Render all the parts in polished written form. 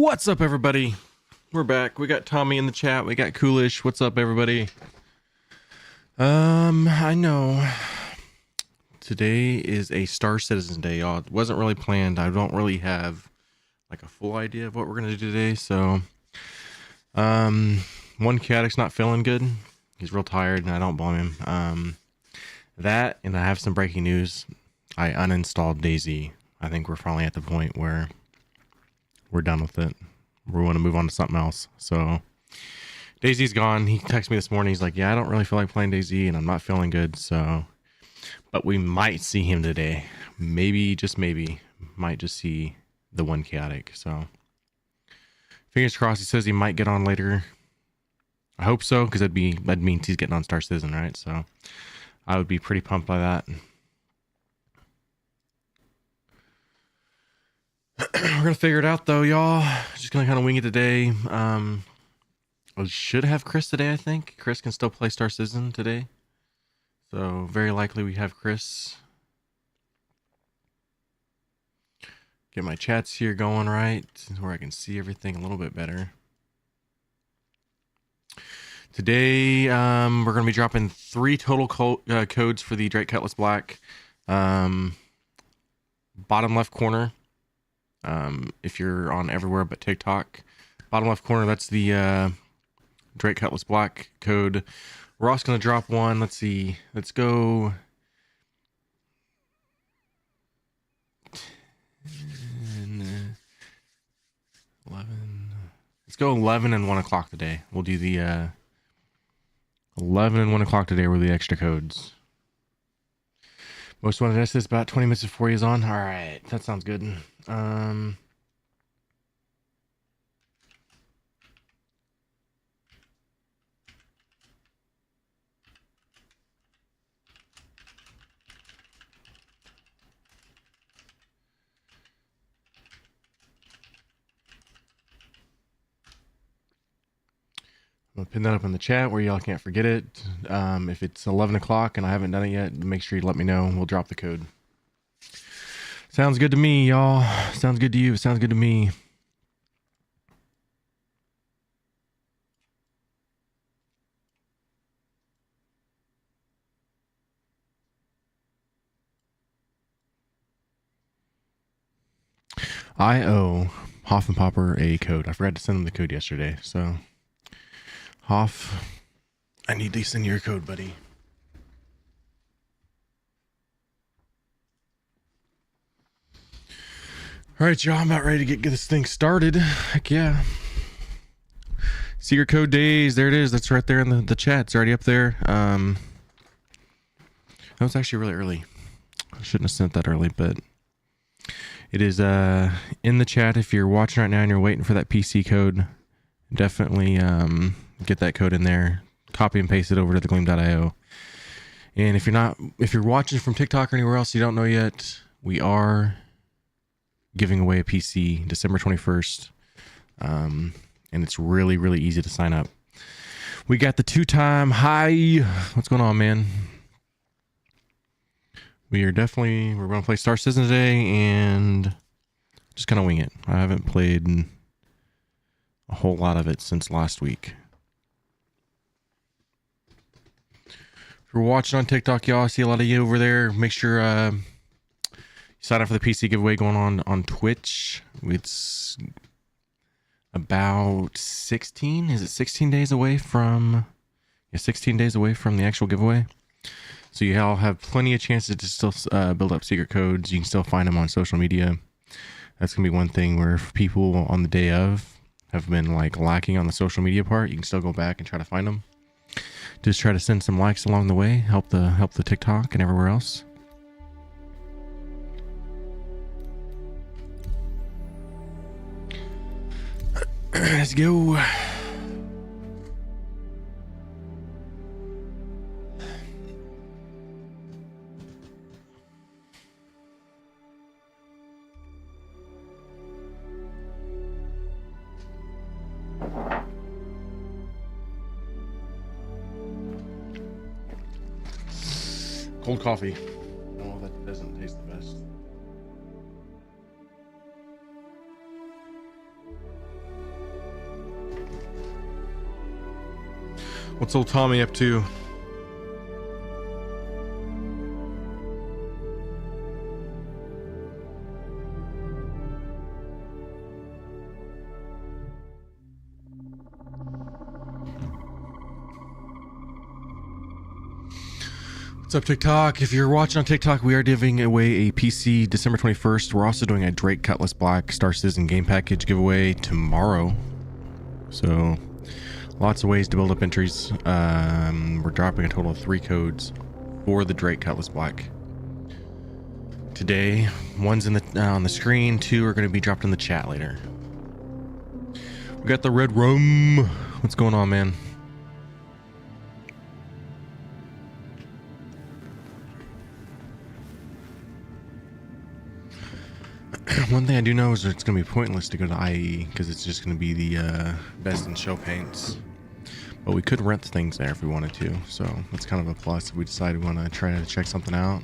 What's up, everybody? We're back. We got Tommy in the chat. We got Coolish. What's up, everybody? I know today is a Star Citizen Day, y'all. It wasn't really planned. I don't really have like a full idea of what we're gonna do today. So, one chaotic's not feeling good. He's real tired, and I don't blame him. That, and I have some breaking news. I uninstalled Daisy. I think we're finally at the point where we're done with it. We want to move on to something else. So Daisy's gone. He texted me this morning. He's like, yeah, I don't really feel like playing Daisy and I'm not feeling good. So, but we might see him today. Maybe, just maybe, might just see the one chaotic. So fingers crossed. He says he might get on later. I hope so, because that means he's getting on Star Citizen, right? So I would be pretty pumped by that. We're gonna figure it out though, y'all. Just gonna kind of wing it today. We should have Chris today. I think Chris can still play Star Citizen today, so very likely we have Chris. Get my chats here going right, where I can see everything a little bit better. Today, we're gonna be dropping 3 total codes for the Drake Cutlass Black. Bottom left corner. If you're on everywhere but TikTok, bottom left corner, that's the Drake Cutlass Black code. We're also going to drop one. Let's see. Let's go 10, 11. Let's go 11 and 1 o'clock today. We'll do the 11 and 1 o'clock today were the extra codes. Most wanted us is about 20 minutes before he's on. All right, that sounds good. I'm gonna pin that up in the chat where y'all can't forget it. If it's 11 o'clock and I haven't done it yet, make sure you let me know and we'll drop the code. Sounds good to me, y'all. Sounds good to you. Sounds good to me. I owe Hoff and Popper a code. I forgot to send them the code yesterday, so Hoff, I need to send your code, buddy. All right, y'all, I'm about ready to get this thing started. Heck yeah. Secret code days, there it is. That's right there in the chat. It's already up there. That was actually really early. I shouldn't have sent that early, but it is in the chat. If you're watching right now and you're waiting for that PC code, definitely get that code in there. Copy and paste it over to thegleam.io. And if you're watching from TikTok or anywhere else you don't know yet, we are giving away a PC December 21st. And it's really, really easy to sign up. We got the 2-time high. What's going on, man? We're going to play Star Citizen today and just kind of wing it. I haven't played a whole lot of it since last week. If you're watching on TikTok, y'all, I see a lot of you over there. Make sure you sign up for the PC giveaway going on Twitch. It's about 16. Is it 16 days away from? Yeah, 16 days away from the actual giveaway. So you all have plenty of chances to still build up secret codes. You can still find them on social media. That's going to be one thing where if people on the day of have been like lacking on the social media part, you can still go back and try to find them. Just try to send some likes along the way. Help the TikTok and everywhere else. Let's go. Cold coffee. Oh, that doesn't taste the best. What's old Tommy up to? What's up, TikTok? If you're watching on TikTok, we are giving away a PC December 21st. We're also doing a Drake Cutlass Black Star Citizen game package giveaway tomorrow. So, lots of ways to build up entries. We're dropping a total of 3 codes for the Drake Cutlass Black today. One's in the on the screen. 2 are going to be dropped in the chat later. We got the red rum. What's going on, man? One thing I do know is that it's going to be pointless to go to IE because it's just going to be the best in show paints. But we could rent things there if we wanted to, so that's kind of a plus if we decide we want to try to check something out.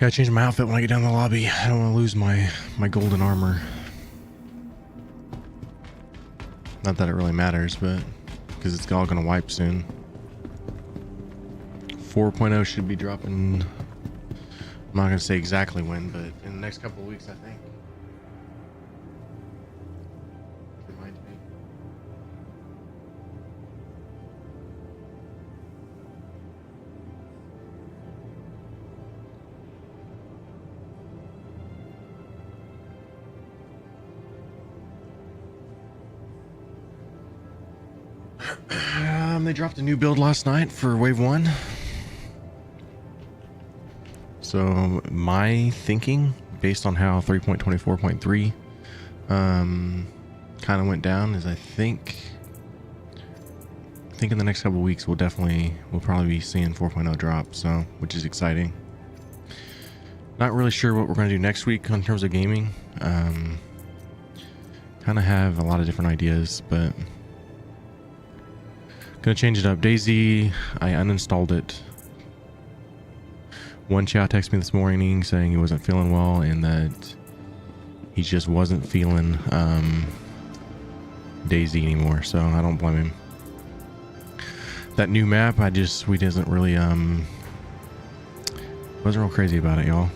Gotta change my outfit when I get down the lobby. I don't want to lose my golden armor. Not that it really matters, but because it's all gonna wipe soon. 4.0 should be dropping. I'm not gonna say exactly when, but in the next couple of weeks, I think. Reminds me. They dropped a new build last night for Wave 1. So my thinking, based on how 3.24.3 kind of went down, is I think in the next couple of weeks we'll probably be seeing 4.0 drop, so which is exciting. Not really sure what we're going to do next week in terms of gaming. Kind of have a lot of different ideas, but gonna change it up. Daisy, I uninstalled it. One Chow texted me this morning saying he wasn't feeling well and that he just wasn't feeling Daisy anymore, so I don't blame him. That new map, we wasn't really real crazy about it, y'all.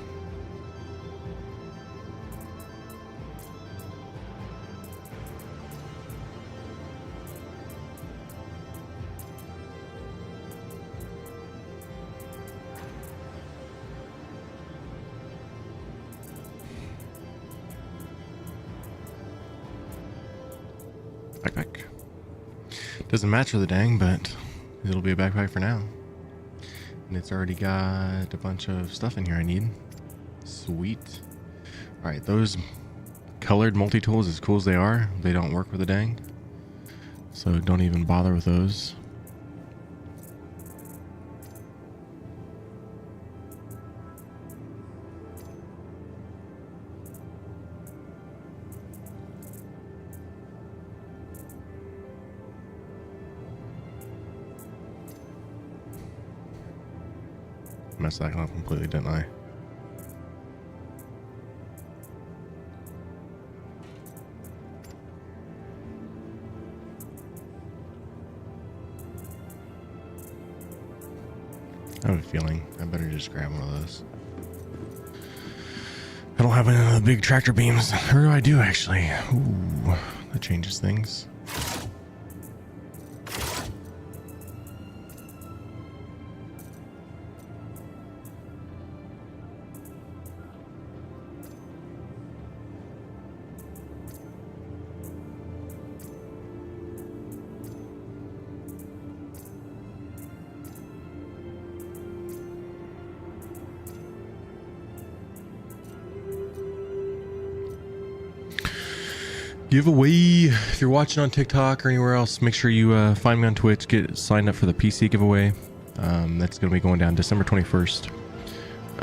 Backpack. Doesn't match for the dang, but it'll be a backpack for now. And it's already got a bunch of stuff in here I need. Sweet. Alright, those colored multi-tools, as cool as they are, they don't work with the dang. So don't even bother with those. Messed that up completely, didn't I? I have a feeling I better just grab one of those. I don't have any of the big tractor beams. Or do I do, actually? Ooh, that changes things. Giveaway. If you're watching on TikTok or anywhere else, make sure you find me on Twitch. Get signed up for the PC giveaway. That's going to be going down December 21st.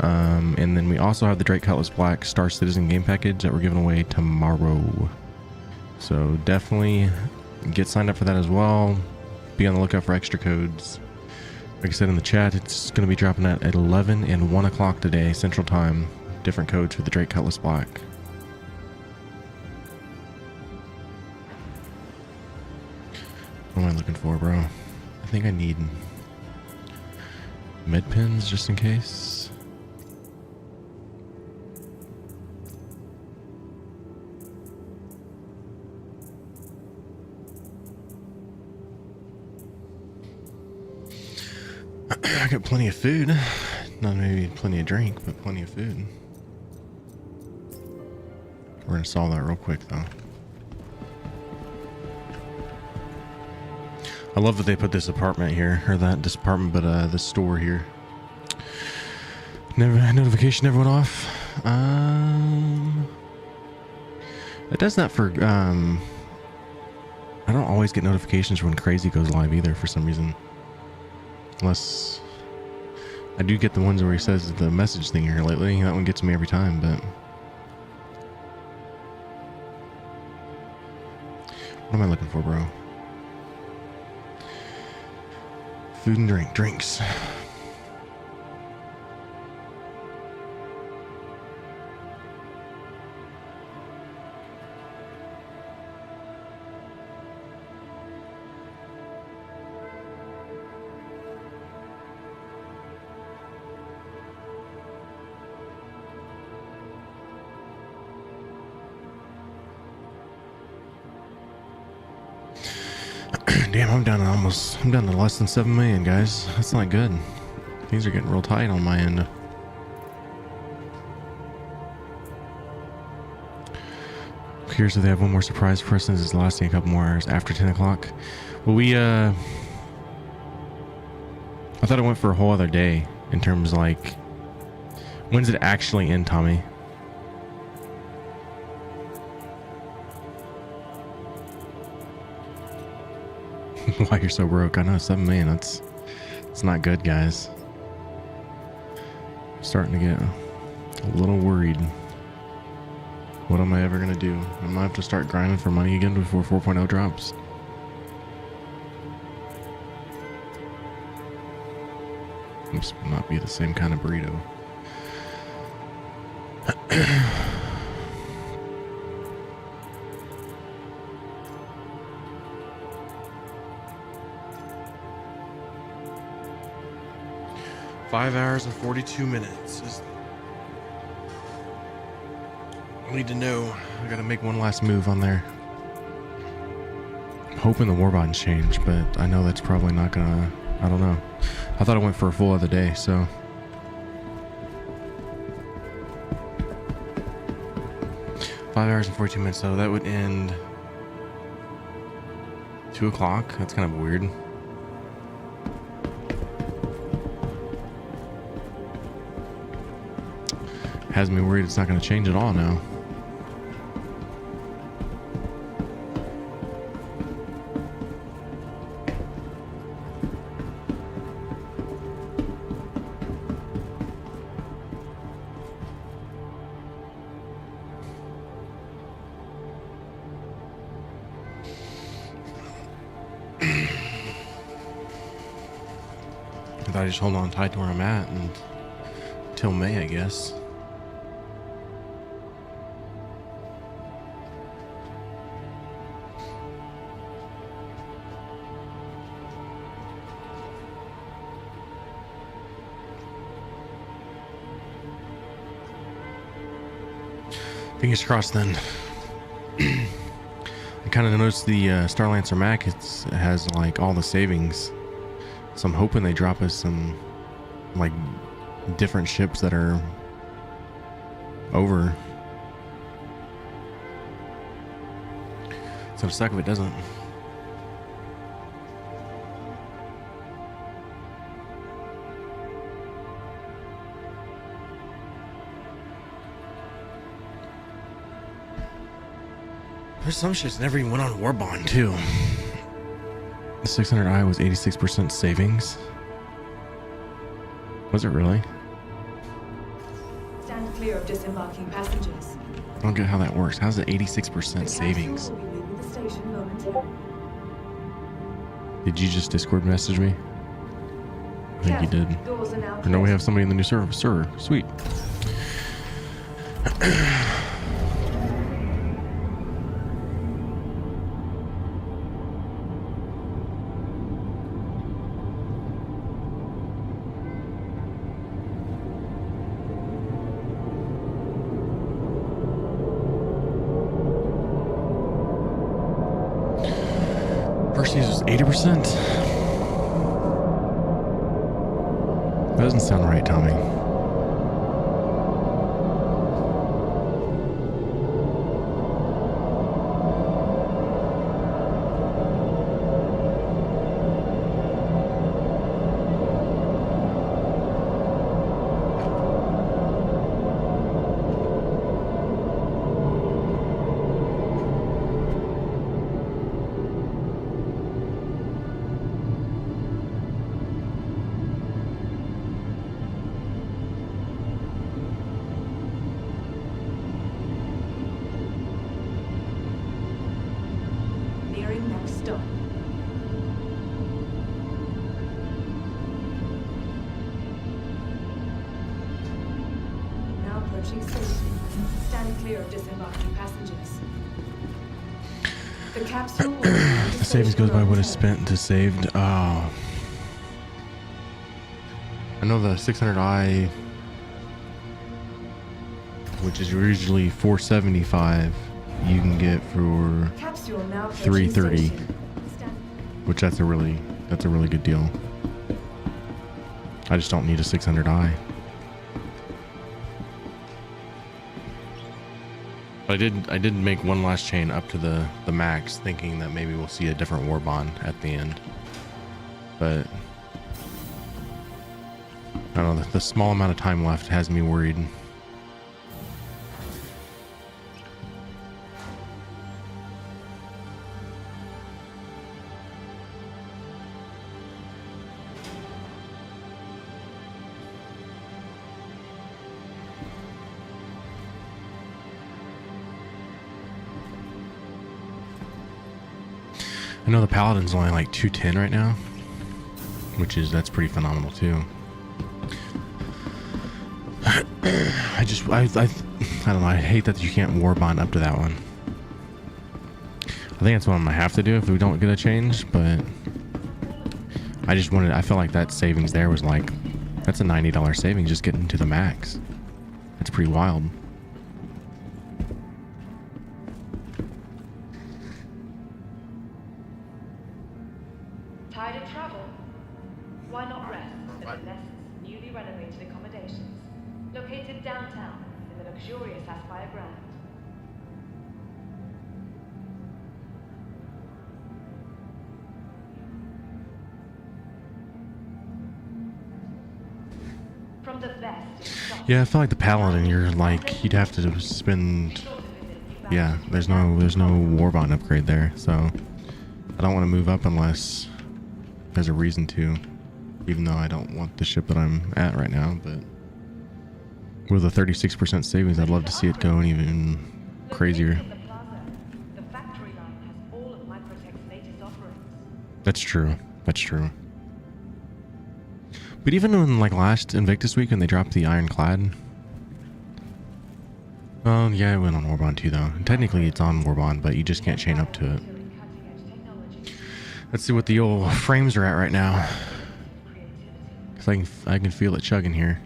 And then we also have the Drake Cutlass Black Star Citizen game package that we're giving away tomorrow. So definitely get signed up for that as well. Be on the lookout for extra codes. Like I said in the chat, it's going to be dropping at 11 and 1 o'clock today, Central Time. Different codes for the Drake Cutlass Black. What am I looking for, bro? I think I need med pins just in case. I got plenty of food. Not maybe plenty of drink, but plenty of food. We're gonna solve that real quick though. I love that they put this apartment here, or this apartment, but the store here. Notification never went off. It does that for I don't always get notifications when Crazy goes live either for some reason. Unless I do get the ones where he says the message thing here lately. That one gets me every time, but what am I looking for, bro? Food and drinks. Damn, I'm down to less than 7 million, guys. That's not good. Things are getting real tight on my end. Here's if they have one more surprise for us since it's lasting a couple more hours after 10 o'clock. Well, I thought it went for a whole other day in terms of like, when's it actually end, Tommy? Why you're so broke? I know, 7 million. It's not good, guys. I'm starting to get a little worried. What am I ever gonna do? I might have to start grinding for money again before 4.0 drops. Must not be the same kind of burrito. 5 hours and 42 minutes. I need to know. I gotta make one last move on there. I'm hoping the warbot's change, but I know that's probably not gonna. I don't know. I thought it went for a full other day, so. Five hours and 42 minutes, so that would end 2 o'clock. That's kind of weird. Has me worried it's not going to change at all now. I thought I'd just hold on tight to where I'm at until May, I guess. Fingers crossed then. I kind of noticed the Starlancer Mac, it has like all the savings. So I'm hoping they drop us some like different ships that are over. So it'll suck if it doesn't. There's some shits never even went on Warbond too. The 600i was 86% savings. Was it really? Stand clear of disembarking passengers. I don't get how that works. How's it 86% savings? Will be leaving the station momentarily. Did you just Discord message me? I think you did. Doors are now Or no, we have somebody in the new server. Sir, sweet. First use was 80%. That doesn't sound right, Tommy. Nearing next stop. Now approaching station. Stand clear of disembarking passengers. The capsule will The savings goes by what is spent to saved. Oh. I know the 600i, which is usually 475, you can get for Capsule now 330, station. which that's a really good deal. I just don't need a 600i. But I did make one last chain up to the max, thinking that maybe we'll see a different war bond at the end. But I don't know, the small amount of time left has me worried. I know the Paladin's only like 210 right now, that's pretty phenomenal too. I don't know, I hate that you can't war bond up to that one. I think that's what I'm gonna have to do if we don't get a change, but I felt like that savings there was like, that's a $90 savings just getting to the max. That's pretty wild. Tired of travel? Why not rest at the Nest's newly renovated accommodations, located downtown in the luxurious Aspire Grand. From the best. Yeah, I felt like the Paladin, you'd have to spend, yeah, there's no warbond upgrade there, so I don't want to move up unless there's a reason to, even though I don't want the ship that I'm at right now. But with a 36% savings, I'd love to see it go even crazier. That's true. But even in like last Invictus week when they dropped the Ironclad, well, yeah, it went on Warbond too though. And technically it's on Warbond, but you just can't chain up to it. Let's see what the old frames are at right now. Cause I can feel it chugging here.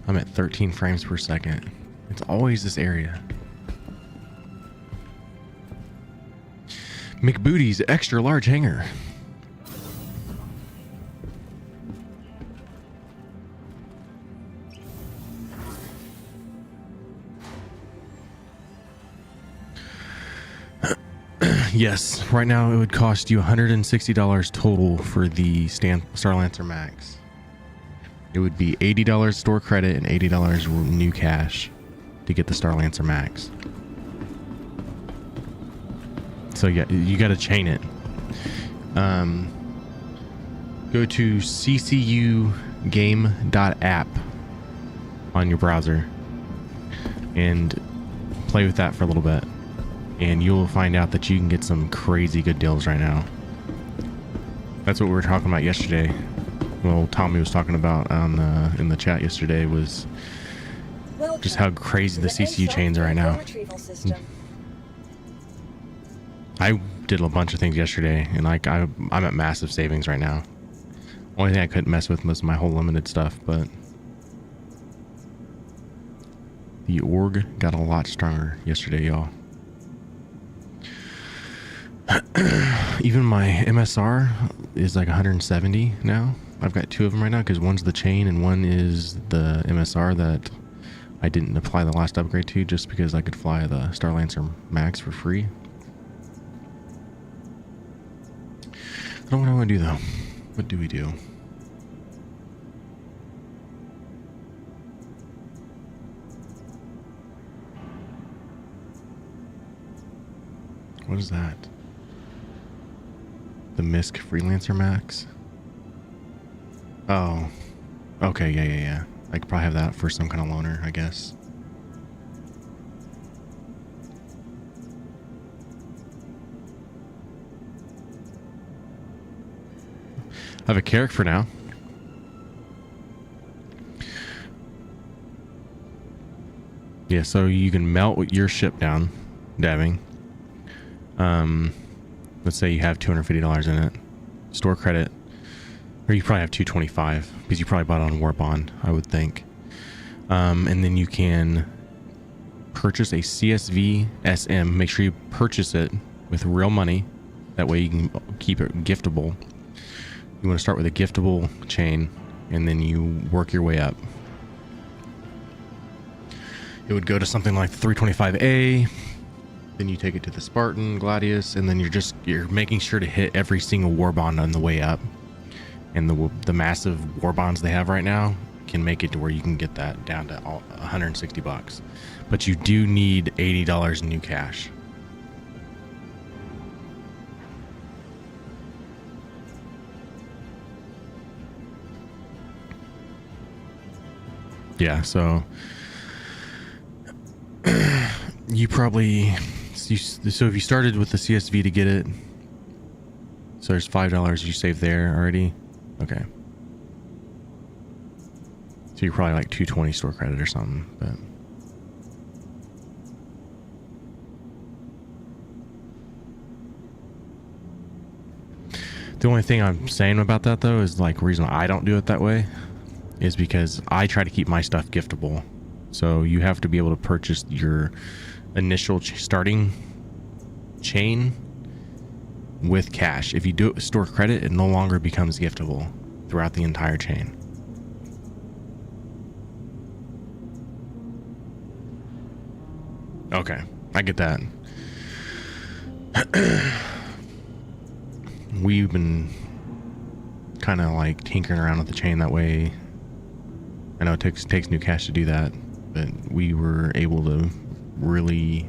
I'm at 13 frames per second. It's always this area. McBooty's extra large hangar. Yes, right now it would cost you $160 total for the Starlancer Max. It would be $80 store credit and $80 new cash to get the Starlancer Max. So yeah, you got to chain it. Go to ccugame.app on your browser and play with that for a little bit, and you'll find out that you can get some crazy good deals right now. That's what we were talking about yesterday. Well, Tommy was talking about on in the chat yesterday was just how crazy the CCU chains are right now. I did a bunch of things yesterday, and like I'm at massive savings right now. Only thing I couldn't mess with was my whole limited stuff, but the org got a lot stronger yesterday, y'all. Even my MSR is like 170 now. I've got two of them right now because one's the chain and one is the MSR that I didn't apply the last upgrade to just because I could fly the Starlancer Max for free. I don't know what I want to do though. What do we do? What is that? The MISC Freelancer Max? Oh. Okay, yeah. I could probably have that for some kind of loaner, I guess. I have a Carrick for now. Yeah, so you can melt your ship down, dabbing. Let's say you have $250 in it. Store credit. Or you probably have $225 because you probably bought it on War Bond, I would think. And then you can purchase a CSV SM. Make sure you purchase it with real money. That way you can keep it giftable. You want to start with a giftable chain, and then you work your way up. It would go to something like the 325A. Then you take it to the Spartan, Gladius, and then you're making sure to hit every single war bond on the way up. And the massive war bonds they have right now can make it to where you can get that down to $160. But you do need $80 in new cash. Yeah, so you probably so if you started with the CSV to get it, so there's $5 you saved there already. Okay, so you're probably like 220 store credit or something. But the only thing I'm saying about that though is like reason I don't do it that way is because I try to keep my stuff giftable. So you have to be able to purchase your initial starting chain with cash. If you do it with store credit, it no longer becomes giftable throughout the entire chain. Okay, I get that. We've been kind of like tinkering around with the chain that way. I know it takes new cash to do that, but we were able to really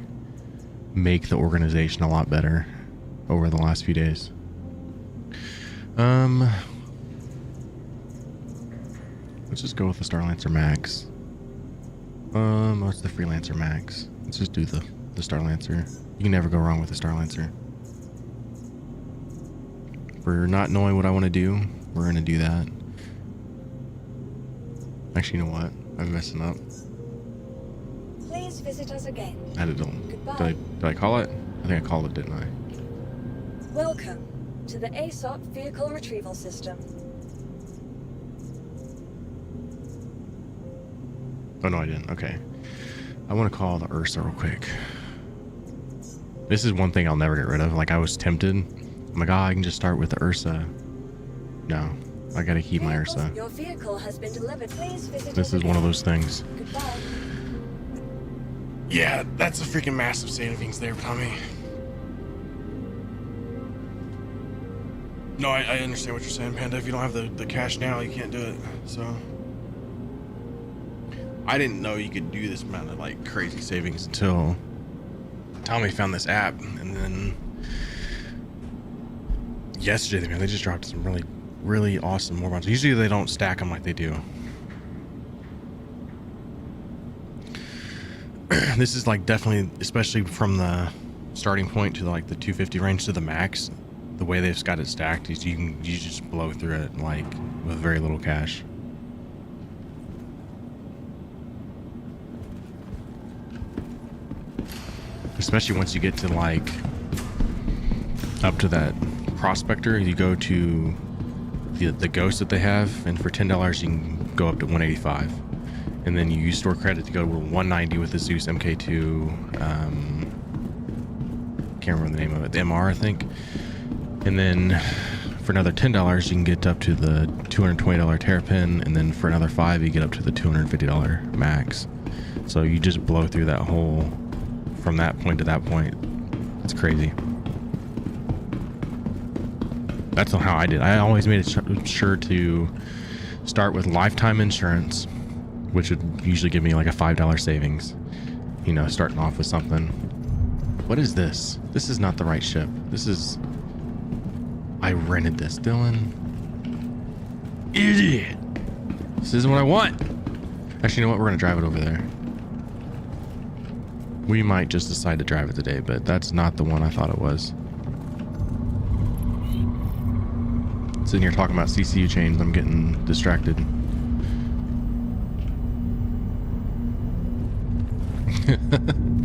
make the organization a lot better over the last few days. Let's just go with the Starlancer Max. What's the Freelancer Max? Let's just do the Starlancer. You can never go wrong with the Starlancer. For not knowing what I want to do, we're going to do that. Actually, you know what? I'm messing up. Please visit us again. I did I call it? I think I called it, didn't I? Welcome to the ASOP Vehicle Retrieval System. Oh, no, I didn't. Okay. I want to call the Ursa real quick. This is one thing I'll never get rid of. Like, I was tempted. I'm like, I can just start with the Ursa. No. I gotta keep my Ursa. Your vehicle has been delivered. Please visit This is one of those things. Goodbye. Yeah, that's a freaking massive savings there, Tommy. No, I understand what you're saying, Panda. If you don't have the cash now, you can't do it. So I didn't know you could do this amount of like crazy savings until Tommy found this app, and then yesterday, man, they just dropped some really awesome war bonds. Usually they don't stack them like they do. This is like definitely, especially from the starting point to like the 250 range to the max, the way they've got it stacked is you just blow through it like with very little cash. Especially once you get to like up to that prospector, you go to the ghost that they have, and for $10 you can go up to 185, and then you use store credit to go to 190 with the Zeus MK2. Can't remember the name of it, the MR I think. And then for another $10 you can get up to the $220 Terrapin, and then for another $5 you get up to the $250 max. So you just blow through that whole, from that point to that point. It's crazy. That's how I did. I always made it sure to start with lifetime insurance, which would usually give me like a $5 savings, you know, starting off with something. What is this? This is not the right ship. This is, I rented this, Dylan. Idiot. This isn't what I want. Actually, you know what? We're gonna drive it over there. We might just decide to drive it today, but that's not the one I thought it was. Sitting here talking about CCU chains, I'm getting distracted.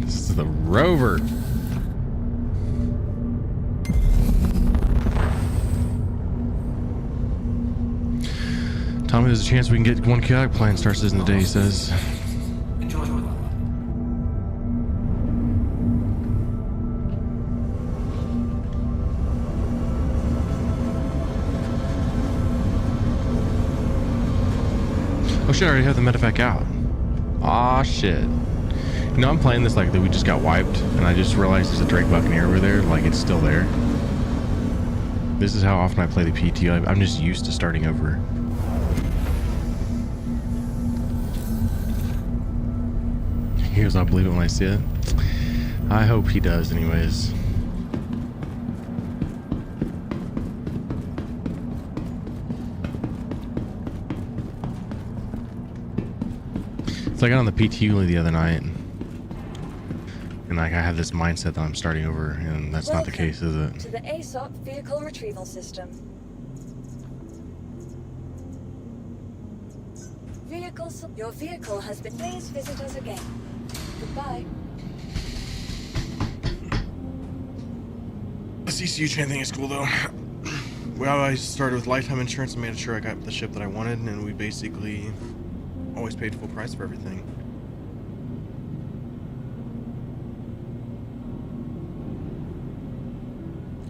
This is the Rover. Tommy, there's a chance we can get one chaotic plan starts in the day, he says. Enjoy. Oh shit, I already have the medevac out. Aw shit. You know, I'm playing this like that we just got wiped, and I just realized there's a Drake Buccaneer over there, like it's still there. This is how often I play the PT. I'm just used to starting over. Here's I'll believe it when I see it. I hope he does anyways. So I got on the PTU the other night, and like I have this mindset that I'm starting over, and that's not the case, is it? To the ASOP vehicle retrieval system. Your vehicle has been. Please visit us again. Goodbye. The CCU chain thing is cool though. Well, I started with lifetime insurance and made sure I got the ship that I wanted, and we basically always paid full price for everything.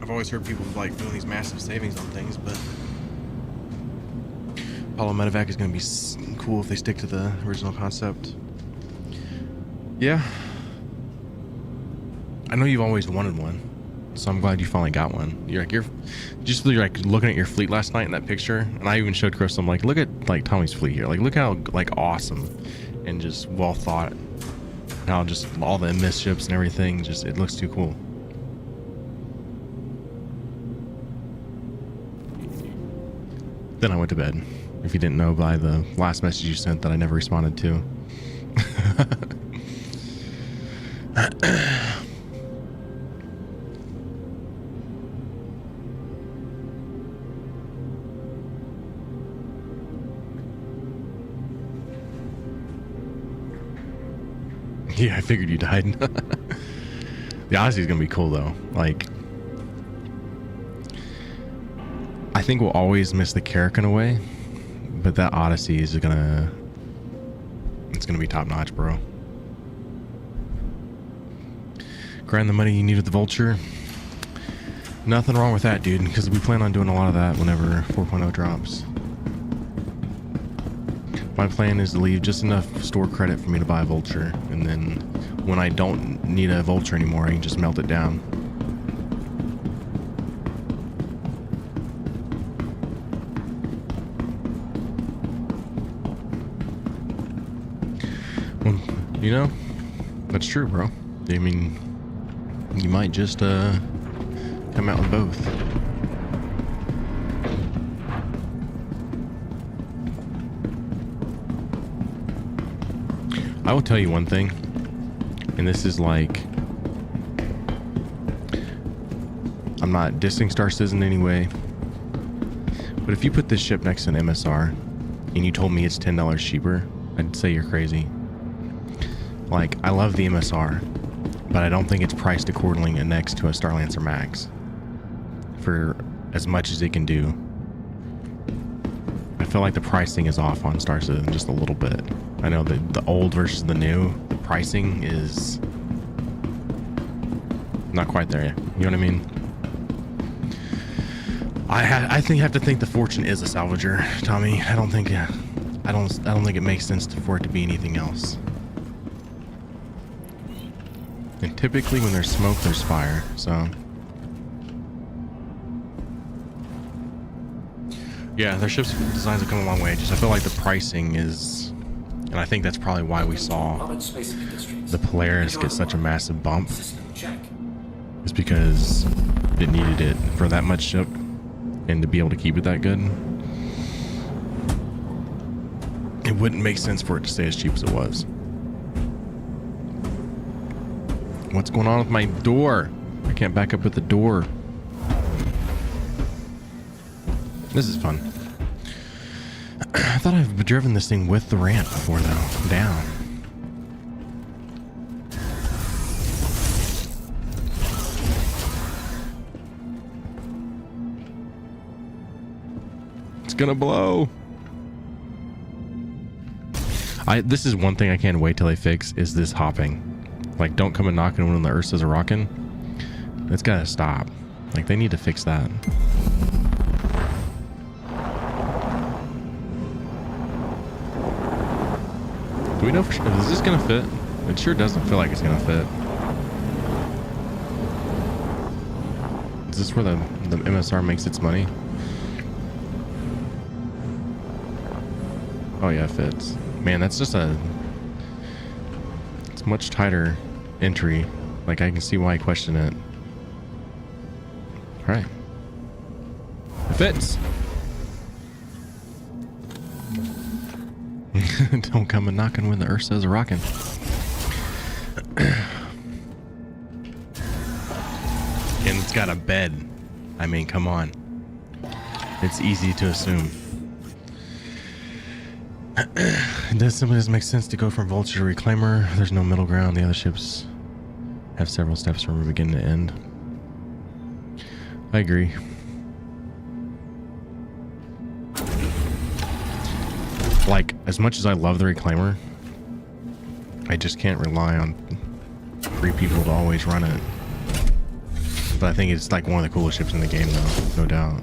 I've always heard people like doing these massive savings on things, but Apollo Medevac is going to be cool if they stick to the original concept. Yeah. I know you've always wanted one, so I'm glad you finally got one. You're just like looking at your fleet last night in that picture, and I even showed Chris. I'm like, look at like Tommy's fleet here. Like, look how like awesome and just well thought. How just all the MS ships and everything. Just it looks too cool. Then I went to bed. If you didn't know by the last message you sent that I never responded to. Yeah, I figured you died. The Odyssey is gonna be cool though. Like, I think we'll always miss the Carrack in a way, but that Odyssey is gonna, it's gonna be top notch, bro. Grind the money you need with the Vulture. Nothing wrong with that, dude, because we plan on doing a lot of that whenever 4.0 drops. My plan is to leave just enough store credit for me to buy a Vulture, and then when I don't need a Vulture anymore, I can just melt it down. Well, you know, that's true, bro. I mean, you might just come out with both. I will tell you one thing. And this is like, I'm not dissing Star Citizen in any way, but if you put this ship next to an MSR and you told me it's $10 cheaper, I'd say you're crazy. Like, I love the MSR, but I don't think it's priced accordingly next to a Starlancer Max for as much as it can do. I feel like the pricing is off on Star Citizen just a little bit. I know that the old versus the new, the pricing is not quite there yet. You know what I mean? I think I have to think the Fortune is a salvager, Tommy. I don't think it makes sense for it to be anything else. And typically when there's smoke, there's fire, so. Yeah, their ship's designs have come a long way. Just I feel like the pricing is, and I think that's probably why we saw the Polaris get such a massive bump. It's because it needed it for that much ship and to be able to keep it that good. It wouldn't make sense for it to stay as cheap as it was. What's going on with my door? I can't back up at the door. This is fun. I thought I've driven this thing with the ramp before though. Down. It's gonna blow. This is one thing I can't wait till they fix is this hopping. Like, don't come and knocking when the Ursas are rocking. It's gotta stop. Like, they need to fix that. Do we know for sure? Is this gonna fit? It sure doesn't feel like it's gonna fit. Is this where the MSR makes its money? Oh yeah, it fits. Man, that's just it's much tighter entry. Like, I can see why I question it. All right. It fits. Don't come and knocking when the Ursa's rocking. And it's got a bed. I mean, come on. It's easy to assume. It simply doesn't make sense to go from Vulture to Reclaimer. There's no middle ground. The other ships have several steps from beginning to end. I agree. Like, as much as I love the Reclaimer, I just can't rely on 3 people to always run it. But I think it's like one of the coolest ships in the game though, no doubt.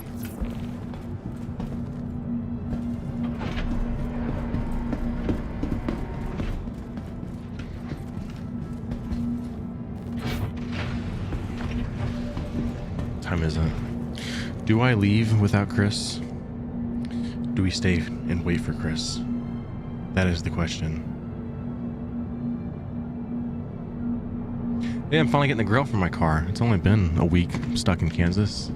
Time is it? Do I leave without Chris? Do we stay and wait for Chris? That is the question. Yeah, I'm finally getting the grill for my car. It's only been a week stuck in Kansas.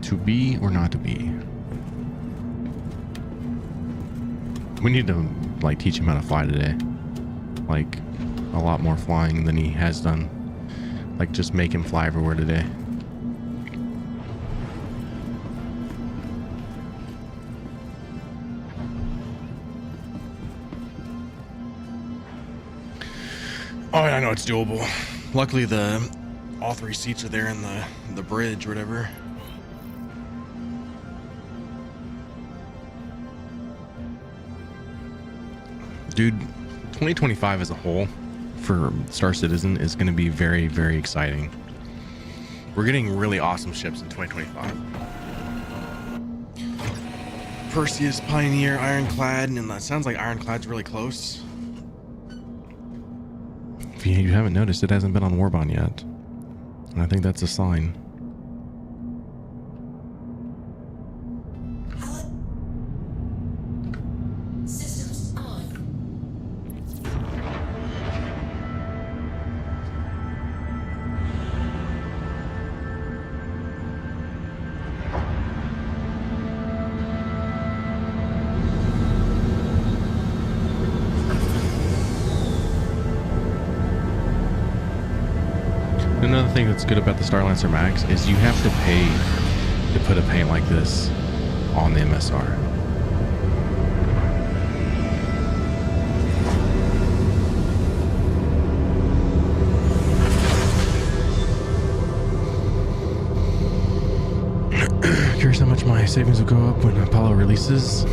To be or not to be? We need to, like, teach him how to fly today. Like, a lot more flying than he has done. Like, just make him fly everywhere today. Oh, I know it's doable. Luckily, all 3 seats are there in the bridge or whatever. Dude, 2025 as a whole for Star Citizen is going to be very, very exciting. We're getting really awesome ships in 2025. Perseus, Pioneer, Ironclad, and that sounds like Ironclad's really close. If you haven't noticed, it hasn't been on Warbond yet. And I think that's a sign. thing that's good about the Starlancer Max is you have to pay to put a paint like this on the MSR. Curious how much my savings will go up when Apollo releases.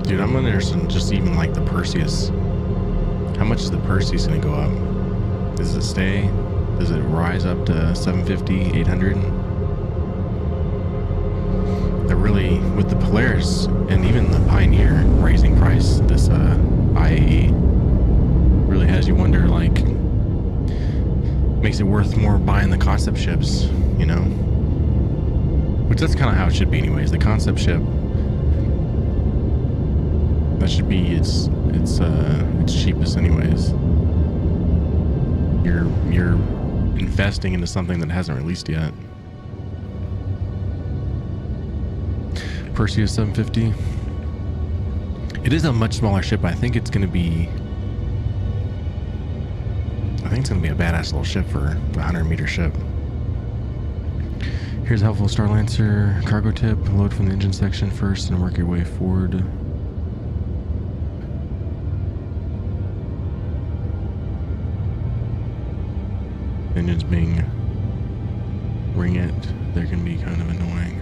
Dude, I'm interested in just even like the Perseus. How much is the Perseus gonna go up? Does it stay? Does it rise up to 750, 800? They're really, with the Polaris and even the Pioneer raising price, this IAE really has you wonder, like, makes it worth more buying the concept ships, you know? Which that's kind of how it should be anyways. The concept ship, that should be its cheapest anyways. You're investing into something that hasn't released yet. Perseus 750. It is a much smaller ship. I think it's gonna be a badass little ship for a 100-meter ship. Here's a helpful Starlancer cargo tip. Load from the engine section first and work your way forward. Engines being ring it, they can be kind of annoying.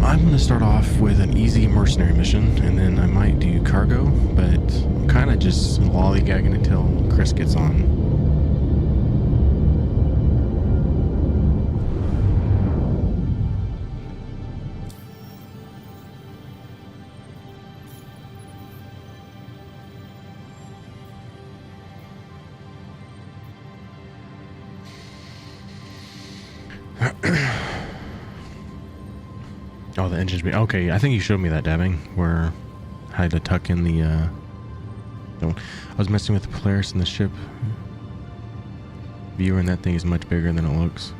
I'm going to start off with an easy mercenary mission, and then I might do cargo, but I'm kind of just lollygagging until Chris gets on. Oh, the engine's being... Okay, I think you showed me that, dabbing, where I had to tuck in the... No, I was messing with the Polaris and the ship viewer, and that thing is much bigger than it looks.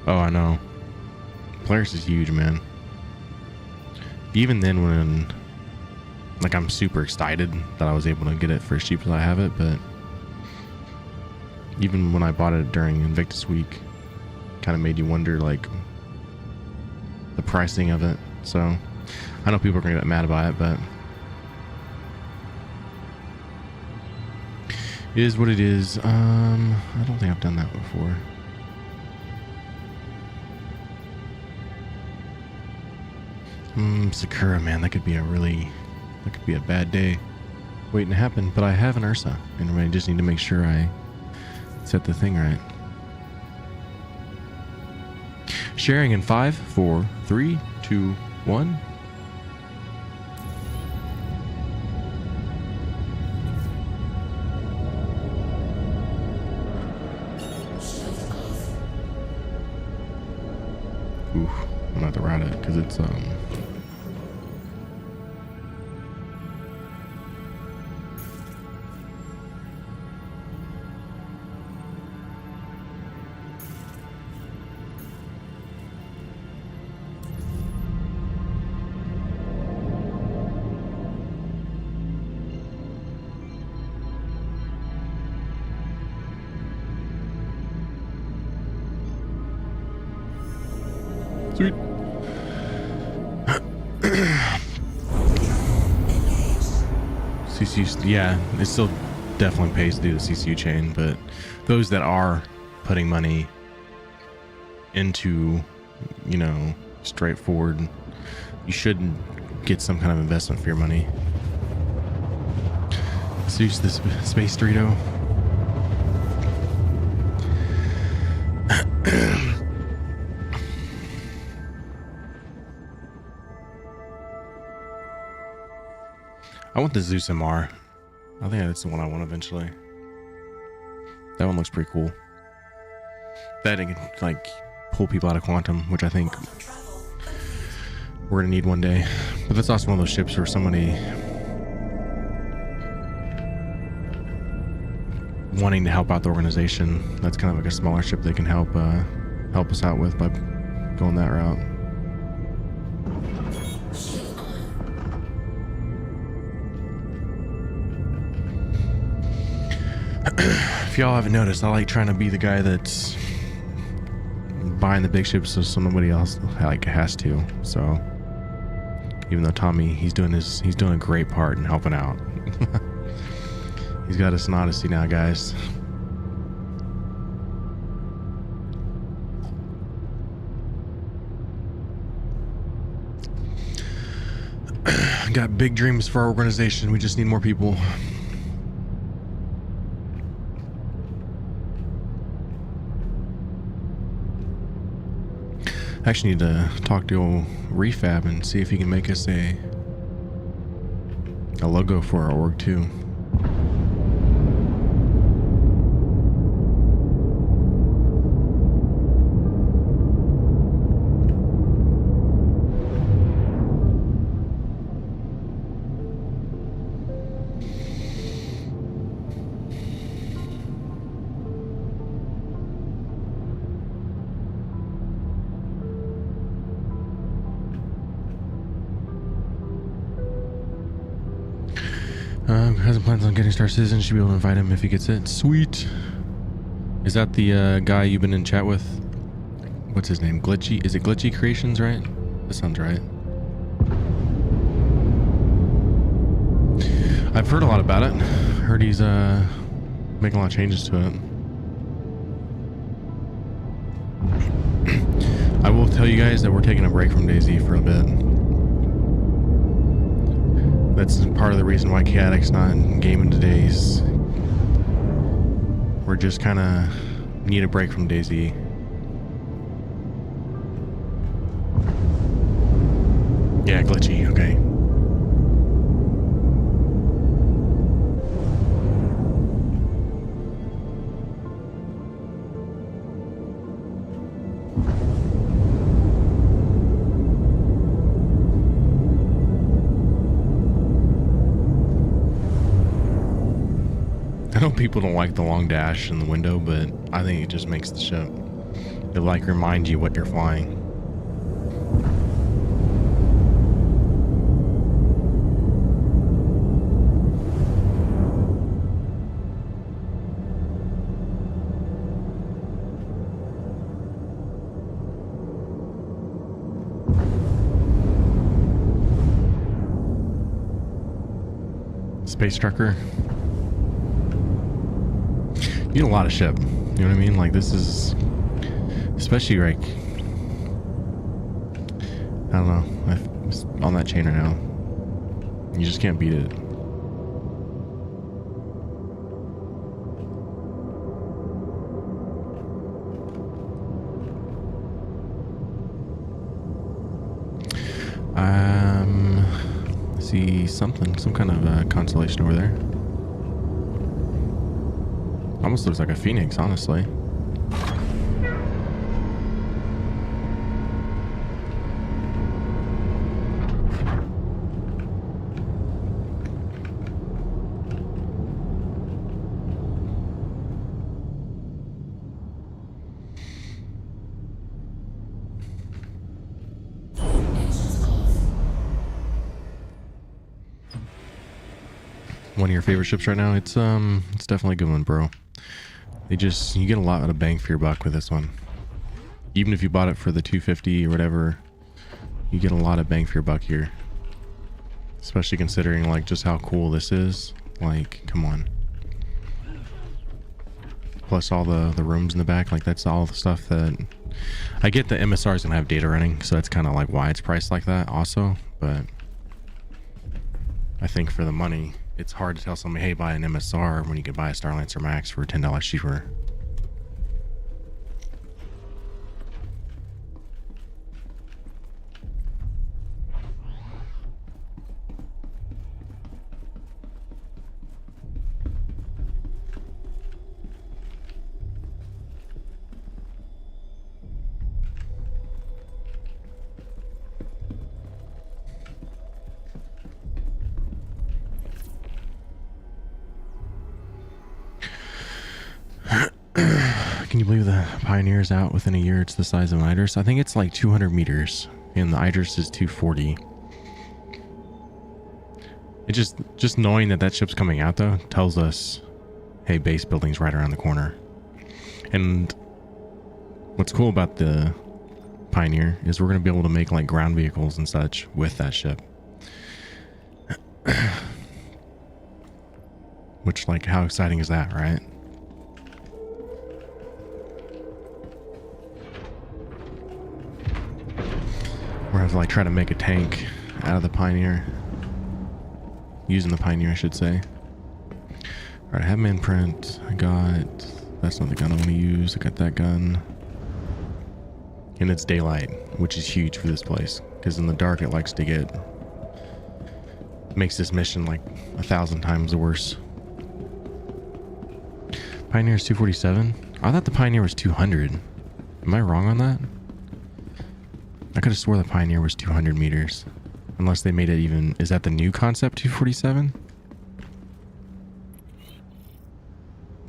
Oh, I know. Polaris is huge, man. Even then when... Like, I'm super excited that I was able to get it for as cheap as I have it, but... Even when I bought it during Invictus Week, kind of made you wonder, like... the pricing of it. So I know people are gonna get mad about it, but it is what it is. I don't think I've done that before. Sakura, man, that could be a bad day waiting to happen. But I have an Ursa, and I just need to make sure I set the thing right. Sharing in 5, 4, 3, 2, 1. Oof, I'm gonna have to route it because it's sweet. CCU, yeah, it still definitely pays to do the CCU chain, but those that are putting money into, you know, straightforward, you should get some kind of investment for your money. So use this Space Dorito. I want the Zeus MR. I think that's the one I want eventually. That one looks pretty cool. That can like pull people out of quantum, which I think we're gonna need one day. But that's also one of those ships where somebody wanting to help out the organization. That's kind of like a smaller ship they can help us out with by going that route. If y'all haven't noticed, I like trying to be the guy that's buying the big ships so nobody else like has to. So even though Tommy, he's doing a great part in helping out. He's got us an Odyssey now, guys. Got big dreams for our organization. We just need more people. I actually need to talk to old Refab and see if he can make us a logo for our org too. Hasn't plans on getting Star Citizen. Should be able to invite him if he gets it. Sweet. Is that the guy you've been in chat with? What's his name? Glitchy? Is it Glitchy Creations, right? That sounds right. I've heard a lot about it. Heard he's making a lot of changes to it. I will tell you guys that we're taking a break from DayZ for a bit. That's part of the reason why Chaotic's not gaming today's. We're just kind of need a break from DayZ. Yeah, Glitchy, okay. I know people don't like the long dash in the window, but I think it just makes the ship. It like remind you what you're flying. Space Trucker. You need a lot of ship. You know what I mean? Like, this is... Especially, like... I don't know. I'm on that chain right now. You just can't beat it. See something. Some kind of constellation over there. Almost looks like a phoenix, honestly. One of your favorite ships right now? It's definitely a good one, bro. You get a lot of bang for your buck with this one. Even if you bought it for the 250 or whatever, you get a lot of bang for your buck here. Especially considering like just how cool this is. Like, come on. Plus all the rooms in the back, like that's all the stuff that... I get the MSR is gonna have data running, so that's kind of like why it's priced like that also, but I think for the money, it's hard to tell somebody, hey, buy an MSR when you could buy a Starlancer Max for $10 cheaper. Can you believe the Pioneer's out within a year? It's the size of an Idris. I think it's like 200 meters, and the Idris is 240. It just knowing that ship's coming out though tells us, hey, base building's right around the corner. And what's cool about the Pioneer is we're going to be able to make like ground vehicles and such with that ship. Which, like, how exciting is that, right? We're going to like try to make a tank out of the Pioneer. Using the Pioneer, I should say. Alright, I have my imprint. I got... That's not the gun I want to use. I got that gun. And it's daylight, which is huge for this place. Because in the dark, it likes to get... Makes this mission like 1,000 times worse. Pioneer is 247? I thought the Pioneer was 200. Am I wrong on that? I could have swore the Pioneer was 200 meters. Unless they made it even... Is that the new concept 247?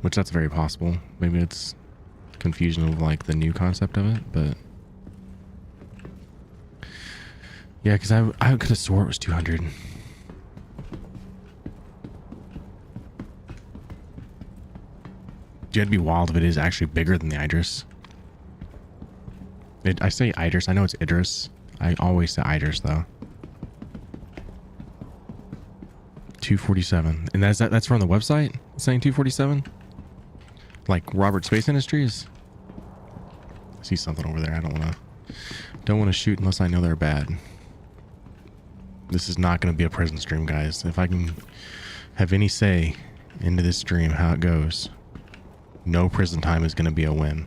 Which that's very possible. Maybe it's confusion of like the new concept of it, but... Yeah, because I could have swore it was 200. It'd be wild if it is actually bigger than the Idris. I say Idris. I know it's Idris. I always say Idris though. 247, and that's from the website saying 247. Like Robert Space Industries. I see something over there. I don't want to shoot unless I know they're bad. This is not going to be a prison stream, guys. If I can have any say into this stream, how it goes, no prison time is going to be a win.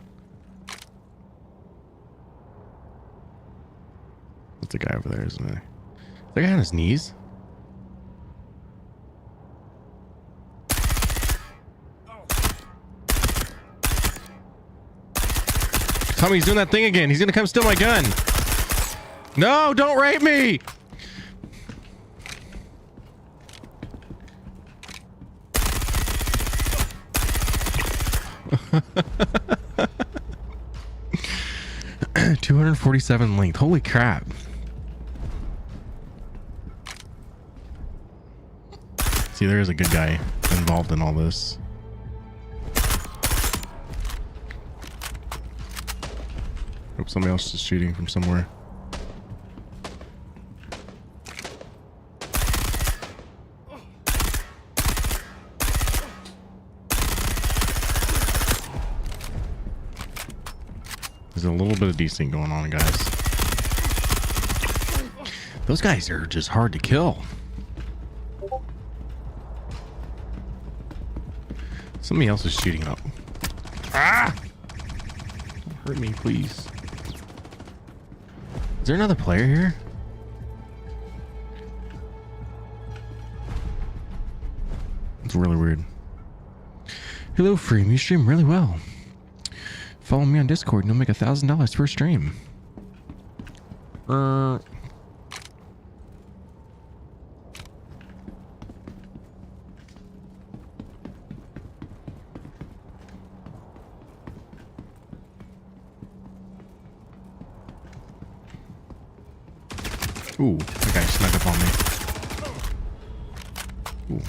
That's the guy over there, isn't it? Is that guy on his knees? Tell me he's doing that thing again. He's going to come steal my gun. No, don't rape me. $247 length. Holy crap. See, there is a good guy involved in all this. Hope somebody else is shooting from somewhere. There's a little bit of desync going on, guys. Those guys are just hard to kill. Somebody else is shooting up. Ah! Don't hurt me, please. Is there another player here? It's really weird. Hello, Freem. You stream really well. Follow me on Discord and you'll make $1,000 per stream. Ooh, that guy snuck up on me. Ooh.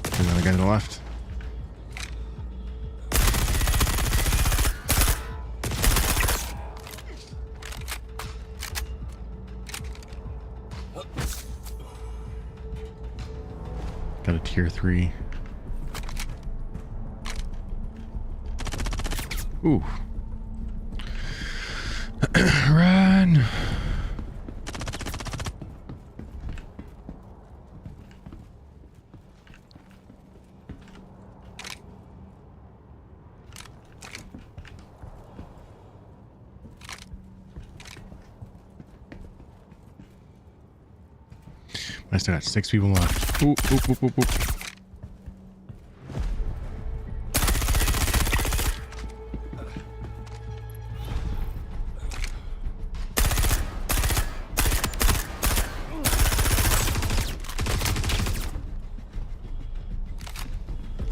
There's another guy to the left. Got a tier 3. Ooh. Run. I still got 6 people left. Ooh, oop, oop, oop, oop.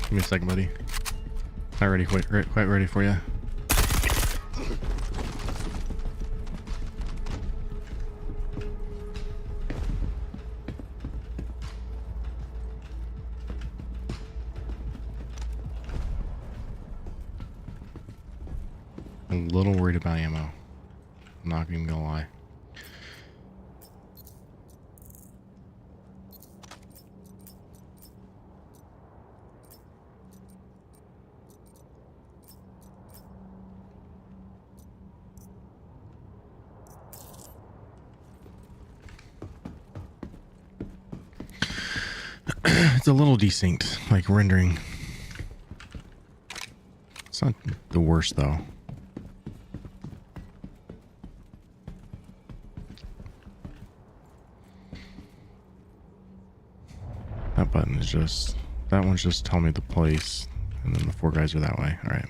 Give me a second, buddy. Not ready, quite ready for you. a little worried about ammo. I'm not even gonna lie. It's a little desynced, like rendering. It's not the worst though. That button is just, that one's just telling me the place, and then the 4 guys are that way. All right.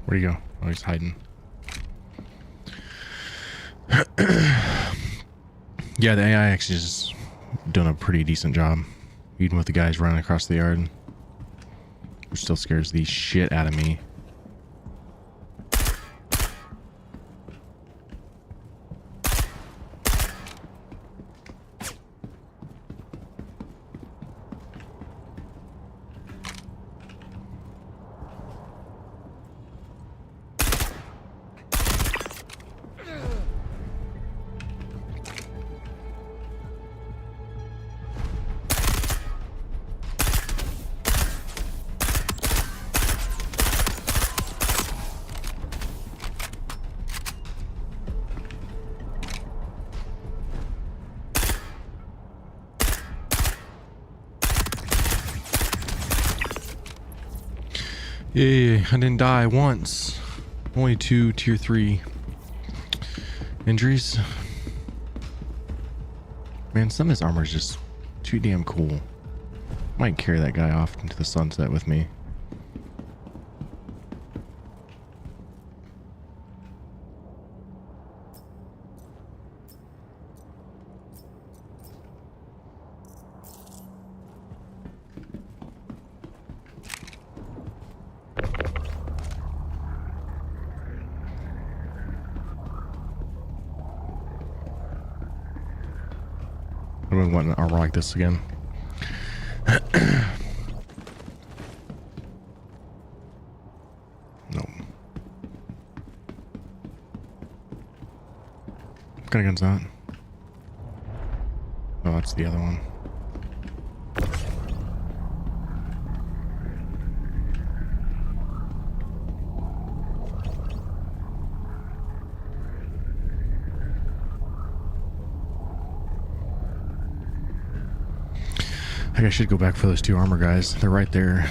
Where'd he go? Oh, he's hiding. Yeah, the AI actually is doing a pretty decent job. Even with the guys running across the yard. Which still scares the shit out of me. Yay, I didn't die once. Only 2 tier 3 injuries. Man, some of this armor is just too damn cool. Might carry that guy off into the sunset with me. I wouldn't want an armor like this again. No. What kind of gun's that? Oh, that's the other one. I think I should go back for those 2 armor guys. They're right there.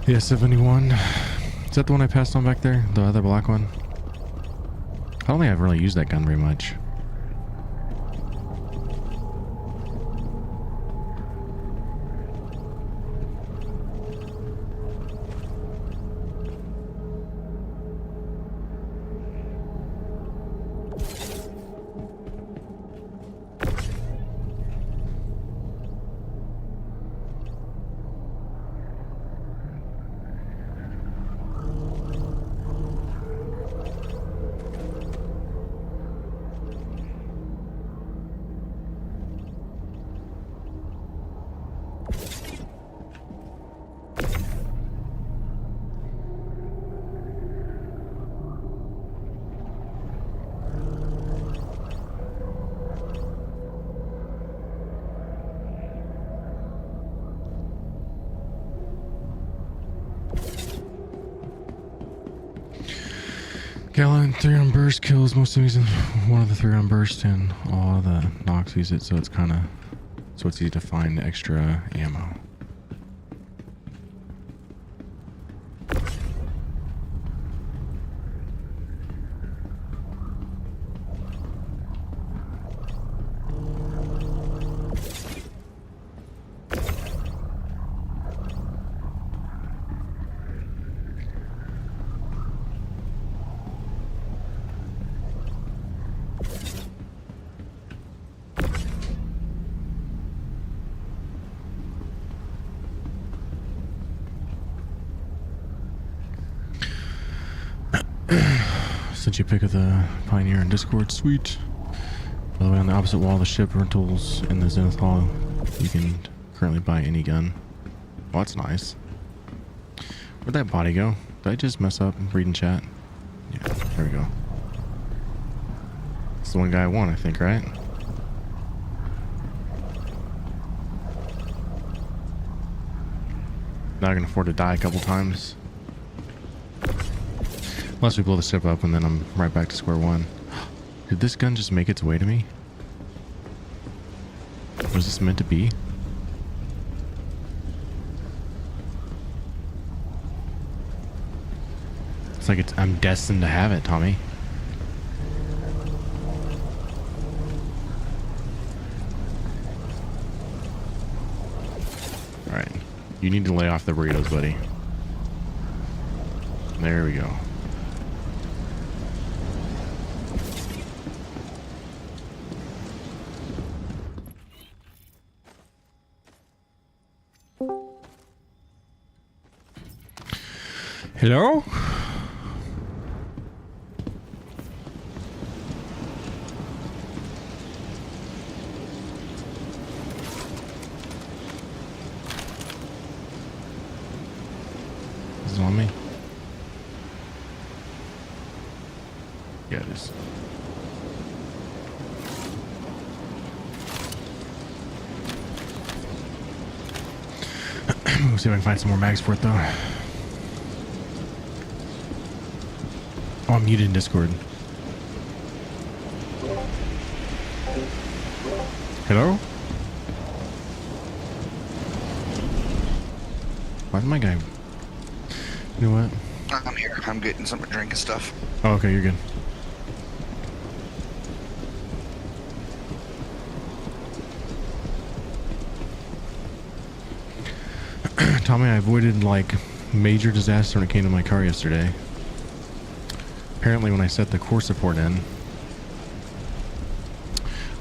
Yeah, 71. Is that the one I passed on back there? The other black one? I don't think I've really used that gun very much. Gallon 3 on burst kills most enemies in one of the 3 on burst, and all the knocks use it, so it's easy to find extra ammo. Since you pick up the Pioneer in Discord, sweet. By the way, on the opposite wall of the ship rentals in the Zenith Hall, you can currently buy any gun. Well, that's nice. Where'd that body go? Did I just mess up reading chat? Yeah, there we go. It's the one guy I want, I think, right? Now I can afford to die a couple times. Unless we blow the ship up and then I'm right back to square one. Did this gun just make its way to me? Was this meant to be? It's like I'm destined to have it, Tommy. Alright. You need to lay off the burritos, buddy. There we go. Hello? Is it on me? Yeah, it is. We'll see if I can find some more mags for it, though. Oh, I'm muted in Discord. Hello? Why's my guy? You know what? I'm here. I'm getting something to drink and stuff. Oh, okay, you're good. Tommy, I avoided like major disaster when it came to my car yesterday. Apparently when I set the core support in,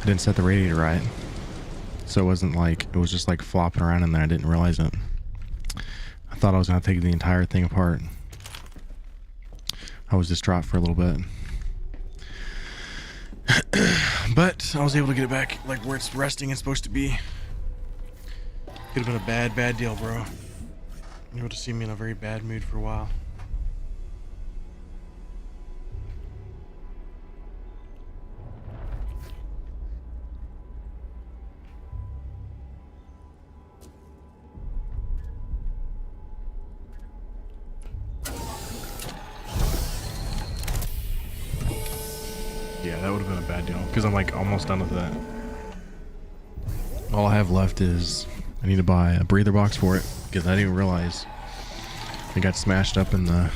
I didn't set the radiator right. So it wasn't like, it was just like flopping around in there. I didn't realize it. I thought I was going to take the entire thing apart. I was distraught for a little bit. But I was able to get it back like where it's resting and supposed to be. Could have been a bad deal, bro. You would have seen me in a very bad mood for a while. Yeah, that would have been a bad deal because I'm like almost done with that. All I have left is I need to buy a breather box for it because I didn't even realize it got smashed up in the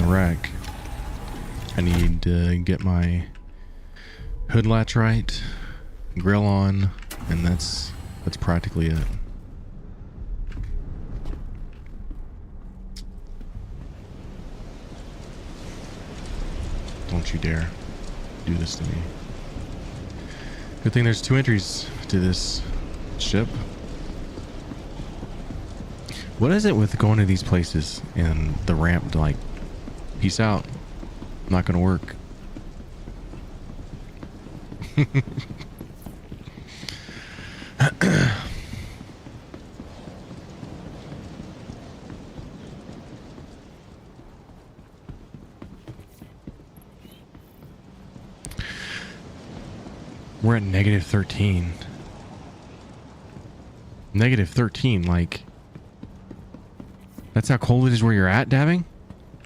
wreck. I need to get my hood latch right, grill on, and that's practically it. Don't you dare do this to me. Good thing there's 2 entries to this ship. What is it with going to these places and the ramp like, peace out, not gonna work. We're at negative 13. Negative 13, like... That's how cold it is where you're at, Dabbing?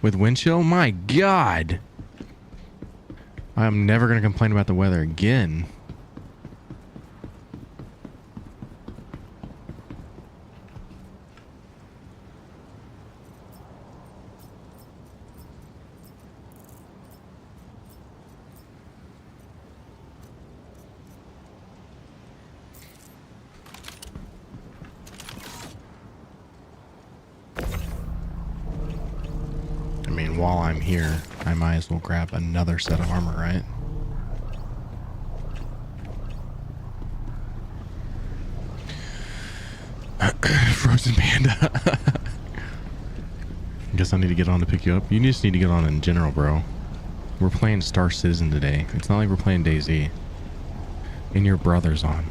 With wind chill? My God! I'm never going to complain about the weather again. I mean, while I'm here, I might as well grab another set of armor, right? Frozen Panda. I guess I need to get on to pick you up. You just need to get on in general, bro. We're playing Star Citizen today. It's not like we're playing DayZ. And your brother's on.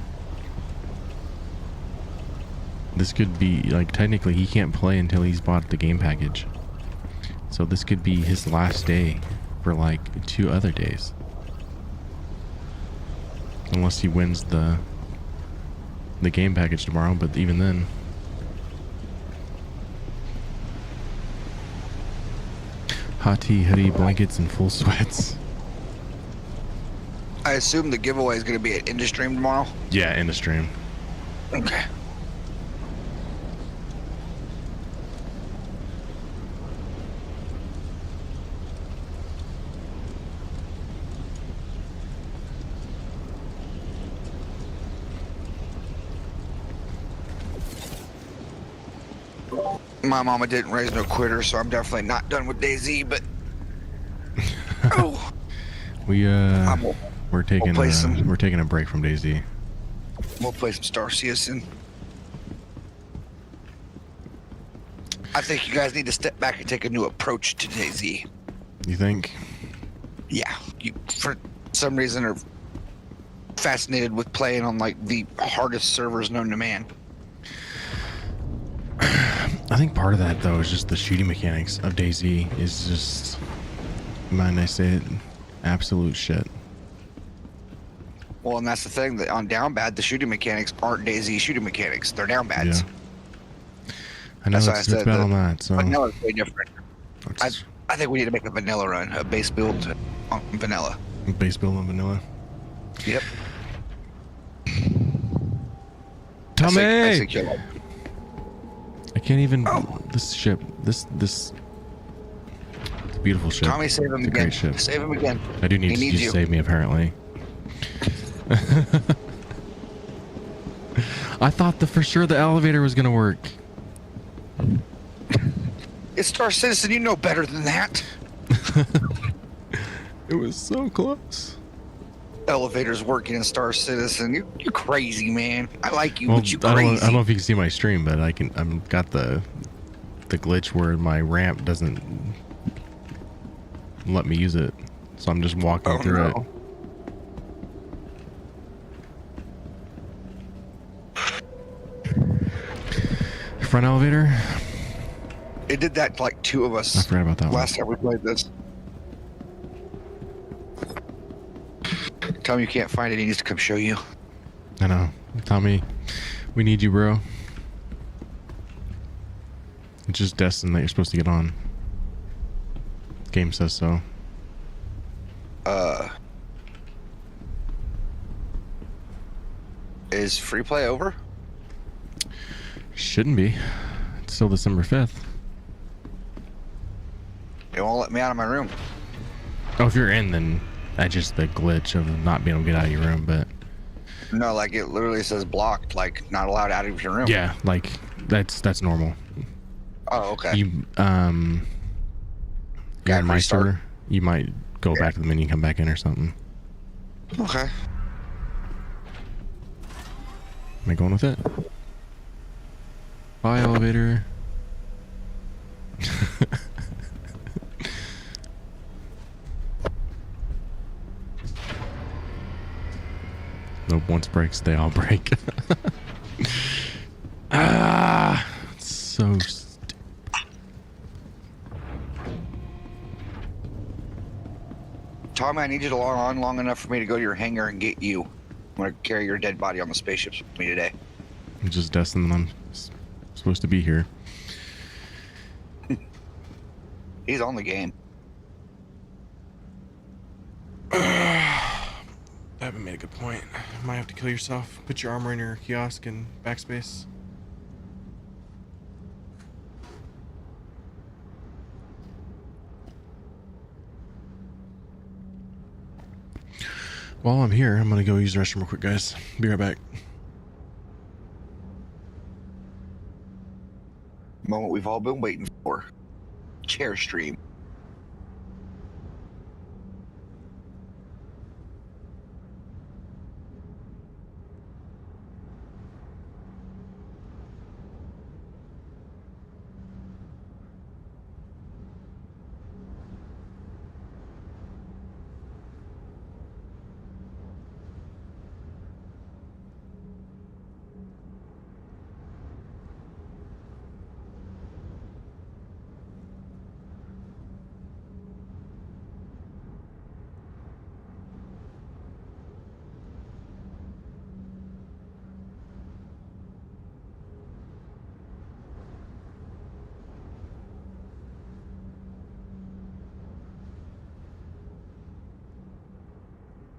This could be, like, technically he can't play until he's bought the game package. So this could be his last day for, like, 2 other days. Unless he wins the game package tomorrow, but even then. Hot tea, hoodie, blankets, and full sweats. I assume the giveaway is going to be at InduStream tomorrow? Yeah, in the stream. Okay. My mama didn't raise no quitter, so I'm definitely not done with DayZ, but oh, we're taking we're taking a break from DayZ. We'll play some Star Citizen. I think you guys need to step back and take a new approach to DayZ. You think? Yeah, you for some reason are fascinated with playing on like the hardest servers known to man. I think part of that though is just the shooting mechanics of DayZ is just, mind I say it, absolute shit. Well, and that's the thing, that on Down Bad, the shooting mechanics aren't DayZ shooting mechanics. They're Down Bads. Yeah. I know it's bad on that. So Vanilla's way different. I think we need to make a vanilla run, a base build on vanilla. Base build on vanilla. Yep. Tommy! I think you're like, I can't even. This ship. This. It's a beautiful ship. Tommy, save him it's a again. great ship. Save him again. I do need He you needs to you. save me, apparently. I thought for sure the elevator was gonna work. It's Star Citizen. You know better than that. It was so close. Elevators working in Star Citizen. You're crazy, man. I like you, Well, but you're I crazy. don't know if you can see my stream, but I'm got the glitch where my ramp doesn't let me use it, so I'm just walking through it. Front elevator. It did that to like 2 of us. I forgot about that last time we played this. Tell him you can't find it. He needs to come show you. I know, Tommy. We need you, bro. It's just Destin that you're supposed to get on. Game says so. Is free play over? Shouldn't be. It's still December 5th. It won't let me out of my room. Oh, if you're in, then that's just the glitch of not being able to get out of your room, but... No, like it literally says blocked, like not allowed out of your room. Yeah, like, that's normal. Oh, okay. You, you're in my server, you might go back to the menu and come back in or something. Okay. Am I going with it? Bye, elevator. Nope, once breaks, they all break. So Tommy, I need you to log on long enough for me to go to your hangar and get you. I'm gonna carry your dead body on the spaceships with me today. I'm just Destin that I'm supposed to be here. He's on the game. a good point. Might have to kill yourself. Put your armor in your kiosk and backspace. While I'm here, I'm gonna go use the restroom real quick, guys. Be right back. Moment we've all been waiting for. Chair stream.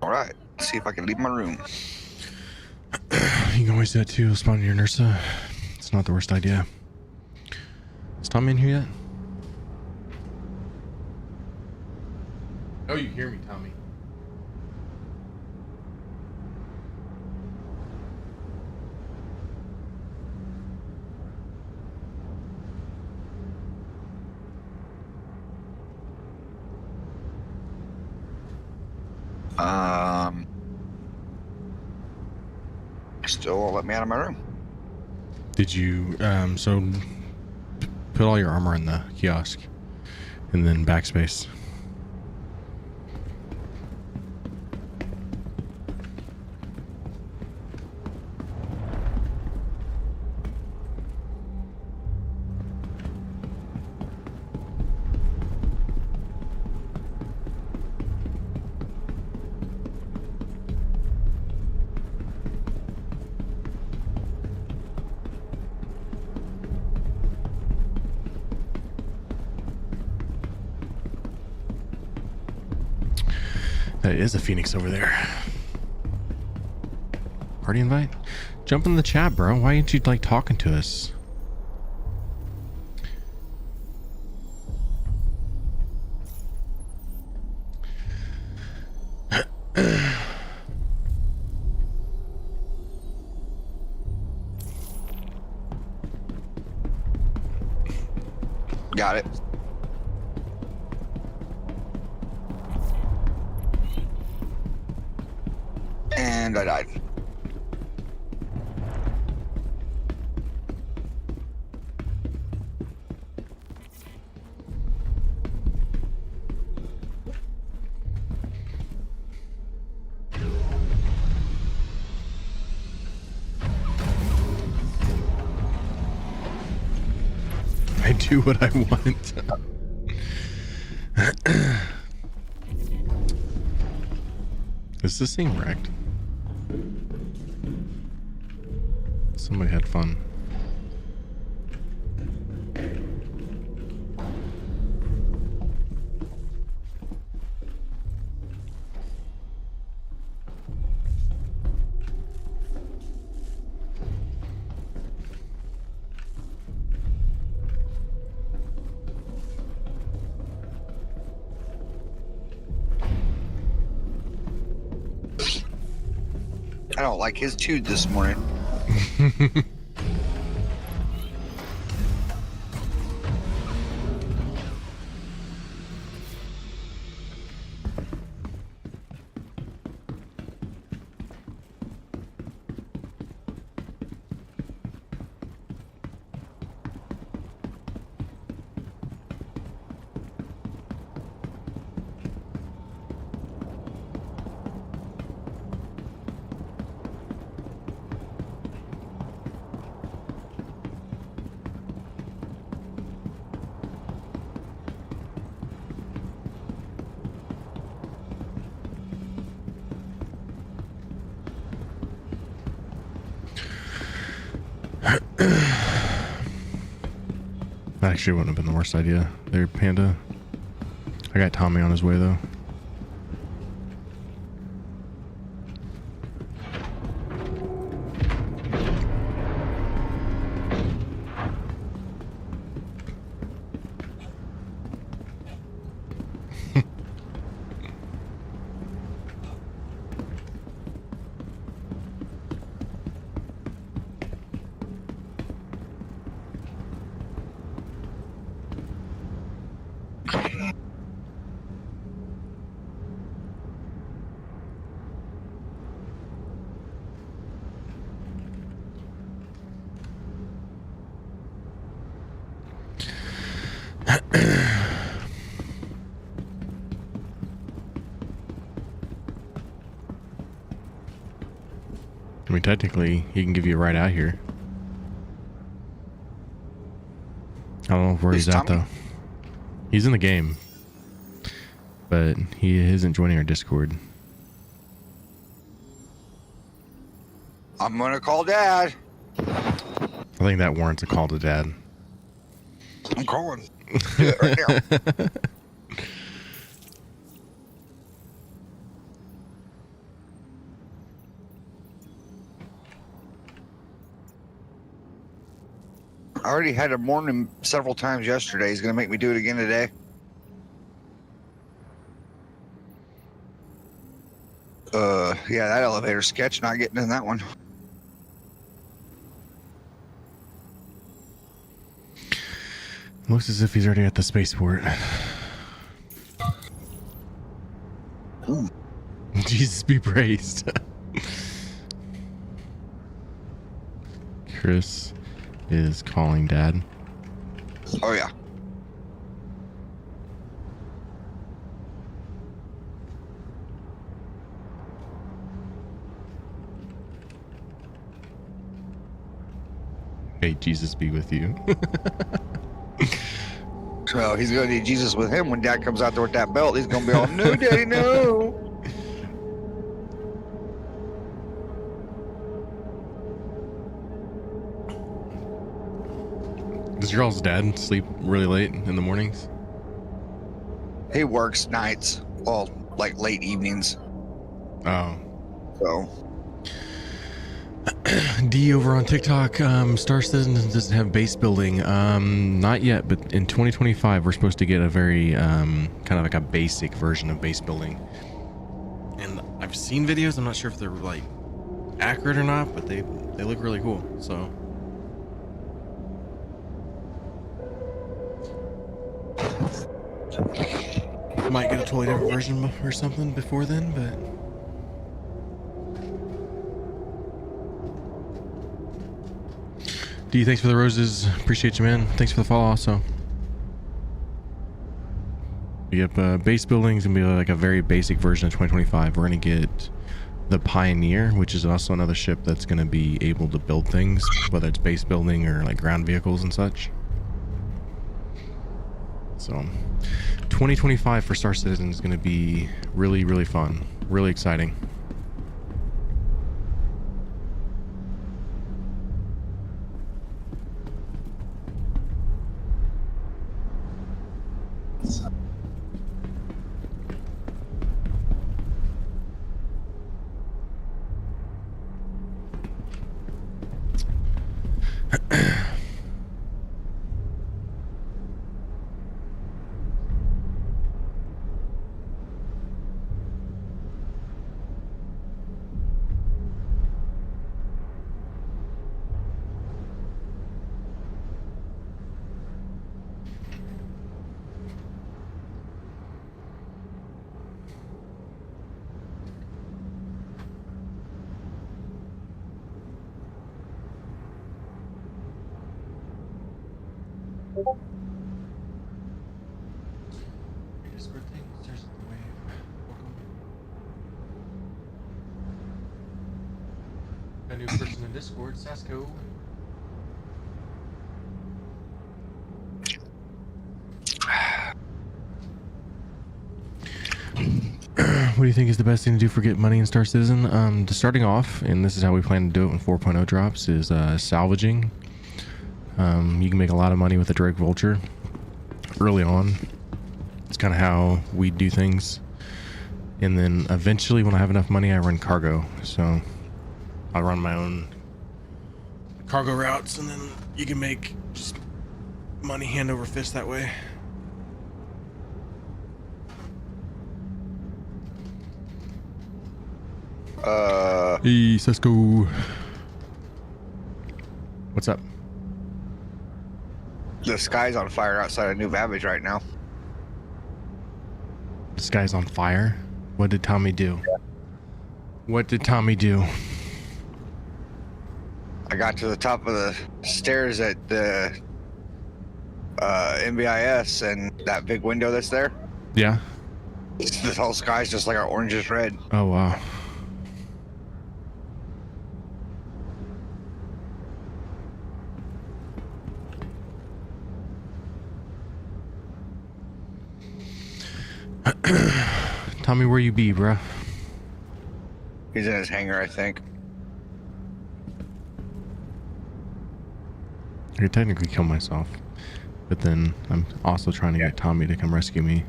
All right, let's see if I can leave my room. You can always do that too. Spawn in your nurse. It's not the worst idea. Is Tommy in here yet? Oh, you hear me, Tommy. Still won't let me out of my room. Did you, so put all your armor in the kiosk and then backspace. That is a Phoenix over there. Party invite? Jump in the chat, bro. Why ain't you like talking to us? Got it. And I died. I do what I want. Is this thing wrecked? Somebody had fun. I don't like his tune this morning. That actually wouldn't have been the worst idea there, Panda. I got Tommy on his way, though. I mean, technically, he can give you a ride out here. I don't know where he's at, though. He's in the game. But he isn't joining our Discord. I'm gonna call Dad. I think that warrants a call to Dad. I'm calling. Do it right now. I already had to warn him several times yesterday. He's gonna make me do it again today. Yeah, that elevator sketch, not getting in that one. Looks as if he's already at the spaceport. Ooh. Jesus be praised. Chris is calling Dad. Oh yeah. Hey, Jesus be with you. So he's gonna need Jesus with him when Dad comes out there with that belt. He's gonna be all, no, Daddy, no. Does your all's dad sleep really late in the mornings? He works nights, well, like late evenings. Oh. So D over on TikTok, Star Citizen doesn't have base building. Not yet, but in 2025 we're supposed to get a very kind of like a basic version of base building. And I've seen videos. I'm not sure if they're like accurate or not, but they look really cool. So might get a totally different version or something before then, but. D, thanks for the roses. Appreciate you, man. Thanks for the follow also. Yep, base building's gonna be like a very basic version of 2025. We're gonna get the Pioneer, which is also another ship that's gonna be able to build things, whether it's base building or like ground vehicles and such. So 2025 for Star Citizen is gonna be really, really fun. Really exciting. A new person in Discord, Sasko. What do you think is the best thing to do for get money in Star Citizen? Starting off, and this is how we plan to do it when 4.0 drops, is salvaging. You can make a lot of money with the Drake Vulture early on. It's kind of how we do things. And then eventually, when I have enough money, I run cargo. So I'll run my own cargo routes, and then you can make just money hand over fist that way. Hey, Cisco. What's up? the sky's on fire outside of New Babbage right now. The sky's on fire? What did Tommy do? What did Tommy do? I got to the top of the stairs at the MBIS, and that big window that's there. Yeah. The whole sky's just like our orangish red. Oh wow. Tommy, where you be, bruh? He's in his hangar, I think. I could technically kill myself, but then I'm also trying to get Tommy to come rescue me.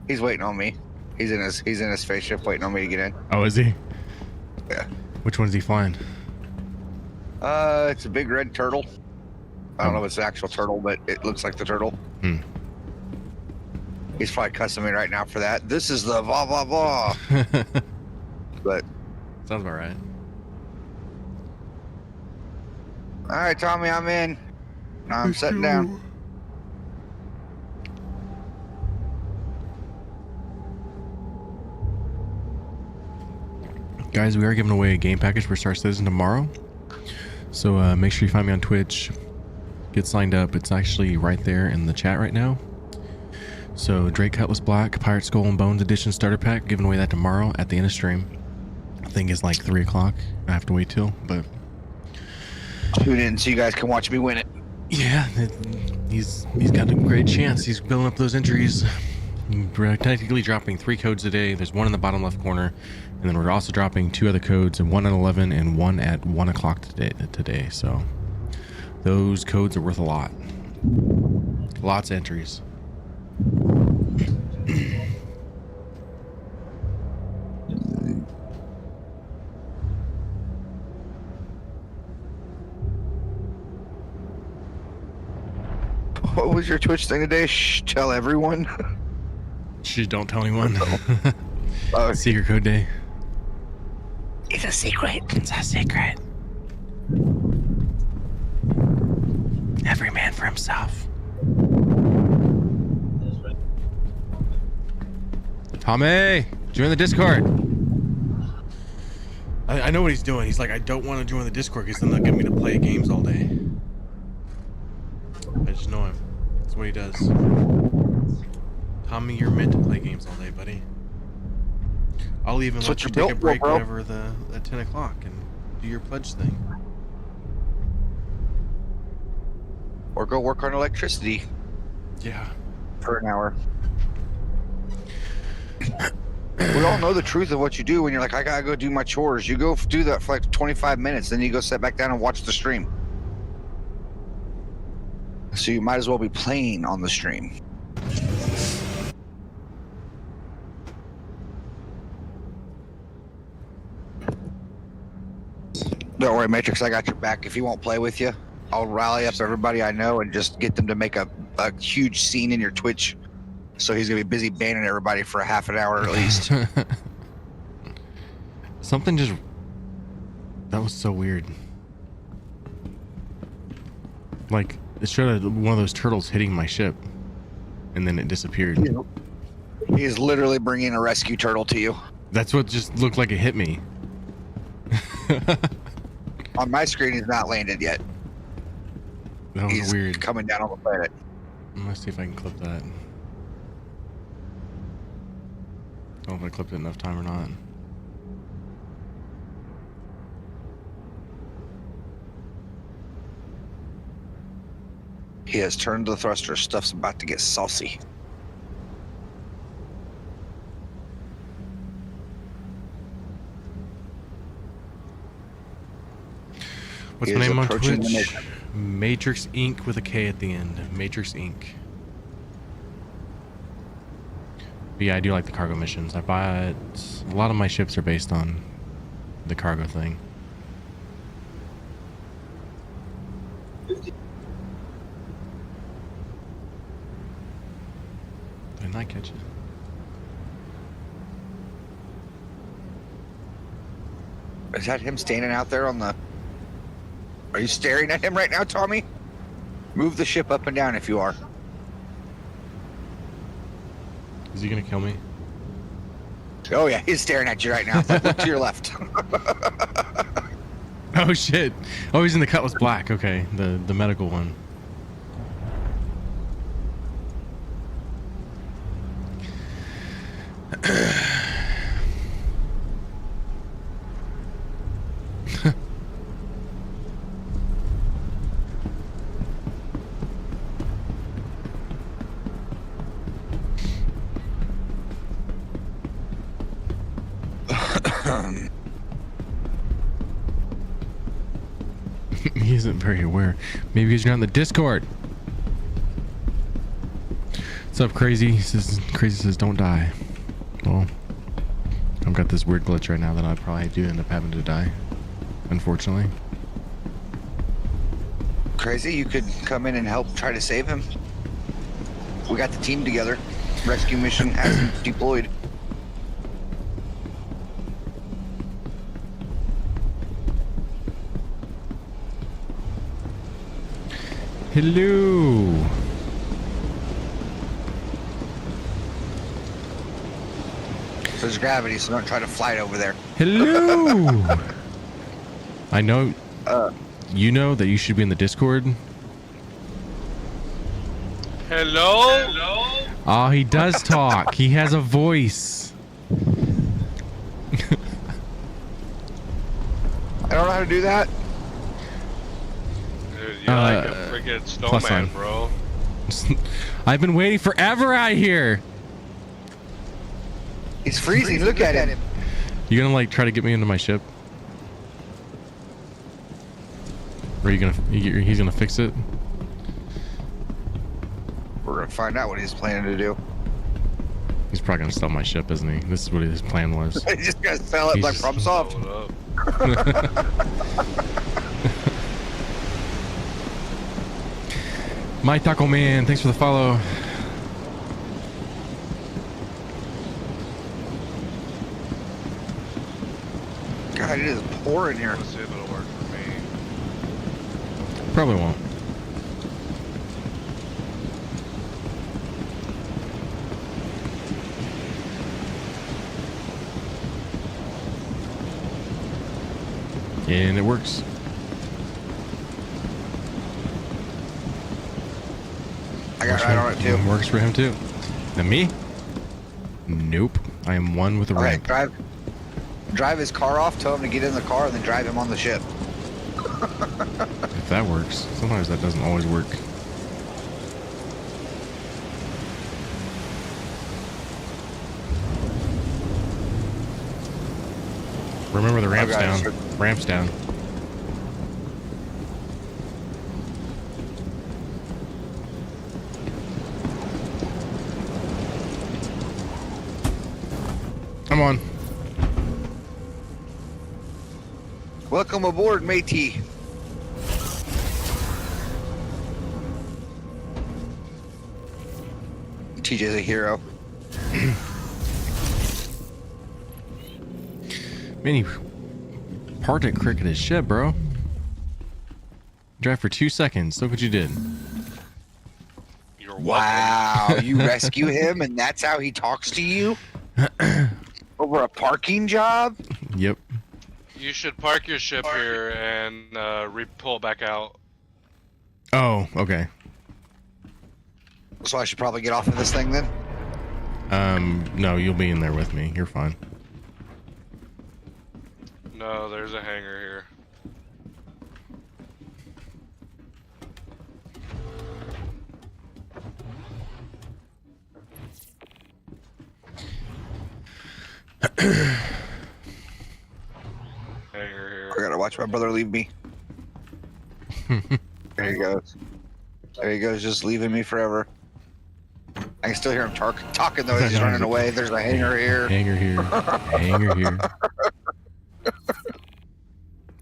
He's waiting on me. He's in his spaceship waiting on me to get in. Oh, is he? Yeah. Which one's he flying? It's a big red turtle. I don't know if it's an actual turtle, but it looks like the turtle. Hmm. He's probably cussing me right now for that. This is the blah blah blah. But sounds about right. all right, Tommy, I'm in. I'm sitting down. Guys, we are giving away a game package for Star Citizen tomorrow. So make sure you find me on Twitch. Get signed up. It's actually right there in the chat right now. So Drake Cutlass Black, Pirate Skull and Bones Edition Starter Pack. Giving away that tomorrow at the end of stream. I think it's like 3 o'clock. I have to wait till, but... Tune in so you guys can watch me win it. Yeah, he's got a great chance. He's building up those entries. We're technically dropping 3 codes today. There's one in the bottom left corner, and then we're also dropping 2 other codes, and one at 11 and one at 1 o'clock today. So those codes are worth a lot. Lots of entries. What was your Twitch thing today? Shh, tell everyone. Shh, don't tell anyone. Oh, Secret code day. it's a secret. It's a secret. Every man for himself. Tommy, join the Discord. I know what he's doing. He's like, I don't want to join the Discord because then they'll get me to play games all day. I just know him. That's what he does. Tommy, you're meant to play games all day, buddy. I'll even let you take a break whenever at 10 o'clock and do your pledge thing. Or go work on electricity Yeah. for an hour. We all know the truth of what you do when you're like, I gotta go do my chores. You go do that for like 25 minutes, then you go sit back down and watch the stream. So you might as well be playing on the stream. Don't worry, Matrix, I got your back. If he won't play with you, I'll rally up everybody I know and just get them to make a huge scene in your Twitch. So he's gonna be busy banning everybody for a half an hour at least. Something just... That was so weird. Like, it showed one of those turtles hitting my ship. And then it disappeared. He's literally bringing a rescue turtle to you. That's what just looked like it hit me. On my screen, he's not landed yet. That was He's weird. coming down on the planet. Let's see if I can clip that. I don't know if I clipped it enough time or not. He has turned the thruster. Stuff's about to get saucy. What's He my is name on approaching the Twitch? mission. Matrix Inc. with a K at the end. Matrix Inc. But yeah, I do like the cargo missions. I buy it. A lot of my ships are based on the cargo thing. Did I not catch it? Is that him standing out there on the... Are you staring at him right now, Tommy? Move the ship up and down if you are. Is he gonna kill me? Oh yeah, he's staring at you right now. Look to your left. Oh shit! Oh, he's in the Cutlass Black. Okay, the medical one. He isn't very aware. Maybe because you're not in the Discord. What's up, Crazy? Crazy says, don't die. Well, I've got this weird glitch right now that I probably do end up having to die. Unfortunately. Crazy, you could come in and help try to save him. We got the team together. Rescue mission hasn't deployed. Hello. There's gravity, so don't try to fly it over there. Hello. I know. You know that you should be in the Discord. Hello? Oh, he does talk. He has a voice. I don't know how to do that. Dude, you're like a freaking snowman, bro. I've been waiting forever out here. He's freezing. Look at him. You gonna like try to get me into my ship? Or are you gonna? He's gonna fix it. We're gonna find out what he's planning to do. He's probably gonna steal my ship, isn't he? This is what his plan was. He's just gonna sell it He's like just- problem solved. Hold up. My Taco Man, thanks for the follow. God, it is pouring here. Let's see if it'll work for me. Probably won't. And it works. I got right on it too. Works for him too. And me? Nope. I am one with the All right, ramp. drive his car off. Tell him to get in the car, and then drive him on the ship. If that works. Sometimes that doesn't always work. Remember the ramp's guys, down. Ramp's down. I'm on. Welcome aboard, matey. TJ's a hero. Man, he parked at cricket his shit, bro. Drive for 2 seconds. Look what you did. You're welcome. Wow, you rescue him, and that's how he talks to you? Over a parking job? Yep. You should park your ship here and pull back out. Oh, okay. So I should probably get off of this thing then? No, you'll be in there with me. You're fine. No, there's a hangar here. Hangar here. I gotta watch my brother leave me. There he goes. There he goes, just leaving me forever. I can still hear him talking though. He's running away. There's a hangar here. Hanger here. Hanger here.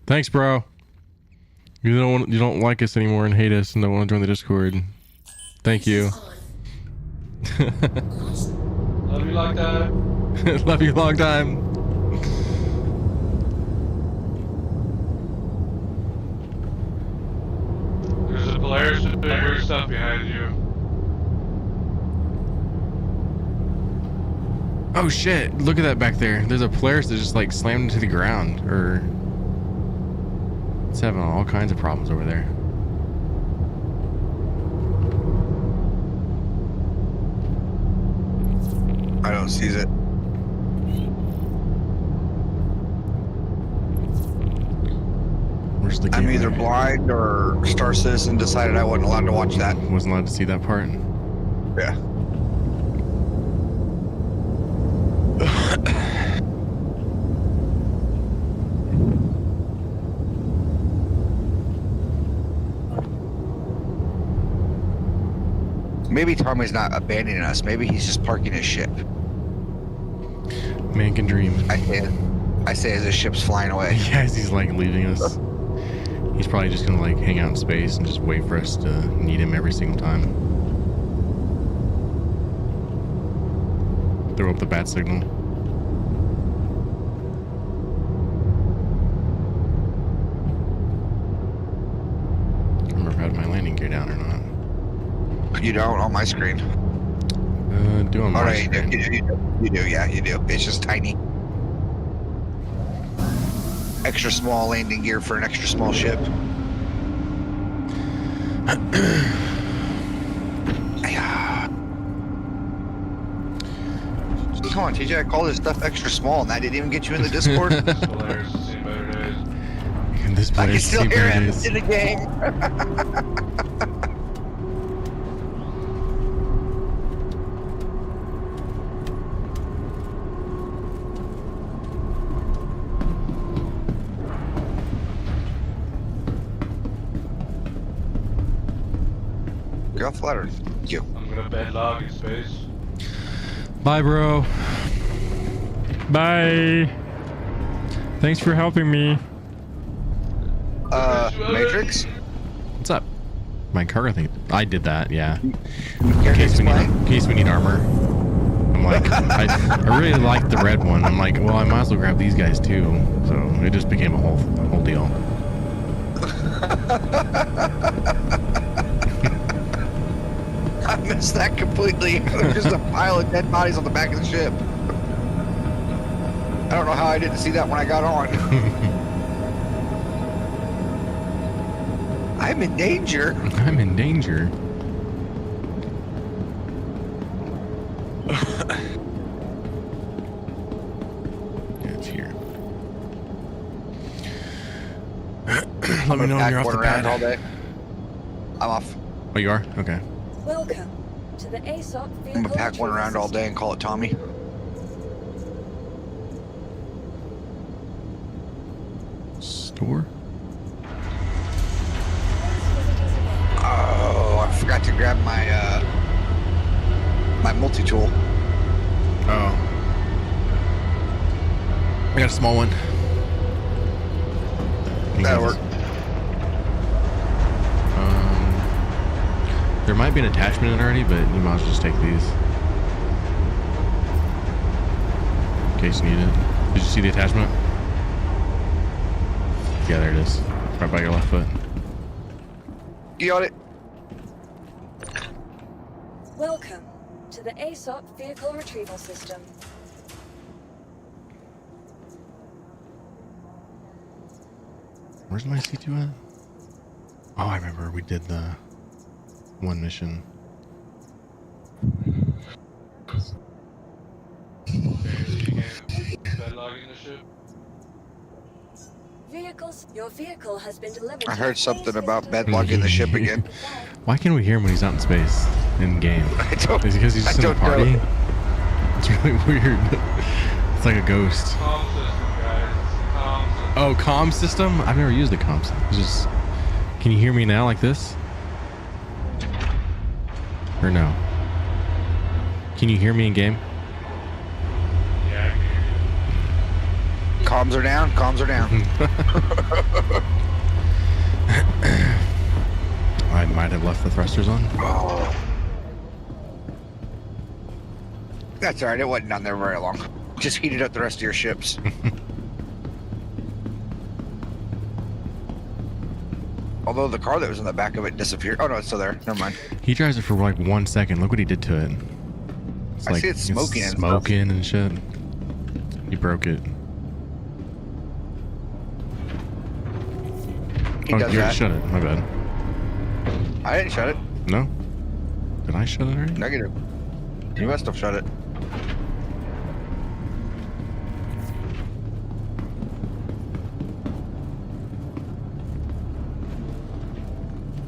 Thanks, bro. You don't like us anymore and hate us and don't want to join the Discord. Thank you. Love you like that. Love you long time. There's a Polaris doing weird stuff behind you. Oh shit, look at that back there. There's a Polaris that just like slammed into the ground, or it's having all kinds of problems over there. I don't see it. Where's the I'm camera? either blind or Star Citizen decided I wasn't allowed to watch that. Wasn't allowed to see that part. Yeah. Maybe Tommy's not abandoning us. Maybe he's just parking his ship. Man can dream. I say as his ship's flying away. Yeah, as he's like leaving us. He's probably just gonna like hang out in space and just wait for us to need him every single time. Throw up the bat signal. I remember if I had my landing gear down or not. You don't on my screen. Do on my Alright, screen. you do, yeah, you do. It's just tiny. Extra small landing gear for an extra small ship. Come on, TJ, I call this stuff extra small, and that didn't even get you in the Discord. Players, see better days. This I can player's still seen hear better it days. in the game. Go flatter. Thank you. I'm gonna bed log in space. Bye, bro. Bye. Thanks for helping me. Matrix? What's up? My cargo thing. I did that, yeah. Care In to case explain? we need armor. I'm like, I really like the red one. I'm like, well, I might as well grab these guys too. So it just became a whole deal. I missed that completely. There's just a pile of dead bodies on the back of the ship. I don't know how I didn't see that when I got on. I'm in danger. I'm in danger. Yeah, it's here. Let me know when you're off the around all pad. day. I'm off. Oh, you are? Okay. Welcome to the ASOP I'm vehicle gonna pack one retrieval around all system. day and call it Tommy. Store? Oh, I forgot to grab my my multi-tool. Oh. I got a small one. That'll work. There might be an attachment in it already, but you might as well just take these. In case you need it. Did you see the attachment? Yeah, there it is. Right by your left foot. You got it. Welcome to the ASOP vehicle retrieval system. Where's my C2 at? Oh, I remember we did the one mission. Bed logging the ship. Vehicles, your vehicle has been delivered. I to heard the something base about visitor- bed logging the ship again. Why can't we hear him when he's out in space? In game? I don't. Is it because he's just I in a don't know. party? It's really weird. It's like a ghost. Comm system, guys. Comm system. Oh, comm system? I've never used the comm system. It's just, can you hear me now like this? Or no? Can you hear me in game? Yeah, I can hear you. Comms are down. Comms are down. I might have left the thrusters on. Oh. That's alright. It wasn't down there very long. Just heated up the rest of your ships. Although the car that was in the back of it disappeared. Oh no, it's still there. Never mind. He drives it for like 1 second. Look what he did to it. It's I see it smoking and stuff. smoking and shit. He broke it. He Oh, does you that. shut it. My bad. I didn't shut it. No? Did I shut it already? Negative. You must have shut it.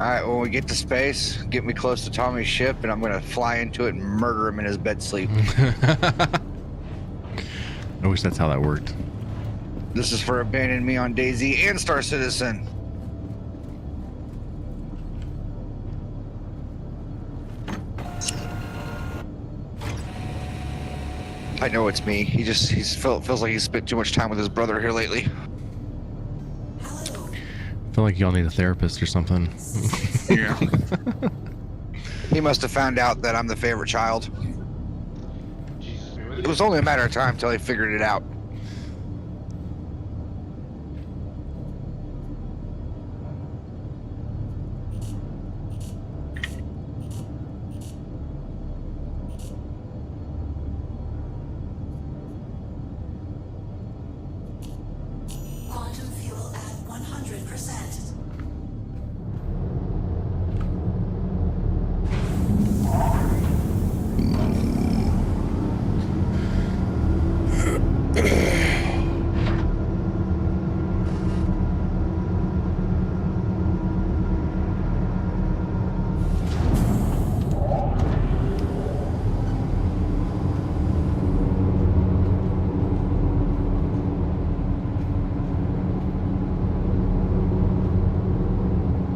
Alright, when we get to space, get me close to Tommy's ship, and I'm gonna fly into it and murder him in his bed sleep. I wish that's how that worked. This is for abandoning me on Daisy and Star Citizen. I know it's me. Feels like he's spent too much time with his brother here lately. I feel like y'all need a therapist or something. Yeah. He must have found out that I'm the favorite child. It was only a matter of time till he figured it out. Quantum fuel at 100%.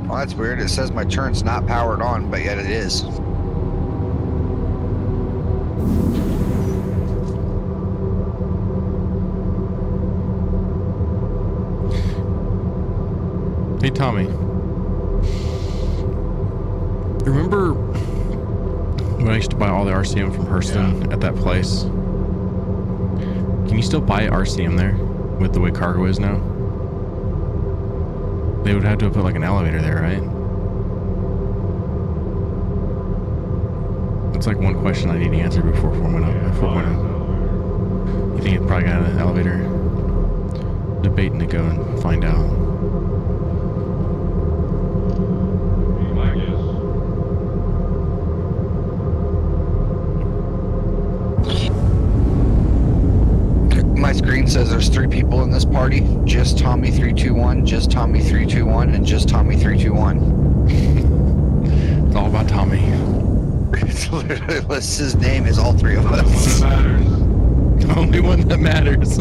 Well, that's weird. It says my turn's not powered on, but yet it is. Hey, Tommy. Remember when I used to buy all the RCM from Hurston at that place? Can you still buy RCM there with the way cargo is now? They would have to put like an elevator there, right? That's like one question I need to answer before 4.0. You think it probably got an elevator? Debating to go and find out. My screen says there's 3 people in this party. Just Tommy 321, just Tommy 321, and just Tommy 321. It's all about Tommy. It's literally lists his name is all 3 of us. The only one that matters.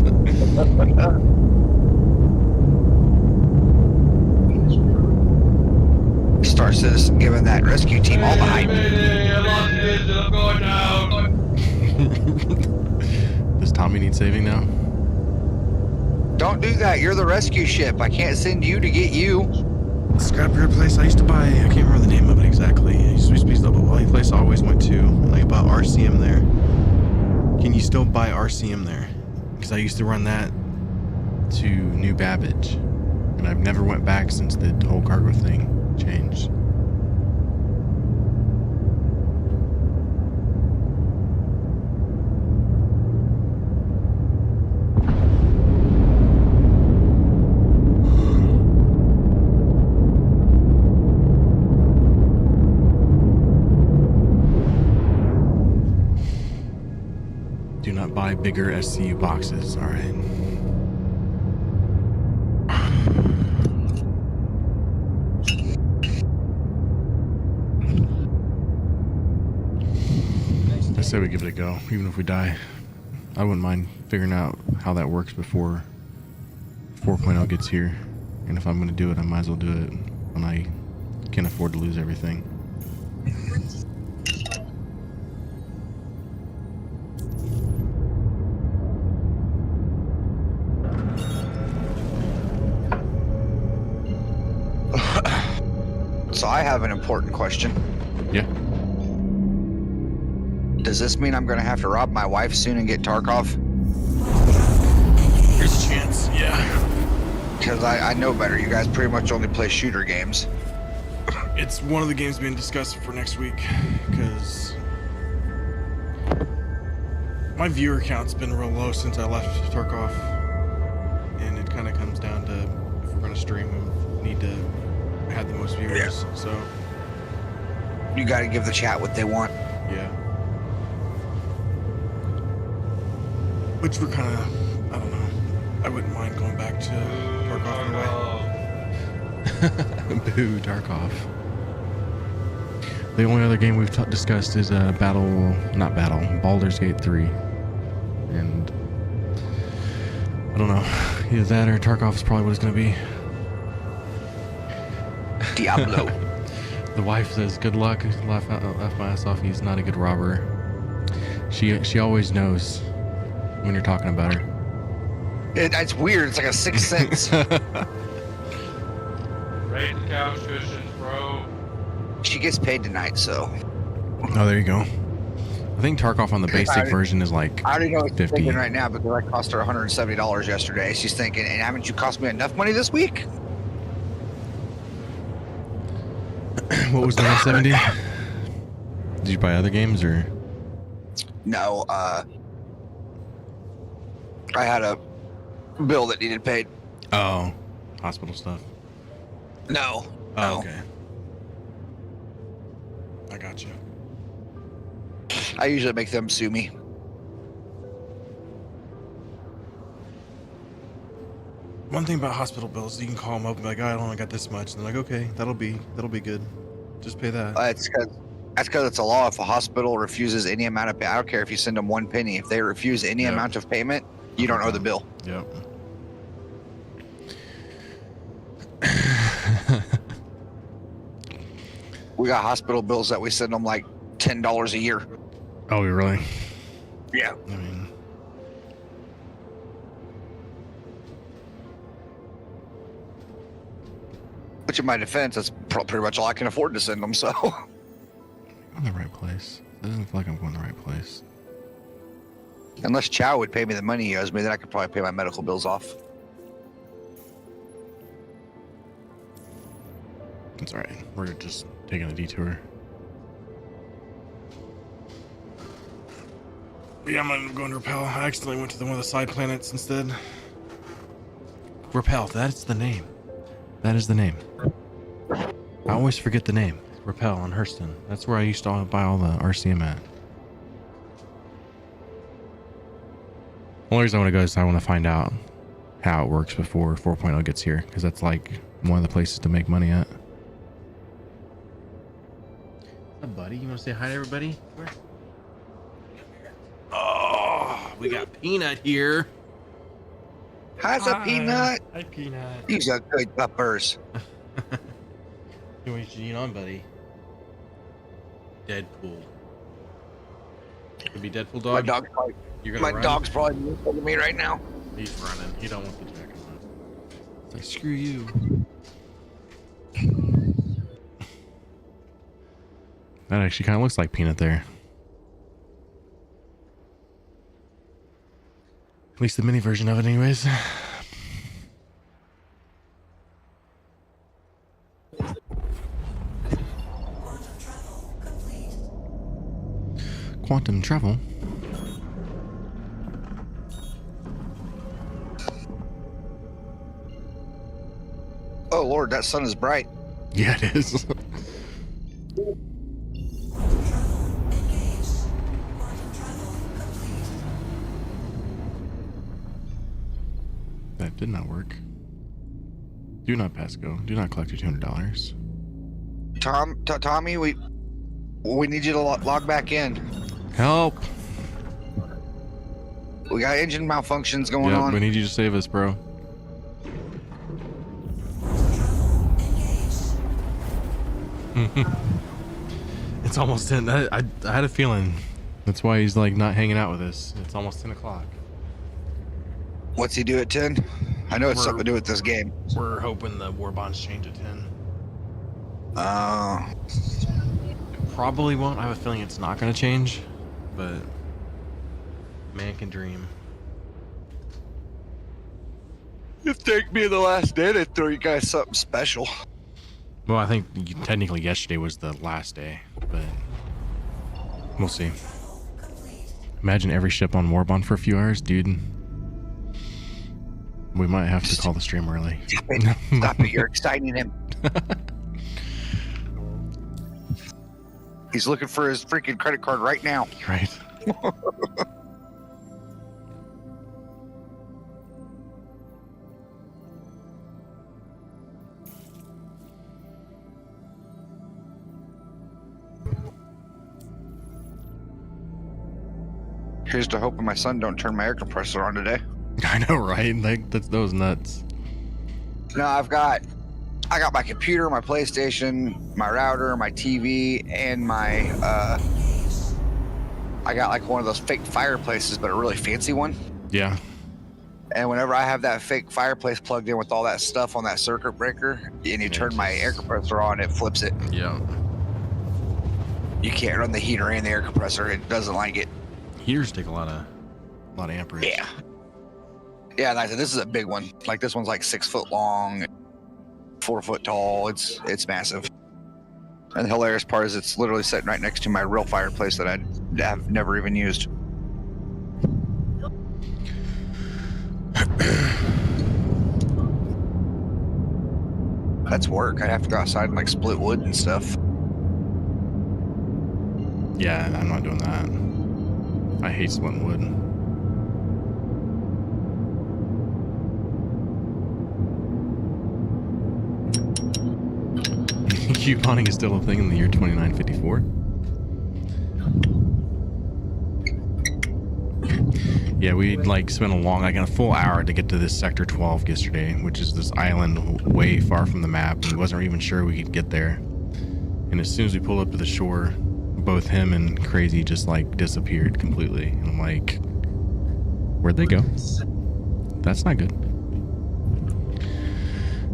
Star Citizen giving that rescue team all the hype. Does Tommy need saving now? Don't do that. You're the rescue ship. I can't send you to get you. Scrapyard place I used to buy. I can't remember the name of it exactly. It used to be the only place I always went to. And I bought RCM there. Can you still buy RCM there? Because I used to run that to New Babbage, and I've never went back since the whole cargo thing changed. Do not buy bigger SCU boxes, alright? I say we give it a go, even if we die. I wouldn't mind figuring out how that works before 4.0 gets here. And if I'm going to do it, I might as well do it when I can't afford to lose everything. So I have an important question. Yeah. Does this mean I'm going to have to rob my wife soon and get Tarkov? There's a chance, yeah. Because I know better. You guys pretty much only play shooter games. It's one of the games being discussed for next week, because my viewer count's been real low since I left Tarkov, and it kind of comes down to if we're going to stream, we need to have the most viewers. Yeah. So You got to give the chat what they want. yeah, which we're kind of, I don't know. I wouldn't mind going back to Tarkov in a way. Boo, Tarkov. The only other game we've discussed is Baldur's Gate 3. And I don't know, either that or Tarkov is probably what it's going to be. Diablo. The wife says, good luck, laugh my ass off, he's not a good robber. She always knows when you're talking about her. It's weird. It's like a sixth sense. Raid couch cushions, bro. She gets paid tonight, so. Oh, there you go. I think Tarkov on the basic version is like I already know what she's 50. thinking right now because I cost her $170 yesterday. She's thinking, and haven't you cost me enough money this week? What was the 170? Did you buy other games or? No, I had a bill that needed paid. Oh, hospital stuff. No. Oh, no. okay. I got you. I usually make them sue me. One thing about hospital bills, you can call them up and be like, "I only got this much," and they're like, "Okay, that'll be good. Just pay that." That's because it's a law. If a hospital refuses any amount of pay, I don't care if you send them 1 penny. If they refuse any Yep. amount of payment, you don't owe the bill. Yep. We got hospital bills that we send them like $10 a year. Oh, you really? Yeah. I mean, Which, in my defense, that's pretty much all I can afford to send them. So, I'm in the right place. It doesn't feel like I'm going the right place. unless Chow would pay me the money he owes me, then I could probably pay my medical bills off. It's all right. We're just taking a detour. Yeah, I'm gonna go and repel. I accidentally went to one of the side planets instead. Repel. That's the name. That is the name. I always forget the name. Repel on Hurston. That's where I used to buy all the RCM at. Only reason I want to go is I want to find out how it works before 4.0 gets here, because that's like one of the places to make money at. What's up, buddy? You want to say hi to everybody? Where? Oh, we got Peanut here. How's a peanut? Hi, Peanut. These are good puppers. You want to eat on, buddy? Deadpool. Could be Deadpool dog. My dog's probably, You're gonna run? dog's probably looking at me right now. He's running. He don't want the jacket on. It's like, screw you. That actually kind of looks like Peanut there. At least the mini version of it anyways. Quantum travel. Oh Lord, that sun is bright. Yeah, it is. That did not work. Do not pass go. Do not collect your $200. Tommy, we need you to log back in. Help! We got engine malfunctions going Yeah, on. we need you to save us, bro. It's almost 10. I had a feeling. That's why he's like not hanging out with us. It's almost 10 o'clock. What's he do at 10? I know it's We're- something to do with this game. We're hoping the war bonds change at 10. Probably won't. I have a feeling it's not going to change, but man can dream. If take me the last day, they throw you guys something special. Well, I think technically yesterday was the last day, but we'll see. Imagine every ship on Warbond for a few hours, dude. We might have to call the stream early. Stop it. Stop it. You're exciting him. He's looking for his freaking credit card right now. Right. Here's to hoping my son don't turn my air compressor on today. I know, right? Like that was nuts. No, I got my computer, my PlayStation, my router, my TV, and my I got like one of those fake fireplaces, but a really fancy one. Yeah. And whenever I have that fake fireplace plugged in with all that stuff on that circuit breaker, and you turn my air compressor on, it flips it. Yeah. You can't run the heater and the air compressor; it doesn't like it. Heaters take a lot of amperage. Yeah. Yeah, and I said this is a big one. Like this one's like 6 foot long, 4 foot tall. It's massive. And the hilarious part is it's literally sitting right next to my real fireplace that I've never even used. That's work. I'd have to go outside and like split wood and stuff. Yeah, I'm not doing that. I hate splitting wood. Couponing is still a thing in the year 2954. Yeah, we like spent a full hour to get to this sector 12 yesterday, which is this island way far from the map, and we wasn't even sure we could get there. And as soon as we pulled up to the shore, both him and Crazy just like disappeared completely. And I'm like, where'd they go? That's not good.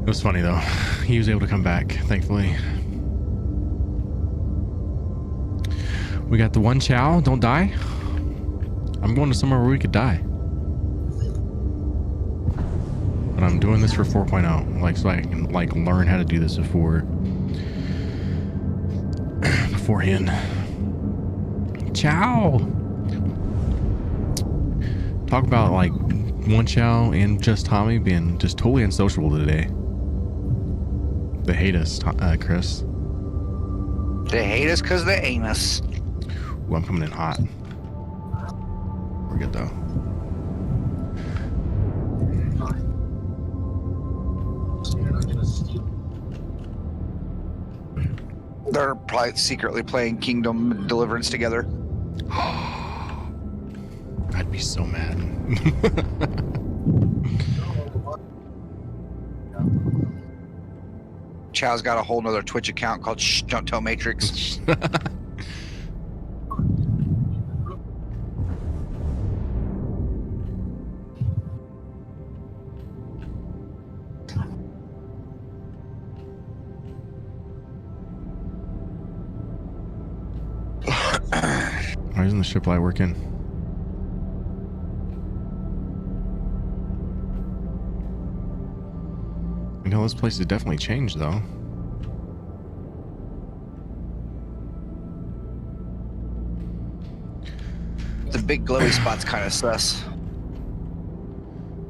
It was funny though. He was able to come back, thankfully. We got the one chow, don't die. I'm going to somewhere where we could die. But I'm doing this for 4.0, like so I can like learn how to do this beforehand. Chow. Talk about like one chow and just Tommy being just totally unsociable today. They hate us, Chris. They hate us because they ain't us. Ooh, I'm coming in hot. We're good though. They're probably secretly playing Kingdom Deliverance together. I'd be so mad. Chow's got a whole nother Twitch account called Shh, Don't Tell Matrix. Why isn't the ship light working? You know, this place has definitely changed, though. The big glowy spot's kind of sus.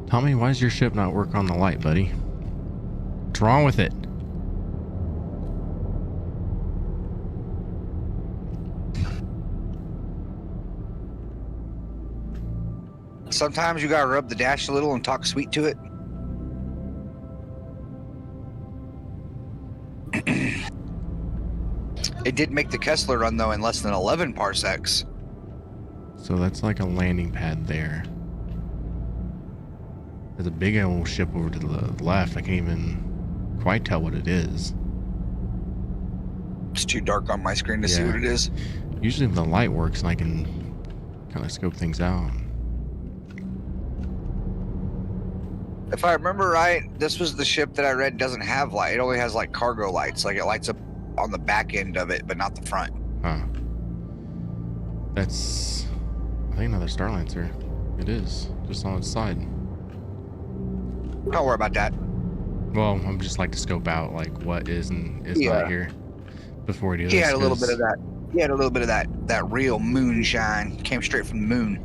Tommy, why does your ship not work on the light, buddy? What's wrong with it? Sometimes you gotta rub the dash a little and talk sweet to it. It did make the Kessler run though in less than 11 parsecs. So that's like a landing pad there. There's a big old ship over to the left. I can't even quite tell what it is. It's too dark on my screen to see what it is. Usually the light works and I can kind of scope things out. If I remember right, this was the ship that I read doesn't have light. It only has like cargo lights. Like it lights up on the back end of it, but not the front. Huh. That's, I think, another Star Lancer. It is, just on its side. Don't worry about that. Well, I'm just like to scope out like what is and is not here before we do this. He had a little bit of that. He had a little bit of that real moonshine. Came straight from the moon.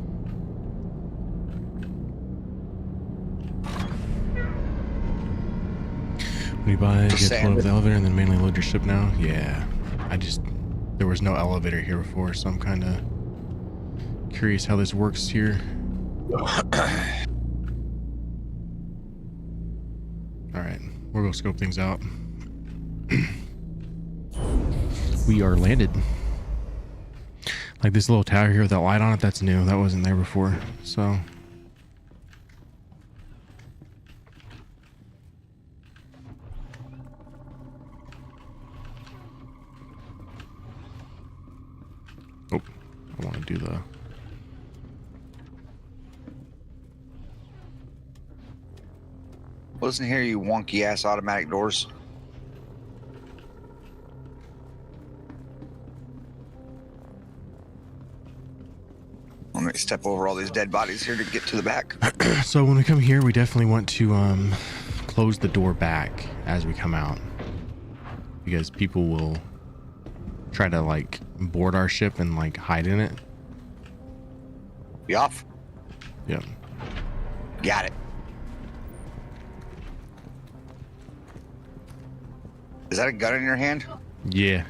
When you buy, Just get flown with the elevator and then mainly load your ship now? Yeah. There was no elevator here before, so I'm kind of curious how this works here. Alright, we'll go scope things out. We are landed. Like this little tower here with that light on it, that's new. That wasn't there before, so... I want to do the... Listen here, you wonky ass automatic doors. Let me step over all these dead bodies here to get to the back. So when we come here, we definitely want to close the door back as we come out, because people will try to like board our ship and like hide in it. Be off. Yep. Got it. Is that a gun in your hand? Yeah.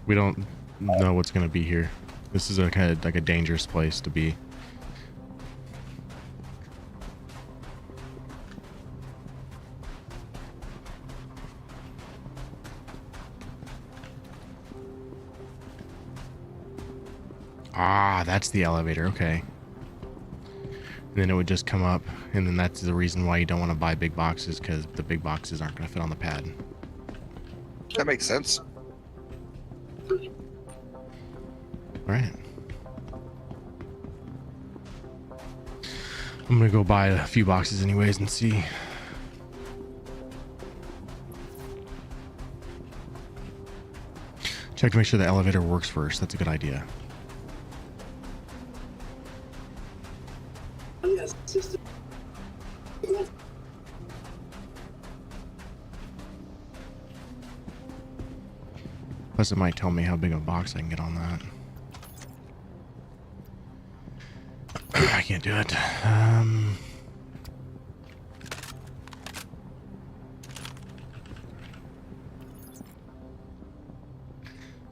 We don't know what's gonna be here. This is a kind of like a dangerous place to be. Ah, that's the elevator. Okay. And then it would just come up, and then that's the reason why you don't want to buy big boxes, because the big boxes aren't going to fit on the pad. That makes sense. All right. I'm going to go buy a few boxes anyways and see. Check to make sure the elevator works first. That's a good idea. Plus it might tell me how big of a box I can get on that. I can't do it. So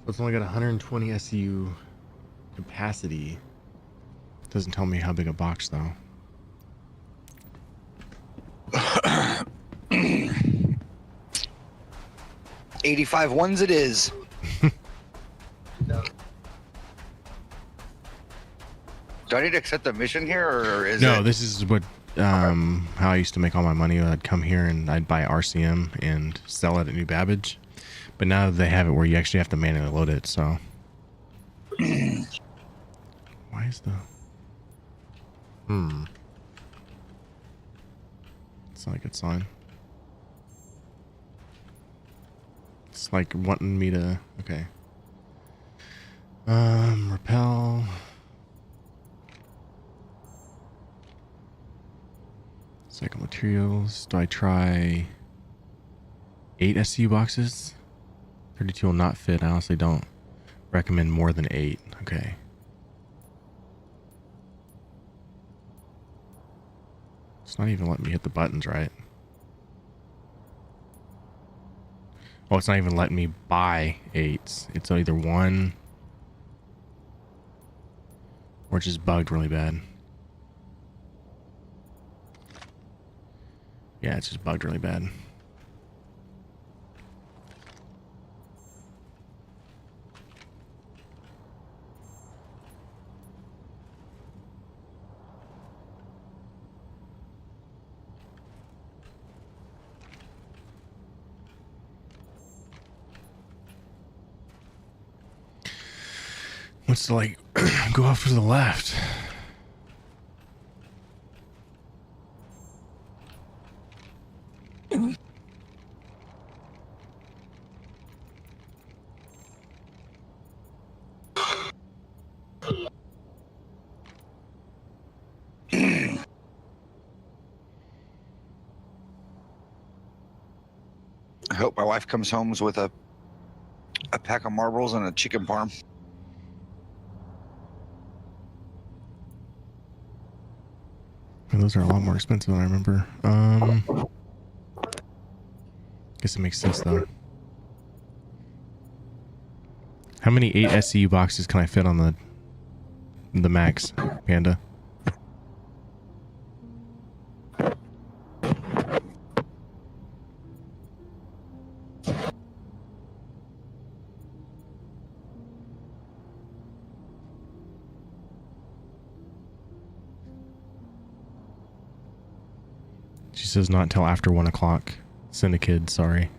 it's only got 120 SCU capacity. Doesn't tell me how big a box though. $85 ones it is. Do I need to accept the mission here, or is No, it... this is what how I used to make all my money. I'd come here and I'd buy RCM and sell it at New Babbage. But now they have it where you actually have to manually load it, so. Why is the... It's not a good sign. It's like wanting me to... Okay. Repel... Cycle materials. Do I try 8 SCU boxes? 32 will not fit. I honestly don't recommend more than 8. Okay. It's not even letting me hit the buttons, right? Oh, it's not even letting me buy 8s. It's either 1 or it's just bugged really bad. Yeah, it's just bugged really bad. What's to like go off to the left? I hope my wife comes home with a pack of marbles and a chicken parm. Those are a lot more expensive than I remember. Guess it makes sense though. How many 8 SCU boxes can I fit on the max, Panda? She says not until after 1 o'clock. Send a kid, sorry.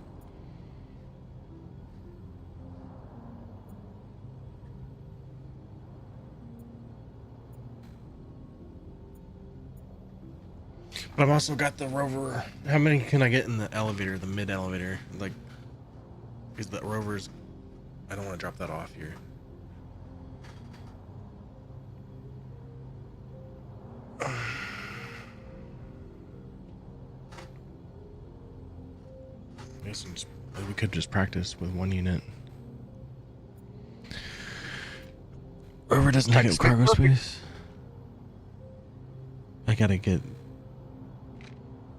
But I've also got the rover. How many can I get in the elevator, the mid elevator? Like, because the rover's. I don't want to drop that off here. I guess we could just practice with one unit. Rover doesn't take up cargo space. I gotta get.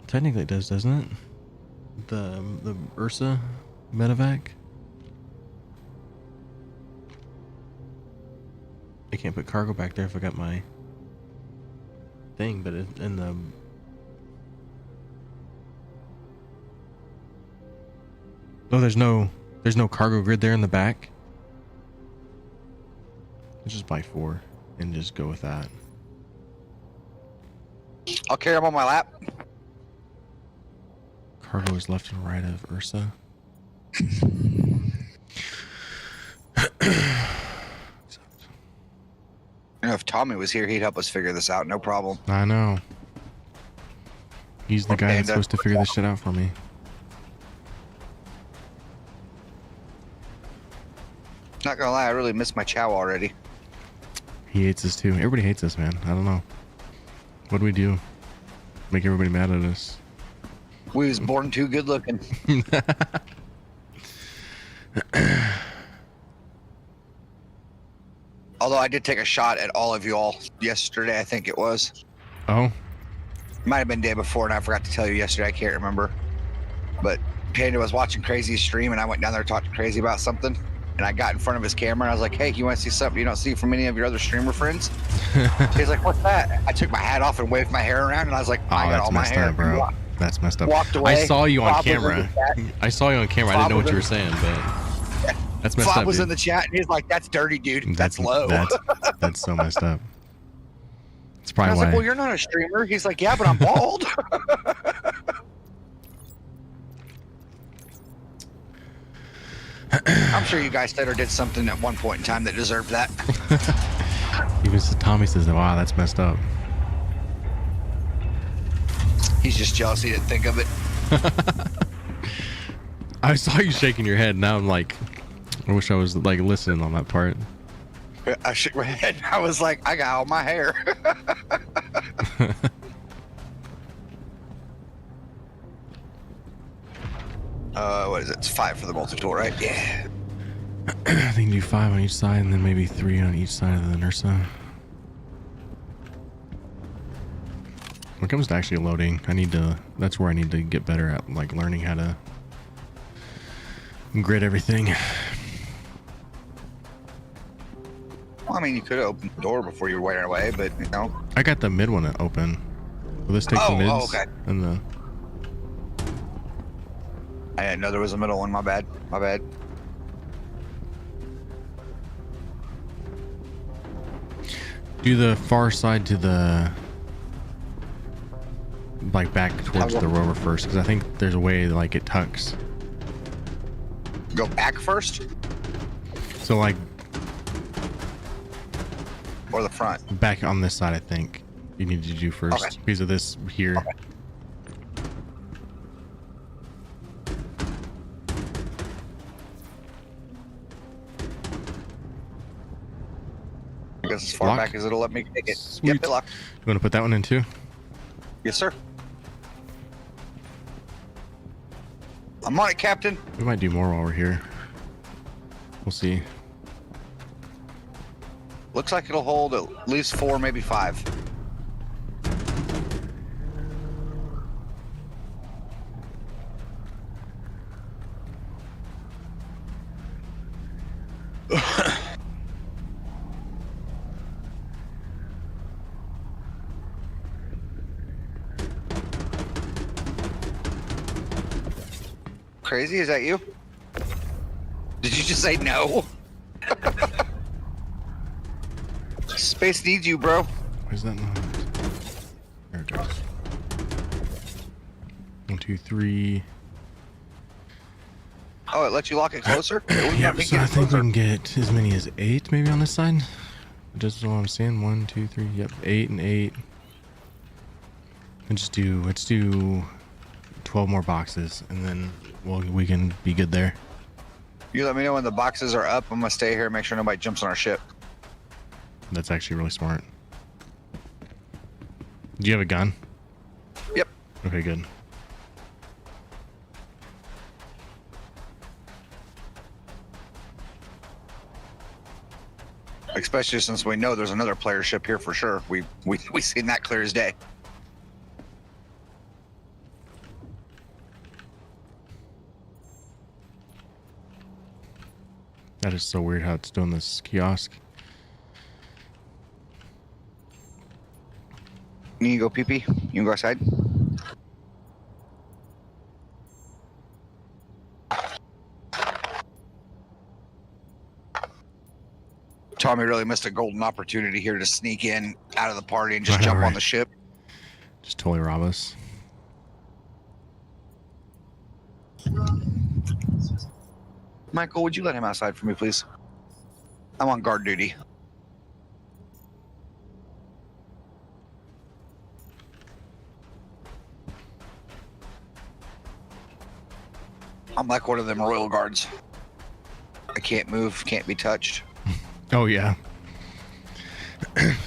Technically, it does, doesn't it? The Ursa medevac. I can't put cargo back there if I got my thing, but in the. Oh, there's no cargo grid there in the back. Let's just buy 4 and just go with that. I'll carry him on my lap. Cargo is left and right of Ursa. You know, if Tommy was here, he'd help us figure this out. No problem. I know. He's the guy that's supposed to figure this shit out for me. Not gonna lie, I really miss my chow already. He hates us too. Everybody hates us, man. I don't know. What do we do? Make everybody mad at us. We was born too good looking. Although I did take a shot at all of you all yesterday, I think it was. Oh? Might have been day before, and I forgot to tell you yesterday. I can't remember. But Panda was watching Crazy's stream, and I went down there to talk to Crazy about something. And I got in front of his camera, and I was like, hey, you want to see something you don't see from any of your other streamer friends? He's like, what's that? I took my hat off and waved my hair around, and I was like, I got all my hair. Up, bro. That's messed up. Walked away. I saw you on Bob camera. I saw you on camera. I didn't know what you were saying, but that's messed up. Bob was dude. in the chat, and he's like, that's dirty, dude. That's low. That's so messed up. It's probably I was why. like, well, you're not a streamer. He's like, yeah, but I'm bald. I'm sure you guys said or did something at one point in time that deserved that. Even Tommy says, wow, that's messed up. He's just jealous he didn't think of it. I saw you shaking your head. Now I'm like, I wish I was like listening on that part. I shook my head. I was like, I got all my hair. What is it? It's 5 for the multi-tool, right? Yeah. I think you do 5 on each side and then maybe 3 on each side of the Nursa. When it comes to actually loading, that's where I need to get better at, like learning how to grid everything. Well, I mean, you could have opened the door before you were wearing away, but you know. I got the mid one open. Will this take the mids? Oh, okay. And the. I didn't know there was a middle one. My bad. My bad. Do the far side to the. Like back towards the rover first, because I think there's a way like it tucks. Go back first? So like. Or the front? Back on this side, I think you need to do first. Okay. Because of this here. Okay. I guess as far Lock? back as it'll let me take it. Sweet. Yep, it locked. You want to put that one in too? Yes, sir. I'm on it, Captain. We might do more while we're here. We'll see. Looks like it'll hold at least 4, maybe 5. Crazy, is that you? Did you just say no? Space needs you, bro. Where's that not? There it goes. 1, 2, 3. Oh, it lets you lock it closer? Yep, so I think we can get as many as 8 maybe on this side. Just what I'm seeing. 1, 2, 3. Yep, 8 and 8. And let's do 12 more boxes, and then we can be good there. You let me know when the boxes are up. I'm gonna stay here and make sure nobody jumps on our ship. That's actually really smart. Do you have a gun? Yep. Okay, good. Especially since we know there's another player ship here for sure. We seen that clear as day. That is so weird how it's doing this kiosk. You can go pee pee. You can go outside. Tommy really missed a golden opportunity here to sneak in out of the party and just jump on the ship. Just totally rob us. Michael, would you let him outside for me, please? I'm on guard duty. I'm like one of them royal guards. I can't move, can't be touched. Oh yeah.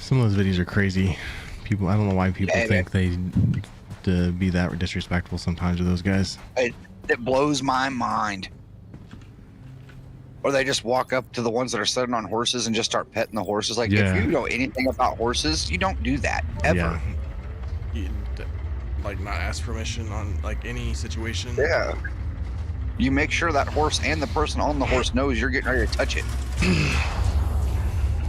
Some of those videos are crazy. People, I don't know why people think they to be that disrespectful sometimes with those guys. It blows my mind. Or they just walk up to the ones that are sitting on horses and just start petting the horses. Like, Yeah. if you know anything about horses, you don't do that, ever. Yeah. You, like, not ask permission on like any situation. Yeah. You make sure that horse and the person on the horse knows you're getting ready to touch it.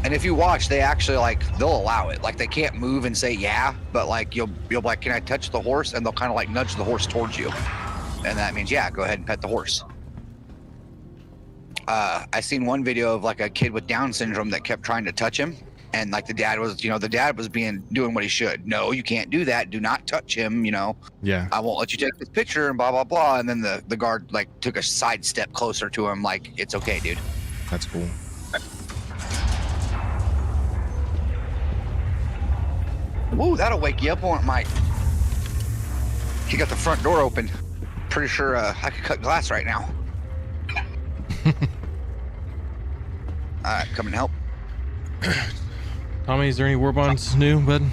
And if you watch, they actually they'll allow it. Like, they can't move and say yeah, but like you'll be like, can I touch the horse? And they'll kind of like nudge the horse towards you, and that means yeah, go ahead and pet the horse. I seen one video of like a kid with Down syndrome that kept trying to touch him, and like the dad was doing what he should. No, you can't do that. Do not touch him. Yeah. I won't let you take this picture and blah blah blah. And then the guard like took a side step closer to him, like, it's okay, dude. That's cool. Woo, that'll wake you up, won't it, Mike? He got the front door open. Pretty sure I could cut glass right now. Alright, come and help. Tommy, is there any war bonds new, bud?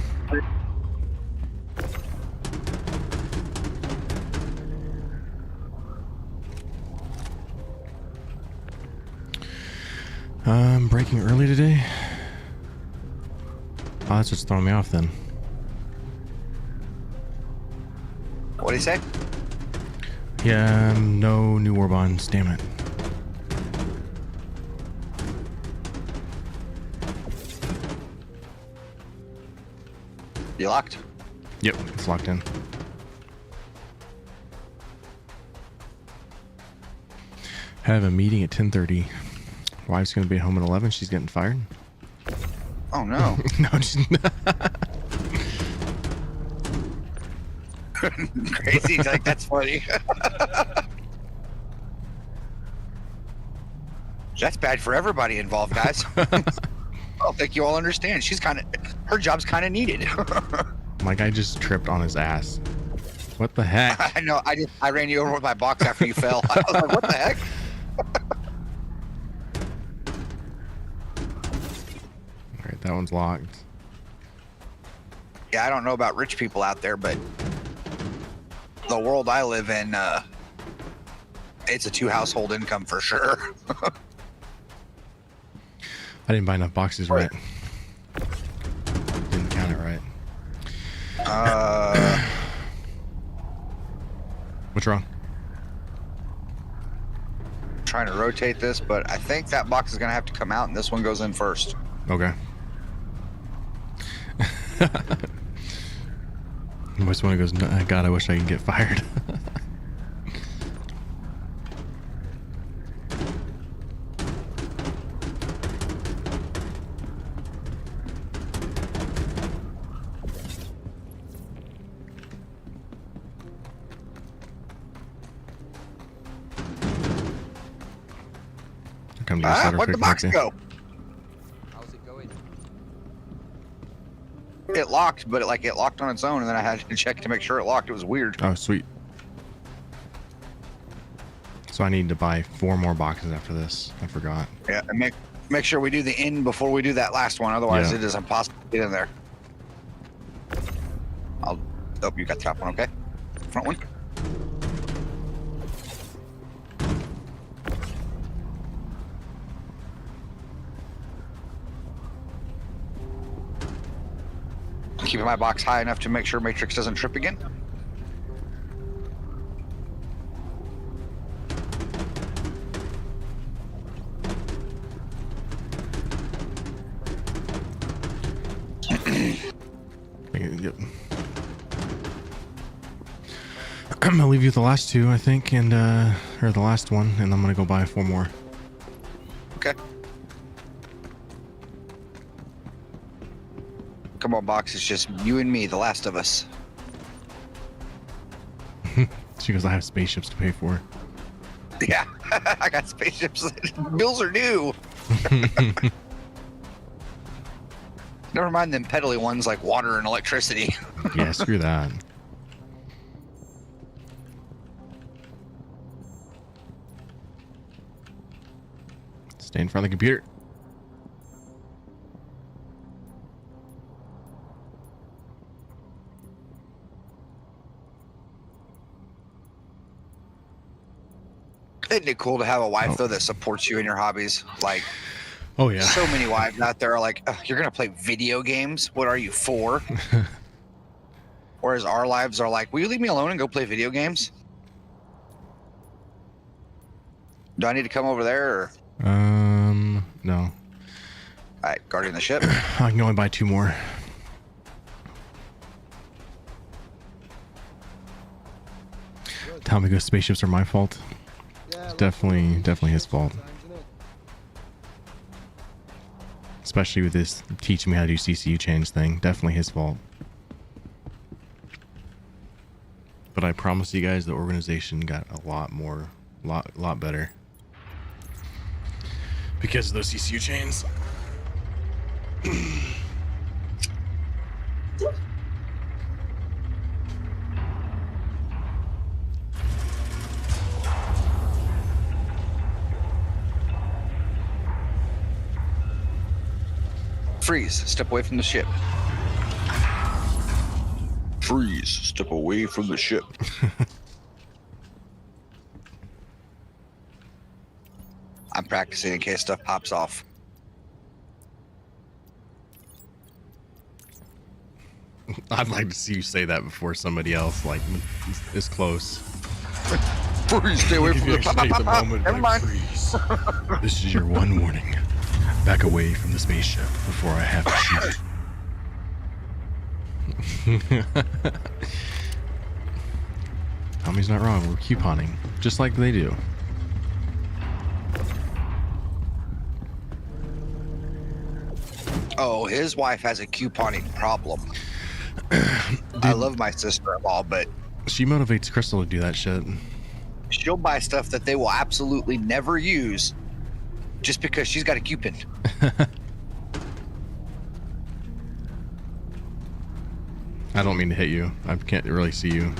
Breaking early today? Oh, that's what's throwing me off then. What'd he say? Yeah, no new war bonds, damn it. You locked? Yep, it's locked in. Have a meeting at 10:30. Wife's gonna be at home at 11. She's getting fired. Oh no. No, she's not. Crazy. Like, that's funny. That's bad for everybody involved, guys. I don't think you all understand. Her job's kind of needed. My guy just tripped on his ass. What the heck? I know. I ran you over with my box after you fell. I was like, what the heck? Alright, that one's locked. Yeah, I don't know about rich people out there, but the world I live in, it's a 2-household income for sure. I didn't buy enough boxes right. Didn't count it right. What's wrong? Trying to rotate this, but I think that box is gonna have to come out, and this one goes in first. Okay. This one goes, God, I wish I could get fired. Come to Where'd the box go? How's it going? It locked, but it locked on its own, and then I had to check to make sure it locked. It was weird. Oh, sweet. So I need to buy 4 more boxes after this. I forgot. Yeah, and make sure we do the inn before we do that last one. Otherwise, Yeah. it is impossible to get in there. Oh, you got the top one, okay? Front one. Keeping my box high enough to make sure Matrix doesn't trip again. Yep. I'm gonna leave you with the last 2, I think, and or the last one, and I'm gonna go buy 4 more. Okay. Come on, box. It's just you and me, the last of us. She goes, I have spaceships to pay for. Yeah, I got spaceships. Bills are due. Never mind them peddly ones like water and electricity. Yeah, screw that. Stay in front of the computer. Isn't it cool to have a wife though that supports you in your hobbies? Like, Oh yeah. so many wives out there are like, "Ugh, you're gonna play video games? What are you for?" Whereas our lives are like, will you leave me alone and go play video games? Do I need to come over there? Or... No. All right, guarding the ship. I can only buy 2 more. Tell me those spaceships are my fault. It's definitely his fault. Especially with this teaching me how to do CCU change thing. Definitely his fault. But I promise you guys the organization got a lot better. Because of those CCU chains. Freeze. Step away from the ship. Freeze. Step away from the ship. I'm practicing in case stuff pops off. I'd like to see you say that before somebody else like is close. Freeze. Stay away from the pop, pop, pop, pop. Never mind. This is your one warning. Back away from the spaceship before I have to shoot. Tommy's not wrong. We're couponing, just like they do. Oh, his wife has a couponing problem. I love my sister-in-law, but She motivates Crystal to do that shit. she'll buy stuff that they will absolutely never use just because she's got a coupon. I don't mean to hit you. I can't really see you.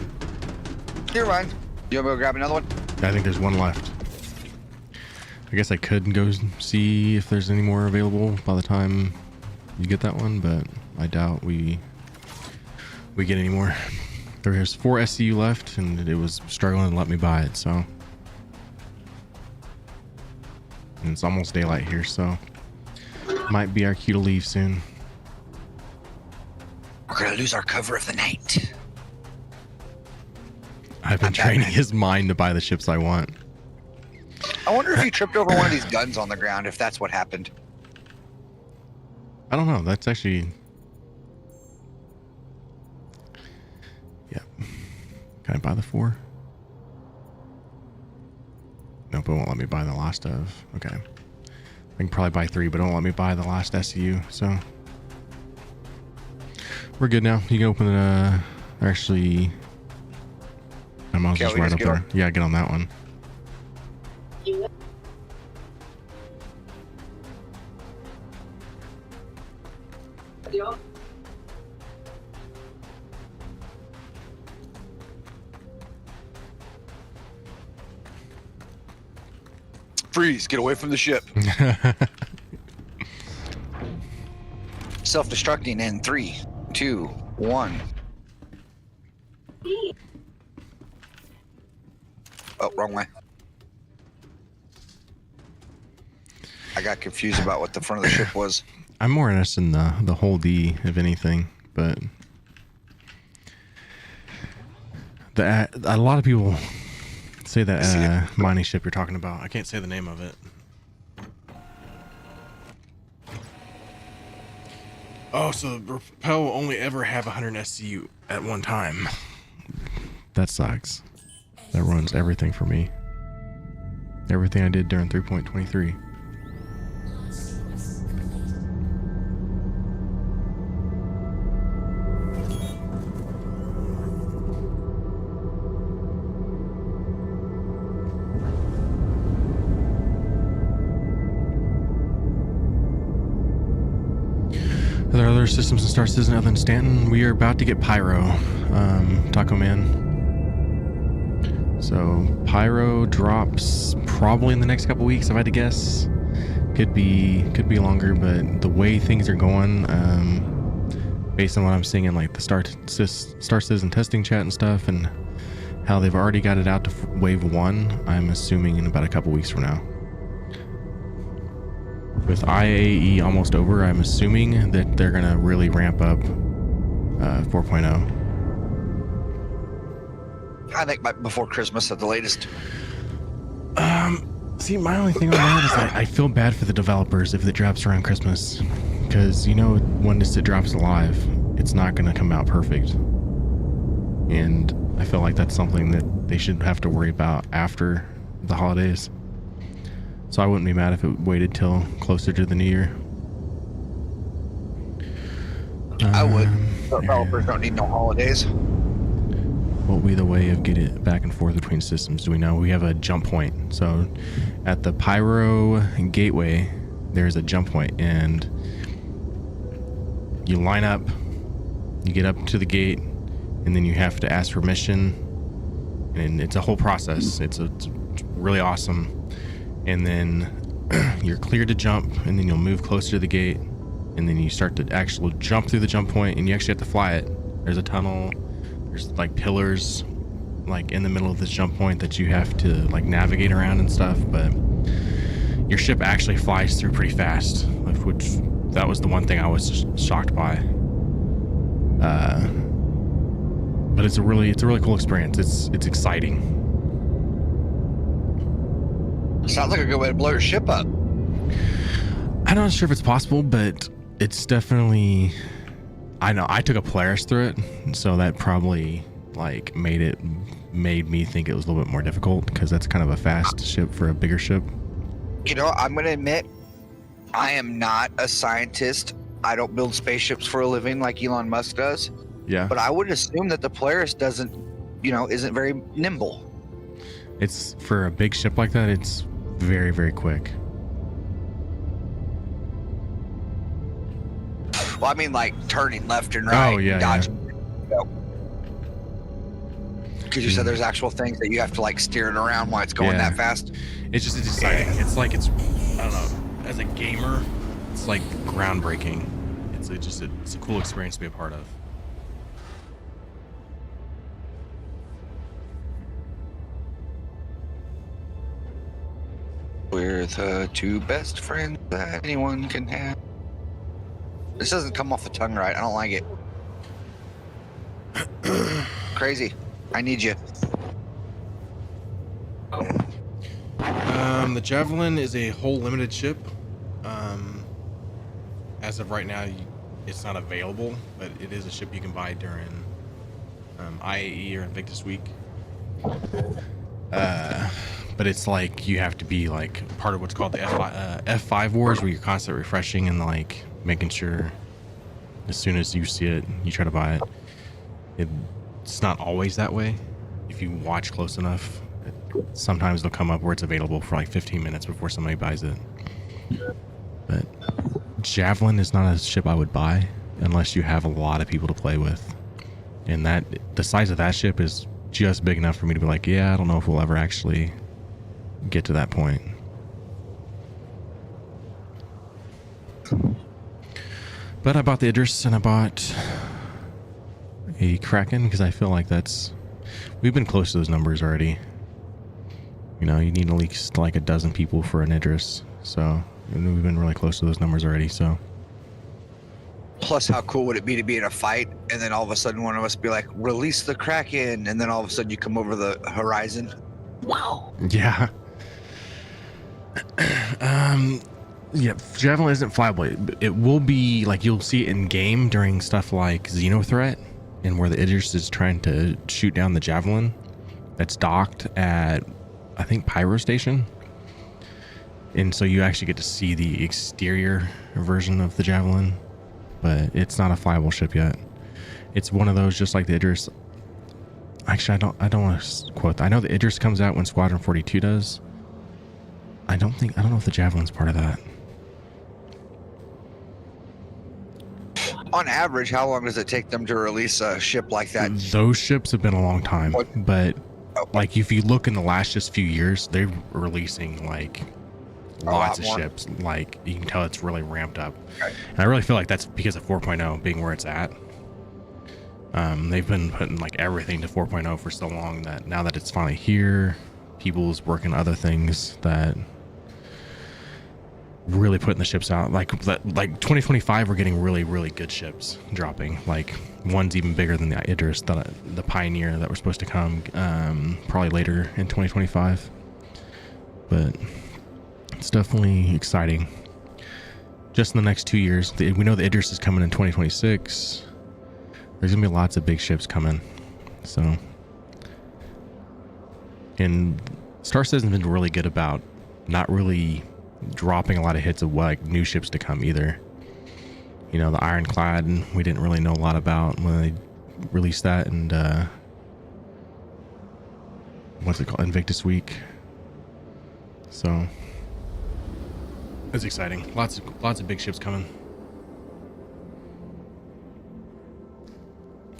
You're fine. You want me to go grab another one? I think there's one left. I guess I could go see if there's any more available by the time you get that one, but I doubt we get any more. There's 4 SCU left, and it was struggling to let me buy it, so. And it's almost daylight here, so might be our cue to leave soon. We're gonna lose our cover of the night. I've been training his mind to buy the ships I want. I wonder if he tripped over one of these guns on the ground, if that's what happened. I don't know. That's actually... Yep. Can I buy the 4? Nope, it won't let me buy the last of. Okay. I can probably buy 3, but it won't let me buy the last SCU, so... We're good now. You can open it, actually... My mom's just right up there. Yeah, get on that one. Freeze! Get away from the ship. Self-destructing in 3, 2, 1. Oh, wrong way. I got confused about what the front of the ship was. I'm more interested in the whole D, if anything, but a lot of people say that mining ship you're talking about. I can't say the name of it. Oh, so Repel will only ever have 100 SCU at one time. That sucks. That ruins everything for me. Everything I did during 3.23. Are there other systems and star systems other than Stanton? We are about to get Pyro, Taco Man. So Pyro drops probably in the next couple weeks, if I had to guess. Could be longer, but the way things are going, based on what I'm seeing in like the Star Citizen testing chat and stuff, and how they've already got it out to Wave 1, I'm assuming in about a couple weeks from now. With IAE almost over, I'm assuming that they're gonna really ramp up 4.0. I think before Christmas at the latest. See, my only thing on that is I feel bad for the developers if it drops around Christmas, because you know once it drops live, it's not gonna come out perfect, and I feel like that's something that they should have to worry about after the holidays. So I wouldn't be mad if it waited till closer to the new year. I would. Developers don't need no holidays. What will be the way of getting it back and forth between systems? Do we know? We have a jump point. So at the Pyro gateway, there's a jump point, and you line up, you get up to the gate, and then you have to ask permission, and it's a whole process. It's really awesome. And then you're cleared to jump, and then you'll move closer to the gate, and then you start to actually jump through the jump point, and you actually have to fly it. There's a tunnel, there's like pillars like in the middle of this jump point that you have to like navigate around and stuff, but your ship actually flies through pretty fast, which that was the one thing I was just shocked by. But it's a really cool experience. It's exciting. Sounds like a good way to blow your ship up. I'm not sure if it's possible, but it's definitely. I know I took a Polaris through it, so that probably like made me think it was a little bit more difficult, because that's kind of a fast ship for a bigger ship. You know, I'm gonna admit, I am not a scientist. I don't build spaceships for a living like Elon Musk does. Yeah. But I would assume that the Polaris isn't very nimble. It's for a big ship like that. It's very, very quick. Well, I mean, like turning left and right. Oh yeah, dodging. Because you said there's actual things that you have to like steer it around while it's going that fast. It's exciting. It's like I don't know. As a gamer, it's like groundbreaking. It's a cool experience to be a part of. We're the two best friends that anyone can have. This doesn't come off the tongue right. I don't like it. Crazy. I need you. The Javelin is a whole limited ship. As of right now, it's not available, but it is a ship you can buy during IAE or Invictus Week. But it's like you have to be like part of what's called the F5 wars, where you're constantly refreshing and like making sure as soon as you see it, you try to buy it. It's not always that way. If you watch close enough, sometimes they'll come up where it's available for like 15 minutes before somebody buys it. But Javelin is not a ship I would buy unless you have a lot of people to play with. And the size of that ship is just big enough for me to be like, yeah, I don't know if we'll ever actually get to that point. But I bought the Idris and I bought a Kraken because I feel like we've been close to those numbers already. You know, you need at least like a dozen people for an Idris. So we've been really close to those numbers already. So Plus, how cool would it be to be in a fight and then all of a sudden one of us be like, release the Kraken, and then all of a sudden you come over the horizon? Wow. yeah. Yeah, Javelin isn't flyable. It will be like you'll see it in game during stuff like Xenothreat, and where the Idris is trying to shoot down the Javelin that's docked at, I think, Pyro Station. And so you actually get to see the exterior version of the Javelin, but it's not a flyable ship yet. It's one of those just like the Idris. Actually, I don't want to quote that. I know the Idris comes out when Squadron 42 does. I don't know if the Javelin's part of that. On average, how long does it take them to release a ship like that? Those ships have been a long time, What? but like if you look in the last just few years, they're releasing like lots of more. ships. Like you can tell it's really ramped up. Okay. And I really feel like that's because of 4.0 being where it's at. They've been putting like everything to 4.0 for so long that now that it's finally here, people's working other things that really putting the ships out. Like 2025, we're getting really, really good ships dropping. Like one's even bigger than the Idris, the Pioneer that were supposed to come probably later in 2025. But it's definitely exciting. Just in the next 2 years, we know the Idris is coming in 2026. There's gonna be lots of big ships coming. So, and Star Citizen's been really good about not really dropping a lot of hits of like new ships to come either. You know, the Ironclad, we didn't really know a lot about when they released that, and what's it called, Invictus Week. So it's exciting. Lots of big ships coming.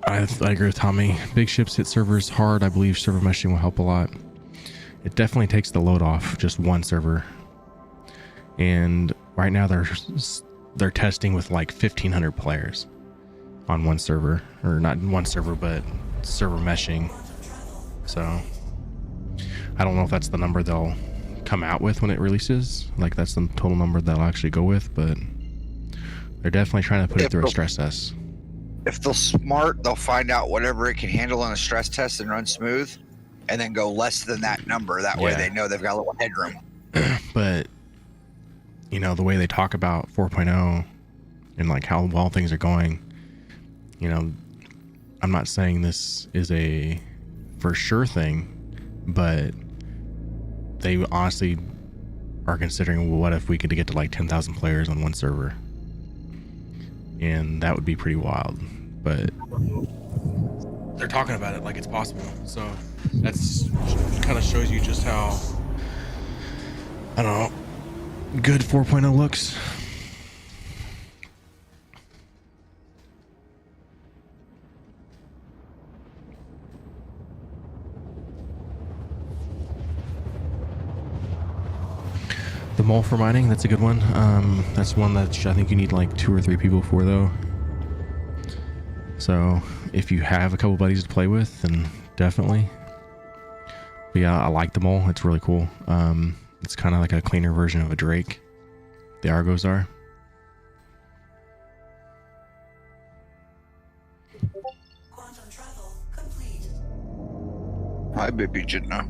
I agree with Tommy. Big ships hit servers hard. I believe server meshing will help a lot. It definitely takes the load off just one server. And right now they're testing with like 1,500 players on one server, or not one server, but server meshing. So I don't know if that's the number they'll come out with when it releases. Like that's the total number they'll actually go with, but they're definitely trying to put it through a stress test. If they're smart, they'll find out whatever it can handle in a stress test and run smooth, and then go less than that number. That way they know they've got a little headroom. But, you know, the way they talk about 4.0 and like how well things are going, you know, I'm not saying this is a for sure thing, but they honestly are considering, well, what if we could get to like 10,000 players on one server? And that would be pretty wild. But they're talking about it like it's possible. So that's kind of shows you just how, I don't know, good 4.0 looks. The mole for mining, that's a good one. That's one that I think you need like 2 or 3 people for though. So if you have a couple buddies to play with, then definitely. But yeah, I like the mole. It's really cool. It's kind of like a cleaner version of a Drake. The Argos are. Quantum travel complete. Hi, baby Jitna.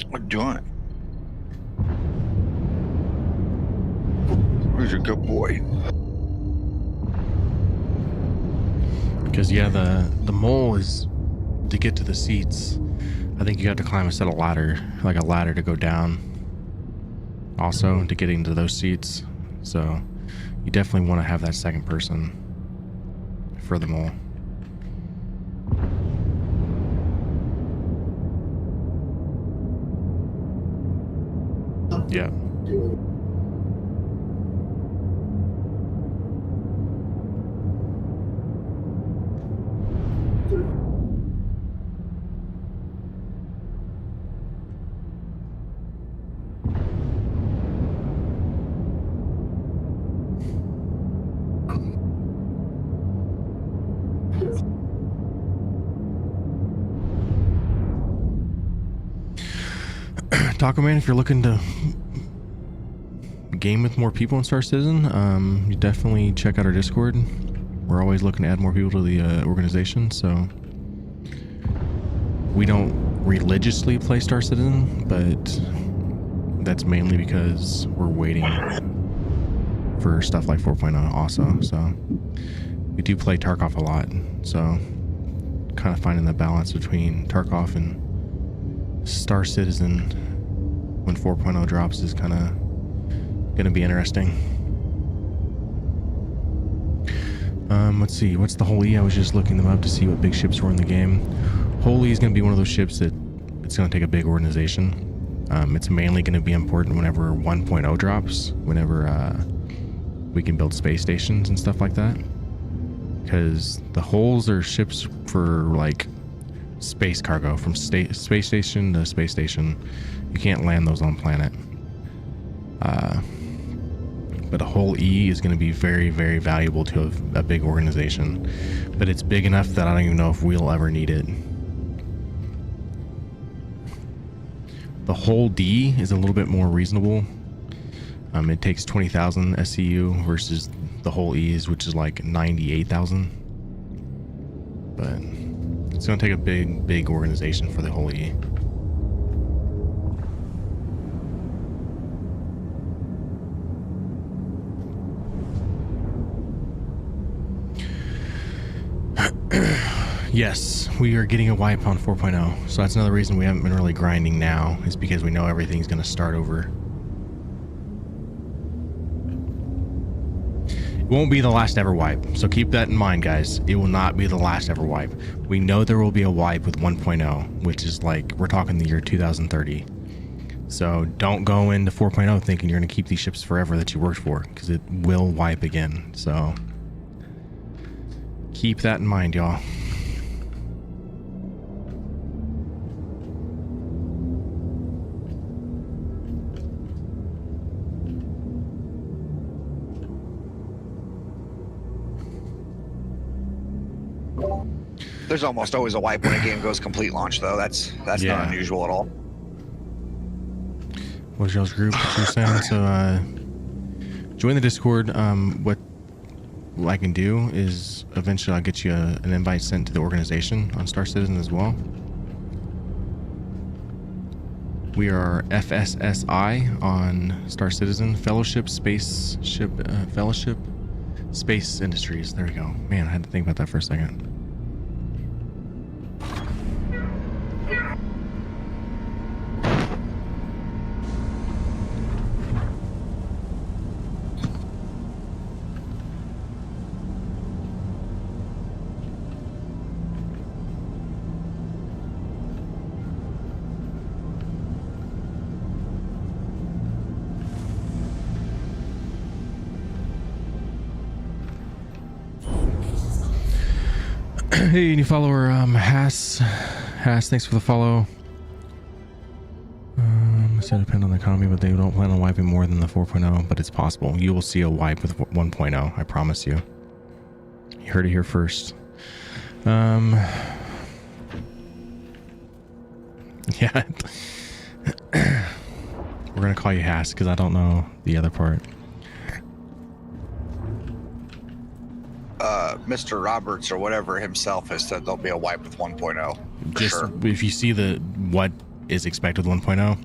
What you doing? Who's your good boy? Because yeah, the mole is to get to the seats. I think you have to climb a set of ladder, like a ladder to go down. Also to get into those seats. So you definitely want to have that second person for the mole. Yeah. Taco Man, if you're looking to game with more people in Star Citizen, you definitely check out our Discord. We're always looking to add more people to the organization, so we don't religiously play Star Citizen, but that's mainly because we're waiting for stuff like 4.0 also. So we do play Tarkov a lot, so kind of finding the balance between Tarkov and Star Citizen when 4.0 drops is kind of going to be interesting. Let's see, what's the Holy? I was just looking them up to see what big ships were in the game. Holy is going to be one of those ships that it's going to take a big organization. It's mainly going to be important whenever 1.0 drops, whenever we can build space stations and stuff like that. Because the holes are ships for like space cargo, from space station to space station. You can't land those on planet. But a whole E is going to be very, very valuable to a big organization. But it's big enough that I don't even know if we'll ever need it. The whole D is a little bit more reasonable. It takes 20,000 SCU versus the whole E's, which is like 98,000. But it's going to take a big organization for the whole E. Yes, we are getting a wipe on 4.0, so that's another reason we haven't been really grinding now, is because we know everything's going to start over. It won't be the last ever wipe, so keep that in mind, guys. It will not be the last ever wipe. We know there will be a wipe with 1.0, which is like, we're talking the year 2030. So don't go into 4.0 thinking you're going to keep these ships forever that you worked for, because it will wipe again. So keep that in mind, y'all. There's almost always a wipe when a game goes complete launch, though. That's Yeah. not unusual at all. What's y'all's group? What you're saying? So, join the Discord. What I can do is eventually I'll get you an invite sent to the organization on Star Citizen as well. We are FSSI on Star Citizen, Fellowship Space Industries. There we go. Man, I had to think about that for a second. Hey, new follower, Haas, thanks for the follow. It's going to depend on the economy, but they don't plan on wiping more than the 4.0, but it's possible. You will see a wipe with 1.0, I promise you. You heard it here first. Yeah. We're going to call you Haas, because I don't know the other part. Mr. Roberts or whatever himself has said there'll be a wipe with 1.0. Just Sure. if you see what is expected with 1.0,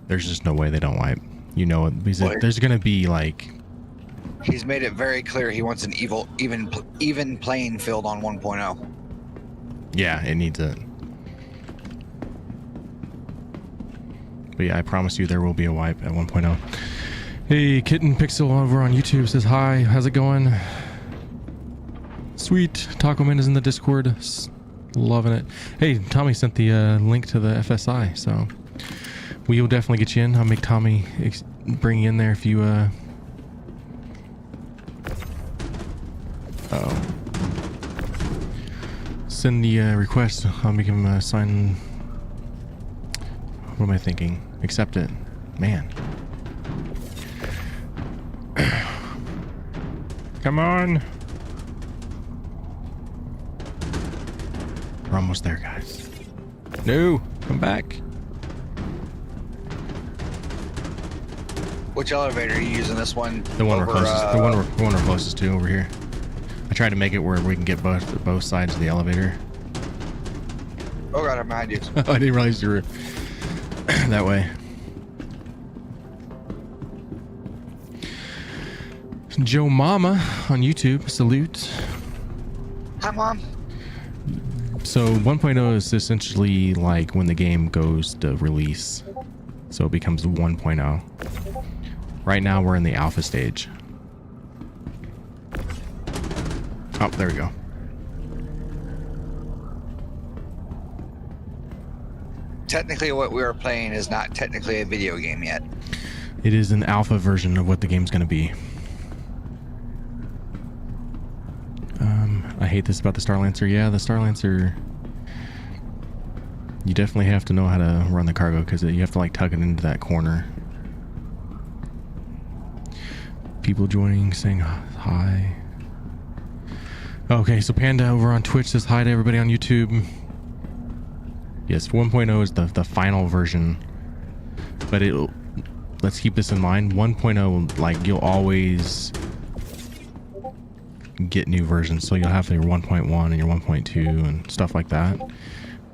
there's just no way they don't wipe. You know it, because there's gonna be like. He's made it very clear he wants an even playing field on 1.0. Yeah, it needs it. But yeah, I promise you there will be a wipe at 1.0. Hey, Kitten Pixel over on YouTube says hi. How's it going? Sweet. Taco Man is in the Discord. Loving it. Hey, Tommy sent the link to the FSI, so we will definitely get you in. I'll make Tommy bring you in there if you send the request. I'll make him sign. What am I thinking? Accept it. Man. Come on. We're almost there, guys. No, come back. Which elevator are you using? This one? The one we're over, closest. The one we're closest to over here. I tried to make it where we can get both sides of the elevator. Oh god, I'm behind you. I didn't realize you were that way. Joe Mama on YouTube, salute. Hi, Mom. So 1.0 is essentially like when the game goes to release. So it becomes 1.0. Right now we're in the alpha stage. Oh, there we go. Technically, what we are playing is not technically a video game yet. It is an alpha version of what the game's going to be. I hate this about the Starlancer. Yeah, the Starlancer, you definitely have to know how to run the cargo because you have to like tug it into that corner. People joining, saying hi. Okay, so Panda over on Twitch says hi to everybody on YouTube. Yes, 1.0 is the final version, but let's keep this in mind. 1.0, like, you'll always get new versions, so you'll have your 1.1 and your 1.2 and stuff like that.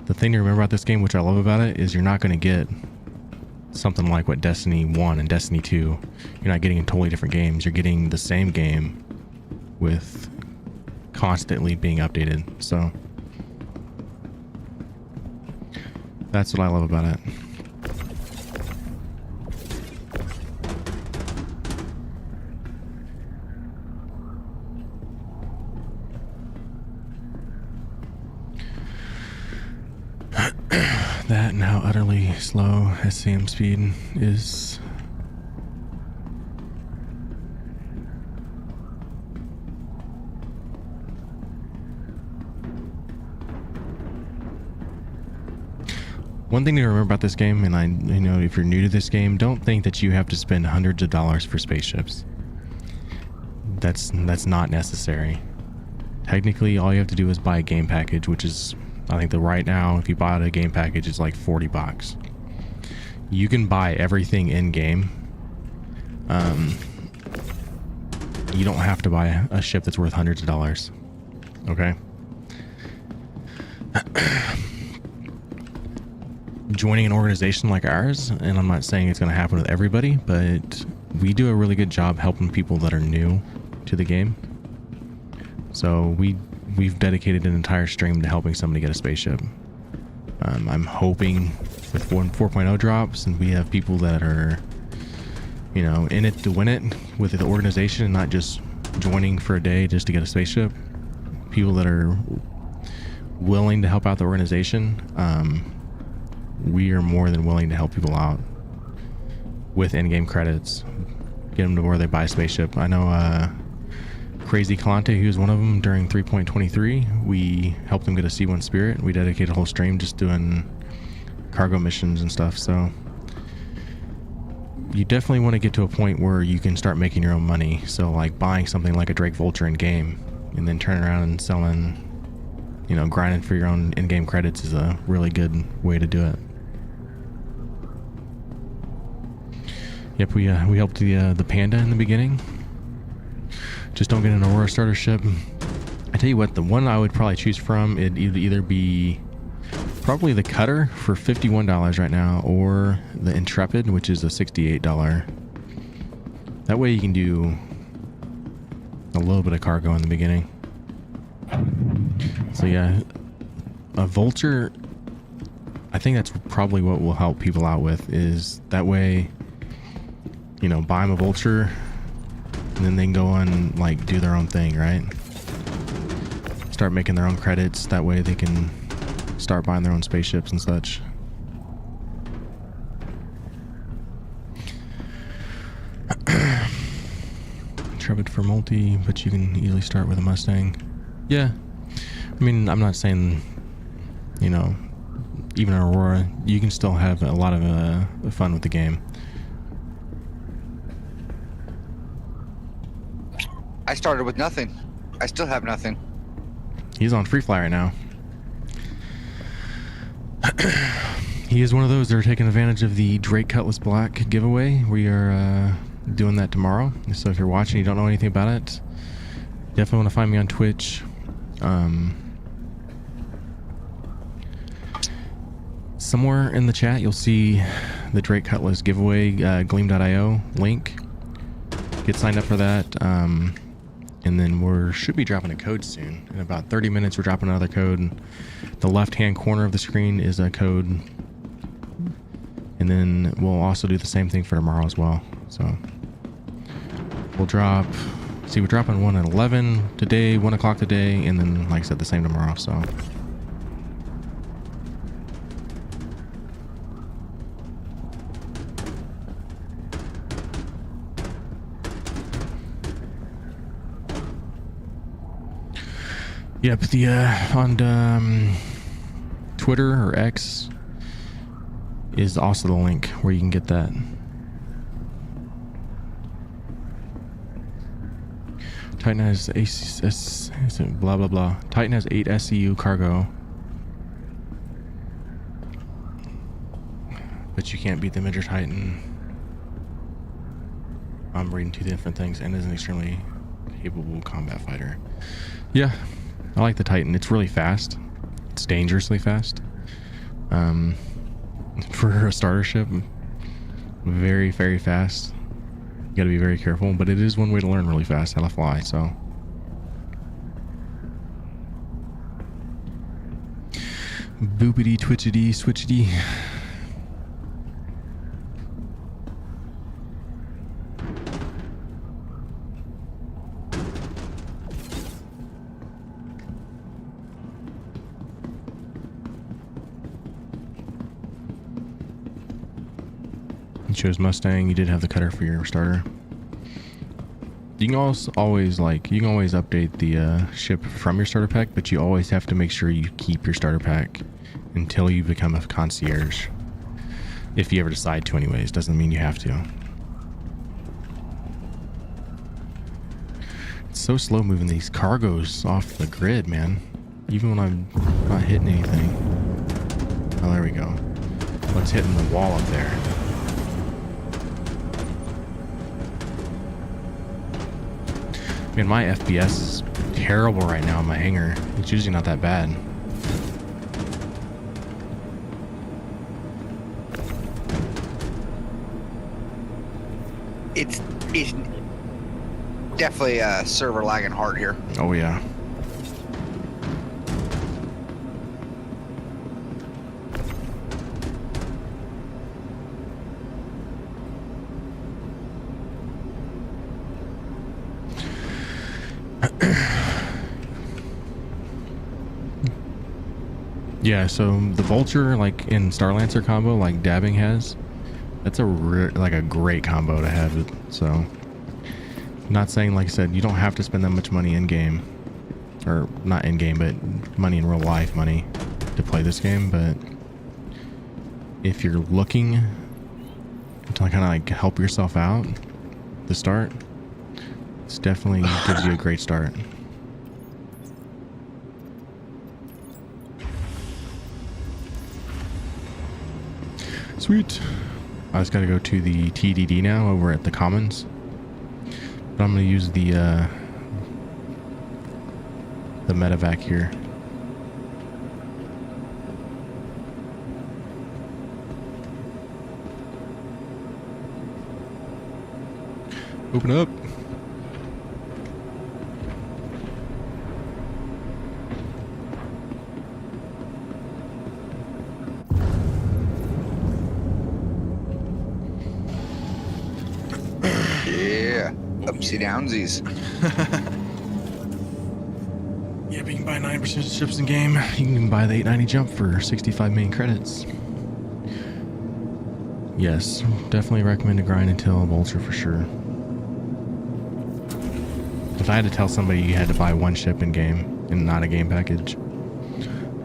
The thing to remember about this game, which I love about it, is you're not going to get something like what Destiny 1 and Destiny 2. You're not getting totally different games. You're getting the same game with constantly being updated. So that's what I love about it. That and how utterly slow SCM speed is. One thing to remember about this game, and if you're new to this game, don't think that you have to spend hundreds of dollars for spaceships. That's not necessary. Technically, all you have to do is buy a game package, which is, I think that right now, if you bought a game package, it's like $40. You can buy everything in game. You don't have to buy a ship that's worth hundreds of dollars. Okay. Joining an organization like ours, and I'm not saying it's going to happen with everybody, but we do a really good job helping people that are new to the game. So we've dedicated an entire stream to helping somebody get a spaceship. I'm hoping with 4.0 drops, and we have people that are, in it to win it with the organization, and not just joining for a day just to get a spaceship. People that are willing to help out the organization. We are more than willing to help people out with in-game credits, get them to where they buy a spaceship. I know Crazy Calante, who was one of them during 3.23, we helped him get a C1 Spirit. We dedicated a whole stream just doing cargo missions and stuff. So you definitely want to get to a point where you can start making your own money. So like buying something like a Drake Vulture in game and then turning around and selling, grinding for your own in-game credits is a really good way to do it. Yep, we helped the Panda in the beginning. Just don't get an Aurora starter ship. I tell you what, the one I would probably choose from, it'd either be probably the Cutter for $51 right now, or the Intrepid, which is a $68. That way you can do a little bit of cargo in the beginning. So yeah, a Vulture, I think that's probably what will help people out with, is that way, buy them a Vulture, and then they can go and like do their own thing, right? Start making their own credits. That way they can start buying their own spaceships and such. Intrepid for multi, but you can easily start with a Mustang. Yeah. I mean, I'm not saying, even an Aurora, you can still have a lot of fun with the game. I started with nothing. I still have nothing. He's on free fly right now. he is one of those that are taking advantage of the Drake Cutlass Black giveaway. We are doing that tomorrow. So if you're watching, you don't know anything about it, definitely want to find me on Twitch. Somewhere in the chat, you'll see the Drake Cutlass giveaway Gleam.io link. Get signed up for that. And then we should be dropping a code soon. In about 30 minutes, we're dropping another code. The left-hand corner of the screen is a code. And then we'll also do the same thing for tomorrow as well. So we'll drop... See, we're dropping one at 11 today, 1 o'clock today, and then, like I said, the same tomorrow, so... Yep, the on Twitter or X is also the link where you can get that. Titan has blah blah blah. Titan has 8 SCU cargo, but you can't beat the Midget Titan. I'm reading 2 different things, and is an extremely capable combat fighter. Yeah. I like the Titan. It's really fast. It's dangerously fast. For a starter ship, very, very fast. You gotta be very careful, but it is one way to learn really fast how to fly, so. Boopity, twitchity, switchity. You chose Mustang. You did have the cutter for your starter. You can always update the ship from your starter pack, but you always have to make sure you keep your starter pack until you become a concierge. If you ever decide to, anyways. Doesn't mean you have to. It's so slow moving these cargoes off the grid, man. Even when I'm not hitting anything. Oh, there we go. What's hitting the wall up there? Man, my FPS is terrible right now in my hangar. It's usually not that bad. It's definitely server lagging hard here. Oh yeah. Yeah, so the Vulture, like in Starlancer combo, like Dabbing has, that's a great combo to have. So, not saying, like I said, you don't have to spend that much money in game, or not in game, but money in real life, money to play this game. But if you're looking to kind of like help yourself out to start, this definitely gives you a great start. Sweet. I just gotta go to the TDD now over at the Commons. But I'm gonna use the medevac here. Open up. Yeah, upsy downsies. Yeah, but you can buy 9% ships in game. You can buy the 890 jump for 65 million credits. Yes, definitely recommend to grind until Vulture for sure. If I had to tell somebody you had to buy 1 ship in game and not a game package,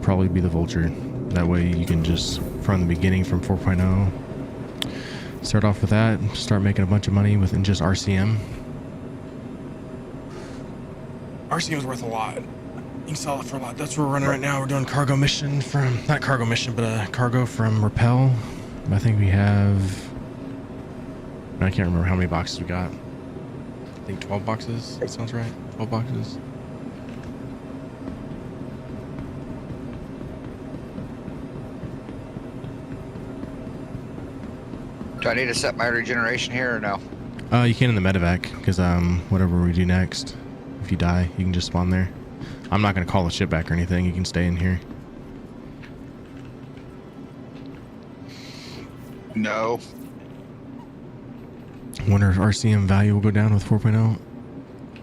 probably be the Vulture. That way you can just, from the beginning, from 4.0, start off with that, start making a bunch of money within just RCM. RCM is worth a lot. Being solid for a lot. That's where we're running right now. We're doing cargo mission from, not cargo mission, but a cargo from Rappel. I think we have, I can't remember how many boxes we got. I think 12 boxes. That sounds right. 12 boxes. Do I need to set my regeneration here or no? You can in the medevac, because whatever we do next, if you die, you can just spawn there. I'm not going to call the ship back or anything. You can stay in here. No. Wonder if RCM value will go down with 4.0.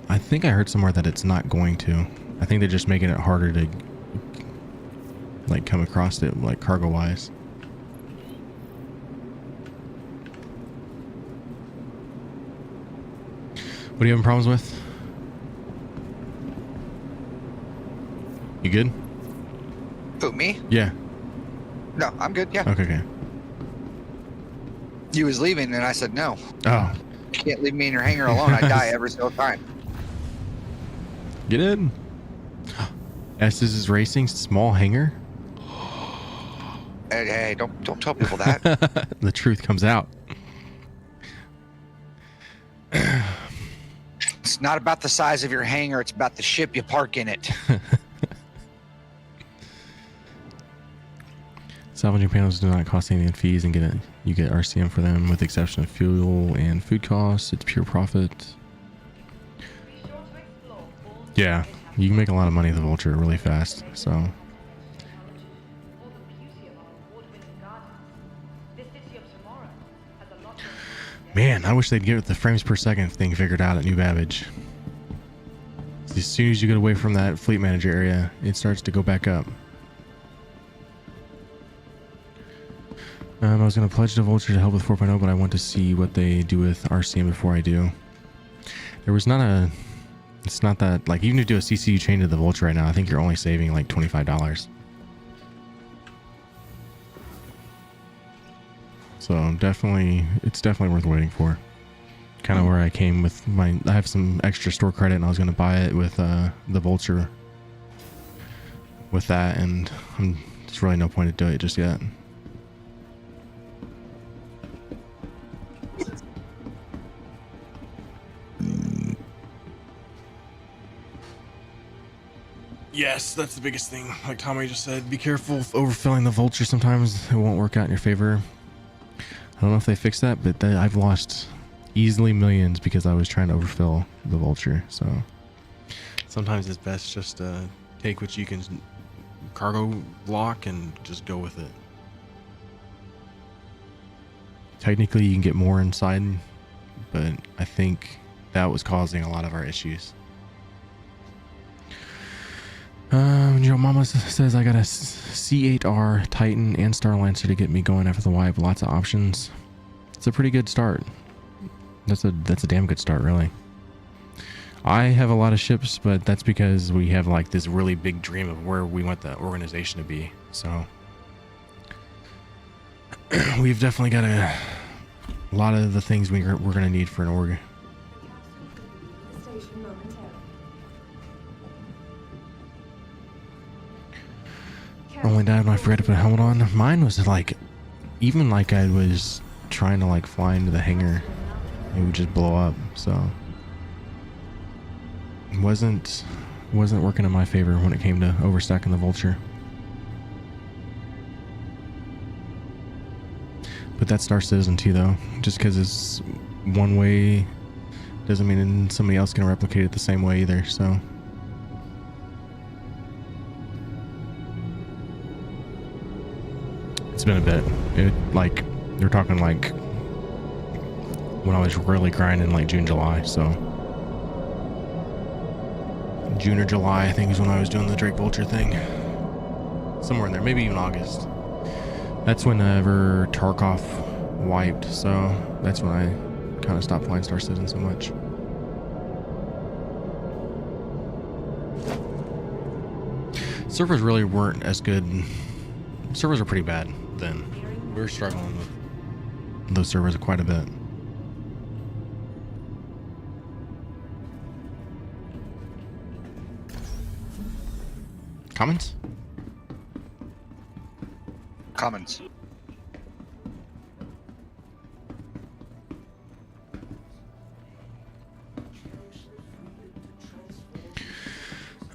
I think I heard somewhere that it's not going to. I think they're just making it harder to like come across it like cargo wise. What are you having problems with? You good? Who, me? Yeah. No, I'm good. Yeah. Okay. You was leaving, and I said no. Oh. You can't leave me in your hangar alone. I die every single time. Get in. S's is racing small hangar. Hey, don't tell people that. The truth comes out. It's not about the size of your hangar. It's about the ship you park in it. Salvaging panels do not cost any fees and you get RCM for them with the exception of fuel and food costs. It's pure profit. Be sure to explore all Yeah, you can make a lot of money at the Vulture really fast. So or the beauty of our award-winning gardens. This city of tomorrow has a lot of man, I wish they'd get the frames per second thing figured out at New Babbage. As soon as you get away from that fleet manager area, it starts to go back up. I was going to pledge to Vulture to help with 4.0, but I want to see what they do with RCM before I do. There was not a... It's not that... Like, even if you do a CCU chain to the Vulture right now, I think you're only saving like $25. So definitely... It's definitely worth waiting for. Kind of where I came with my... I have some extra store credit, and I was going to buy it with the Vulture. With that, and there's really no point to do it just yet. Yes, that's the biggest thing. Like Tommy just said, be careful of overfilling the Vulture. Sometimes it won't work out in your favor. I don't know if they fixed that, but I've lost easily millions because I was trying to overfill the Vulture. So sometimes it's best just to take what you can cargo block and just go with it. Technically, you can get more inside, but I think that was causing a lot of our issues. Joe Mama says I got a C8R Titan and Starlancer to get me going after the wipe. Lots of options. It's a pretty good start. That's a damn good start, really. I have a lot of ships, but that's because we have like this really big dream of where we want the organization to be. So we've definitely got a lot of the things we're going to need for an org. Only died when I forgot to put a helmet on. Mine was like, even like I was trying to like fly into the hangar, it would just blow up. So it wasn't working in my favor when it came to overstacking the Vulture. But that's Star Citizen too, though. Just because it's one way doesn't mean somebody else can replicate it the same way either. So. It's been a bit. Like, you're talking like when I was really grinding like June, July. So June or July, I think, is when I was doing the Drake Vulture thing. Somewhere in there, maybe even August. That's whenever Tarkov wiped. So that's when I kind of stopped playing Star Citizen so much. Servers really weren't as good. Servers are pretty bad then. We were struggling with those servers quite a bit. Comments? Commons.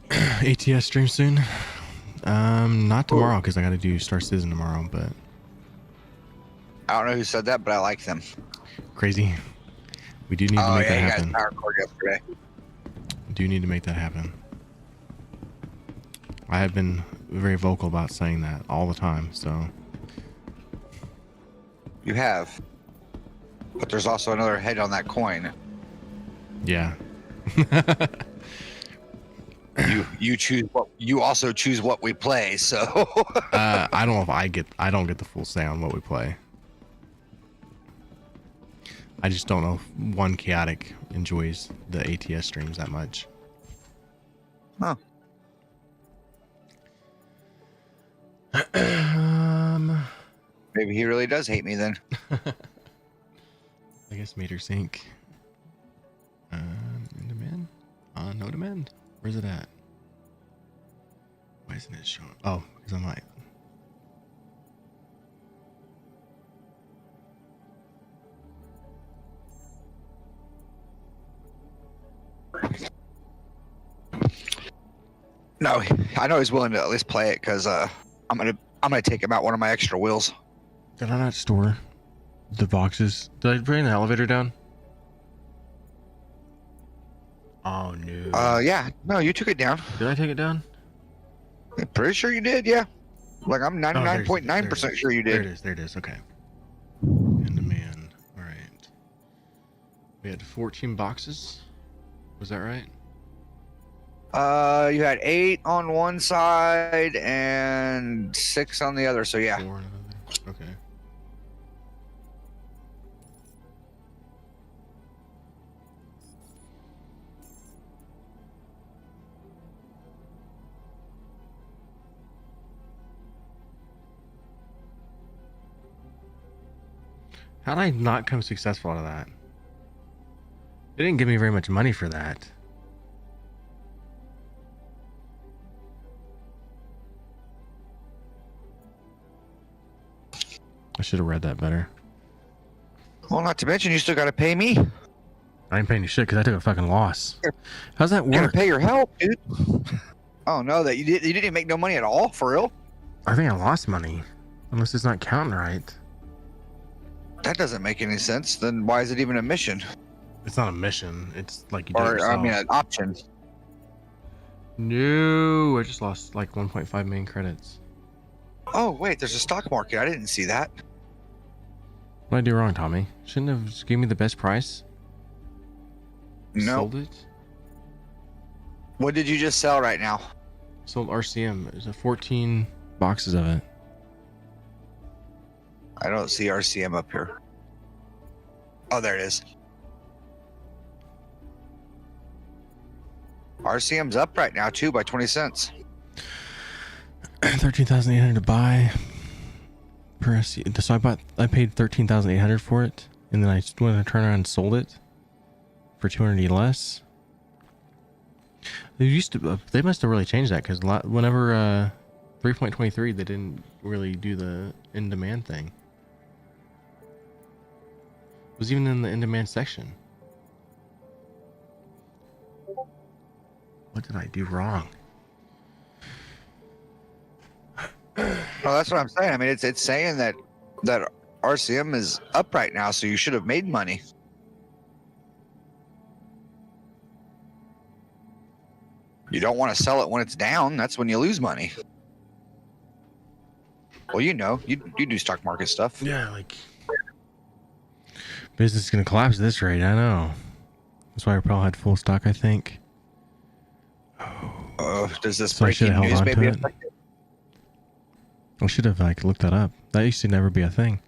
ATS stream soon. Not tomorrow because I got to do Star Citizen tomorrow. But I don't know who said that, but I like them. crazy. We do need to make that you happen. guys power cord yesterday. Do need to make that happen. I have been very vocal about saying that all the time. So You have. But there's also another head on that coin. yeah. You choose what you also choose what we play, so I don't know if I don't get the full say on what we play. I just don't know if one chaotic enjoys the ATS streams that much. Huh. Maybe he really does hate me then. I guess Mater Sync. In demand? No demand. Where's it at? Why isn't it showing? Oh, because I'm like. No, I know he's willing to at least play it because I'm gonna take him out one of my extra wheels. Did I not store the boxes? Did I bring the elevator down? Oh no. Yeah, no, you took it down. Did I take it down? I'm pretty sure you did, yeah. Like I'm Oh, 99.9% sure you There it did. is. There it is. Okay. In demand. All right. We had 14 boxes. Was that right? You had 8 on one side and 6 on the other, so yeah. 4 on another. Okay. How did I not come successful out of that? They didn't give me very much money for that. I should have read that better. Well, not to mention you still got to pay me. I didn't pay any shit because I took a fucking loss. How's that You got to work? pay your help, dude. Oh no, that you didn't even make no money at all, for real? I think I lost money. Unless it's not counting right. That doesn't make any sense. Then why is it even a mission? It's not a mission. It's like you do it Or yourself. I mean, an option. No, I just lost like 1.5 million credits. Oh wait, there's a stock market. I didn't see that. What did I do wrong, Tommy? Shouldn't have just gave me the best price? No. Sold it? What did you just sell right now? Sold RCM. There's a 14 boxes of it. I don't see RCM up here. Oh, there it is. RCM's up right now too by 20 cents. 13,800 to buy per SC. So I paid 13,800 for it, and then I just went to turn around and sold it for 200 less. They must have really changed that because whenever 3.23 they didn't really do the in demand thing. It was even in the in demand section. What did I do wrong? Well, that's what I'm saying. I mean, it's saying that RCM is up right now, so you should have made money. You don't want to sell it when it's down. That's when you lose money. Well, you know, you do stock market stuff. Yeah, like business is gonna collapse at this rate. I know. That's why I probably had full stock. I think. Does this So I should've breaking held news on maybe to it. affect it? I should have like looked that up. That used to never be a thing.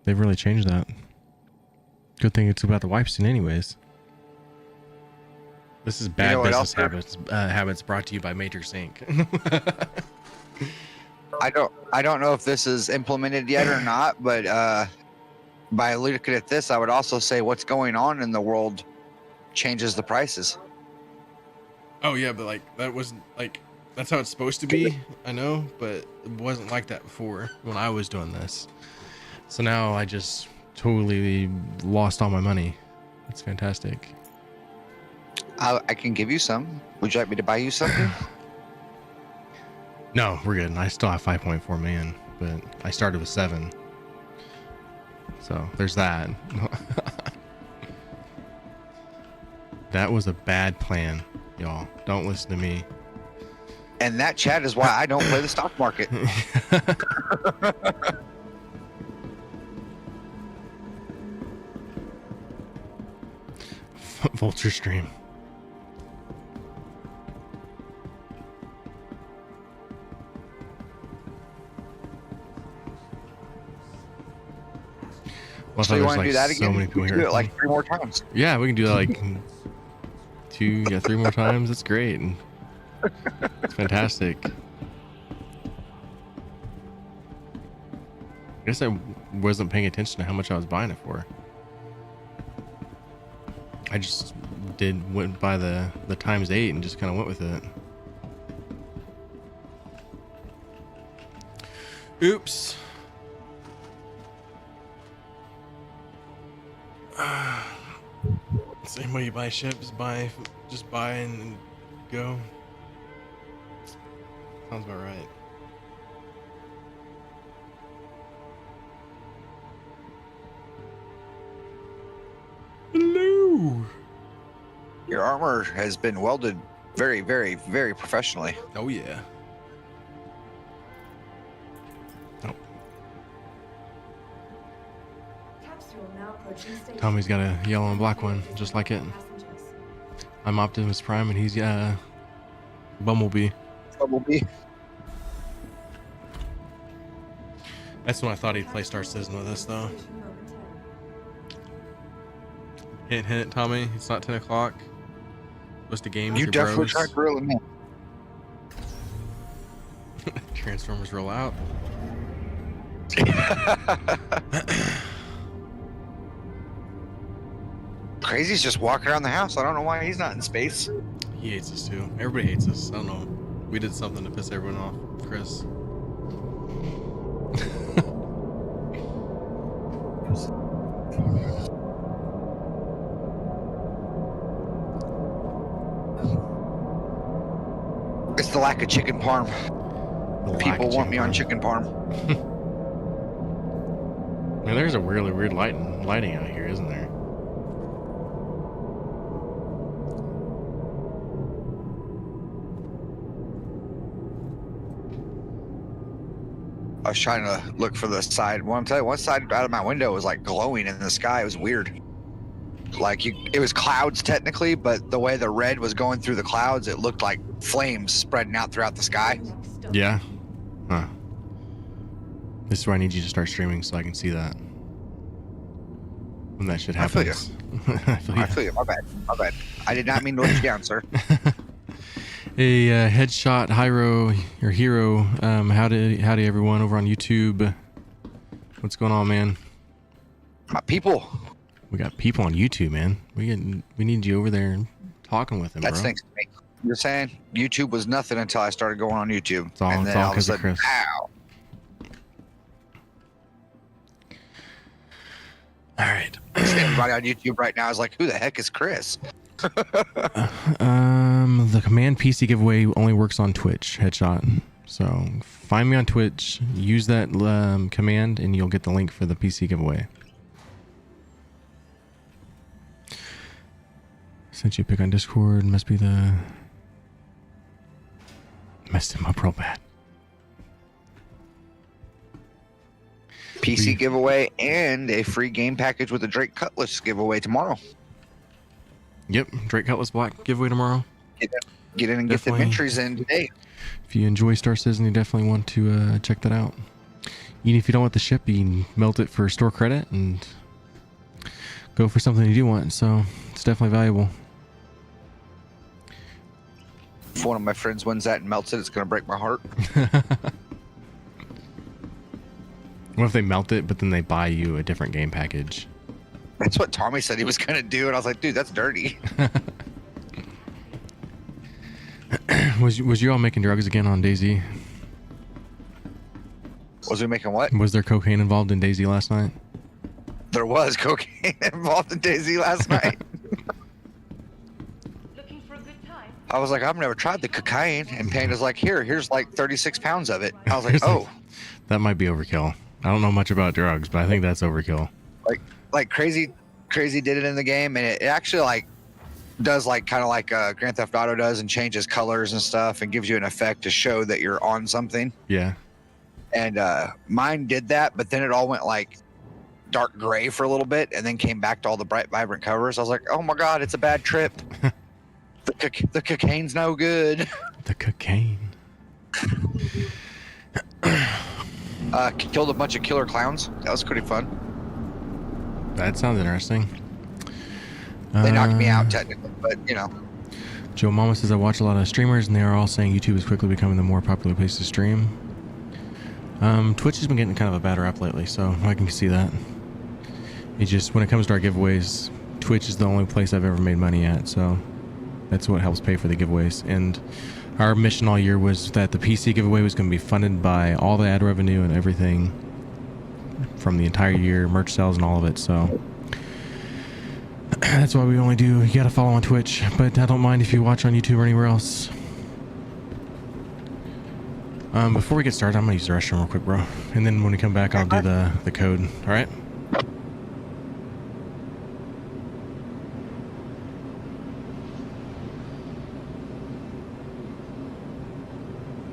They've really changed that. Good thing it's about the wipe soon, anyways. This is bad know what business else habits brought to you by Matrix Inc. I don't know if this is implemented yet or not, but by looking at this, I would also say what's going on in the world changes the prices. Oh yeah, but like that wasn't like That's how it's supposed to be. I know, but it wasn't like that before when I was doing this. So now I just totally lost all my money. It's fantastic. I can give you some. Would you like me to buy you something? No, we're good. I still have 5.4 million, but I started with 7. So there's that. That was a bad plan, y'all. Don't listen to me. And that chat is why I don't play the stock market. Vulture stream. Well, So you there's want to like do that so again? many people We can here. do it like 3 more times. Yeah, we can do that like 3 more times. That's great. It's fantastic. I guess I wasn't paying attention to how much I was buying it for. I just went by the times 8 and just kind of went with it. Oops. Same way you buy ships, just buy and go. Sounds about right. Hello. Your armor has been welded very, very, very professionally. Oh yeah. Capsule now approaching station. Tommy's got a yellow and black one, just like it. Passengers. I'm Optimus Prime and he's Bumblebee. Bumblebee. That's when I thought he'd play Star Citizen with us though. Station momentarily. Hint, hint, Tommy. It's not 10 o'clock. Supposed to game with You your definitely bros. tried grilling me. Transformers roll out. Crazy's just walking around the house. I don't know why he's not in space. He hates us too. Everybody hates us. I don't know. We did something to piss everyone off. Chris. It's the lack of chicken parm. People want me on chicken parm. Man, there's a really weird lighting out here, isn't there? I was trying to look for the side. Well, I'm telling you, one side out of my window was like glowing in the sky. It was weird. Like it was clouds technically, but the way the red was going through the clouds, it looked like flames spreading out throughout the sky. Next stop. Yeah. Huh. This is where I need you to start streaming so I can see that. When that shit I feel happens. I feel you. My bad. My bad. I did not mean to let you down, sir. A headshot hero. Howdy everyone over on YouTube. What's going on, man? My people. We got people on YouTube, man. We need you over there talking with them, That's bro. thanks to me. You're saying YouTube was nothing until I started going on YouTube. It's all- and it's then all all of a 'cause of sudden, Chris. ow. All right. Everybody on YouTube right now is like, who the heck is Chris? The command PC giveaway only works on Twitch, headshot. So find me on Twitch, use that command, and you'll get the link for the PC giveaway. Sent you a pic on Discord. Must be the messed him up real bad. PC giveaway and a free game package with a Drake Cutlass giveaway tomorrow. Yep, Drake Cutlass Black giveaway tomorrow. Get in and get the Definitely. entries in today. If you enjoy Star Citizen, you definitely want to check that out. Even if you don't want the ship, you can melt it for store credit and go for something you do want. So it's definitely valuable. If one of my friends wins that and melts it, it's going to break my heart. What if they melt it, but then they buy you a different game package? That's what Tommy said he was going to do. And I was like, dude, that's dirty. What Was you all making drugs again on DayZ? Was we making what? Was there cocaine involved in DayZ last night? There was cocaine involved in DayZ last night. Looking for a good time? I was like, I've never tried the cocaine, and Panda's like, here's like 36 pounds of it. I was like, oh, That might be overkill. I don't know much about drugs, but I think that's overkill. like crazy did it in the game, and it actually like does like kind of like Grand Theft Auto does, and changes colors and stuff, and gives you an effect to show that you're on something. Yeah. And mine did that, but then it all went like dark gray for a little bit, and then came back to all the bright, vibrant colors. I was like, oh my god, it's a bad trip. The cocaine's no good. The cocaine. Killed a bunch of killer clowns. That was pretty fun. That sounds interesting. They knocked me out technically, but you know. Joe Mama says, I watch a lot of streamers, and they are all saying YouTube is quickly becoming the more popular place to stream. Twitch has been getting kind of a bad rap lately, so I can see that. It just, when it comes to our giveaways, Twitch is the only place I've ever made money at, so that's what helps pay for the giveaways. And our mission all year was that the PC giveaway was going to be funded by all the ad revenue and everything from the entire year, merch sales and all of it, so that's why we only do, you gotta follow on Twitch, but I don't mind if you watch on YouTube or anywhere else. Before we get started, I'm gonna use the restroom real quick, bro. And then when we come back, I'll do the code. All right?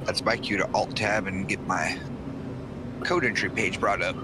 That's my cue to alt tab and get my code entry page brought up.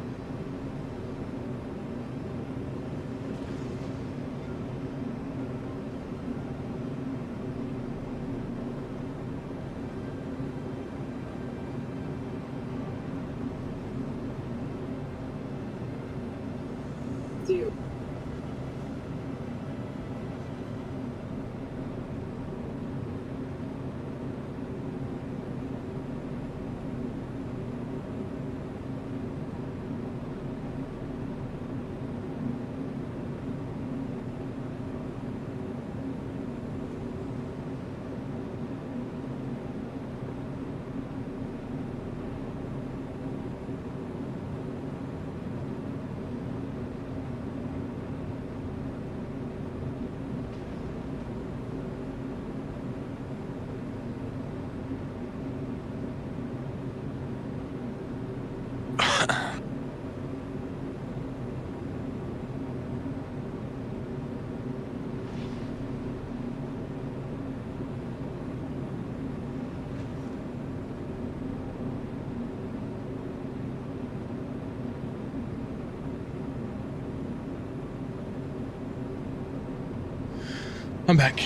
I'm back.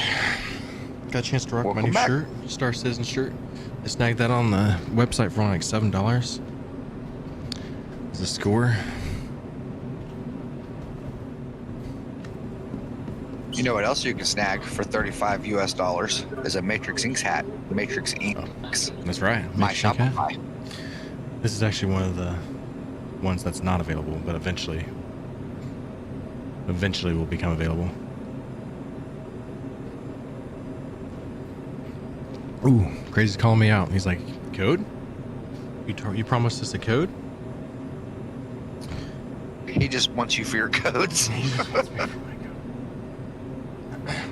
Got a chance to rock Welcome my new back. shirt, Star Citizen shirt. I snagged that on the website for only like $7. It's a score. You know what else you can snag for $35 US is a Matrix Inks hat. Matrix Inks. That's right. My Make sure you can. Shopify. This is actually one of the ones that's not available, but eventually will become available. Ooh, Crazy's calling me out. He's like, code? You promised us a code? He just wants you for your codes.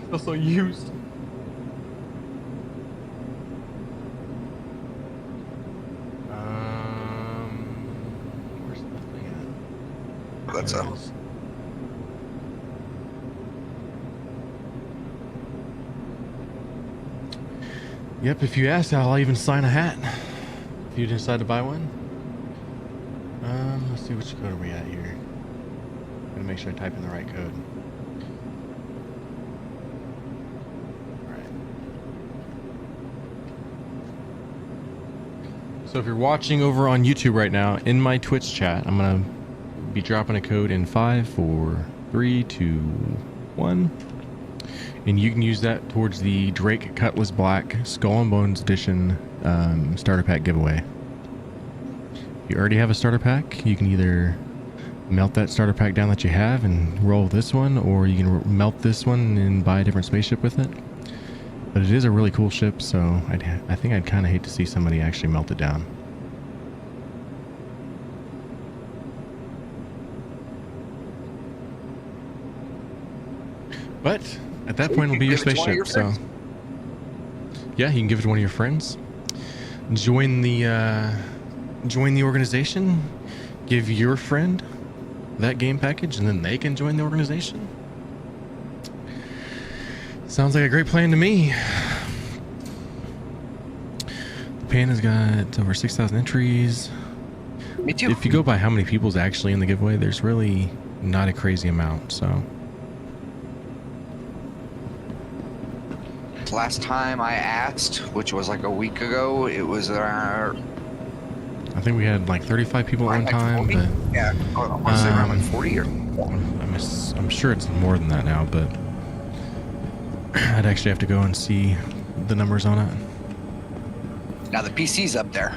Feel so used. Where's the thing at? That's There a it is. Yep, if you ask, I'll even sign a hat. If you decide to buy one. Let's see, which code are we at here? I'm gonna make sure I type in the right code. Alright. So if you're watching over on YouTube right now, in my Twitch chat, I'm gonna be dropping a code in 5, 4, 3, 2, 1. And you can use that towards the Drake Cutlass Black Skull and Bones Edition starter pack giveaway. If you already have a starter pack, you can either melt that starter pack down that you have and roll this one, or you can melt this one and buy a different spaceship with it. But it is a really cool ship, so I think I'd kind of hate to see somebody actually melt it down. But at that point, it'll be your Give it to one of spaceship. your So friends. yeah, you can give it to one of your friends. Join the organization. Give your friend that game package, and then they can join the organization. Sounds like a great plan to me. The Panda's got over 6,000 entries. Me too. If you go by how many people's actually in the giveaway, there's really not a crazy amount. So Last time I asked, which was like a week ago, it was I think we had like 35 people at one like time. 40? But Yeah, I want to say around like 40 or I'm sure it's more than that now, but I'd actually have to go and see the numbers on it. now the PC's up there.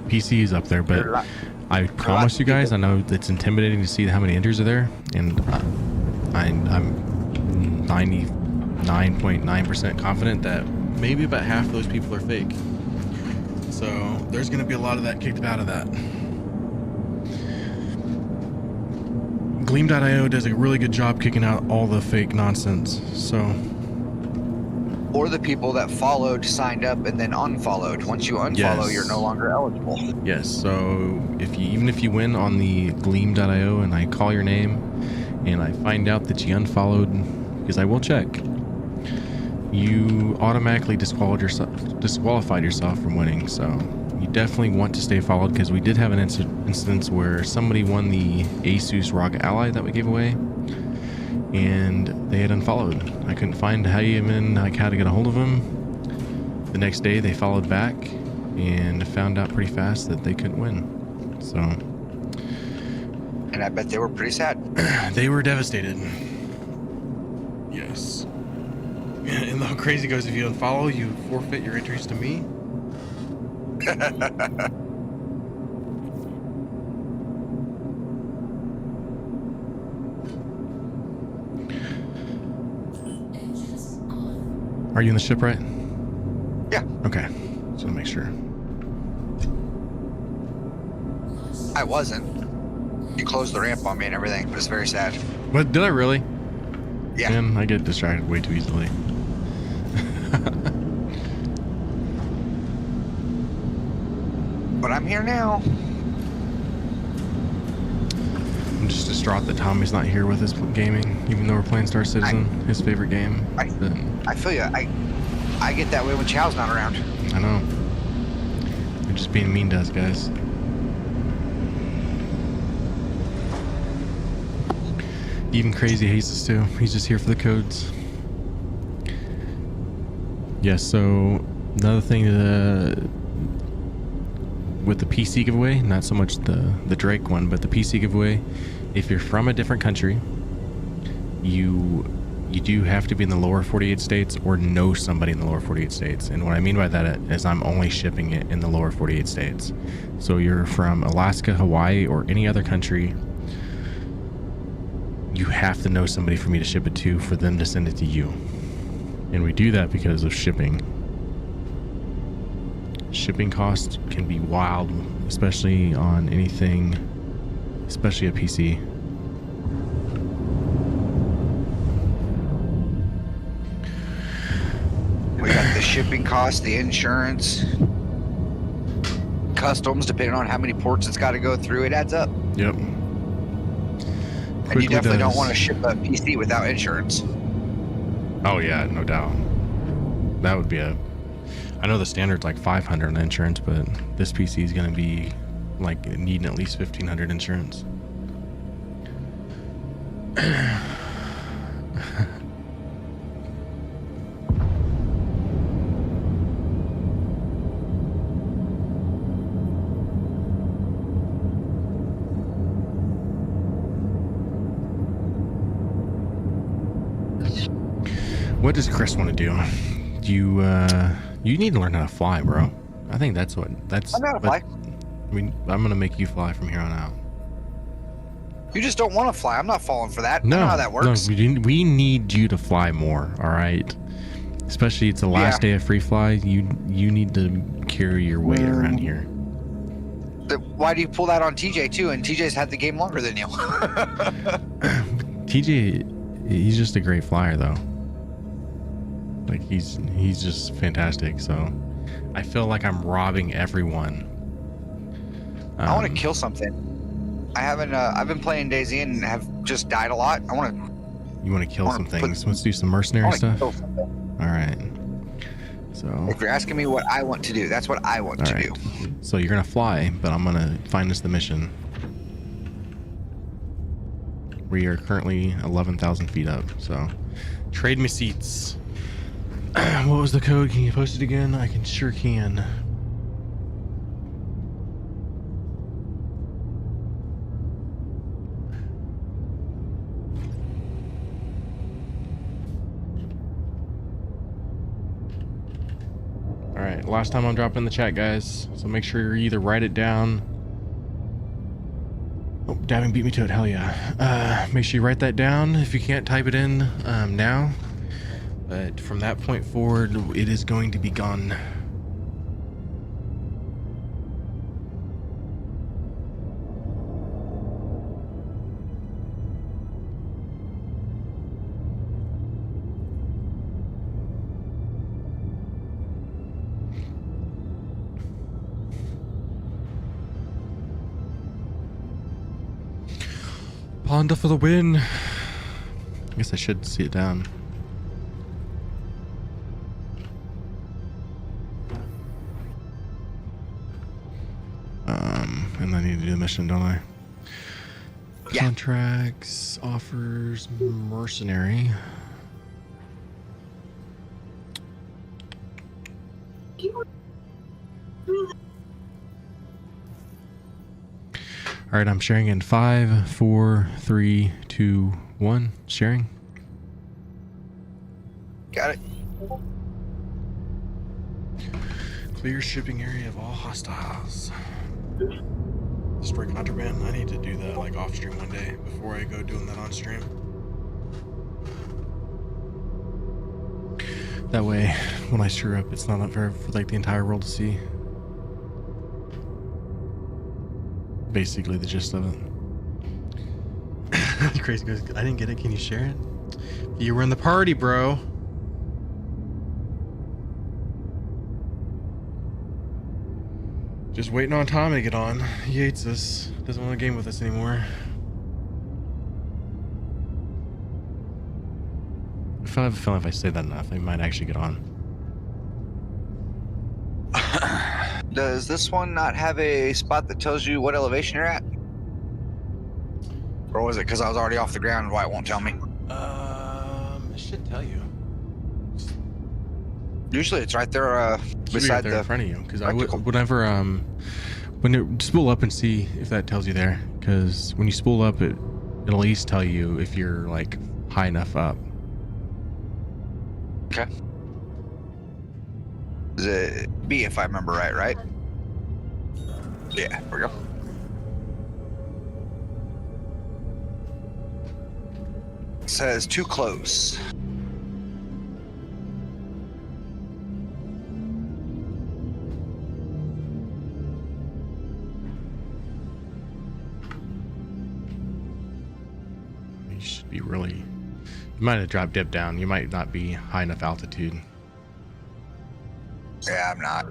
PC is up there, but There are a lot- I promise you guys, I know it's intimidating to see how many entries are there, and I'm 99.9% confident that maybe about half of those people are fake. So there's going to be a lot of that kicked out of that. Gleam.io does a really good job kicking out all the fake nonsense. So Or the people that followed, signed up, and then unfollowed. Once you unfollow, Yes. you're no longer eligible. yes, so even if you win on the Gleam.io and I call your name and I find out that you unfollowed, because I will check, you automatically disqualified yourself from winning. So you definitely want to stay followed, because we did have an instance where somebody won the Asus ROG Ally that we gave away, and they had unfollowed. I couldn't find how to get a hold of them. The next day they followed back and found out pretty fast that they couldn't win. So And I bet they were pretty sad. they were devastated. Yes. And how crazy goes, if you unfollow, you forfeit your entries to me. Are you in the ship, right? Yeah, Okay. Just want to make sure. I wasn't. You closed the ramp on me and everything, but it's very sad. What, did I really? Yeah. Man, I get distracted way too easily. But I'm here now. I'm just distraught that Tommy's not here with us gaming, even though we're playing Star Citizen, his favorite game. But I feel you. I get that way when Chow's not around. I know. They're just being mean to us, guys. Even Crazy hates us too. He's just here for the codes. Yes, so another thing with the PC giveaway, not so much the Drake one, but the PC giveaway, if you're from a different country, you do have to be in the lower 48 states or know somebody in the lower 48 states. And what I mean by that is I'm only shipping it in the lower 48 states. So you're from Alaska, Hawaii, or any other country, you have to know somebody for me to ship it to, for them to send it to you. And we do that because of shipping. Shipping costs can be wild, especially on anything, especially a PC. We got the shipping cost, the insurance, customs, depending on how many ports it's got to go through. It adds up. Yep. And you definitely does. don't want to ship a PC without insurance. Oh yeah, no doubt. That would be I know the standard's like 500 on insurance, but this PC is going to be like needing at least 1,500 insurance. What does Chris want to do? You need to learn how to fly, bro. I think that's I know how to fly. I mean, I'm gonna make you fly from here on out. You just don't want to fly. I'm not falling for that. No, I know how that works. No, we need you to fly more. All right. Especially it's the last day of free fly. You need to carry your weight around here. Why do you pull that on TJ too? And TJ's had the game longer than you. TJ, he's just a great flyer though. Like he's just fantastic. So I feel like I'm robbing everyone. I want to kill something. I haven't. I've been playing DayZ and have just died a lot. I want to. You want to kill some things? Let's do some mercenary stuff. All right. So. If you're asking me what I want to do, that's what I want to do. So you're gonna fly, but I'm gonna find us the mission. We are currently 11,000 feet up. So, trade me seats. What was the code? Can you post it again? I sure can. All right, last time I'm dropping the chat, guys. So make sure you either write it down. Oh, Davin beat me to it. Hell yeah. Make sure you write that down if you can't type it in now. But from that point forward, it is going to be gone. Ponda for the win. I guess I should see it down. And I need to do the mission, don't I? Yeah. Contracts, offers, mercenary. All right, I'm sharing in 5, 4, 3, 2, 1. Sharing. Got it. Clear shipping area of all hostiles. Destroy contraband. I need to do that like off stream one day before I go doing that on stream. That way, when I screw up, it's not unfair for like the entire world to see. Basically, the gist of it. Crazy goes, I didn't get it. Can you share it? You were in the party, bro. Just waiting on Tommy to get on. He hates us. Doesn't want to game with us anymore. I have a feeling if I say that enough, they might actually get on. Does this one not have a spot that tells you what elevation you're at? Or was it because I was already off the ground and why it won't tell me? It should tell you. Usually it's right there beside there the in front of you. Because rectangle. when you spool up and see if that tells you there. Because when you spool up, it'll at least tell you if you're like high enough up. Okay. Is it B if I remember right? Yeah, there we go. It says too close. You should be really... You might have dropped dip down. You might not be high enough altitude. Yeah, I'm not.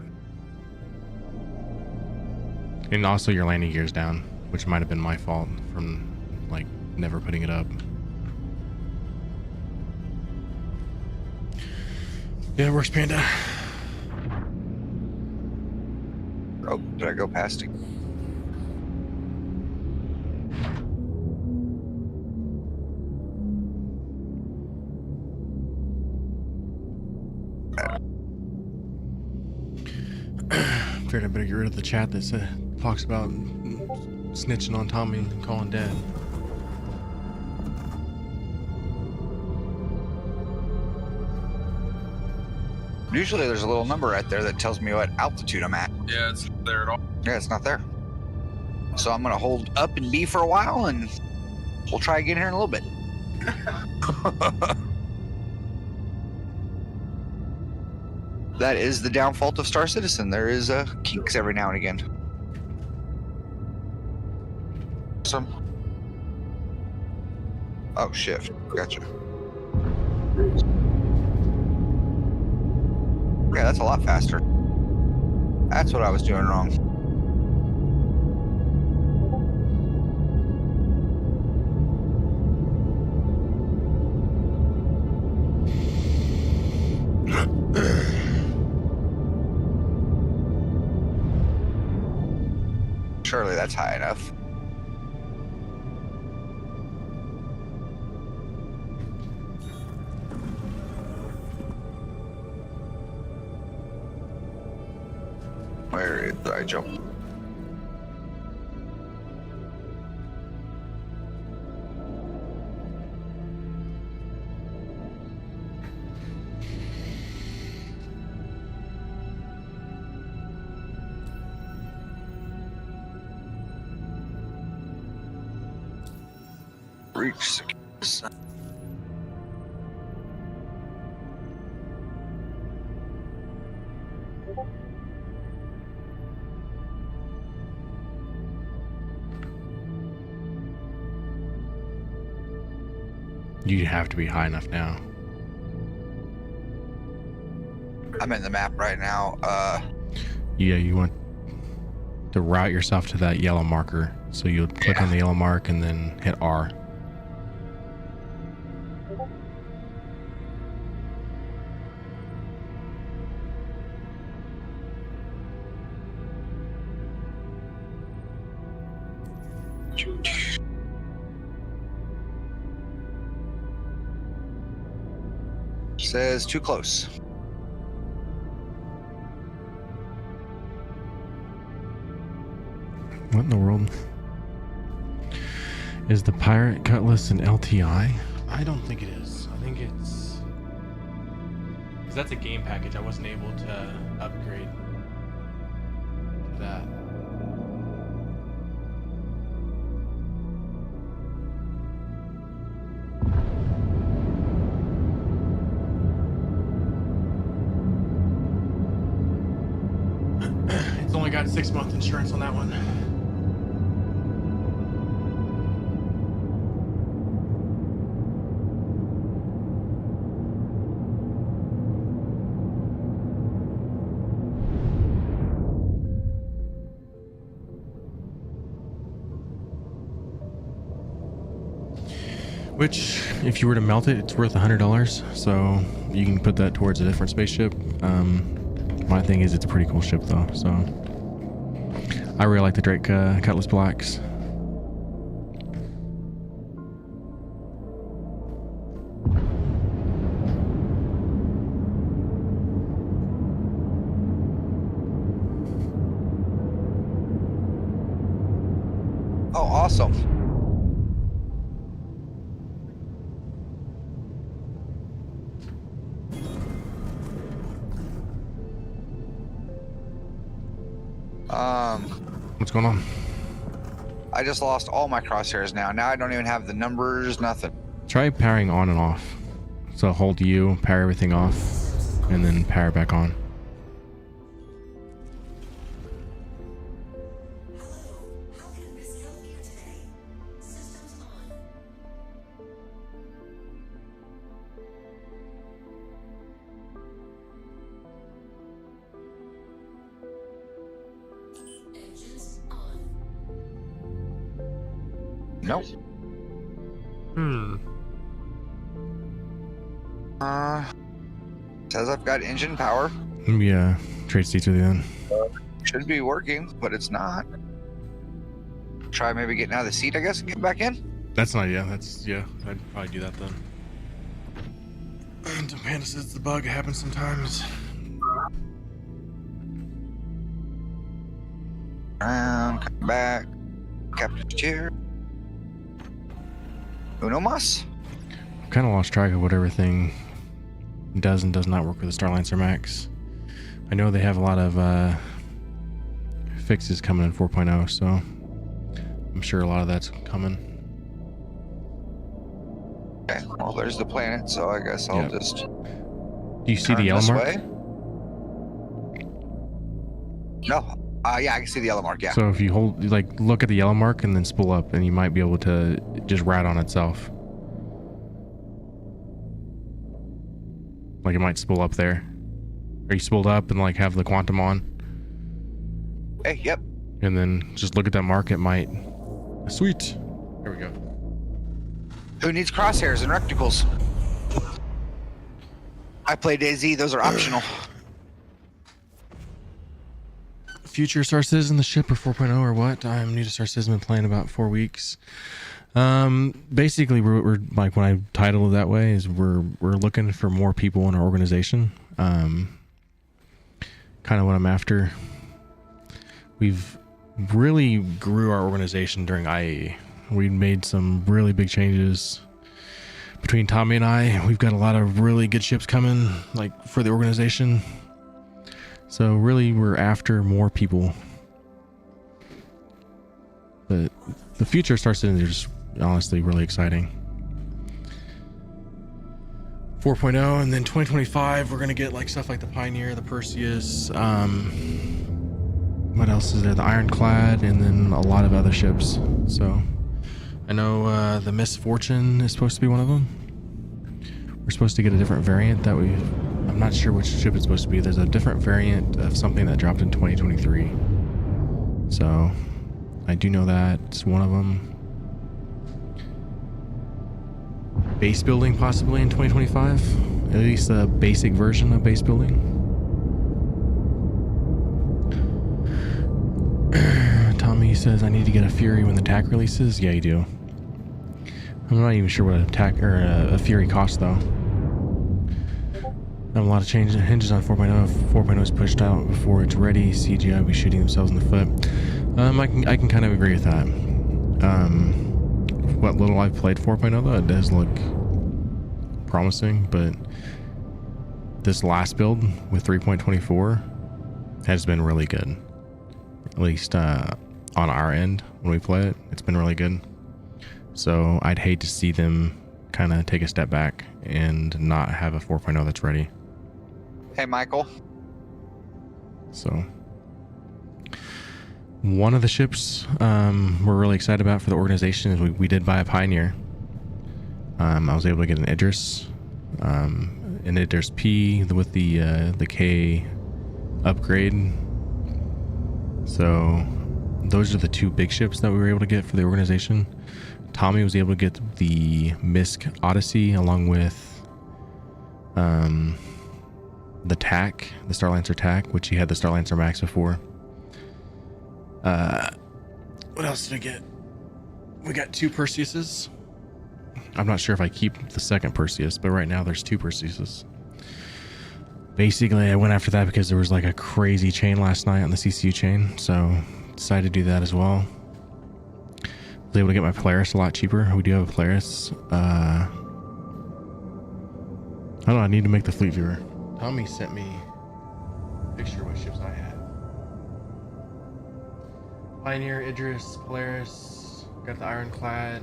And also your landing gear's down, which might have been my fault from like never putting it up. Yeah, it works, Panda. Oh, did I go past it? Figured I better get rid of the chat that talks about snitching on Tommy and calling dad. Usually there's a little number right there that tells me what altitude I'm at. Yeah, it's not there at all. Yeah, it's not there. So I'm gonna hold up and B for a while and we'll try again here in a little bit. That is the downfall of Star Citizen. There is kinks every now and again. Some. Oh, shift. Gotcha. Yeah, that's a lot faster. That's what I was doing wrong. Surely that's high enough. Where did I jump? Reach. You have to be high enough now. I'm in the map right now. Yeah, you want to route yourself to that yellow marker. So you'll click on the yellow mark and then hit R. Says too close. What in the world? Is the pirate cutlass an LTI? I don't think it is. I think it's... Because that's a game package. I wasn't able to upgrade to that. It's only got 6-month insurance on that one. Which, if you were to melt it, it's worth $100. So you can put that towards a different spaceship. My thing is, it's a pretty cool ship, though. So I really like the Drake Cutlass Blacks. Oh, awesome. What's going on? I just lost all my crosshairs now. Now I don't even have the numbers, nothing. Try powering on and off. So hold U, power everything off, and then power back on. Hello, how can Miss help you today? Systems on. Engines on. Nope. Says I've got engine power. Yeah, trade seats with you then. Should be working, but it's not. Try maybe getting out of the seat, I guess, and get back in. That's not, yeah, I'd probably do that then. And Panda says the bug happens sometimes. Come back. Captain's chair. Uno mas. I've kind of lost track of what everything does and does not work with the Starlancer Max. I know they have a lot of fixes coming in 4.0, so I'm sure a lot of that's coming. Okay, well, there's the planet, so I guess I'll Yep. just Do you see turn the yellow this mark? way. No. Yeah, I can see the yellow mark. Yeah. So if you hold, like, look at the yellow mark and then spool up, and you might be able to just ride on itself. Like it might spool up there. Or you spooled up and like have the quantum on. Hey, yep. And then just look at that mark. It might. Sweet. There we go. Who needs crosshairs and reticles? I play DayZ. Those are optional. Future Star Citizen, the ship, or 4.0 or what? I'm new to Star Citizen, been playing about 4 weeks. Basically, we're like, when I titled it that way, is we're looking for more people in our organization. Kind of what I'm after. We've really grew our organization during IE. We made some really big changes between Tommy and I. We've got a lot of really good ships coming, like, for the organization. So really, we're after more people. But the future of Star Citizen is just honestly really exciting. 4.0, and then 2025, we're gonna get like stuff like the Pioneer, the Perseus. What else is there? The Ironclad, and then a lot of other ships. So I know the Misfortune is supposed to be one of them. We're supposed to get a different variant that I'm not sure which ship it's supposed to be. There's a different variant of something that dropped in 2023. So I do know that it's one of them. Base building possibly in 2025. At least a basic version of base building. Tommy says I need to get a Fury when the TAC releases. Yeah, you do. I'm not even sure what a TAC or a Fury costs though. I have a lot of hinges on 4.0. If 4.0 is pushed out before it's ready, CGI will be shooting themselves in the foot. I can kind of agree with that. What little I've played 4.0 though, it does look promising, but this last build with 3.24 has been really good. At least on our end when we play it, it's been really good. So I'd hate to see them kind of take a step back and not have a 4.0 that's ready. Hey, Michael. So one of the ships we're really excited about for the organization is we did buy a Pioneer. I was able to get an Idris P with the K upgrade. So those are the two big ships that we were able to get for the organization. Tommy was able to get the Misk Odyssey along with the TAC, the Starlancer TAC, which he had the Starlancer Max before. What else did we get? We got 2 Perseuses. I'm not sure if I keep the second Perseus, but right now there's 2 Perseuses. Basically, I went after that because there was like a crazy chain last night on the CCU chain, so decided to do that as well. Was able to get my Polaris a lot cheaper. We do have a Polaris. I don't know, I need to make the fleet viewer. Tommy sent me a picture of what ships I had. Pioneer, Idris, Polaris, got the Ironclad,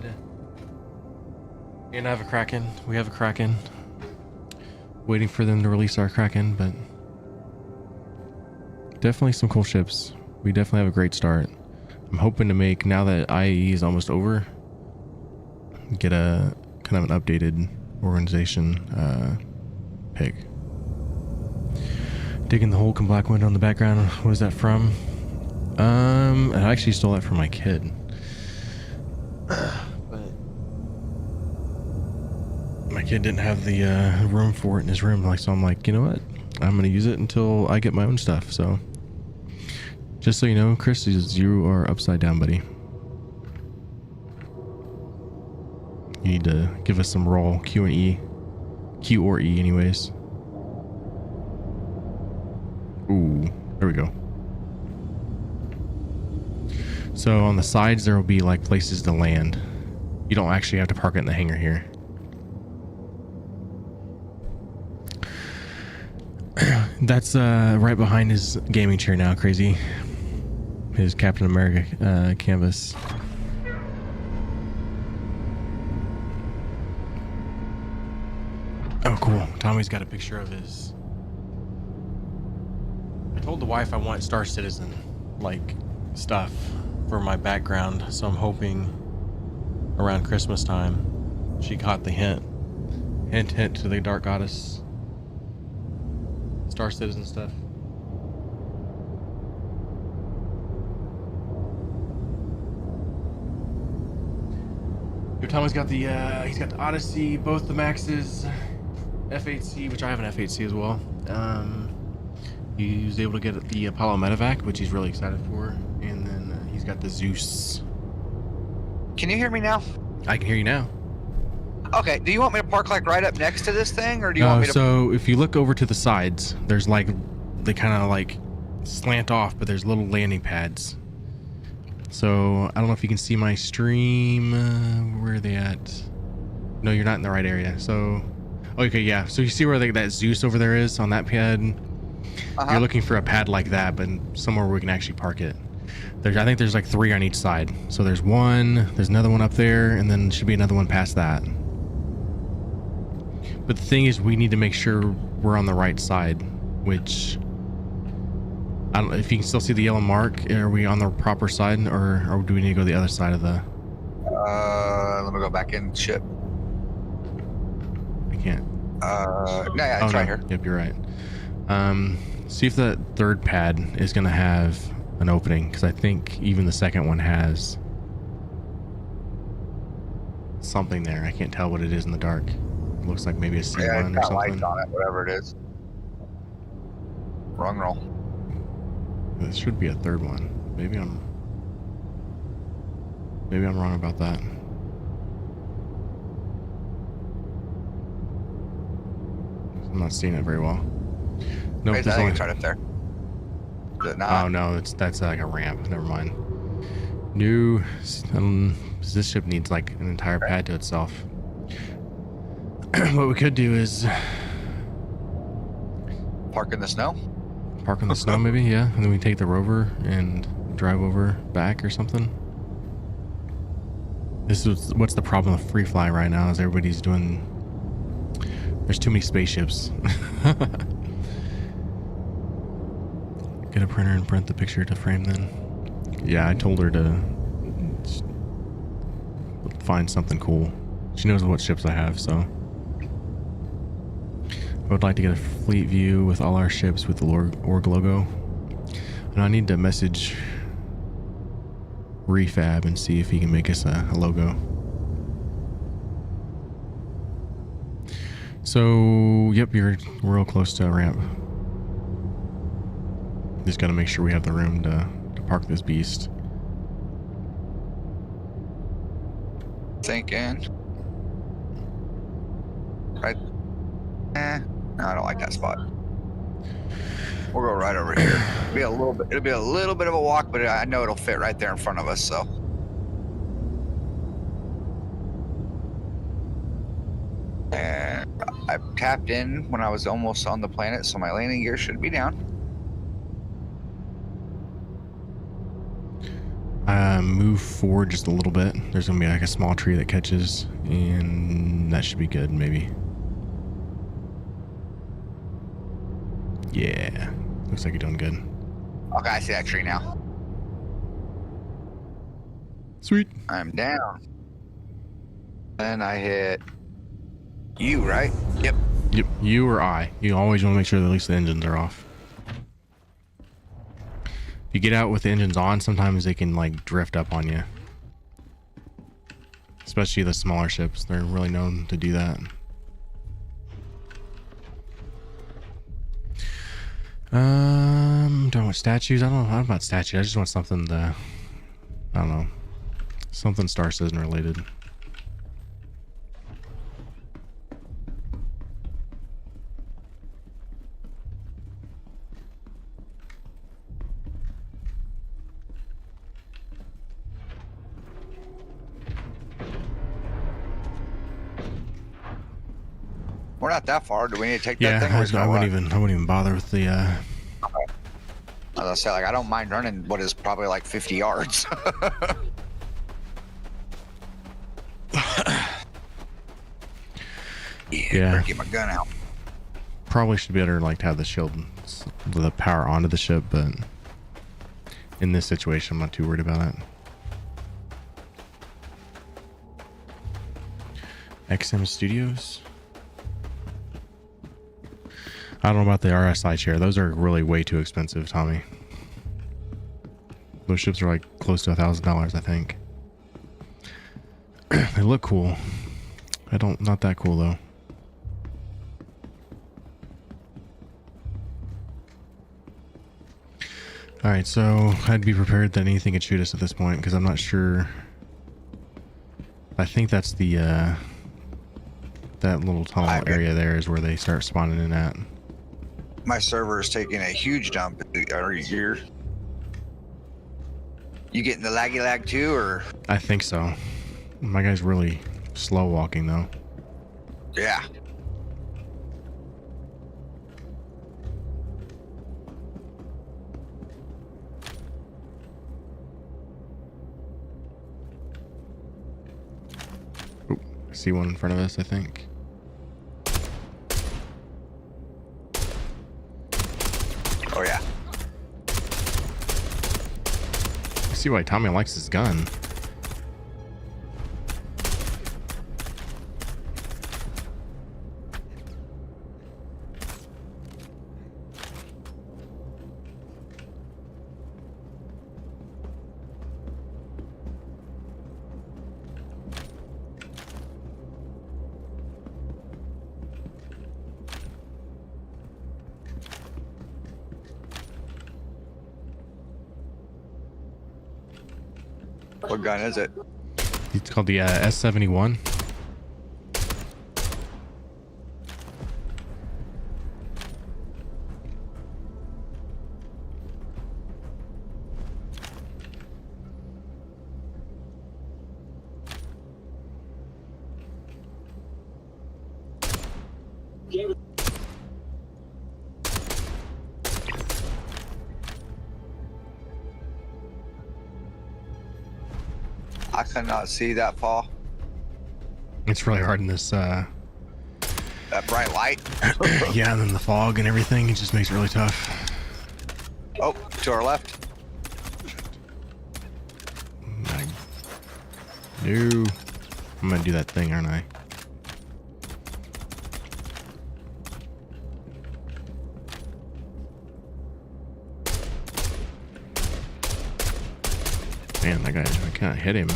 and I have a Kraken. We have a Kraken. Waiting for them to release our Kraken, but definitely some cool ships. We definitely have a great start. I'm hoping to make, now that IE is almost over, get a kind of an updated organization pick. Digging the Hulk and Black Widow in the background. What is that from? I actually stole that from my kid. But my kid didn't have the room for it in his room, like, so I'm like, you know what? I'm gonna use it until I get my own stuff. So just so you know, Chris, you are upside down, buddy. You need to give us some roll Q or E anyways. Ooh, there we go. So on the sides there will be like places to land. You don't actually have to park it in the hangar here. That's right behind his gaming chair now, Crazy. His Captain America canvas. Oh, cool. Tommy's got a picture of his told the wife I want Star Citizen like stuff for my background, so I'm hoping around Christmas time she caught the hint. Hint, hint to the Dark Goddess. Star Citizen stuff. Your Tommy's got the he's got the Odyssey, both the Maxes, F8C, which I have an F8C as well. He was able to get the Apollo Medevac, which he's really excited for, and then he's got the Zeus. Can you hear me now? I can hear you now. Okay. Do you want me to park like right up next to this thing, or do you want me to? So if you look over to the sides, there's like they kind of like slant off, but there's little landing pads. So I don't know if you can see my stream. Where are they at? No, you're not in the right area. So, okay, yeah. So you see where that Zeus over there is on that pad? You're looking for a pad like that, but somewhere where we can actually park it. I think there's like 3 on each side. So there's one, there's another one up there, and then should be another one past that. But the thing is, we need to make sure we're on the right side, which I don't know if you can still see the yellow mark. Are we on the proper side, or do we need to go to the other side of the? Let me go back in ship. I can't. No, yeah, it's right here. Yep, you're right. See if the third pad is gonna have an opening, because I think even the second one has something there. I can't tell what it is in the dark. It looks like maybe a C1 Yeah, it's or got something. lights on it, whatever it is. Wrong roll. This should be a third one. Maybe I'm wrong about that. I'm not seeing it very well. Nope, Wait, I there's think only... it's right up there. Is it not? Oh no, that's like a ramp. Never mind. This ship needs like an entire pad to itself. What we could do is Park in the snow? park in the snow, maybe, yeah, and then we take the rover and drive over back or something. This is what's the problem with free fly right now, is everybody's doing. There's too many spaceships. Get a printer and print the picture to frame then. Yeah, I told her to find something cool. She knows what ships I have, so. I would like to get a fleet view with all our ships with the org logo. And I need to message Refab and see if he can make us a logo. So, yep, we're real close to a ramp. Just gotta make sure we have the room to park this beast. Thinking. Right. No, I don't like that spot. We'll go right over here. It'll be a little bit of a walk, but I know it'll fit right there in front of us, so. And I tapped in when I was almost on the planet, so my landing gear should be down. Move forward just a little bit. There's gonna be like a small tree that catches, and that should be good, maybe. Yeah, looks like you're doing good. Okay, I see that tree now. Sweet. I'm down. Then I hit you, right? Yep. Yep, you or I. You always want to make sure that at least the engines are off. If you get out with the engines on, sometimes they can like drift up on you. Especially the smaller ships. They're really known to do that. Do I want statues? I don't know about statues. I just want something I don't know. Something Star Citizen related. We're not that far. Do we need to take Yeah, that thing? I wouldn't even bother with the As I say, like I don't mind running what is probably like 50 yards. Yeah. Better get my gun out. probably should be better like to have the shield the power onto the ship, but in this situation, I'm not too worried about it. XM Studios. I don't know about the RSI chair. Those are really way too expensive, Tommy. Those ships are like close to $1,000, I think. They look cool. Not that cool though. All right, so I'd be prepared that anything could shoot us at this point because I'm not sure. I think that's the that little tunnel area there is where they start spawning in at. My server is taking a huge dump. Are you getting the laggy lag too, or? I think so. My guy's really slow walking though. Yeah. Ooh, I see one in front of us, I think. Oh yeah. I see why Tommy likes his gun. What gun is it? It's called the S71. I could not see that fall. It's really hard in this That bright light. yeah, and then the fog and everything, it just makes it really tough. Oh, to our left. No. I'm gonna do that thing, aren't I? Man, that guy, I can't hit him.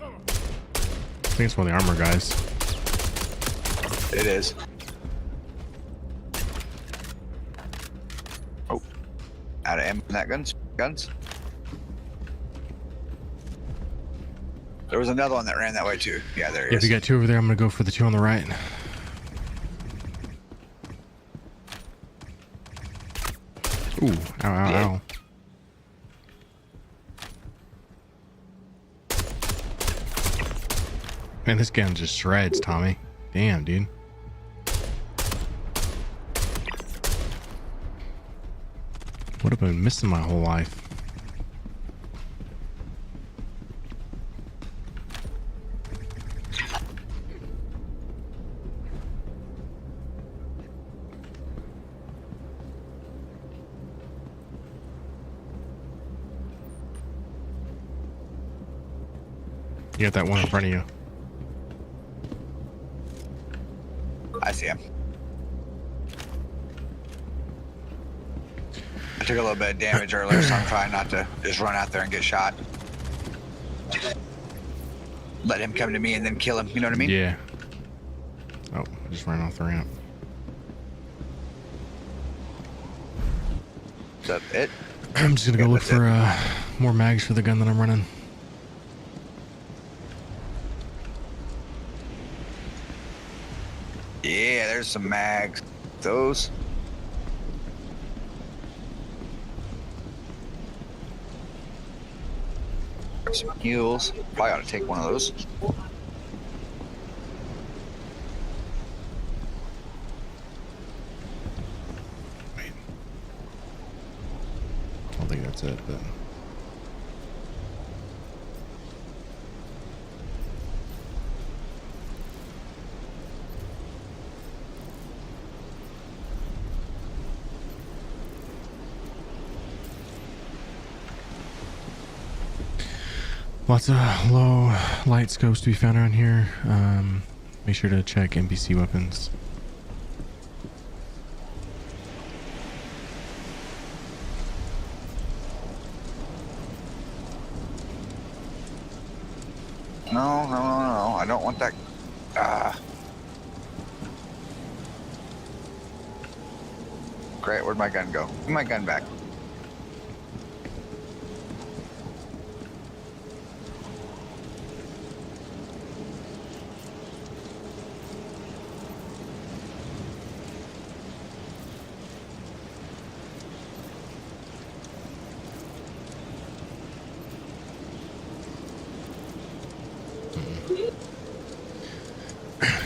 I think it's one of the armor guys. It is. Oh, out of ammo in that guns. There was another one that ran that way too. Yeah, there he If is. you got two over there, I'm gonna go for the two on the right. Ooh, ow, ow, Yeah. ow. Man, this gun just shreds, Tommy. Damn, dude. What have I been missing my whole life? You got that one in front of you. I see him. I took a little bit of damage earlier, so I'm trying not to just run out there and get shot. Let him come to me and then kill him. You know what I mean? Yeah. Oh, I just ran off the ramp. Is that it? I'm just gonna go Yeah, look that's for more mags for the gun that I'm running. Yeah, there's some mags. Those. Some heals. Probably ought to take one of those. Wait. I don't think that's it, but Lots of low light scopes to be found around here. Make sure to check NPC weapons. No, I don't want that. Great, where'd my gun go? Give my gun back.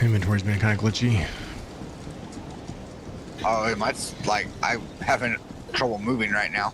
Inventory's been kind of glitchy. Oh, it might, like, I'm having trouble moving right now.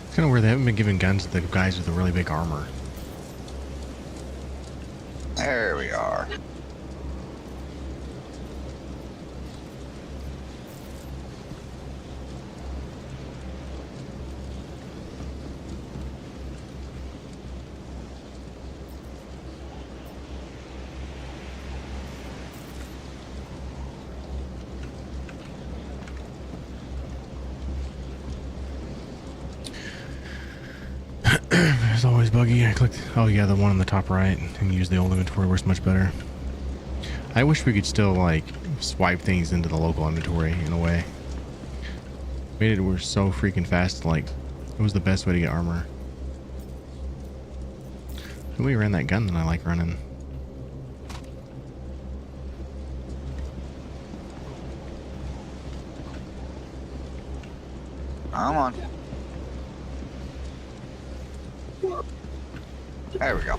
It's kind of weird they haven't been giving guns to the guys with the really big armor. There we are. There's always buggy. I clicked. Oh yeah, the one on the top right, and use the old inventory works much better. I wish we could still like swipe things into the local inventory in a way. Made it work so freaking fast. Like it was the best way to get armor. The way we ran that gun that I like running. Come on. There we go.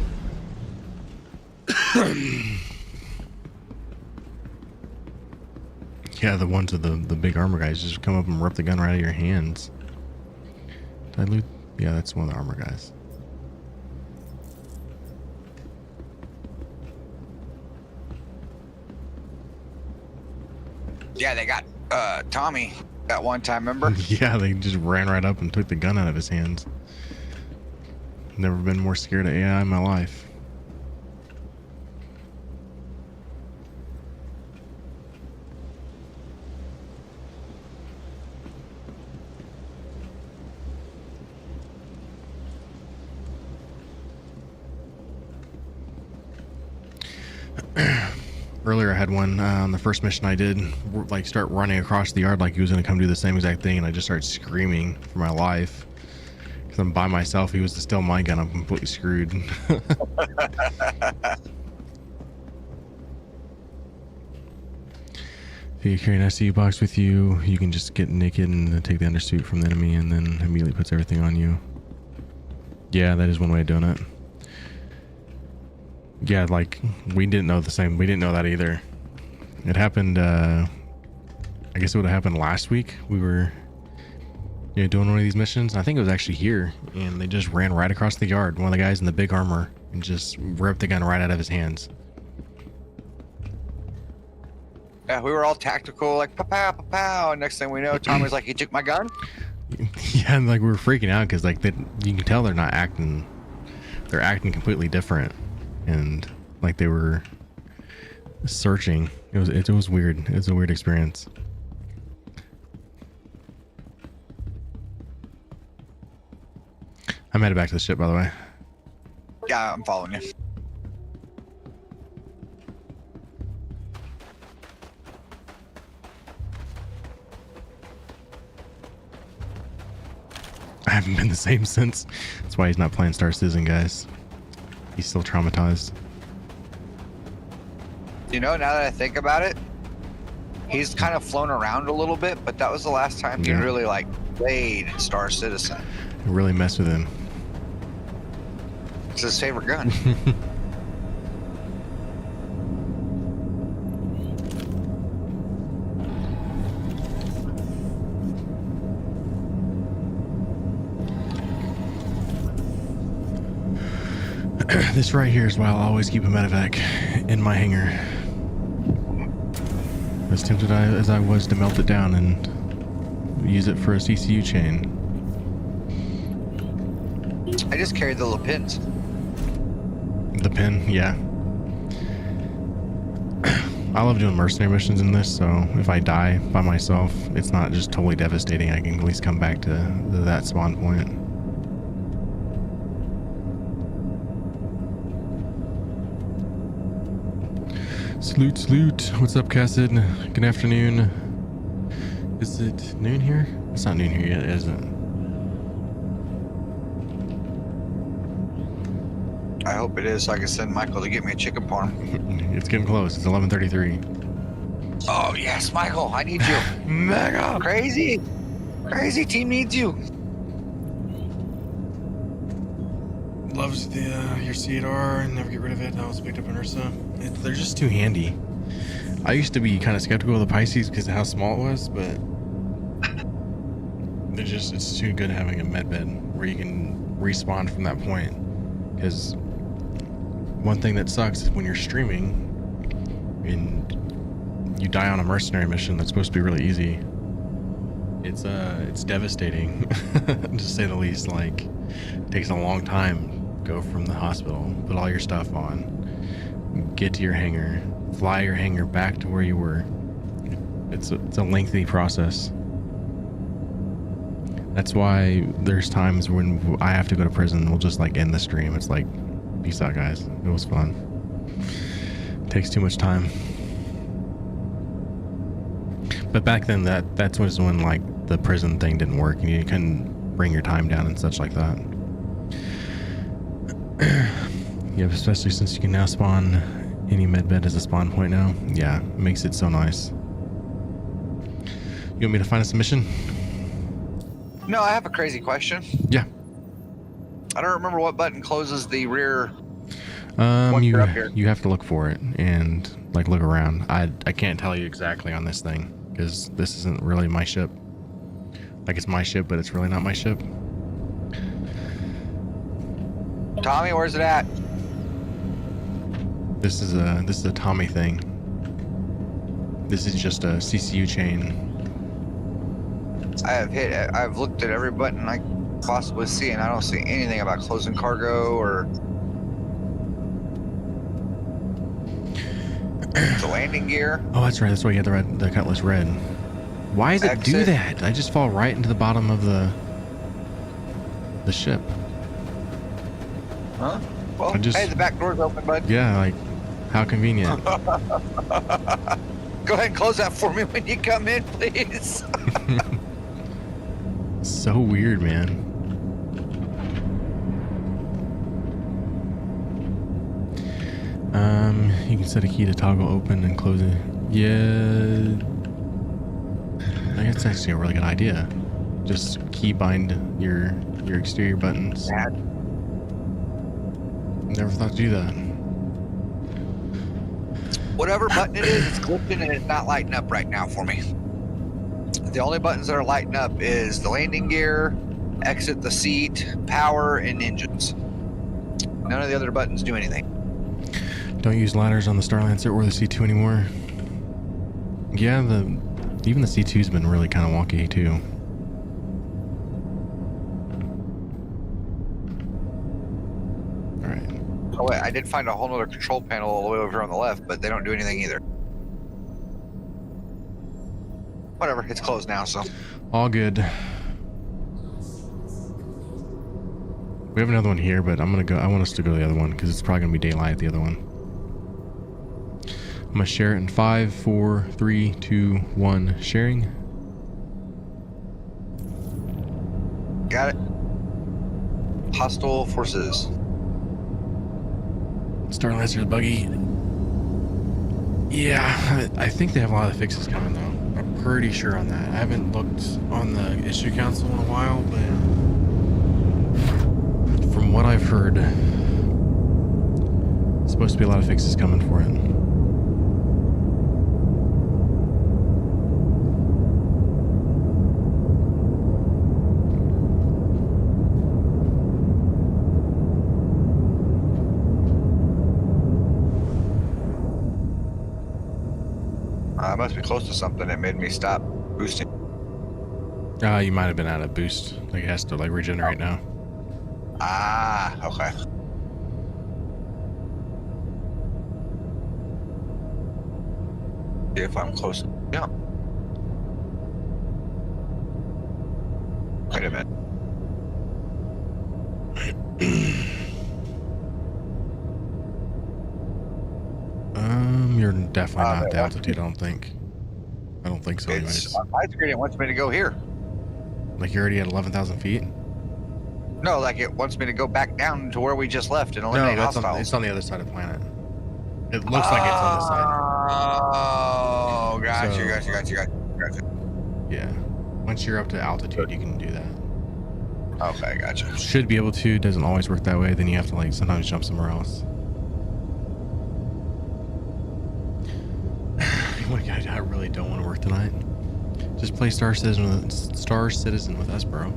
Yeah, the ones with the big armor guys just come up and rip the gun right out of your hands. Did I loot? Yeah, that's one of the armor guys. Yeah, they got Tommy that one time, remember? Yeah, they just ran right up and took the gun out of his hands. Never been more scared of AI in my life. Earlier I had one on the first mission I did, like start running across the yard like he was going to come do the same exact thing, and I just started screaming for my life. Because I'm by myself, he was to steal my gun, I'm completely screwed. If you carry an SCU box with you, you can just get naked and take the undersuit from the enemy and then immediately puts everything on you. Yeah, that is one way of doing it. Yeah, like, we didn't know the same. We didn't know that either. It happened, I guess it would have happened last week. We were, you know, doing one of these missions. I think it was actually here. And they just ran right across the yard. One of the guys in the big armor and just ripped the gun right out of his hands. Yeah, we were all tactical, like, pow, pow, pow. And next thing we know, Tommy's like, he took my gun? Yeah, and like we were freaking out because like you can tell they're not acting. They're acting completely different. And like they were searching. It was weird. It was a weird experience. I'm headed back to the ship, by the way. Yeah, I'm following you. I haven't been the same since. That's why he's not playing Star Citizen, guys. He's still traumatized. You know, now that I think about it, he's kind of flown around a little bit, but that was the last time he Yeah. really like played Star Citizen. It really messed with him. It's his favorite gun. This right here is why I'll always keep a medevac in my hangar. As tempted as I was to melt it down and use it for a CCU chain. I just carried the little pins. The pin, yeah. I love doing mercenary missions in this, so if I die by myself, it's not just totally devastating. I can at least come back to that spawn point. Salute. What's up, Cassid? Good afternoon. Is it noon here? It's not noon here yet, is it? I hope it is, so I can send Michael to get me a chicken parm. It's getting close. It's 11:33. Oh yes, Michael, I need you. Mega! Crazy team needs you. Loves the your C8R and never get rid of it. That was picked up in Ursa. They're just too handy. I used to be kind of skeptical of the Pisces because of how small it was, but it's too good having a med bed where you can respawn from that point. Because one thing that sucks is when you're streaming and you die on a mercenary mission that's supposed to be really easy. It's devastating to say the least. Like, it takes a long time to go from the hospital, put all your stuff on, get to your hangar, fly your hangar back to where you were. It's a lengthy process. That's why there's times when I have to go to prison, we'll just like end the stream. It's like, peace out, guys. It was fun. It takes too much time. But back then, that's when like the prison thing didn't work and you couldn't bring your time down and such like that. Yeah, especially since you can now spawn any medbed as a spawn point now. Yeah, it makes it so nice. You want me to find us a mission? No, I have a crazy question. Yeah. I don't remember what button closes the rear. Once you're up here. You have to look for it and like look around. I can't tell you exactly on this thing because this isn't really my ship. Like, it's my ship, but it's really not my ship. Tommy, where's it at? This is a Tommy thing. This is just a CCU chain. I've looked at every button I possibly see, and I don't see anything about closing cargo or the landing gear. Oh, that's right. That's why you had the cutlass red. Why does it do Exit. that? I just fall right into the bottom of the ship. Huh? Well, I just- hey, the back door's open, bud. Yeah, like, how convenient. Go ahead and close that for me when you come in, please. So weird, man. You can set a key to toggle open and close it. Yeah, I guess that's actually a really good idea. Just key bind your exterior buttons. Never thought to do that. Whatever button it is, it's glitching and it's not lighting up right now for me. The only buttons that are lighting up is the landing gear, exit the seat, power, and engines. None of the other buttons do anything. Don't use ladders on the Starlancer or the C2 anymore. Yeah, even the C2's been really kind of wonky too. All right. Oh wait, I did find a whole other control panel all the way over here on the left, but they don't do anything either. Whatever, it's closed now, so. All good. We have another one here, but I want us to go to the other one because it's probably gonna be daylight at the other one. I'm gonna share it in 5, 4, 3, 2, 1. Sharing. Got it. Hostile forces. Starlancer's buggy. Yeah, I think they have a lot of fixes coming though. I'm pretty sure on that. I haven't looked on the issue council in a while, but from what I've heard, supposed to be a lot of fixes coming for it. I must be close to something that made me stop boosting. You might have been out of boost. Like it has to like regenerate now. Ah, okay. See if I'm close. Yeah. Wait a minute. You're definitely not at the altitude, I don't think. I don't think so anyways. It's on my screen. It wants me to go here. Like you're already at 11,000 feet? No, like it wants me to go back down to where we just left and No, eliminate that's hostiles. it's on the other side of the planet. It looks like it's on this side. Oh, gotcha, So- gotcha. Yeah. Once you're up to altitude, you can do that. Okay, gotcha. Should be able to. Doesn't always work that way. Then you have to like sometimes jump somewhere else. I really don't want to work tonight. Just play Star Citizen with us, bro.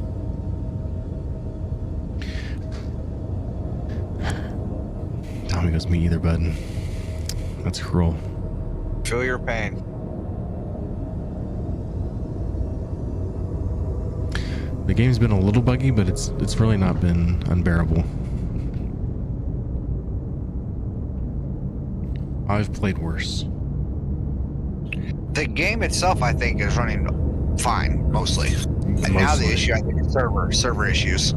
Tommy goes, me either, bud. That's cruel. Feel your pain. The game's been a little buggy, but it's really not been unbearable. I've played worse. The game itself, I think, is running fine, mostly. And now the Mostly. issue, I think, is server issues.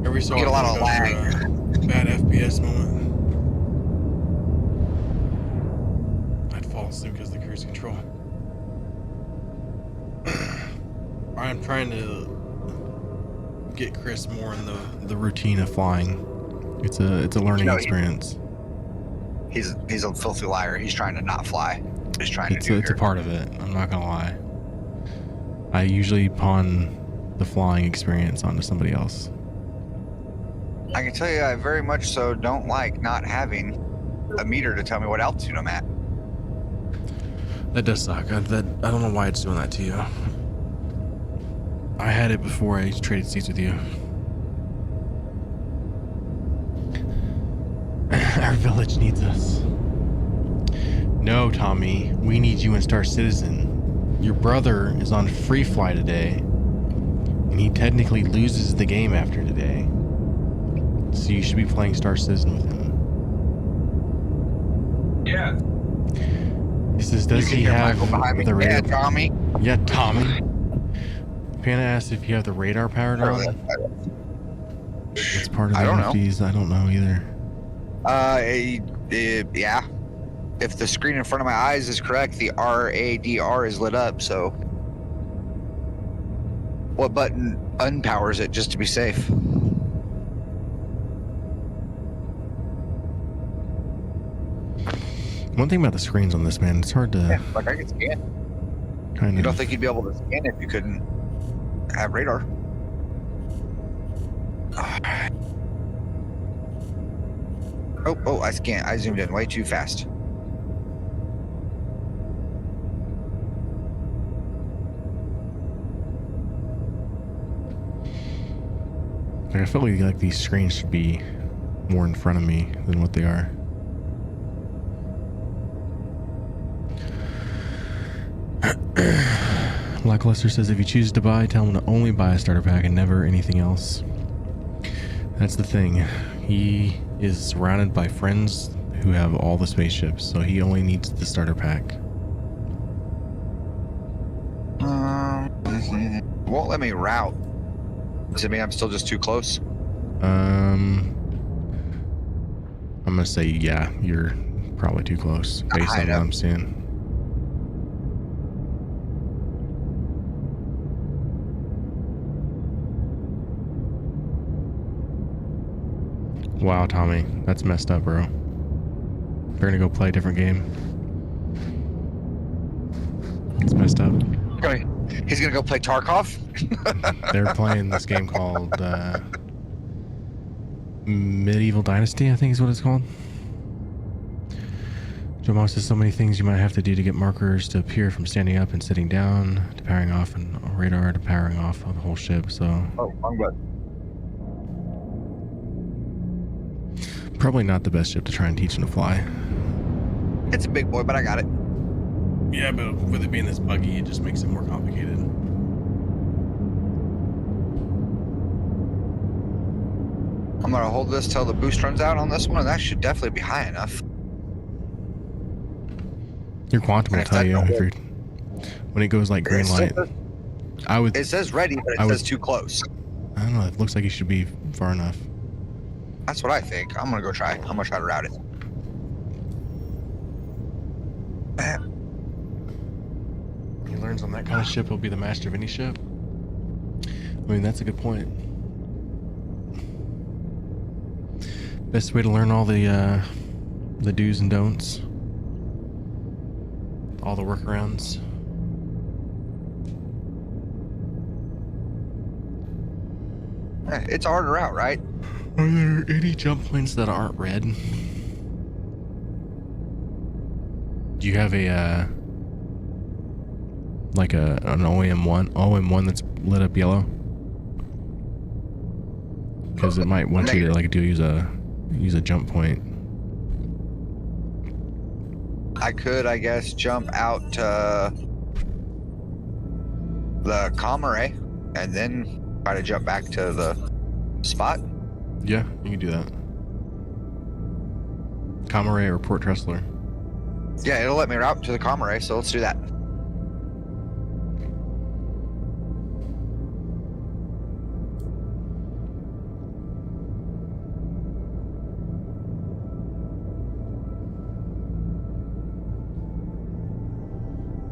Every so Get a lot often of we go lag. through a bad FPS moment. I'd fall asleep because of the cruise control. I'm trying to get Chris more in the routine of flying. It's a learning experience. He's a filthy liar. He's trying to not fly. He's trying to do It's a part of it. I'm not gonna lie. I usually pawn the flying experience onto somebody else. I can tell you, I very much so don't like not having a meter to tell me what altitude I'm at. That does suck. I don't know why it's doing that to you. I had it before I traded seats with you. Our village needs us. No, Tommy, we need you in Star Citizen. Your brother is on free fly today, and he technically loses the game after today. So you should be playing Star Citizen with him. Yeah. He says, does he have the Yeah, radar? Tommy. Yeah, Tommy. Panda asked if you have the radar powered on. It's part of the I don't know. NFTs. I don't know either. Yeah. If the screen in front of my eyes is correct, the RADR is lit up, so. What button unpowers it just to be safe? One thing about the screens on this, man, it's hard to Yeah, like I can scan. kind You don't of. think you'd be able to scan if you couldn't have radar? Oh, I scanned. I zoomed in way too fast. Like, I feel like these screens should be more in front of me than what they are. Lackluster says if you choose to buy, tell him to only buy a starter pack and never anything else. That's the thing. He is surrounded by friends who have all the spaceships, so he only needs the starter pack. Won't let me route. Does it mean I'm still just too close? I'm gonna say yeah, you're probably too close based I on know. what I'm seeing. Wow, Tommy, that's messed up, bro. They're gonna go play a different game. It's messed up. He's gonna go play Tarkov. They're playing this game called Medieval Dynasty, I think is what it's called. Joe says so many things you might have to do to get markers to appear from standing up and sitting down, to powering off and radar to powering off on the whole ship. So Oh, wrong button. probably not the best ship to try and teach him to fly. It's a big boy, but I got it. Yeah, but with it being this buggy, it just makes it more complicated. I'm gonna hold this till the boost runs out on this one, and that should definitely be high enough. Your quantum will And if tell that you don't if you're, when it goes like green light. I would. It says ready, but it I would- says too close. I don't know. It looks like you should be far enough. That's what I think. I'm gonna go try. I'm gonna try to route it. He learns on that kind of ship, he'll be the master of any ship. I mean, that's a good point. Best way to learn all the do's and don'ts, all the workarounds. It's harder out, right? Are there any jump points that aren't red? Do you have a like an OM1 that's lit up yellow? Because it might want you to like use a jump point. I could, I guess, jump out to the comm array and then try to jump back to the spot. Yeah, you can do that. Comm or Port Tressler. Yeah, it'll let me route to the comm array, so let's do that.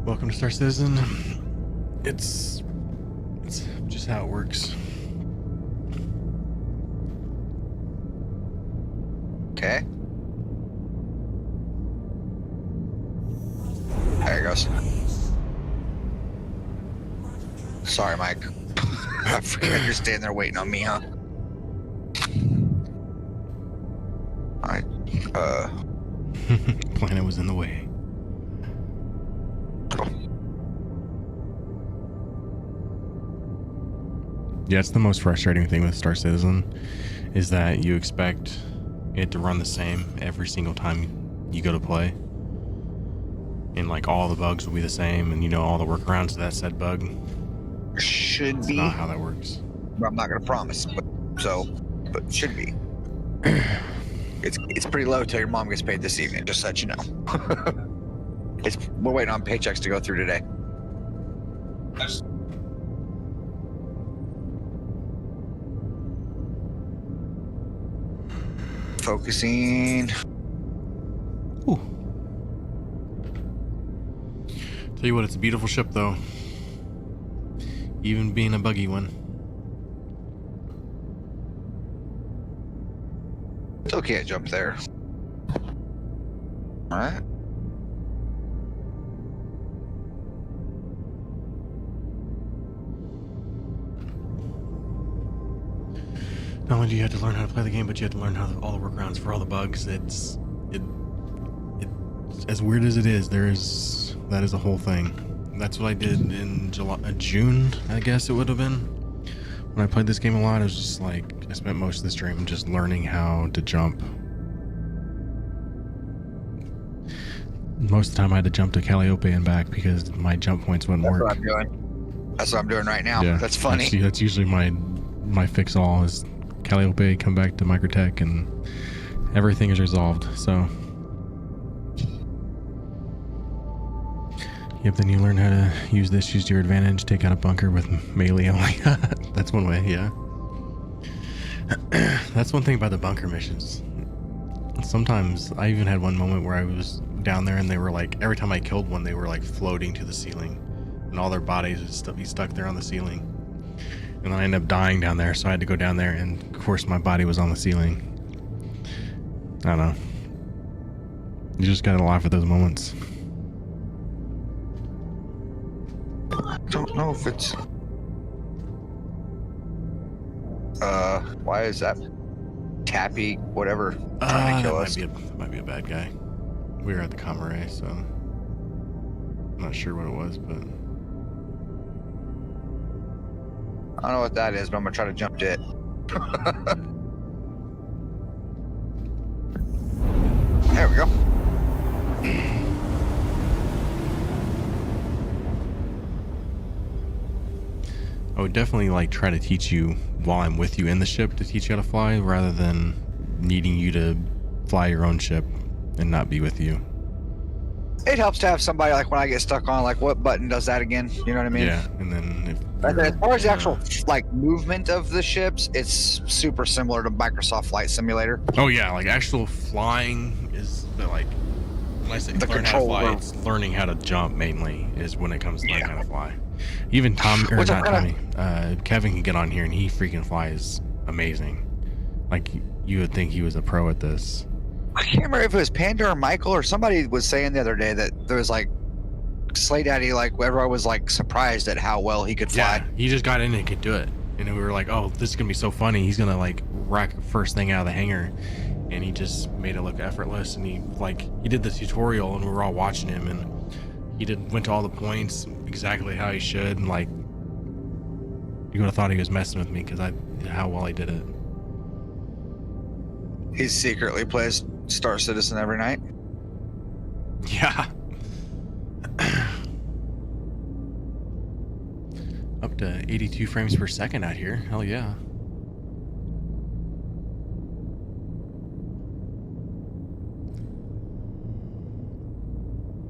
Welcome to Star Citizen. It's just how it works. Okay. There it goes. Sorry, Mike. I forget you're standing there waiting on me, huh? Planet was in the way. Yeah, it's the most frustrating thing with Star Citizen is that you expect it to run the same every single time you go to play. And like all the bugs will be the same and you know all the workarounds to that said bug. Should It's be. not how that works. I'm not gonna promise, but should be. It's pretty low till your mom gets paid this evening, just so that you know. We're waiting on paychecks to go through today. Focusing. Ooh. Tell you what, it's a beautiful ship though. Even being a buggy one. Still can't jump there. Alright. Not only do you have to learn how to play the game, but you have to learn how all the workarounds for all the bugs. It's as weird as it is. That is a whole thing. That's what I did in June, I guess it would have been. When I played this game a lot, it was just like I spent most of the stream just learning how to jump. Most of the time, I had to jump to Calliope and back because my jump points wouldn't That's work. what I'm doing. That's what I'm doing right now. Yeah, That's funny. That's usually my fix all is Calliope, come back to Microtech, and everything is resolved. So, yep. Then you learn how to use this, use to your advantage, take out a bunker with melee only. That's one way. Yeah. That's one thing about the bunker missions. Sometimes I even had one moment where I was down there and they were like, every time I killed one, they were like floating to the ceiling, and all their bodies would be stuck there on the ceiling. And then I ended up dying down there, so I had to go down there, and of course my body was on the ceiling. I don't know. You just gotta laugh at those moments. I don't know if it's... Why is that Tappy, whatever, trying to kill us. That might be a bad guy. We were at the Comare, so I'm not sure what it was, but I don't know what that is, but I'm gonna try to jump to it. There we go. I would definitely like try to teach you while I'm with you in the ship to teach you how to fly, rather than needing you to fly your own ship and not be with you. It helps to have somebody like when I get stuck on like what button does that again? You know what I mean? Yeah, and then if But as far as the you're, actual like movement of the ships, it's super similar to Microsoft Flight Simulator. oh yeah, like actual flying is but like when I say The learn how to control fly, room. it's learning how to jump mainly is when it comes to learning how to fly. Even Tom or Which I'm not kinda- Tommy, Kevin can get on here and he freaking flies amazing. Like you would think he was a pro at this. I can't remember if it was Panda or Michael or somebody was saying the other day that there was like Slay Daddy, like everyone was like surprised at how well he could fly. Yeah, he just got in and could do it. And then we were like, oh, this is gonna be so funny. He's gonna like rack the first thing out of the hangar, and he just made it look effortless. And he did the tutorial, and we were all watching him, and he went to all the points exactly how he should. And like, you would have thought he was messing with me because how well he did it. He secretly plays Star Citizen every night. Yeah. Up to 82 frames per second out here. Hell yeah.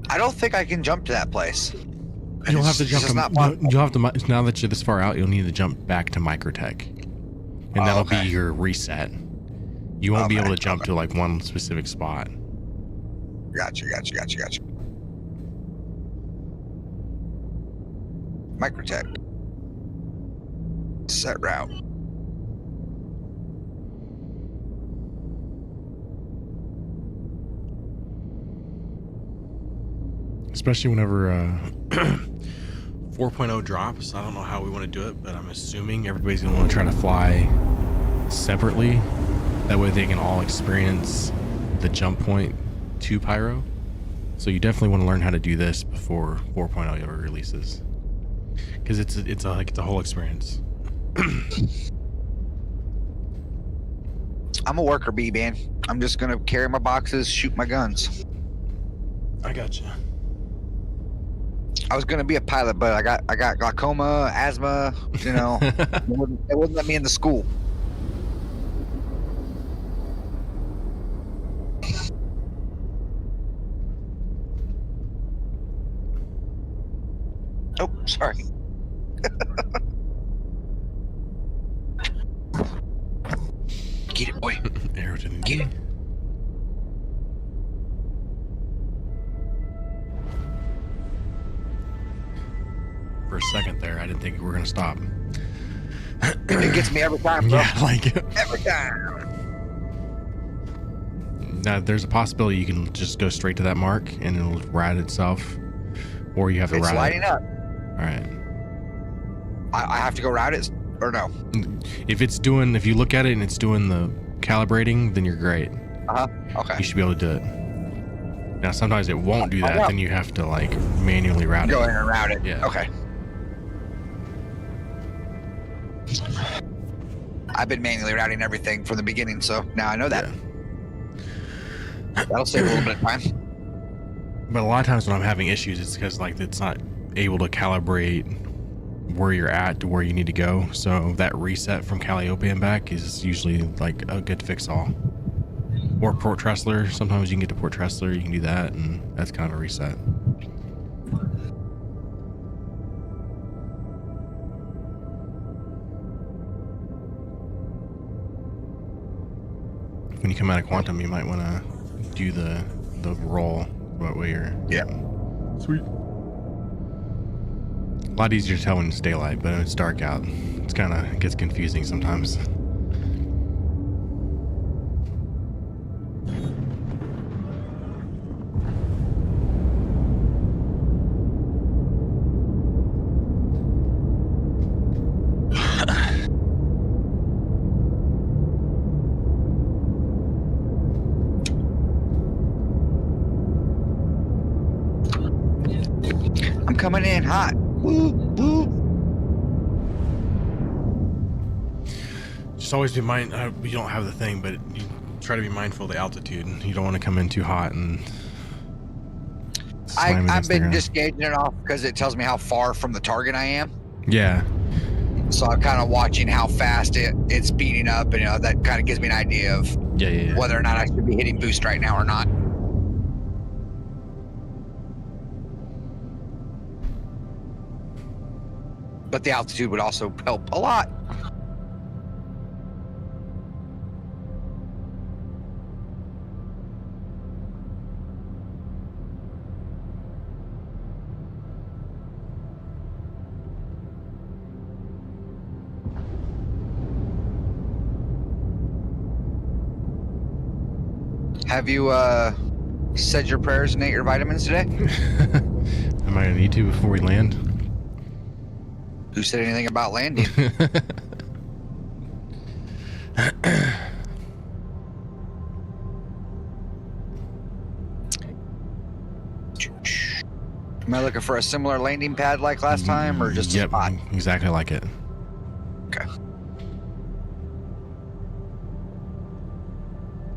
I don't think I can jump to that place. You'll have to It's jump. just not fun. You'll have to. Now that you're this far out, you'll need to jump back to Microtech, and that'll okay. be your reset. You won't be able to Okay, jump to like one specific spot. Gotcha. Microtech. Set route. Especially whenever 4.0 drops. I don't know how we want to do it, but I'm assuming everybody's gonna want to try to fly separately. That way they can all experience the jump point to Pyro. So you definitely want to learn how to do this before 4.0 ever releases, because it's a whole experience. I'm a worker bee, man. I'm just gonna carry my boxes, shoot my guns. I gotcha. I was gonna be a pilot, but I got glaucoma, asthma. You know, it wouldn't let me in the school. Oh, sorry. Get it, boy. Arrow to the Get knee. it. For a second there, I didn't think we were gonna stop. It gets me every time, bro. Yeah, like Every time. now there's a possibility you can just go straight to that mark and it'll route itself, or you have to It's route lighting it. up. All right. I have to go route it, or no? If you look at it and it's doing the calibrating, then you're great. Okay. You should be able to do it. Now sometimes it won't do that, yeah. then you have to like manually route Go it. in and route it. Yeah. Okay. I've been manually routing everything from the beginning, so now I know that. Yeah. That'll save a little bit of time. But a lot of times when I'm having issues, it's because like it's not able to calibrate where you're at to where you need to go. So that reset from Calliope and back is usually like a good fix all. Or Port Tressler. Sometimes you can get to Port Tressler, you can do that, and that's kind of a reset. When you come out of Quantum, you might want to do the roll what way you're. Yeah. Sweet. A lot easier to tell when it's daylight, but when it's dark out, it's kind of gets confusing sometimes. coming in hot. Woo, woo. Just always be you don't have the thing, but you try to be mindful of the altitude. You don't want to come in too hot and slam I've against the been ground. just gauging it off because it tells me how far from the target I am. Yeah. So I'm kind of watching how fast it's speeding up, and you know that kind of gives me an idea of Yeah. whether or not I should be hitting boost right now or not. But the altitude would also help a lot. Have you said your prayers and ate your vitamins today? Am I gonna need to before we land? Who said anything about landing? Am I looking for a similar landing pad like last time, or just a Yep, spot? exactly like it. Okay.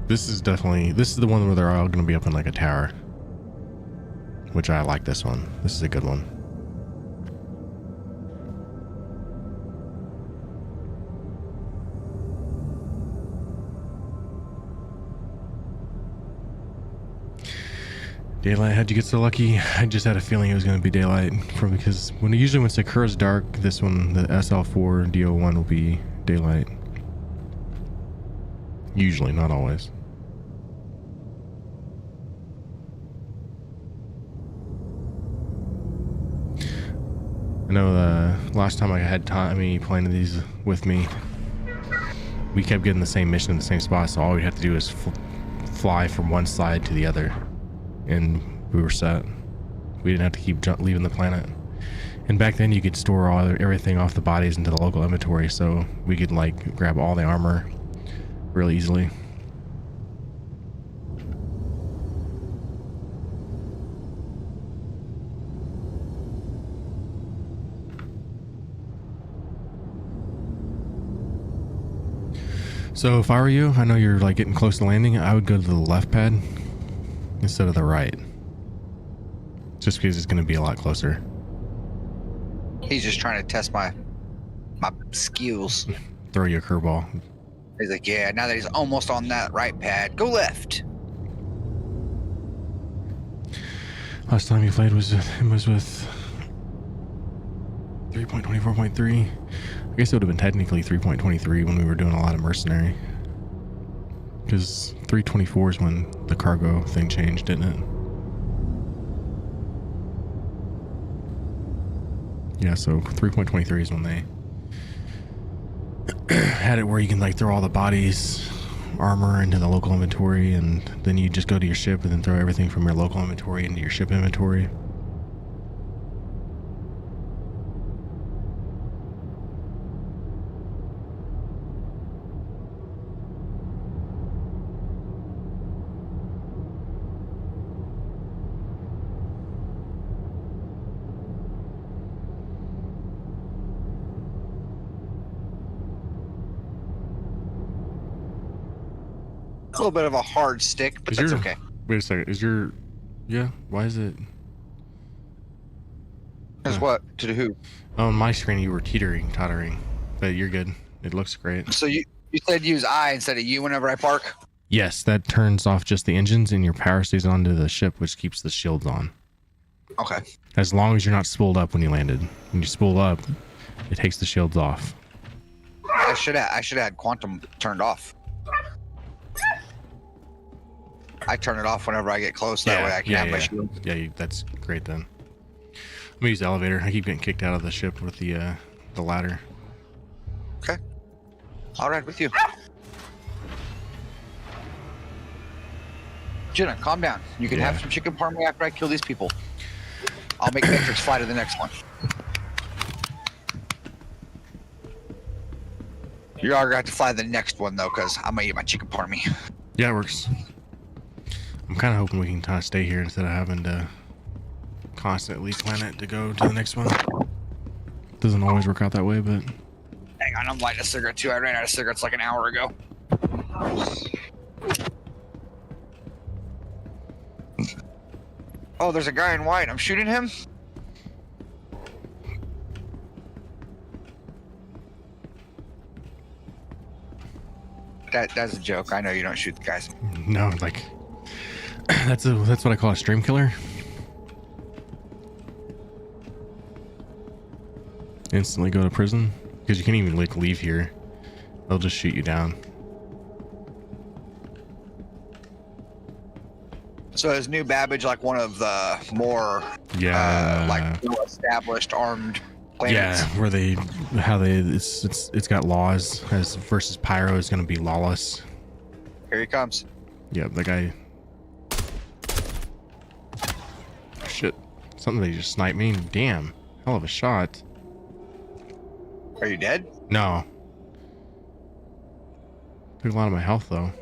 This is the one where they're all going to be up in like a tower, which I like this one. This is a good one. Daylight, how'd you get so lucky? I just had a feeling it was going to be daylight because usually when Sakura's dark, this one, the SL4 DO1 will be daylight. Usually, not always. I know the last time I had Tommy playing these with me, we kept getting the same mission in the same spot, so all we had to do is fly from one side to the other, and we were set. We didn't have to keep leaving the planet. And back then you could store everything off the bodies into the local inventory, so we could like grab all the armor really easily. So if I were you, I know you're like getting close to landing, I would go to the left pad instead of the right. Just because it's going to be a lot closer. He's just trying to test my skills. Throw you a curveball. He's like, yeah, now that he's almost on that right pad, go left. Last time you played was with 3.24.3. I guess it would have been technically 3.23 when we were doing a lot of mercenary. Because 3.24 is when the cargo thing changed, didn't it? Yeah, so 3.23 is when they had it where you can like throw all the bodies, armor into the local inventory, and then you just go to your ship and then throw everything from your local inventory into your ship inventory. A little bit of a hard stick, but that's okay. Wait a second. Yeah, why is it? That's what? To who? On my screen you were tottering, but you're good. It looks great. So you said use I instead of you whenever I park? Yes, that turns off just the engines and your power stays onto the ship, which keeps the shields on. Okay. As long as you're not spooled up when you landed. When you spool up, it takes the shields off. I should have had quantum turned off. I turn it off whenever I get close. That way I can have my shield. Yeah, that's great then. I'm gonna use the elevator. I keep getting kicked out of the ship with the ladder. Okay. I'll ride with you. Jenna, calm down. You can have some chicken parmy after I kill these people. I'll make Matrix fly to the next one. You're all gonna have to fly to the next one though, because I'm gonna eat my chicken parmy. Yeah, it works. I'm kind of hoping we can kind of stay here instead of having to constantly plan it to go to the next one. Doesn't always work out that way, but Hang on, I'm lighting a cigarette too. I ran out of cigarettes like an hour ago. Oh, there's a guy in white. I'm shooting him. That's a joke. I know you don't shoot the guys. no, like that's what I call a stream killer. Instantly go to prison because you can't even like leave here. They'll just shoot you down. So is New Babbage like one of the more like well-established armed planets? Yeah, where it's got laws as versus Pyro is going to be lawless. Here he comes. Yeah, the guy. Shit, something just sniped me. Damn, hell of a shot. Are you dead? No. Took a lot of my health though.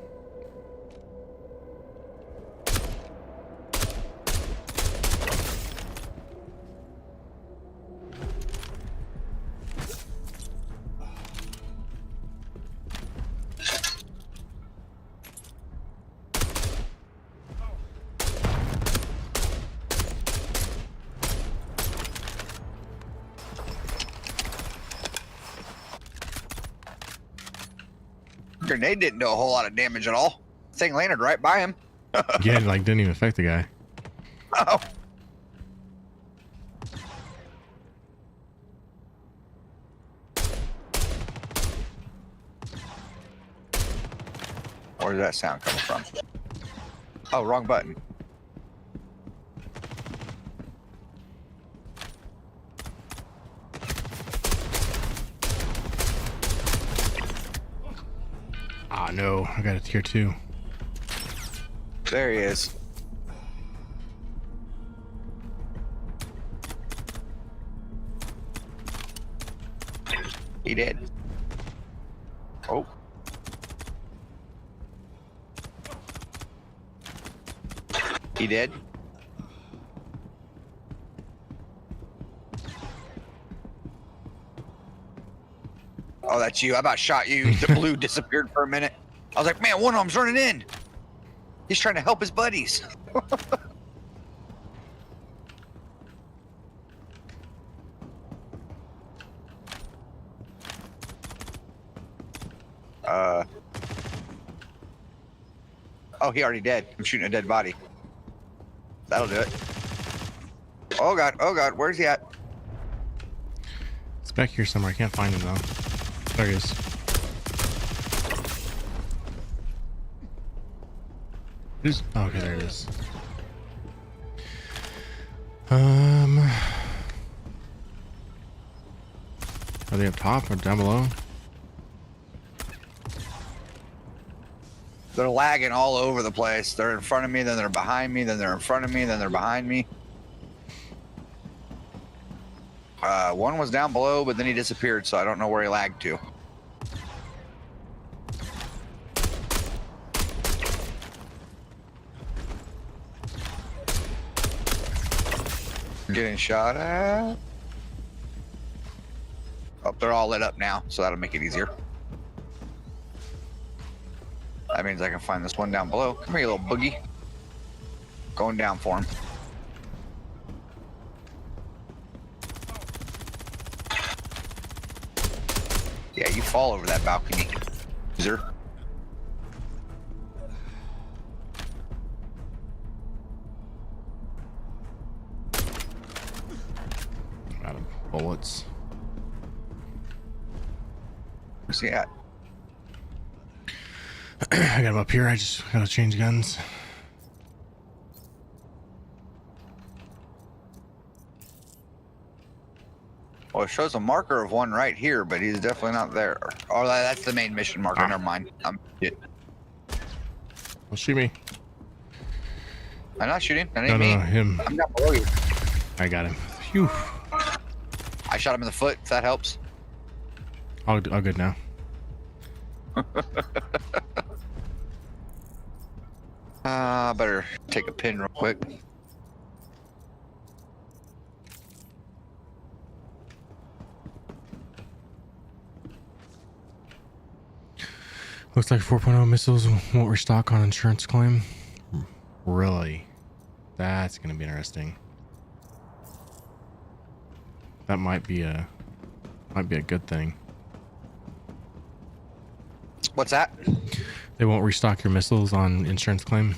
Grenade didn't do a whole lot of damage at all. Thing landed right by him. Yeah, like didn't even affect the guy. Oh. Where did that sound come from? Oh, wrong button. Ah, no, I got a tier 2. There he is. He did. Oh. He did. Oh, that's you. I about shot you. The blue disappeared for a minute. I was like, man, one of them's running in. He's trying to help his buddies. Oh, he already dead. I'm shooting a dead body. That'll do it. Oh god, where's he at? It's back here somewhere. I can't find him though. There he is. Oh, okay, there it is. Are they up top or down below? They're lagging all over the place. They're in front of me, then they're behind me, then they're in front of me, then they're behind me. One was down below, but then he disappeared, so I don't know where he lagged to. Getting shot at. Oh, they're all lit up now, so that'll make it easier. That means I can find this one down below. Come here, you little boogie. Going down for him. Yeah, you fall over that balcony. Loser. Out of bullets. Where's he at? I got him up here. I just gotta change guns. Well, it shows a marker of one right here, but he's definitely not there. Oh, that's the main mission marker. Ah. Never mind. I'm Well, shoot me. not shooting. That ain't No, me. no, him. I'm down below you. I got him. Phew. I shot him in the foot, if that helps. All good now. Better take a pin real quick. Looks like 4.0 missiles won't restock on insurance claim. Really? That's gonna be interesting. That might be a good thing. What's that? They won't restock your missiles on insurance claim.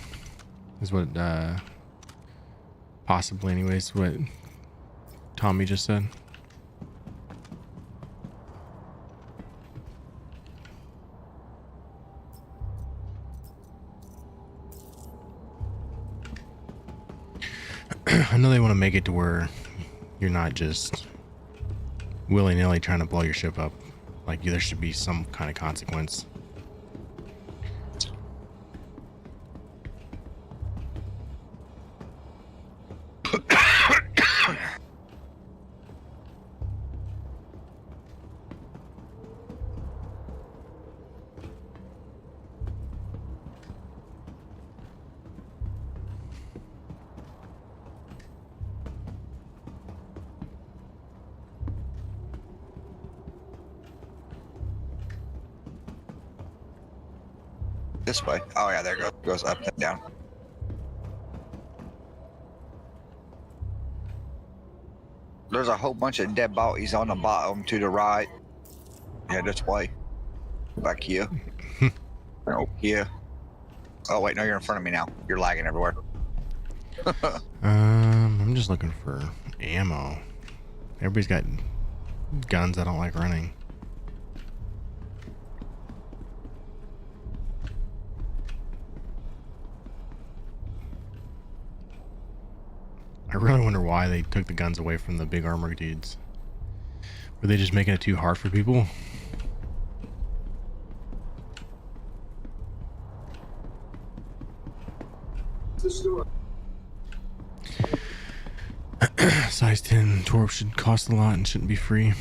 Is what possibly anyways what Tommy just said. I know they want to make it to where you're not just willy-nilly trying to blow your ship up. Like there should be some kind of consequence. This way. Oh yeah, there it goes up and down. There's a whole bunch of dead bodies on the bottom to the right. Yeah, this way. Back here. Oh, here. Oh wait, no, you're in front of me now. You're lagging everywhere. I'm just looking for ammo. Everybody's got guns I don't like running. I really wonder why they took the guns away from the big armor dudes. Were they just making it too hard for people? Size 10 torp should cost a lot and shouldn't be free.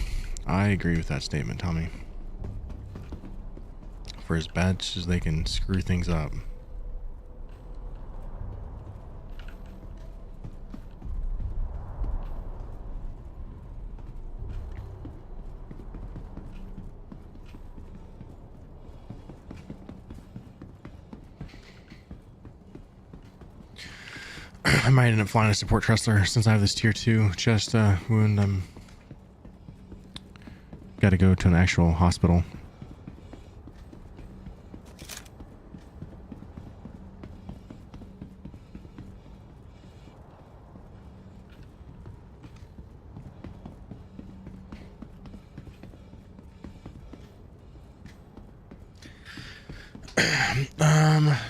I agree with that statement, Tommy. For as bad as they can screw things up. I might end up flying a support Trestler since I have this tier 2 chest wound. I'm got to go to an actual hospital.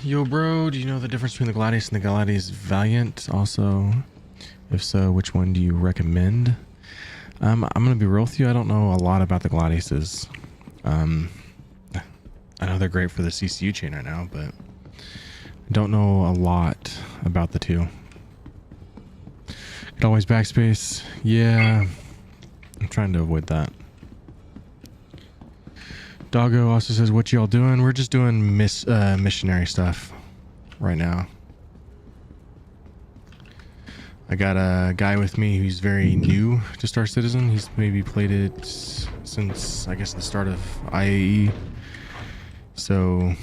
Yo bro, do you know the difference between the Gladius and the Gladius Valiant? Also, if so, which one do you recommend? I'm gonna be real with you, I don't know a lot about the Gladiuses. I know they're great for the CCU chain right now, but I don't know a lot about the two. Could always backspace. Yeah, I'm trying to avoid that. Doggo also says, what y'all doing? We're just doing missionary stuff right now. I got a guy with me who's very new to Star Citizen. He's maybe played it since, I guess, the start of IAE. So,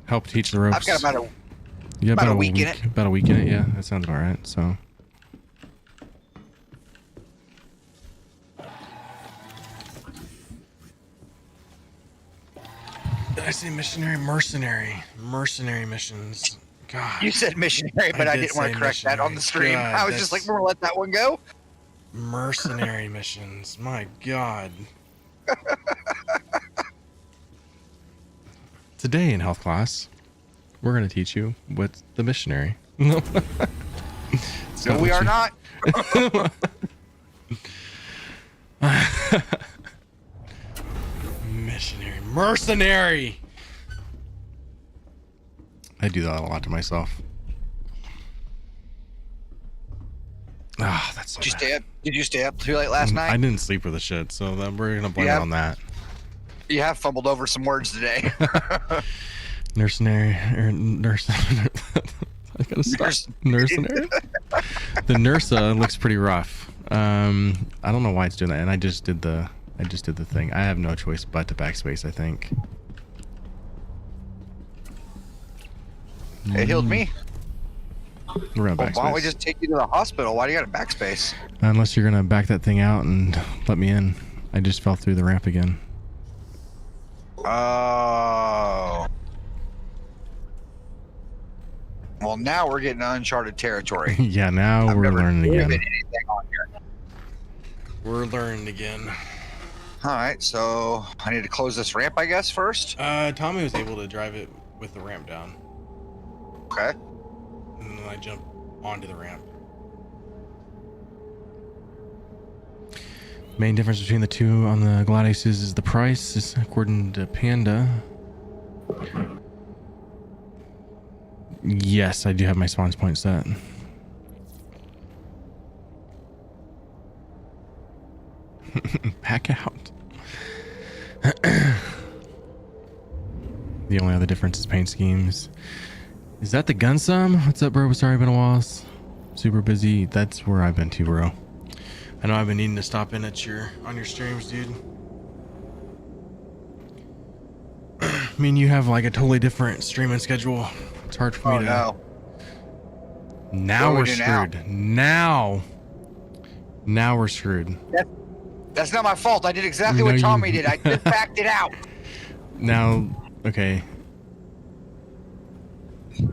help teach the ropes. I've got about about a week in it. About a week in it, yeah. That sounds about right, so... Did I say missionary? Mercenary missions. God. You said missionary, but I didn't want to correct that on the stream. God, I was just like, we're gonna let that one go. Mercenary missions. My God. Today in health class, we're going to teach you what's the missionary. No, we are not. Missionary. Mercenary. I do that a lot to myself. Ah, that's so bad. Did you stay up too late last night? I didn't sleep with the shit, so then we're gonna blame it on that. You have fumbled over some words today. Mercenary or nurse. I gotta stop. Mercenary. The Nursa looks pretty rough. I don't know why it's doing that, and I just did the thing. I have no choice but to backspace, I think. It healed me. We're gonna Well, why don't we backspace. just take you to the hospital? Why do you got a backspace? Unless you're gonna back that thing out and let me in. I just fell through the ramp again. Oh. Well, now we're getting uncharted territory. Yeah, now I've we're never learning driven again. anything on here. We're learning again. All right, so I need to close this ramp, I guess, first. Tommy was able to drive it with the ramp down, Okay. and then I jumped onto the ramp. Main difference between the two on the Gladiuses is the price, is according to Panda. Yes, I do have my spawns point set. Back out. The only other difference is paint schemes. Is that the gun sum? What's up, bro? Sorry, been a while. Super busy. That's where I've been too, bro. I know I've been needing to stop in at on your streams, dude. I mean, you have like a totally different streaming schedule. It's hard for me to. No. Now What do we're we do now? screwed. Now we're screwed. That's not my fault. I did exactly No, what you- Tommy did. I just backed it out. Now, okay.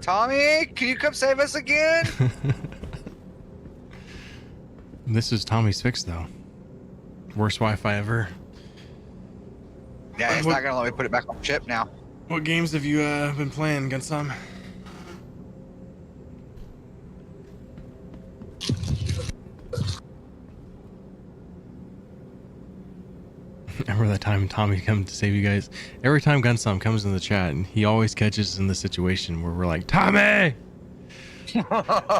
Tommy, can you come save us again? This is Tommy's fix, though. Worst Wi-Fi ever. Yeah, it's not gonna let me put it back on the chip now. What games have you been playing, Gunsum? Remember that time Tommy come to save you guys? Every time Gunsum comes in the chat, and he always catches us in the situation where we're like, Tommy!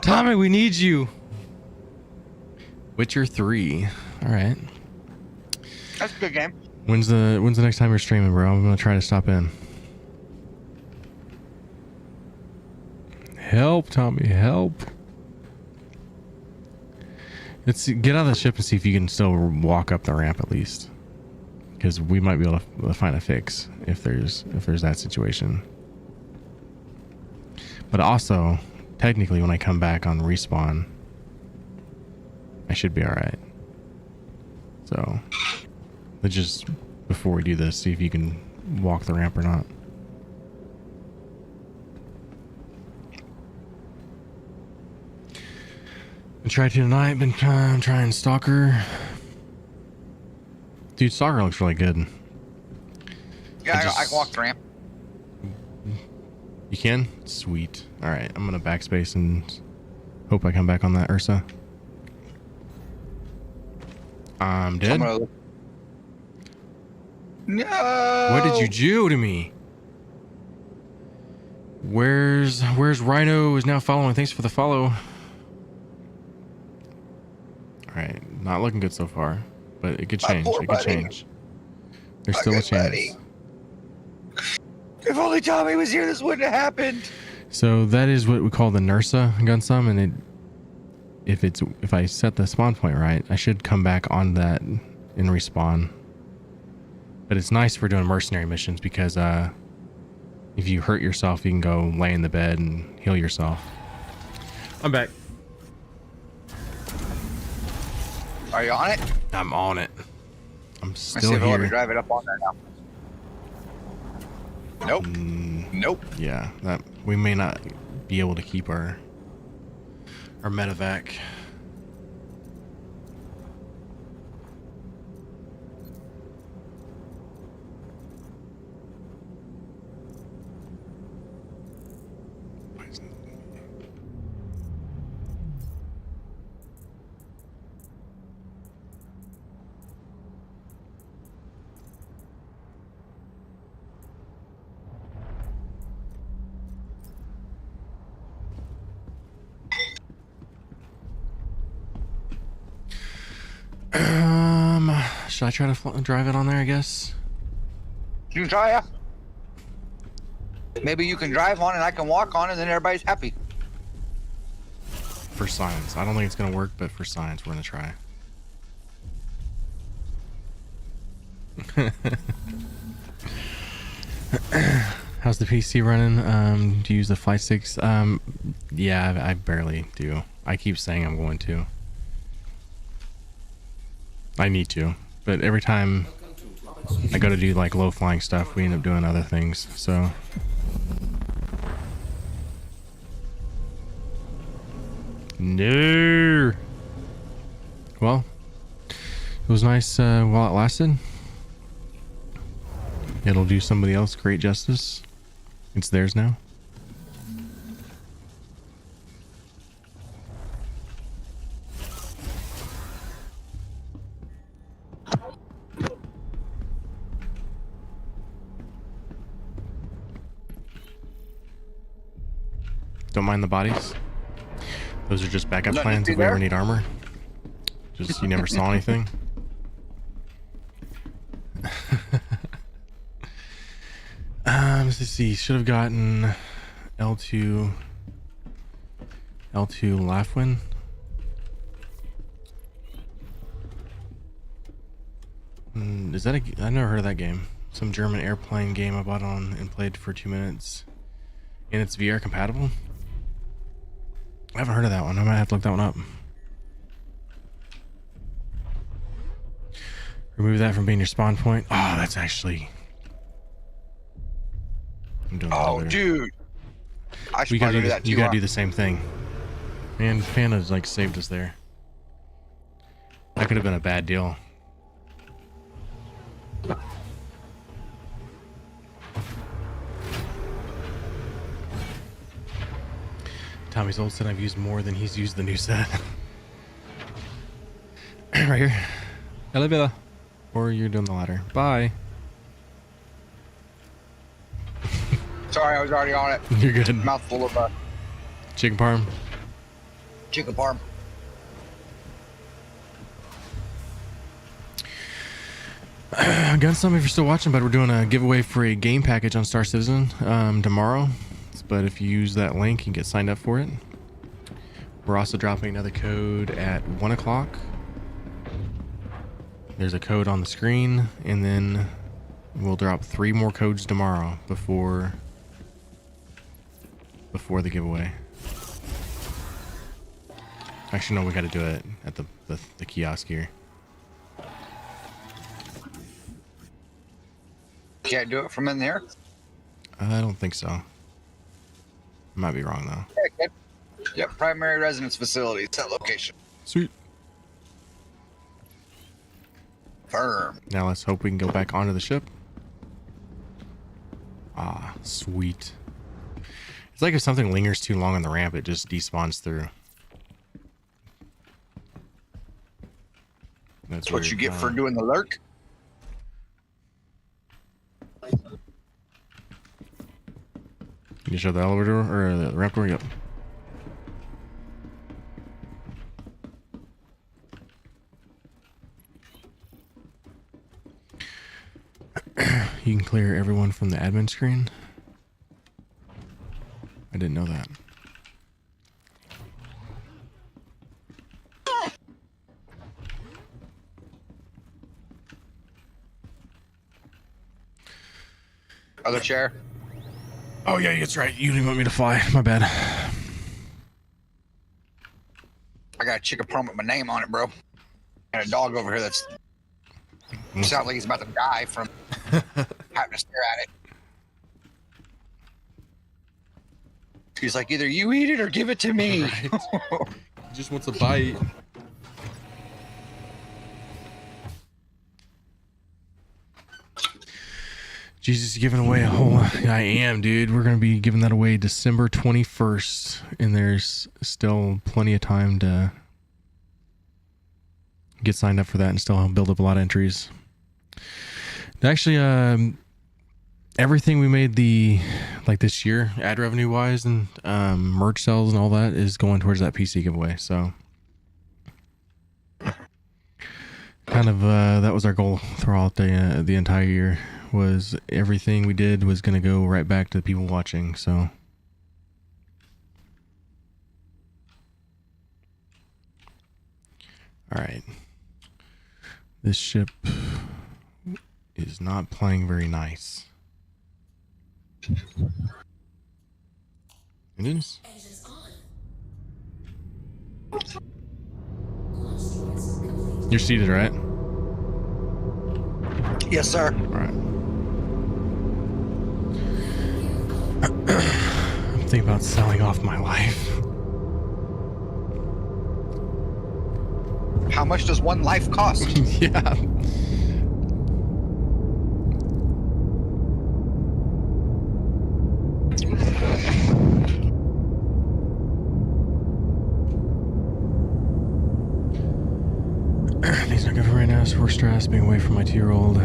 Tommy, we need you! Witcher 3. Alright. That's a good game. When's the next time you're streaming, bro? I'm gonna try to stop in. Help, Tommy, help. Let's get out of the ship and see if you can still walk up the ramp at least. Because we might be able to find a fix if there's that situation. But also, technically when I come back on respawn, I should be alright. So let's just, before we do this, see if you can walk the ramp or not. Been trying to tonight, been trying Stalker. Dude, Stalker looks really good. Yeah, I I can walk the ramp. You can? Sweet. Alright, I'm gonna backspace and hope I come back on that Ursa. I'm dead. No. What did you do to me? Where's Rhino is now following? Thanks for the follow. Alright, not looking good so far. But it could My change. poor It could buddy. change. There's My still a good chance. buddy. If only Tommy was here, this wouldn't have happened. So that is what we call the Nursa Gunsum, and if I set the spawn point right, I should come back on that and respawn. But it's nice for doing mercenary missions because if you hurt yourself, you can go lay in the bed and heal yourself. I'm back. Are you on it? I'm on it. I'm Let's see still if it'll let me here. drive it up on there now. Nope. Nope. Yeah, that we may not be able to keep our medevac. Should I try to drive it on there, I guess? You can try, yeah. Maybe you can drive on and I can walk on and then everybody's happy. For science. I don't think it's going to work, but for science, we're going to try. How's the PC running? Do you use the Flight 6? Yeah, I barely do. I keep saying I'm going to. I need to, but every time I go to do like low flying stuff, we end up doing other things. So no. Well, it was nice while it lasted. It'll do somebody else great justice. It's theirs now. Don't mind the bodies. Those are just backup Nothing to plans see if we ever there? need armor. Just you never saw anything. Let's see. Should have gotten L2 Laughwin. Is that I never heard of that game. Some German airplane game I bought on and played for 2 minutes. And it's VR compatible? I haven't heard of that one. I might have to look that one up. Remove that from being your spawn point. Oh, that's actually... I'm doing Oh, better. dude. I should We gotta probably do do that too. you gotta huh? do the same thing. Man, Panda's like saved us there. That could have been a bad deal. Tommy's old set I've used more than he's used the new set. Right here. Elevator. Or you're doing the ladder. Bye. Sorry, I was already on it. You're good. Mouthful of Chicken parm. chicken parm. Gunsum, if you're still watching, but we're doing a giveaway for a game package on Star Citizen tomorrow. But if you use that link, you can get signed up for it. We're also dropping another code at 1 o'clock. There's a code on the screen, and then we'll drop 3 more codes tomorrow before the giveaway. Actually, no, we got to do it at the kiosk here. Can't do it from in there. I don't think so. Might be wrong though. Yeah, yep, primary residence facility. It's that location. Sweet. Firm. Now let's hope we can go back onto the ship. Ah, sweet. It's like if something lingers too long on the ramp, it just despawns through. That's what you get for doing the lurk. Can you show the elevator or the ramp door? Yep. You can clear everyone from the admin screen. I didn't know that. Other chair. Oh yeah, that's right. You didn't want me to fly. My bad. I got a chicken parm with my name on it, bro. And a dog over here that's sounds like he's about to die from having to stare at it. He's like, either you eat it or give it to me. Right. He just wants a bite. Jesus, you're giving away a whole... I am, dude. We're going to be giving that away December 21st. And there's still plenty of time to get signed up for that and still build up a lot of entries. Actually, everything we made this year, ad revenue wise and merch sales and all that is going towards that PC giveaway. So kind of that was our goal throughout the entire year. Was everything we did was going to go right back to the people watching. So all right, this ship is not playing very nice. Engines? Engines on. Launch sequence complete. You're seated, right? Yes, sir. All right. I'm thinking about selling off my life. How much does one life cost? Yeah. Things not good for right now. So we're stressed being away from my 2-year-old.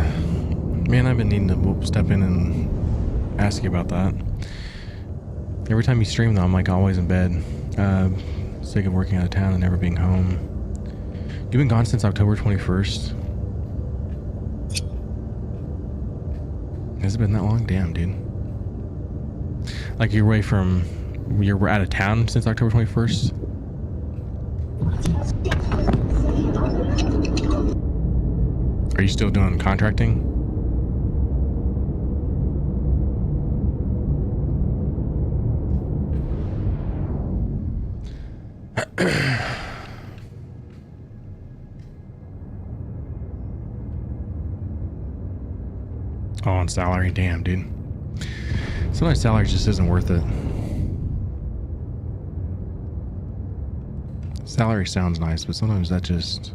Man, I've been needing to step in and ask you about that. Every time you stream, though, I'm like always in bed. Sick of working out of town and never being home. You've been gone since October 21st. Has it been that long? Damn, dude. Like you're away from... You're out of town since October 21st? Are you still doing contracting? Oh, on salary? Damn, dude. Sometimes salary just isn't worth it. Salary sounds nice, but sometimes that just...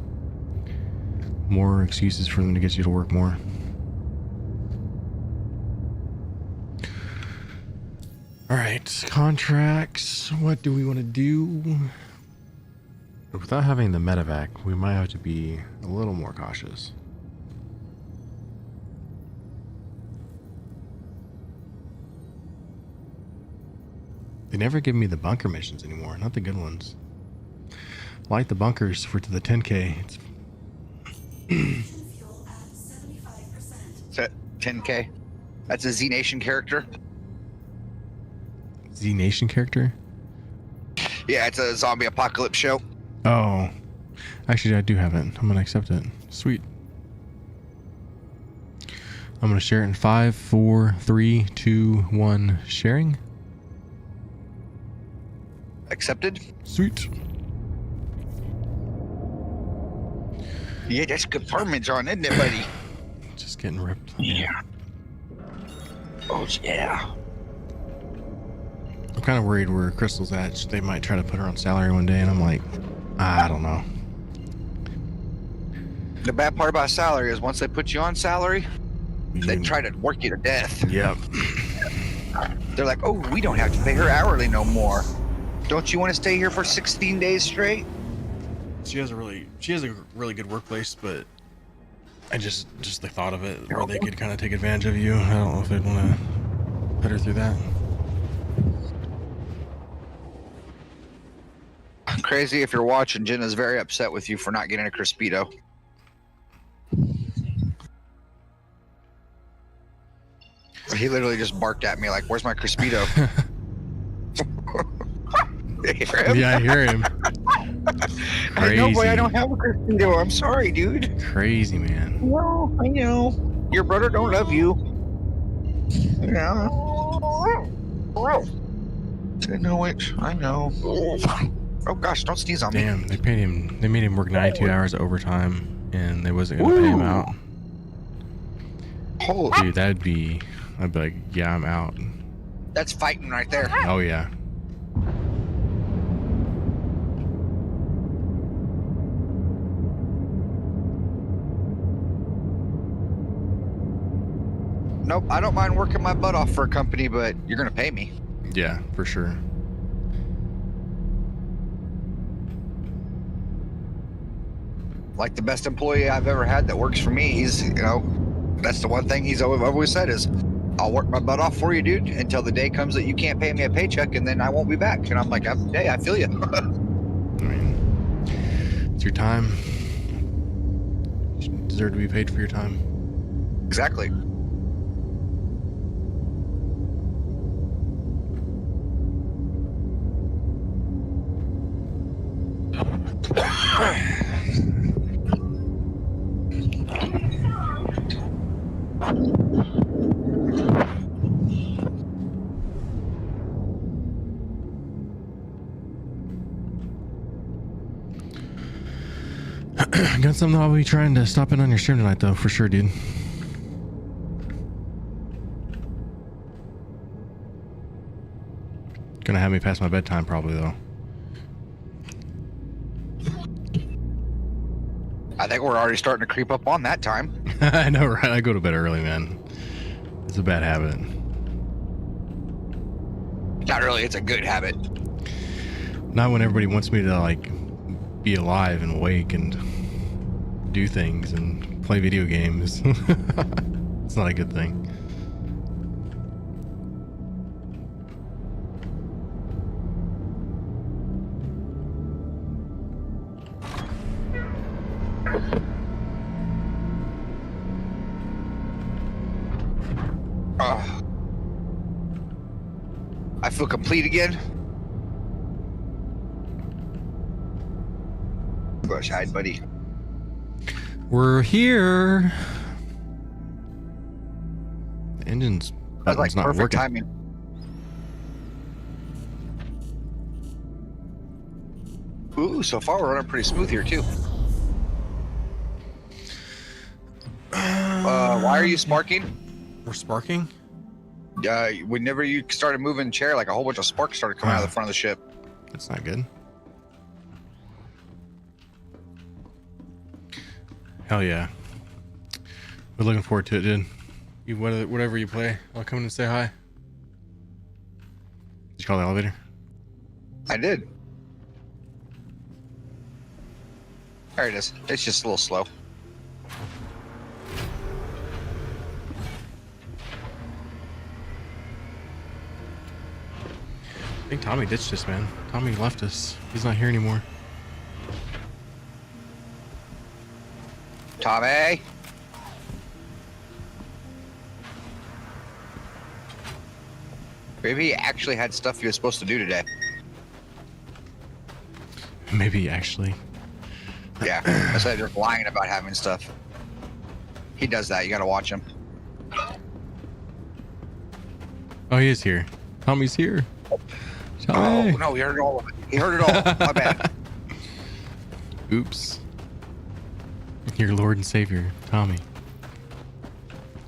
more excuses for them to get you to work more. All right, contracts. What do we want to do? Without having the medevac, we might have to be a little more cautious. They never give me the bunker missions anymore, not the good ones. Like the bunkers for to the 10K. It's Fuel at 75%. Is that 10K? That's a Z Nation character. Z Nation character? Yeah, it's a zombie apocalypse show. Oh. Actually, I do have it. I'm gonna accept it. Sweet. I'm gonna share it in 5, 4, 3, 2, 1. Sharing. Accepted? Sweet. Yeah, that's good Parmesan, isn't it, buddy? Just getting ripped. Yeah. Oh, yeah. I'm kind of worried where Crystal's at. They might try to put her on salary one day, and I'm like, I don't know. The bad part about salary is once they put you on salary, they try to work you to death. Yep. They're like, oh, we don't have to pay her hourly no more. Don't you want to stay here for 16 days straight? She has a really good workplace, but I just the thought of it where they could kind of take advantage of you. I don't know if they'd want to put her through that. Crazy if you're watching, Jenna's very upset with you for not getting a Crispito. He literally just barked at me like, where's my Crispito? You hear him? Yeah, I hear him. I know, boy, Crazy. I don't have a Crispito. I'm sorry, dude. Crazy, man. No, I know. Your brother don't love you. Yeah. I know it. I know. Oh gosh, don't sneeze on me. Damn, they made him work 92 hours overtime, and they wasn't gonna pay him out. Holy, Dude, I'd be like, yeah, I'm out. that's fighting right there. Oh yeah. Nope, I don't mind working my butt off for a company, but you're gonna pay me. Yeah, for sure. Like the best employee I've ever had that works for me, he's, you know, that's the one thing he's always said is, I'll work my butt off for you, dude, until the day comes that you can't pay me a paycheck, and then I won't be back. And I'm like, hey, I feel you. I mean, it's your time. You deserve to be paid for your time. Exactly. Got something I'll be trying to stop in on your stream tonight, though, for sure, dude. Gonna have me past my bedtime, probably, though. I think we're already starting to creep up on that time. I know, right? I go to bed early, man. It's a bad habit. Not really. It's a good habit. Not when everybody wants me to, like, be alive and awake and do things and play video games. It's not a good thing. I feel complete again. Brush hide, buddy. We're here. The engine's That's like button's not perfect working. timing. Ooh, so far we're running pretty smooth here too. Why are you sparking? We're sparking? Whenever you started moving the chair, like a whole bunch of sparks started coming out of the front of the ship. That's not good. Hell yeah. We're looking forward to it, dude. You, whatever you play, I'll come in and say hi. Did you call the elevator? I did. There it is. It's just a little slow. I think Tommy ditched us, man. Tommy left us. He's not here anymore. Tommy? Maybe he actually had stuff he was supposed to do today. Maybe actually. Yeah, I said they're lying about having stuff. He does that. You gotta watch him. Oh, he is here. Tommy's here. Tommy. Oh, no, he heard it all. He heard it all. My bad. Oops. Your Lord and Savior, Tommy.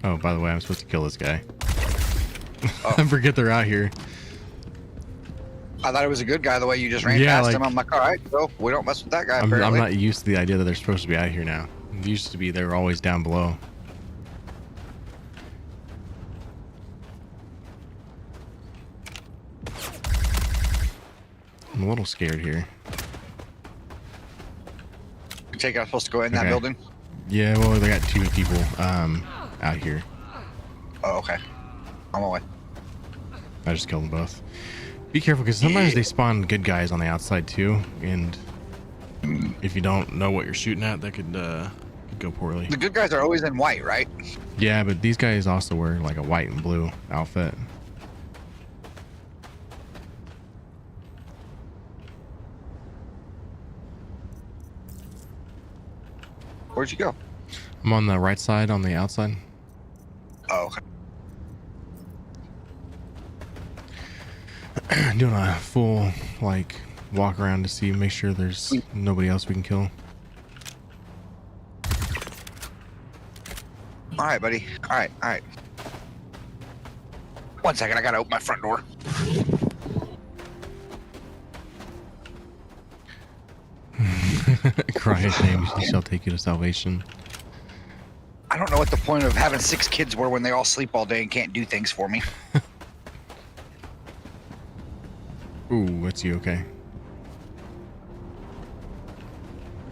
Oh, by the way, I'm supposed to kill this guy. Oh. I forget they're out here. I thought it was a good guy the way you just ran Yeah, past like- him. I'm like, all right, so we don't mess with that guy, I'm apparently. not used to the idea that they're supposed to be out here now. It used to be they were always down below. I'm a little scared here. You take it, I'm supposed to go in that Okay. building? Yeah, well, they got two people out here. Oh, okay. I'm away. I just killed them both. Be careful, because sometimes they spawn good guys on the outside too, and if you don't know what you're shooting at, that could go poorly. The good guys are always in white, right? Yeah, but these guys also wear like a white and blue outfit. Where'd you go? I'm on the right side, on the outside. Oh, okay. Doing a full like walk around to see, make sure there's nobody else we can kill. All right, buddy. All right, all right. 1 second, I gotta open my front door. Cry his name, he shall take you to salvation. I don't know what the point of having 6 kids were when they all sleep all day and can't do things for me. Ooh, it's you, okay?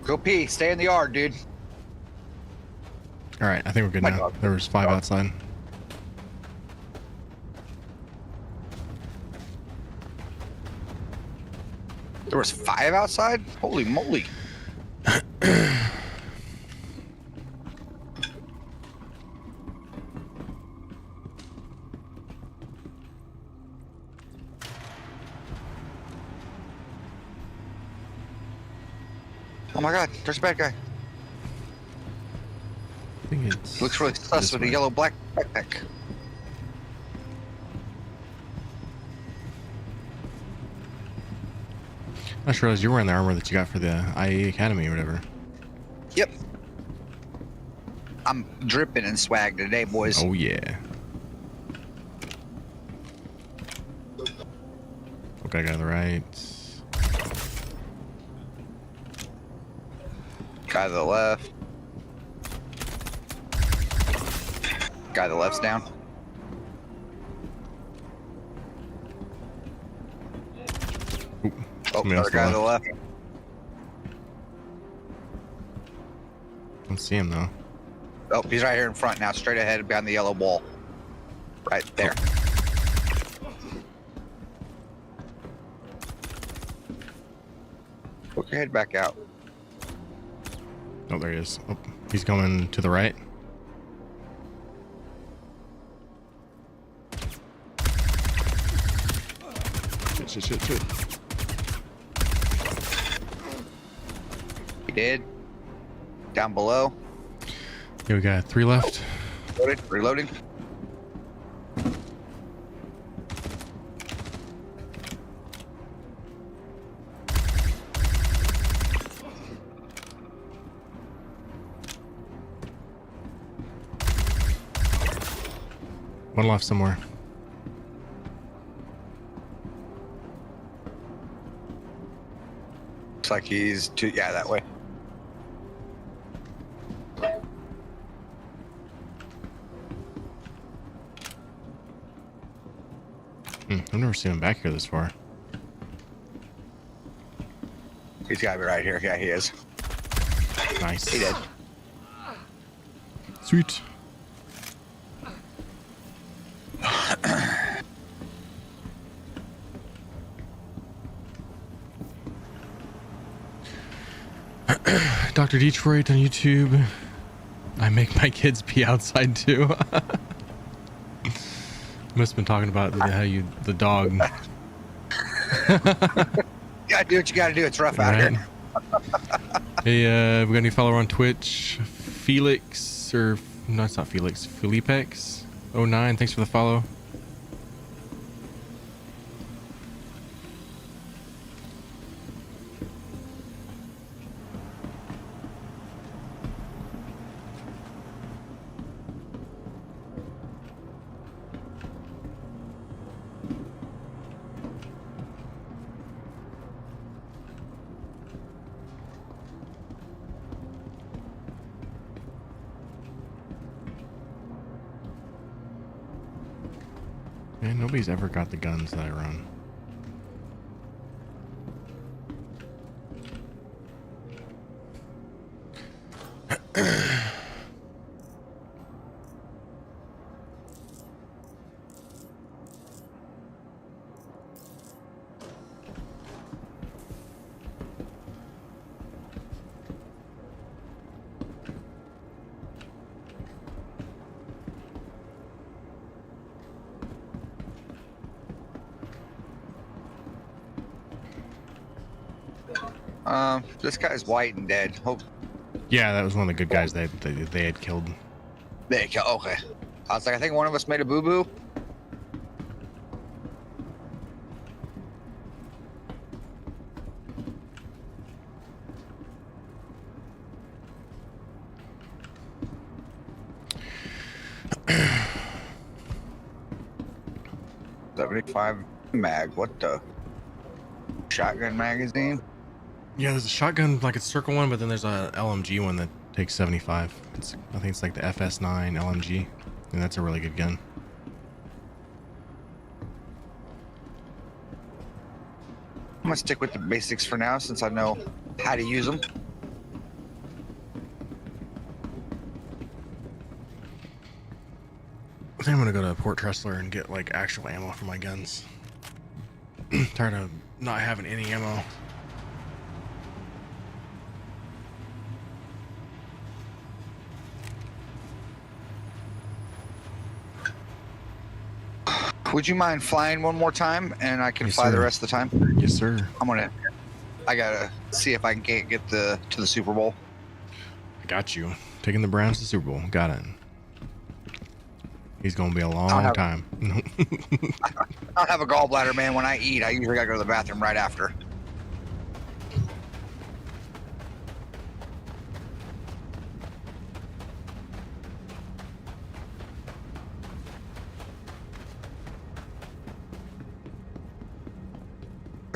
Go pee. Stay in the yard, dude. All right, I think we're good My now. dog. There was 5 outside. There was 5 outside? Holy moly. Oh my god, there's a bad guy. I think it's Looks really sus this with way. a yellow black backpack. I just realized you were wearing the armor that you got for the IA Academy or whatever. I'm dripping in swag today, boys. Oh yeah. Okay, guy on the right. Guy to the left. Guy to the left's down. Ooh, Oh, somebody else another guy to the left. left. Don't see him though. Oh, he's right here in front now, straight ahead behind the yellow wall. Right there. Poke your head back out. Oh, there he is. Oh, he's coming to the right. Shit. He did. Down below. Okay, we got 3 left. Reloading. One left somewhere. Looks like he's two. Yeah, that way. I've never seen him back here this far. He's got to be right here. Yeah, he is. Nice. He did. Sweet. Dr. Detroit on YouTube. I make my kids pee outside too. Must have been talking about the dog. You gotta do what you gotta do. It's rough out Right. here. Hey, we got a new follower on Twitch. Felix, or no, it's not Felix. Felipex09. Thanks for the follow. Man, nobody's ever got the guns that I run. This guy's white and dead. Hope Yeah, that was one of the good guys they had killed. they kill. Okay. I was like, I think one of us made a boo boo. $75 mag. What the? Shotgun magazine? Yeah, there's a shotgun, like a circle one, but then there's a LMG one that takes 75. I think it's like the FS9 LMG, and that's a really good gun. I'm gonna stick with the basics for now since I know how to use them. I think I'm gonna go to Port Tressler and get like actual ammo for my guns. Tired of not having any ammo. Would you mind flying one more time and I can Yes, fly the sir. rest of the time? Yes, sir. I gotta see if I can get to the Super Bowl. I got you. Taking the Browns to the Super Bowl. Got it. He's gonna be a long time. I don't have a gallbladder, man. When I eat, I usually gotta go to the bathroom right after.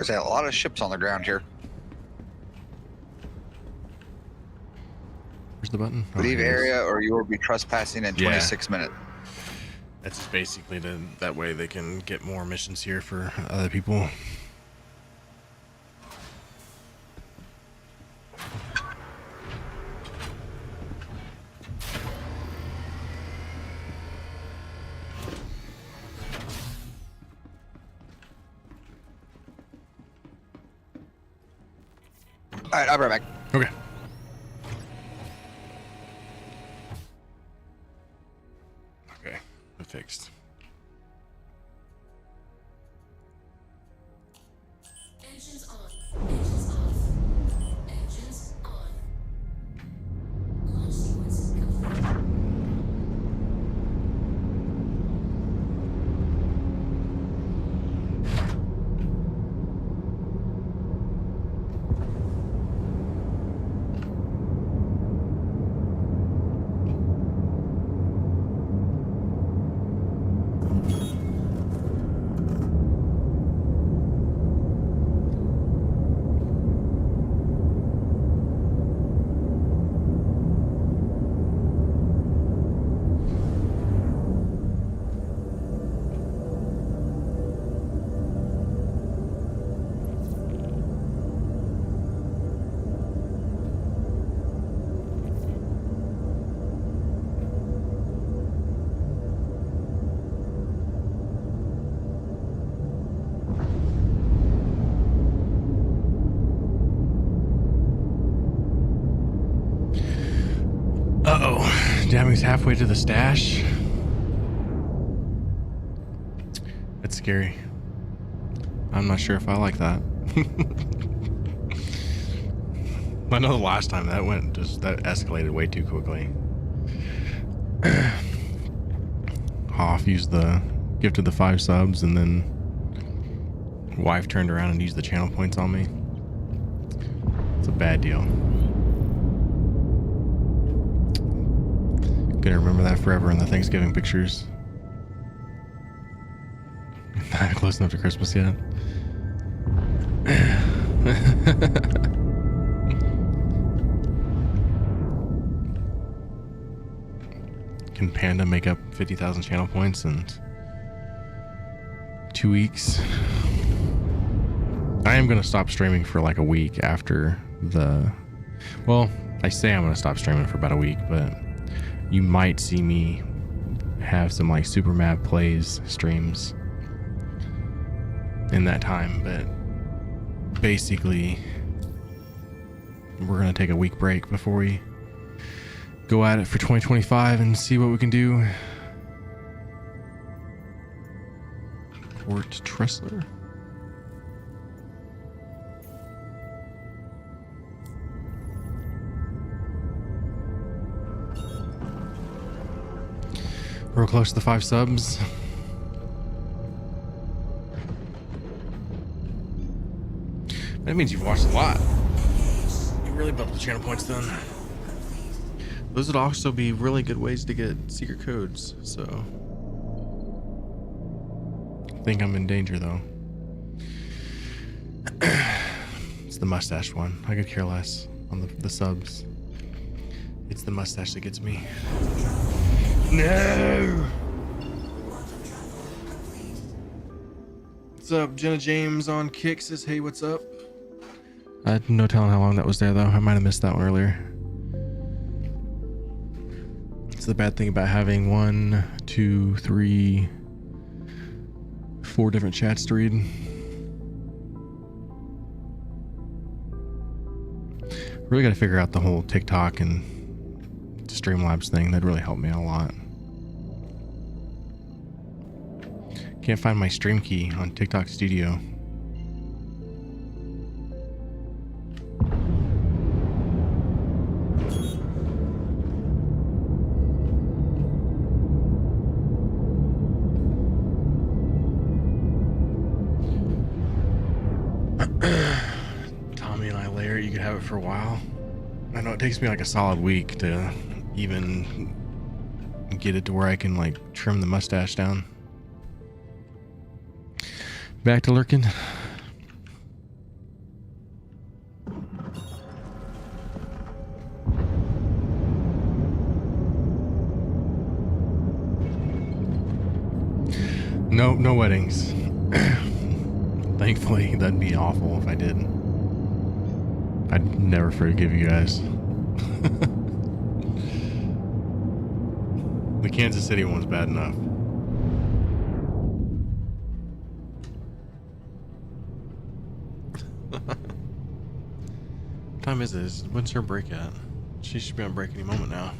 There's a lot of ships on the ground here. Where's the button? Oh, Leave here it is. area or you will be trespassing in Yeah. 26 minutes. That's just basically that way they can get more missions here for other people. All right, I'll be right back. Okay. Okay, fixed. Engines on. Engines off. Engines on. Launch sequence complete. Uh-oh. Damning's halfway to the stash. That's scary. I'm not sure if I like that. I know the last time that escalated way too quickly. Hoff used gifted the 5 subs, and then wife turned around and used the channel points on me. It's a bad deal. Gonna remember that forever in the Thanksgiving pictures. Not close enough to Christmas yet. Can Panda make up 50,000 channel points in 2 weeks? I am gonna stop streaming for like a week after well, I say I'm gonna stop streaming for about a week, but you might see me have some like super map plays streams in that time, but basically we're gonna take a week break before we go at it for 2025 and see what we can do. Port Tressler. Real close to the 5 subs. That means you've watched a lot. You really built the channel points then. Those would also be really good ways to get secret codes, so. I think I'm in danger though. It's the mustache one. I could care less on the subs. It's the mustache that gets me. No! What's up? Jenna James on Kick says, hey, what's up? I had no telling how long that was there, though. I might have missed that one earlier. It's the bad thing about having 1, 2, 3, 4 different chats to read. Really got to figure out the whole TikTok and Streamlabs thing. That'd really help me out a lot. Can't find my stream key on TikTok Studio. Tommy and I layer it. You could have it for a while. I know it takes me like a solid week to even get it to where I can like trim the mustache down. Back to lurking. Nope, no weddings. Thankfully, that'd be awful if I did. I'd never forgive you guys. The Kansas City one's bad enough. What time is this? When's her break at? She should be on break any moment now.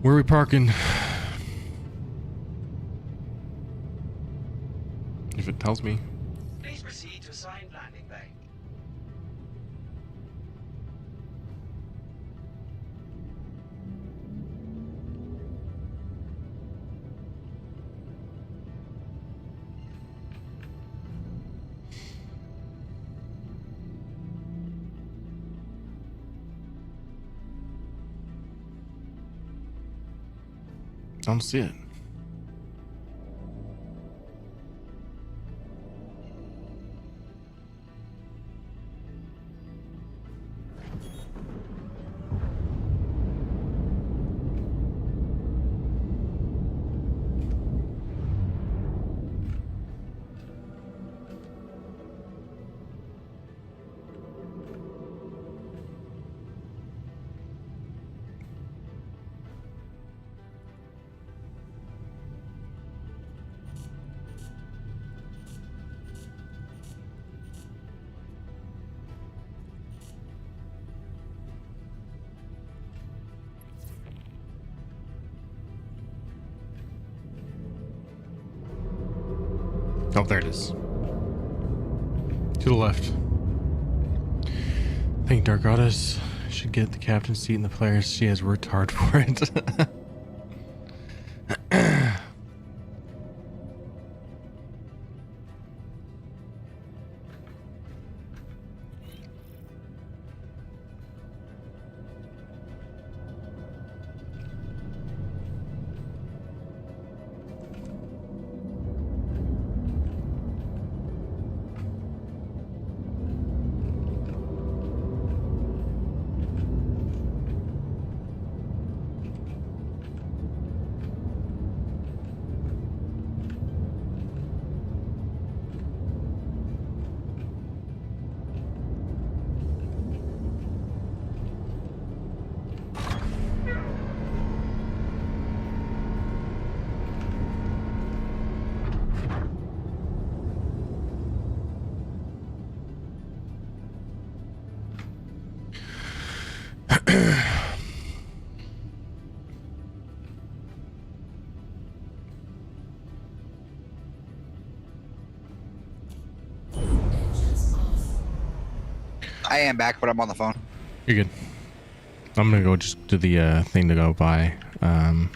Where are we parking? If it tells me. Please proceed to assigned landing bay. I don't see it. Oh, there it is. To the left. I think Dark Goddess should get the captain's seat in the players. She has worked hard for it. I am back, but I'm on the phone. You're good. I'm gonna go just do the thing to go buy ammo.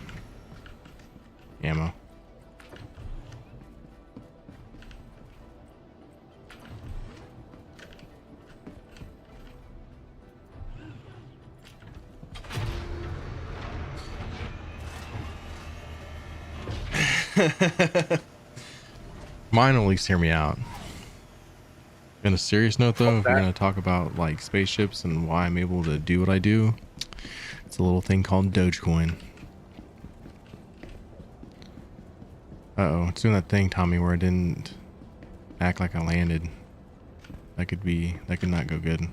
Mine will at least hear me out. On a serious note, though, if we're going to talk about like spaceships and why I'm able to do what I do, it's a little thing called Dogecoin. Uh-oh, it's doing that thing, Tommy, where I didn't act like I landed. That could not go good.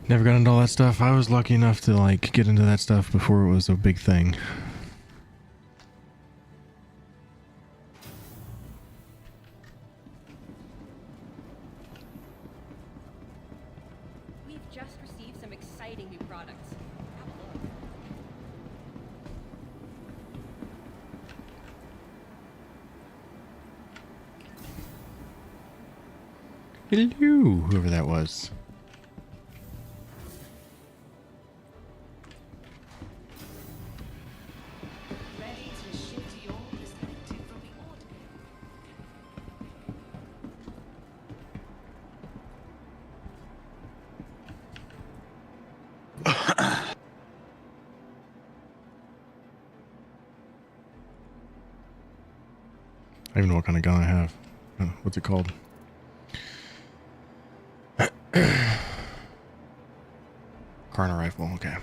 Never got into all that stuff. I was lucky enough to like get into that stuff before it was a big thing. We've just received some exciting new products. Have a look. Hello, whoever that was. I don't even know what kind of gun I have. What's it called? Carner rifle. Okay.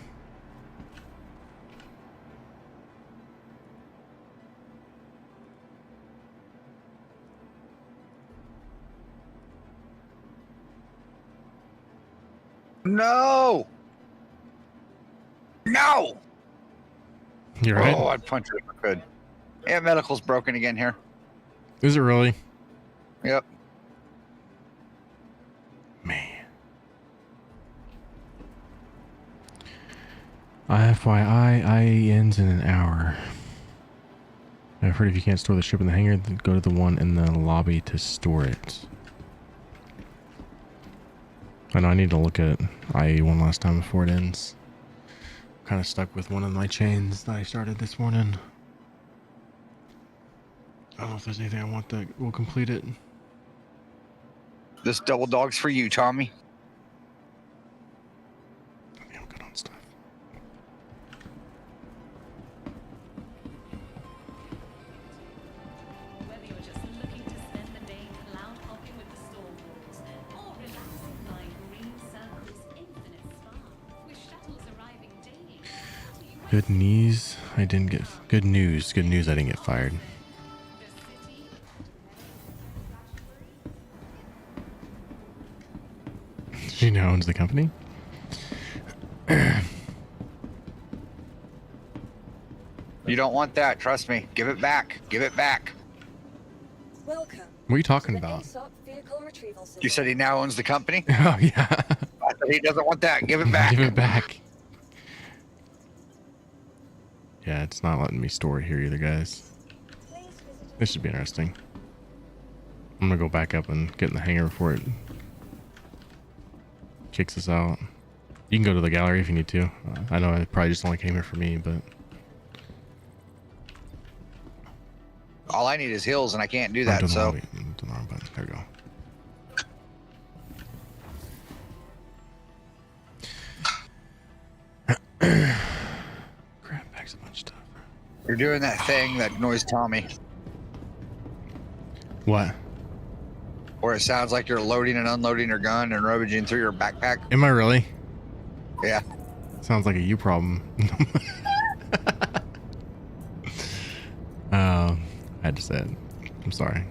No! No! You right? Oh, I'd punch it if I could. Yeah, medical's broken again here. Is it really? Yep. Man. FYI, IE ends in an hour. I've heard if you can't store the ship in the hangar, then go to the one in the lobby to store it. I know I need to look at IE one last time before it ends. Kind of stuck with one of my chains that I started this morning. I don't know if there's anything I want that will complete it. This double dog's for you, Tommy. I think I'm good on stuff. Whether you're just looking to spend the day cloud hopping with the Stormwalkers or relaxing by Green Circle's infinite spa, with shuttles arriving daily. Good news. I didn't get. Good news. Good news. I didn't get fired. She now owns the company. You don't want that, trust me. Give it back. Give it back. Welcome. What are you to talking the about? ASOP vehicle retrieval system. You said he now owns the company? Oh yeah. I said he doesn't want that. Give it back. Give it back. Yeah, it's not letting me store it here either, guys. Please visit This should be interesting. I'm gonna go back up and get in the hangar before it kicks us out. You can go to the gallery if you need to. I know I probably just only came here for me, but All I need is hills, and I can't do I'm that, doing the so... wrong- I'm doing the wrong button. There we go. Crap, bags a bunch of stuff. You're doing that thing that annoys Tommy, What? where it sounds like you're loading and unloading your gun and rummaging through your backpack. Am I really? Yeah. Sounds like a you problem. I had to say it. I'm sorry.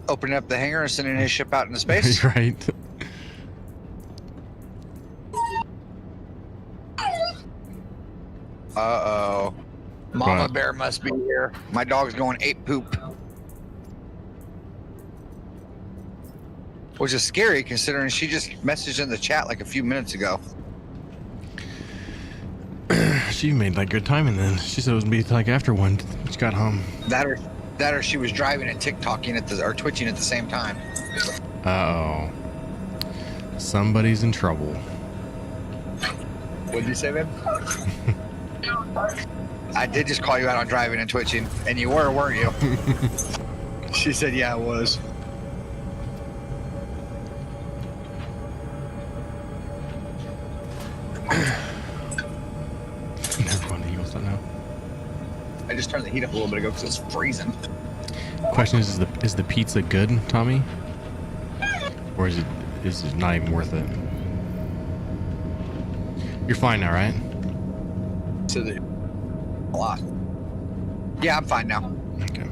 Opening up the hangar and sending his ship out into space. You're right. Uh-oh. Mama What? bear must be here. My dog's going ape poop. Which is scary considering she just messaged in the chat like a few minutes ago. She made like good timing then. She said it was gonna be like after one. She got home. That or she was driving and TikToking at the or twitching at the same time. Uh oh. Somebody's in trouble. What did you say, babe? I did just call you out on driving and twitching, and you were, weren't you? She said, yeah, I was. Never mind, he was now. I just turned the heat up a little bit ago because it's freezing. Question is the pizza good, Tommy? Or is it not even worth it? You're fine now, right? So a lot. Yeah, I'm fine now. Okay.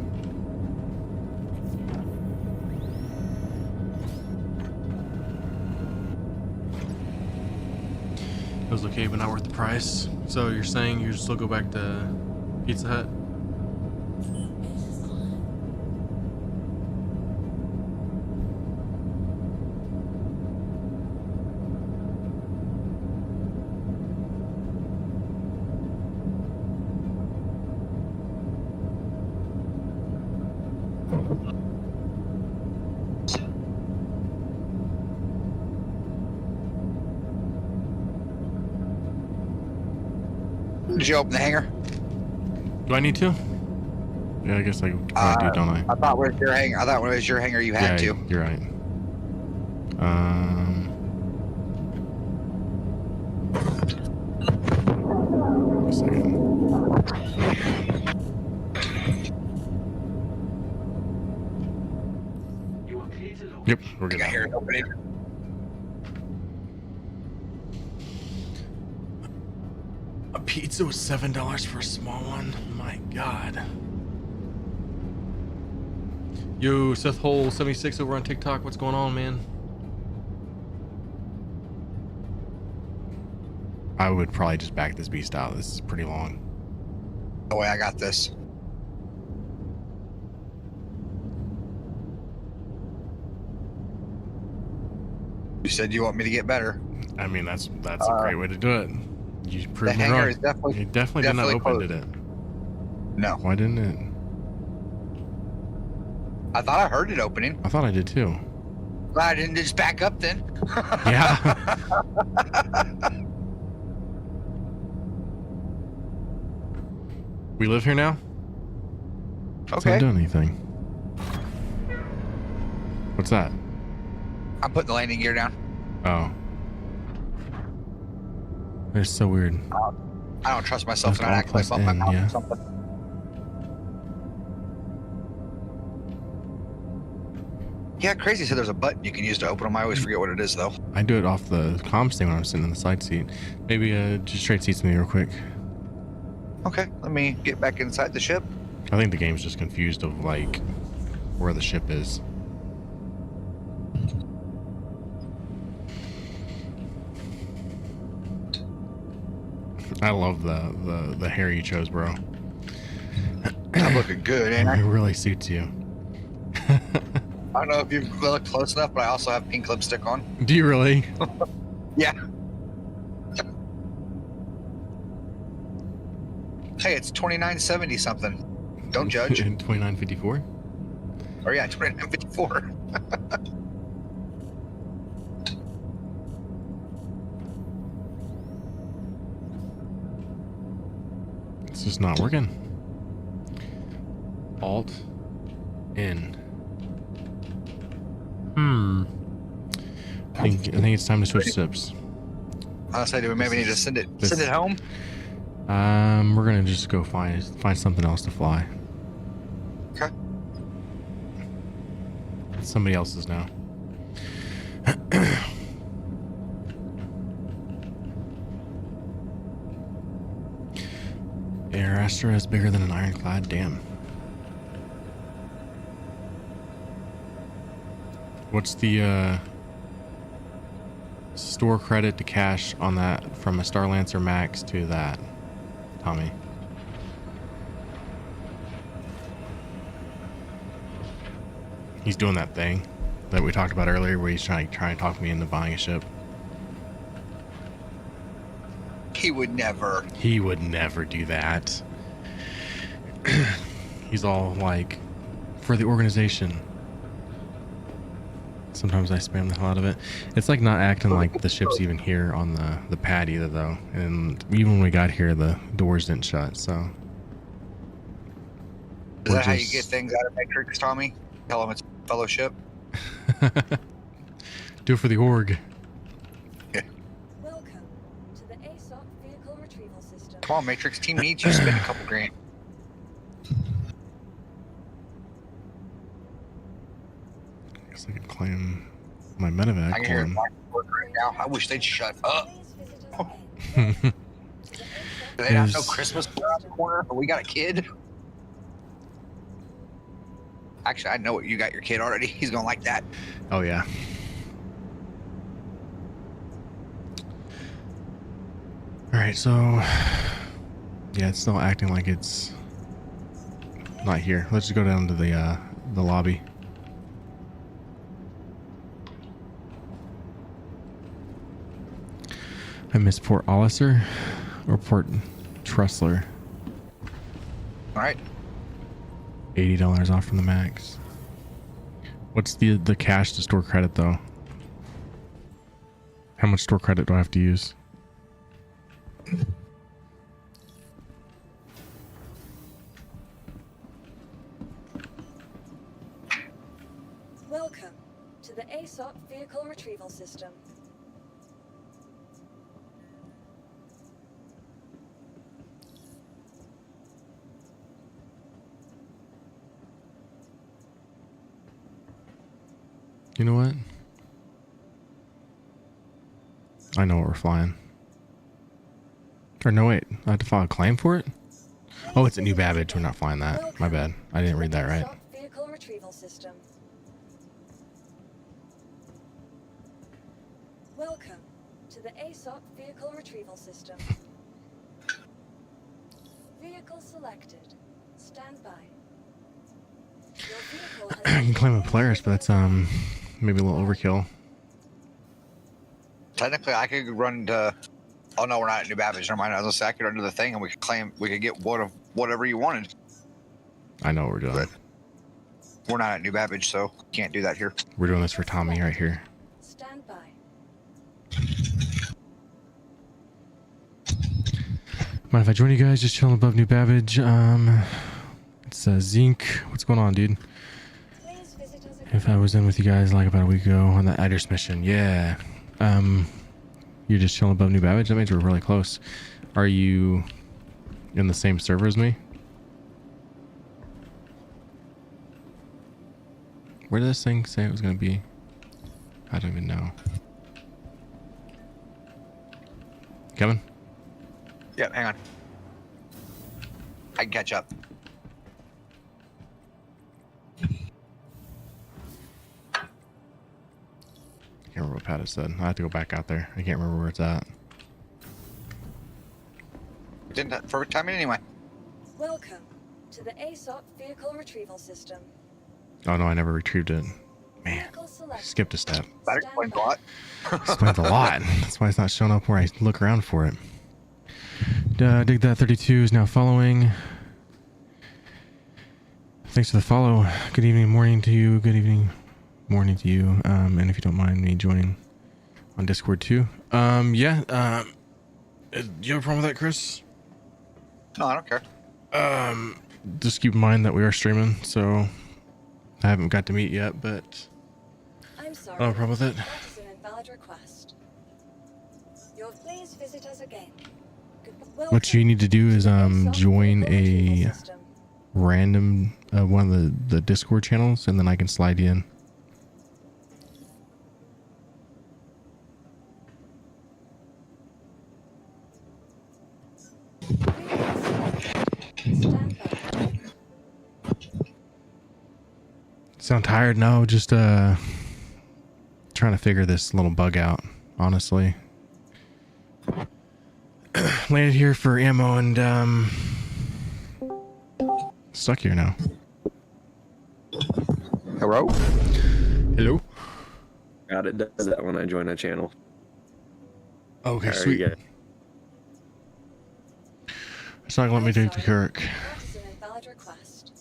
It was okay, but not worth the price. So you're saying you still go back to Pizza Hut? Did you open the hangar? Do I need to? Yeah, I guess I probably do, don't I? I thought it was your hangar. I thought it was your hangar. You had Yeah, to. you're right. A second. Yep, we're I good. think I hear it opening. A pizza was $7 for a small one. My God. Yo, Seth Hole 76 over on TikTok. What's going on, man? I would probably just back this beast out. This is pretty long. No way, I got this. You said you want me to get better. I mean, that's a great way to do it. You proved me hangar wrong. is definitely- You definitely did not definitely open, closed. did it? No. Why didn't it? I thought I heard it opening. I thought I did too. Well, I didn't just back up then. Yeah. We live here now? It's Okay. not doing anything. What's that? I'm putting the landing gear down. Oh. It's so weird. I don't trust myself to Left not alt act like plus bump my N, mouth yeah. or something. Yeah, crazy. So there's a button you can use to open them. I always forget what it is, though. I do it off the comms thing when I'm sitting in the side seat. Maybe just trade seats with me real quick. Okay, let me get back inside the ship. I think the game's just confused of like where the ship is. I love the hair you chose, bro. I'm looking good, ain't I? It really suits you. I don't know if you've looked close enough, but I also have pink lipstick on. Do you really? Yeah. Hey, it's 29.70 something. Don't judge. 29.54. Or yeah, 29.54. It's just not working. Alt N. I think it's time to switch ships. Honestly, do we maybe need to send it home? We're gonna just go find something else to fly. Okay. It's somebody else's now. Air Astra is bigger than an ironclad. Damn. What's the store credit to cash on that from a Starlancer Max to that, Tommy? He's doing that thing that we talked about earlier where he's trying to talk me into buying a ship. He would never. He would never do that. He's all like, for the organization. Sometimes I spam the hell out of it. It's like not acting like the ship's even here on the pad either, though. And even when we got here, the doors didn't shut, so. Is that how you get things out of Matrix, Tommy? Tell him it's fellowship. Do it for the org. Welcome to the ASOP vehicle retrieval system. Come on, Matrix. Team needs you. Spend a couple grand. Guess I can claim my I medevac can hear it one. work right now. I wish they'd shut up. Please visit us again. To the ASOP Do they not know Is- Christmas around the corner? We got a kid. Actually, I know what you got your kid already. He's gonna like that. Oh, yeah. Alright, so. Yeah, it's still acting like it's not here. Let's just go down to the lobby. I miss Port Olliser or Port Trussler. All right. $80 off from the max. What's the cash to store credit though? How much store credit do I have to use? Welcome to the ASOP vehicle retrieval system. You know what? I know what we're flying. Or no, wait. I have to file a claim for it? Oh, it's a new Babbage. We're not flying that. My bad. I didn't read that right. Vehicle retrieval system. Welcome to the ASOP vehicle retrieval system. Vehicle selected. Stand by. Your vehicle has I can claim a Polaris, but that's maybe a little overkill. Technically, I could run to. Oh no, we're not at New Babbage. Never mind. I was gonna say I could run to the thing and we could claim. We could get whatever you wanted. I know what we're doing. But we're not at New Babbage, so can't do that here. We're doing this for Tommy right here. Stand by. Mind if I join you guys? Just chilling above New Babbage. It's Zinc. What's going on, dude? Please visit us again. If I was in with you guys like about a week ago on that Idris mission, yeah. You're just chilling above New Babbage? That means we're really close. Are you in the same server as me? Where did this thing say it was going to be? I don't even know. Kevin? Yeah, hang on. I can catch up. I can't remember what Pat said. I have to go back out there. I can't remember where it's at. Didn't for timing anyway. Welcome to the ASOP vehicle retrieval system. Oh no, I never retrieved it. Man, Vehicle selected. skipped a step. That explains a lot. Explains a lot. That's why it's not showing up where I look around for it. Dig that 32 is now following. Thanks for the follow. Good evening, morning to you. Good evening, morning to you. And if you don't mind me joining on Discord too. Yeah. Do you have a problem with that, Chris? No, I don't care. Just keep in mind that we are streaming, so I haven't got to meet yet, but I'm sorry. I don't have a problem with it. That is an invalid request. Please visit us again. What you need to do is join a System. random one of the Discord channels, and then I can slide you in. Stand by. Sound tired? No, just trying to figure this little bug out, honestly. Landed here for ammo and stuck here now. Hello? Hello? God, it does that when I join a channel. Okay, Alright, sweet. you get it. It's not gonna let me take the Kirk. That is an invalid request.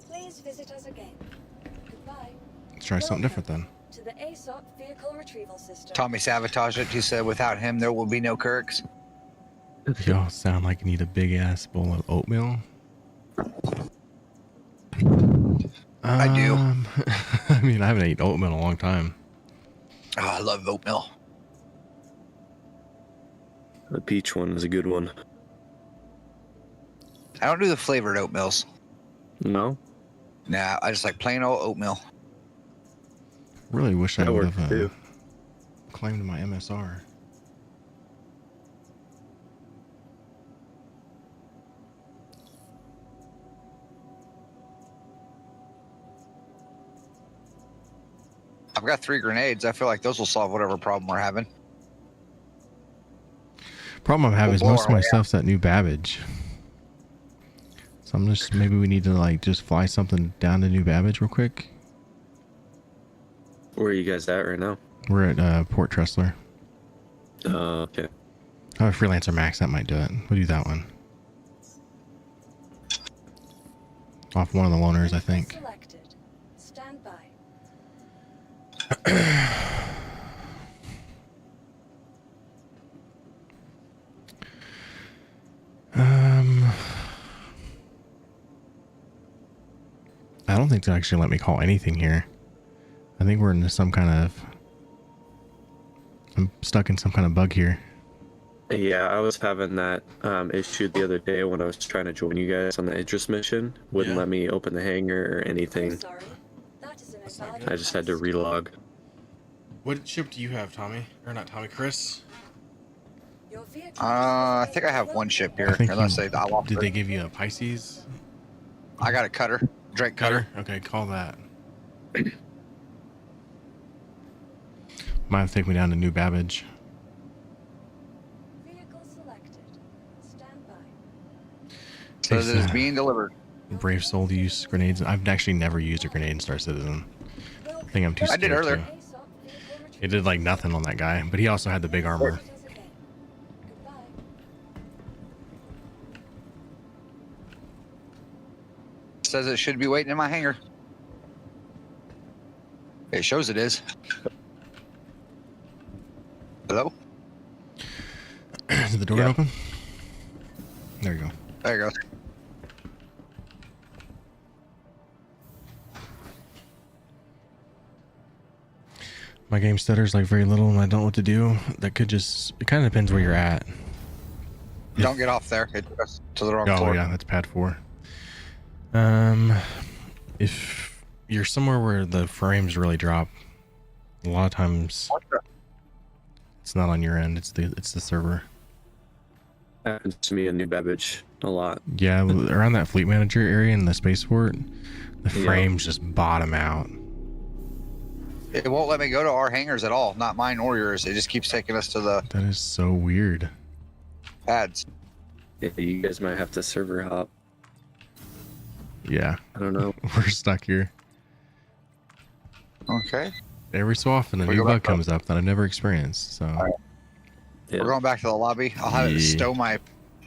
Please visit us again. Goodbye. Let's try something different then. To the ASOP vehicle retrieval system. Tommy sabotaged it. He said without him there will be no Kirks. Y'all sound like you need a big ass bowl of oatmeal. I do. I mean, I haven't eaten oatmeal in a long time. Oh, I love oatmeal. The peach one is a good one. I don't do the flavored oatmeals. No? Nah, I just like plain old oatmeal. Really wish I That would works have too. claimed my MSR. I've got 3 grenades. I feel like those will solve whatever problem we're having. Problem I'm having is We'll most of blow my our way stuff's at New Babbage. So I'm just, maybe we need to like just fly something down to New Babbage real quick. Where are you guys at right now? We're at Port Tressler. Okay. I have a Freelancer Max, that might do it. We'll do that one. Off one of the loaners, I think. Selected. Stand by. I don't think they'll actually let me call anything here. I think we're into some kind of... I'm stuck in some kind of bug here. Yeah, I was having that issue the other day when I was trying to join you guys on the Idris mission. Wouldn't Yeah. let me open the hangar or anything. Sorry. That is an invalid I just had to request. relog. What ship do you have, Tommy? Or not Tommy, Chris? Your vehicle I think I have one ship I here, think unless you, I lost did it. they give you a Pisces I got a cutter, Drake cutter. Okay, call that. Might have to take me down to New Babbage. Vehicle selected. Stand by. Says it is being delivered. Brave soul to use grenades. I've actually never used a grenade in Star Citizen. I think I'm too I scared did earlier. to. It did like nothing on that guy, but he also had the big armor. Goodbye. Says it should be waiting in my hangar. It shows it is. Hello? Is the door Yep. open? There you go. There you go. My game stutters like very little and I don't know what to do. That could just, it kind of depends where you're at. Don't get off there. It goes to the wrong Oh floor. yeah, that's pad 4. If you're somewhere where the frames really drop, a lot of times it's not on your end, it's the server. Happens to me in New Babbage a lot. Yeah, around that fleet manager area in the spaceport, the Yeah. frames just bottom out. It won't let me go to our hangars at all. Not mine or yours. It just keeps taking us to the That is so weird. pads. Yeah, you guys might have to server hop. Yeah, I don't know. we're stuck here. Okay. Every so often a We new go bug back up. comes up that I've never experienced. So right. Yeah. We're going back to the lobby. I'll have it Yeah. stow my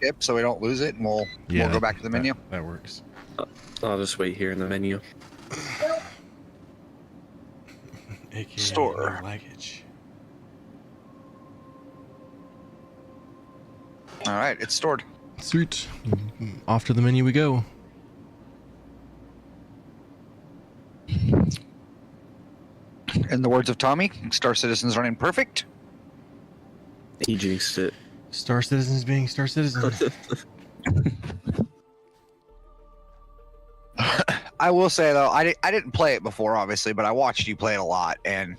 ship so we don't lose it, and we'll go back to the menu. That works. I'll just wait here in the menu. AKA Store. no luggage. All right, it's stored. Sweet. Off to the menu we go. In the words of Tommy, Star Citizen's running perfect. He jinxed it. Star Citizens being Star Citizen. I will say though, I didn't play it before, obviously, but I watched you play it a lot, and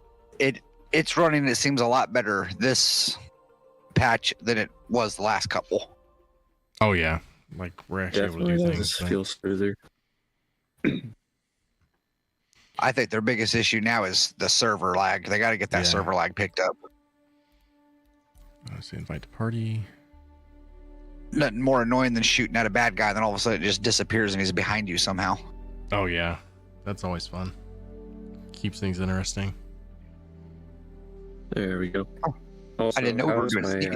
it's running. It seems a lot better this patch than it was the last couple. Oh yeah, like we're actually able to Definitely do does things. feel smoother. I think their biggest issue now is the server lag. They got to get that Yeah. server lag picked up. Let's see, invite to party. Nothing more annoying than shooting at a bad guy, and then all of a sudden it just disappears and he's behind you somehow. Oh yeah, that's always fun. Keeps things interesting. There we go. Oh, Also, I didn't know we were gonna see.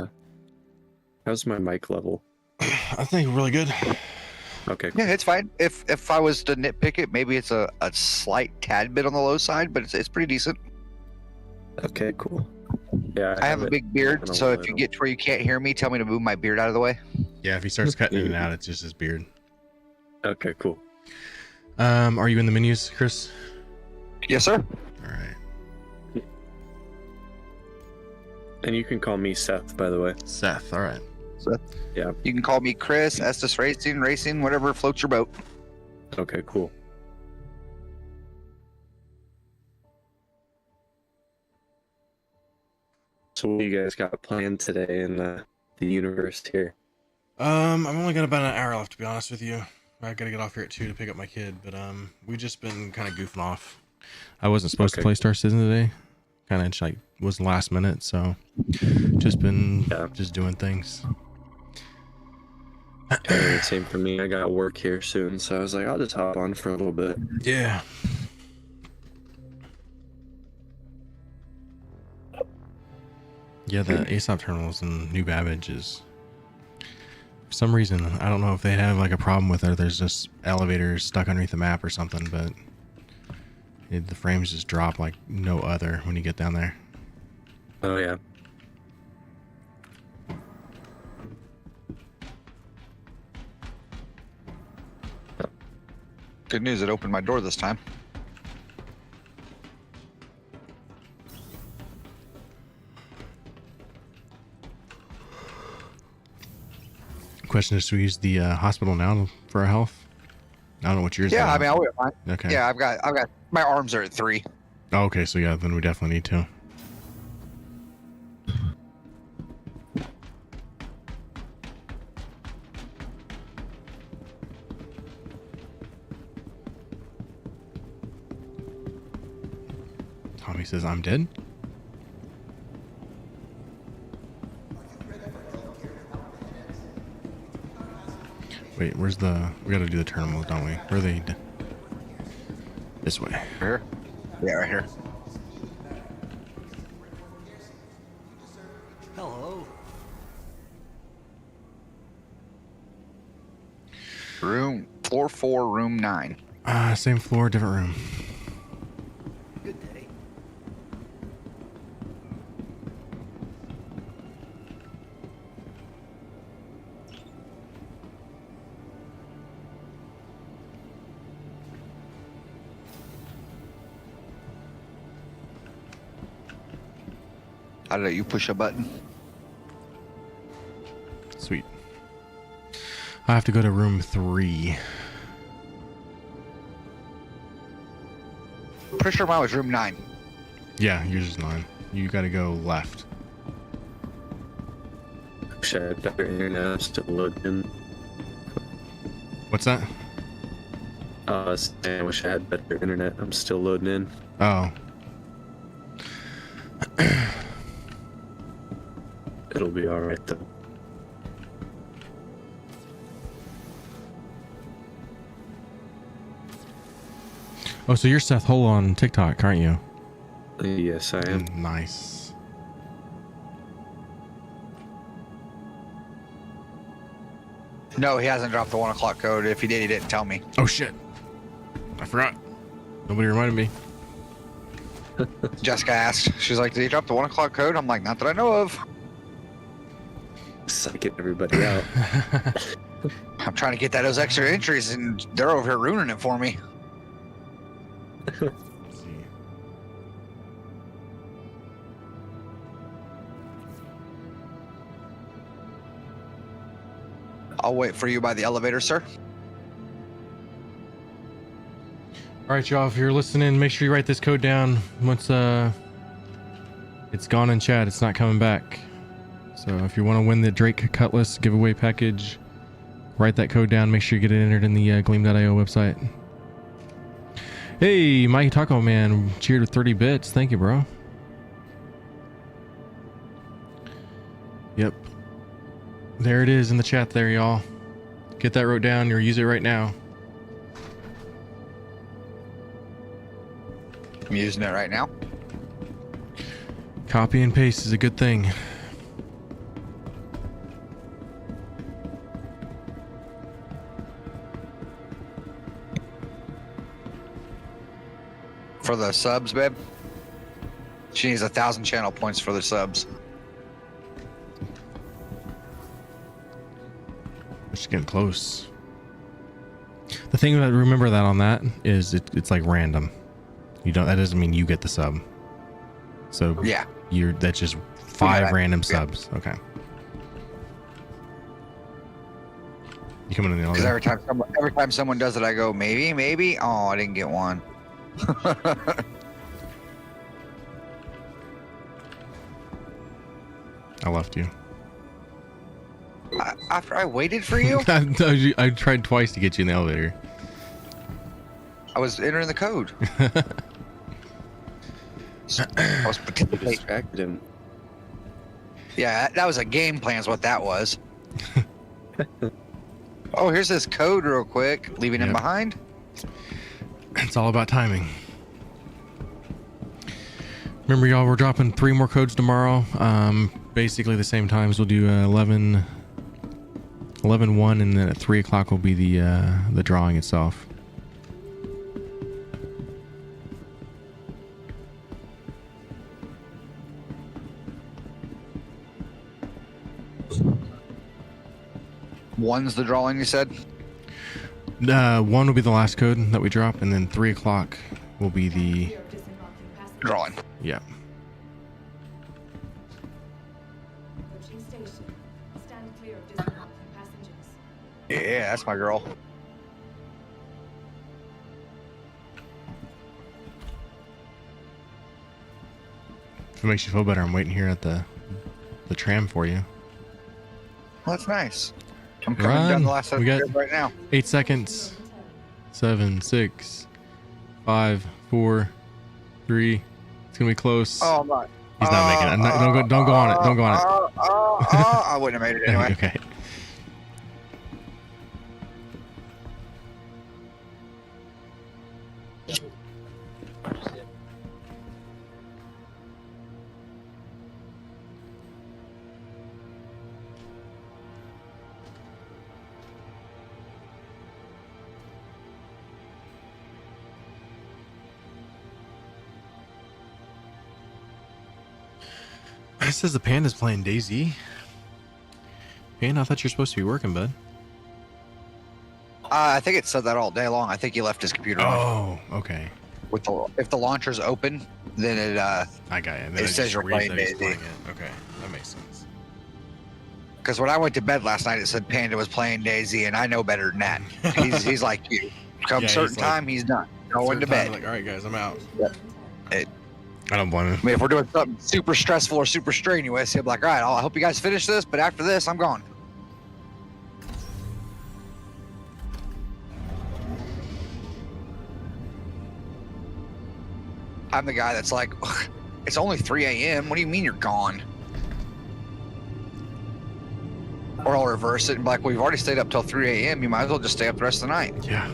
How's my mic level? I think really good. Okay, cool. Yeah, it's fine. If I was to nitpick it, maybe it's a slight tad bit on the low side, but it's pretty decent. Okay, cool. Yeah, I have a it big beard, on a so if you little. get to where you can't hear me, tell me to move my beard out of the way. Yeah, if he starts cutting in and out, it's just his beard. Okay, cool. Are you in the menus, Chris? Yes, sir. All right. And you can call me Seth, by the way. Seth, all right. You can call me Chris, Estes Racing, whatever floats your boat. Okay, cool. So what do you guys got planned today in the universe here? I've only got about an hour left, to be honest with you. I gotta get off here at 2 to pick up my kid, but we've just been kind of goofing off. I wasn't supposed to Okay. play Star Citizen today. Kind of like was last minute, so just been just doing things. Yeah, same for me. I got work here soon, so I was like, I'll just hop on for a little bit. Yeah. Yeah, the ASOP terminals in New Babbage is, for some reason, I don't know if they have like a problem with it. There's just elevators stuck underneath the map or something, but the frames just drop like no other when you get down there. Oh yeah. Good news, it opened my door this time. Question is, do we use the hospital now for our health? I don't know what yours is. Yeah, I mean, I Okay. yeah, I've got my arms are at 3. Oh, okay, so yeah, then we definitely need to. Tommy says I'm dead. Wait, where's the... We gotta do the terminal, don't we? Where are they? This way. Here? Yeah, right here. Hello. Floor 4, room 9. Same floor, different room. Good day. How did you push a button? Sweet. I have to go to room 3. Pretty sure mine was room 9. Yeah, yours is 9. You gotta go left. Wish I had better internet. I'm still loading. What's that? I wish I had better internet. I'm still loading in. Oh. It'll be alright though. Oh, so you're Seth Hull on TikTok, aren't you? Yes, I am. Nice. No, he hasn't dropped the 1 o'clock code. If he did, he didn't tell me. Oh shit. I forgot. Nobody reminded me. Jessica asked. She's like, did he drop the 1 o'clock code? I'm like, not that I know of. Psyching everybody out. I'm trying to get those extra entries, and they're over here ruining it for me. Let's see. I'll wait for you by the elevator, sir. All right, y'all. If you're listening, make sure you write this code down. Once it's gone in chat, it's not coming back. So if you want to win the Drake Cutlass giveaway package, write that code down. Make sure you get it entered in the Gleam.io website. Hey, Mikey Taco Man, cheered with 30 bits. Thank you, bro. Yep. There it is in the chat there, y'all. Get that wrote down or use it right now. I'm using it right now. Copy and paste is a good thing. For the subs, babe. She needs 1,000 channel points for the subs. She's getting close. The thing that remember that on that is it's like random. You don't. That doesn't mean you get the sub. So Yeah. That's just 5 that. random Yeah. subs. Okay. You coming in the Because elevator? every time someone does it, I go, maybe. Oh, I didn't get one. I left you. After I waited for you, I tried twice to get you in the elevator. I was entering the code. I was participating. Distracted him. Yeah, that was a game plan is what that was. Oh, here's this code real quick. Leaving him Yep. behind. It's all about timing. Remember, y'all, we're dropping 3 more codes tomorrow. Basically the same times. We'll do 11, 1, and then at 3 o'clock will be the drawing itself. One's the drawing, you said? 1 will be the last code that we drop, and then 3 o'clock will be the... Clear of disembarking passengers. Drawing. Yeah. Approaching station. Stand clear of disembarking passengers. Yeah, that's my girl. If it makes you feel better, I'm waiting here at the tram for you. Well, that's nice. I'm coming Run. down the last set We of got- stairs right now. 8 seconds. 7, 6, 5, 4, 3, It's gonna be close. Oh, I'm not. He's not making it. Don't go on it. Don't go on it. I wouldn't have made it anyway. Okay. It says the Panda's playing Daisy. Panda, I thought you were supposed to be working, bud. I think it said that all day long. I think he left his computer on. Oh, okay. If the launcher's open, then it I got it. it says you're playing Daisy. Okay, that makes sense. Because when I went to bed last night, it said Panda was playing Daisy, and I know better than that. He's like you. Come Yeah, certain he's like- time, he's done. Going to bed. Like, all right, guys, I'm out. Yep. I don't blame him. I mean, if we're doing something super stressful or super strenuous, he'll be like, all right, I hope you guys finish this, but after this, I'm gone. I'm the guy that's like, it's only 3 a.m. What do you mean you're gone? Or I'll reverse it and be like, well, you've already stayed up till 3 a.m. You might as well just stay up the rest of the night. Yeah.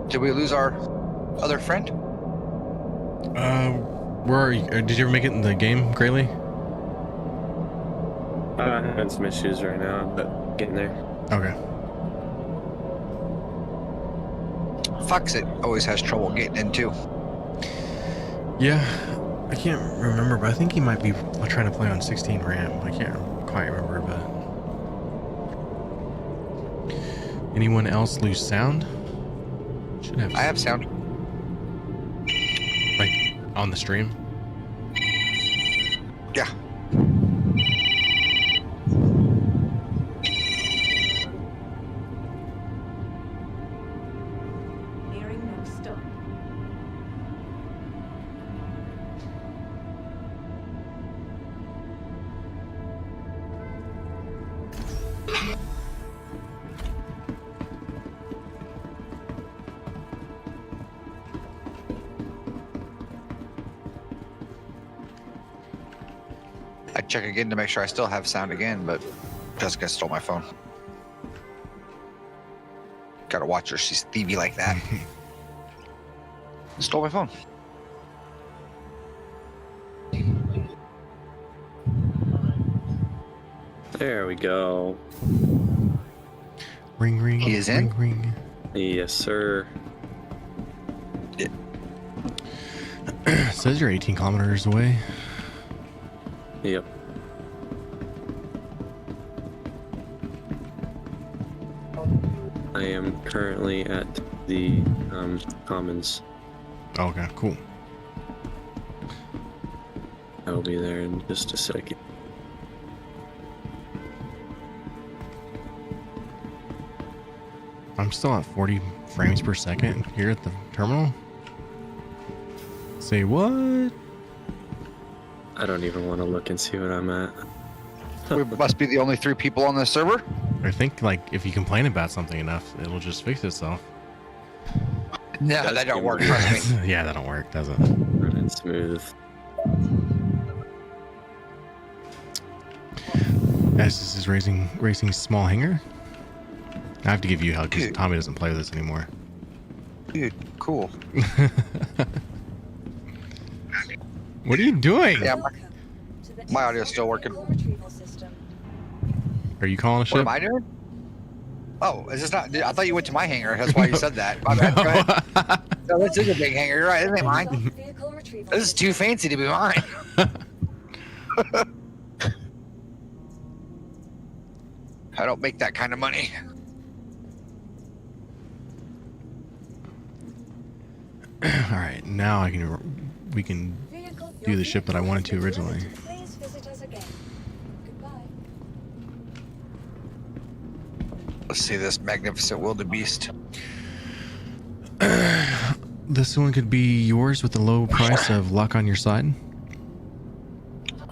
Did we lose our other friend? Where are you? Did you ever make it in the game, Grayley? I'm having some issues right now, but getting there. Okay. Fox it always has trouble getting in too. Yeah, I can't remember, but I think he might be trying to play on 16 RAM. I can't quite remember, but anyone else lose sound? Should have. I have sound. Like on the stream. Yeah. Nearing next stop. I check again to make sure I still have sound again, but Jessica stole my phone. Gotta watch her. She's thievy like that. Stole my phone. There we go. Ring, ring. He is ring, in? ring. Yes, sir. Says you're 18 kilometers away. Yep. I am currently at the Commons. Oh, okay, cool. I'll be there in just a second. I'm still at 40 frames per second here at the terminal. Say what? I don't even want to look and see what I'm at. We must be the only 3 people on this server. I think like if you complain about something enough, it'll just fix itself. No, that don't work. Trust me. Yeah, that don't work, does it? Running smooth. As this is racing small hangar. I have to give you help because Tommy doesn't play with us anymore. Dude, cool. What are you doing? Yeah, Welcome to the my audio's still working. vehicle retrieval system. Are you calling a What ship? am I doing? Oh, is this not? I thought you went to my hangar. That's why you said that. My bad. Go ahead. No, this is a big hangar. You're right. This ain't mine. Vehicle retrieval This is too fancy to be mine. I don't make that kind of money. All right, now we can Vehicle- do your the ship that I vehicle wanted has to been originally. delivered. Please visit us again. Goodbye. Let's see this magnificent wildebeest. This one could be yours with the low price of luck on your side.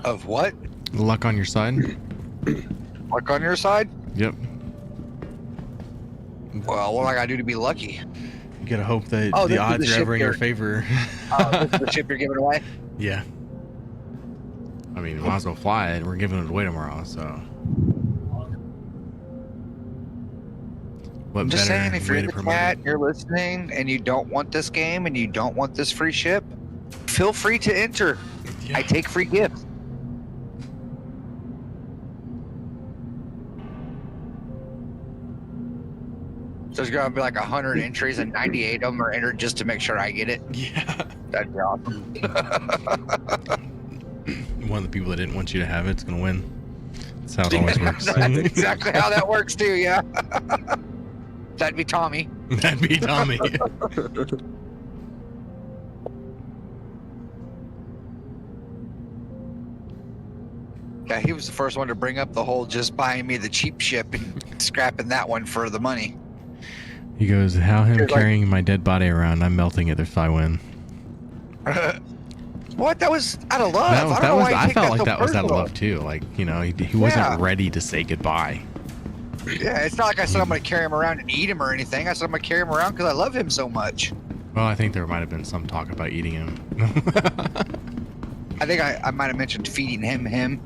Of what? Luck on your side. Luck on your side? Yep. Well, what do I gotta do to be lucky? You gotta hope that Oh, the this is odds the are ship ever in your you're- favor. This is the ship you're giving away? Yeah. I mean, might as well fly it. We're giving it away tomorrow, so. What I'm just better saying, if way you're in to the promote chat, it? you're listening, and you don't want this game, and you don't want this free ship, feel free to enter. Yeah. I take free gifts. There's gonna be like 100 entries, and 98 of them are entered just to make sure I get it. Yeah. That'd be awesome. One of the people that didn't want you to have it's gonna win. That's how it always works. That's exactly how that works too. Yeah. That'd be Tommy. That'd be Tommy. Yeah, he was the first one to bring up the whole just buying me the cheap ship and scrapping that one for the money. He goes, how him Like- carrying my dead body around? I'm melting it if I win. What? That was out of love. That was, I don't know why you I take felt that like so that was out of personal. love too. Like, you know, he wasn't Yeah. ready to say goodbye. Yeah, it's not like I said I'm going to carry him around and eat him or anything. I said I'm going to carry him around because I love him so much. Well, I think there might have been some talk about eating him. I think I might have mentioned feeding him.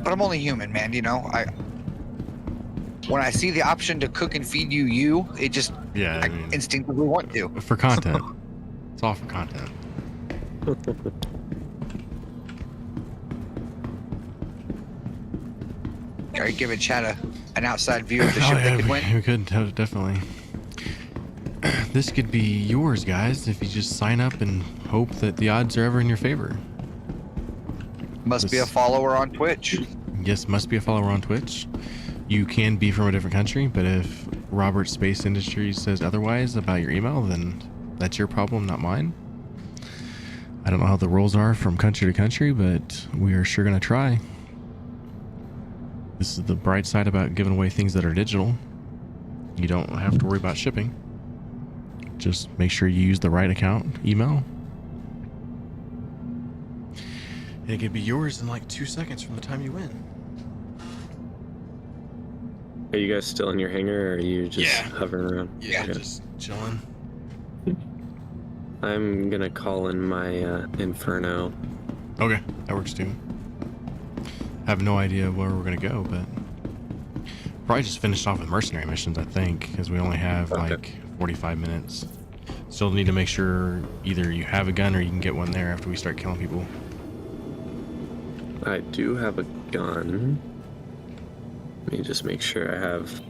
But I'm only human, man. You know, when I see the option to cook and feed you, it just Yeah, I I mean, instinctively want to. for content. It's all for content. Are you giving Chad an outside view of the Oh, ship yeah, they could win? we could definitely. This could be yours, guys, if you just sign up and hope that the odds are ever in your favor. Must be a follower on Twitch. Yes, must be a follower on Twitch. You can be from a different country, but if Robert Space Industries says otherwise about your email, then that's your problem, not mine. I don't know how the rules are from country to country, but we are sure going to try. This is the bright side about giving away things that are digital. You don't have to worry about shipping. Just make sure you use the right account email. And it could be yours in like 2 seconds from the time you win. Are you guys still in your hangar, or are you just Yeah. hovering around? Yeah, Okay. just chilling. I'm gonna call in my Inferno. Okay, that works too. I have no idea where we're gonna go, but probably just finished off with mercenary missions, I think, because we only have like 45 minutes. Still need to make sure either you have a gun or you can get one there after we start killing people. I do have a gun. Let me just make sure I have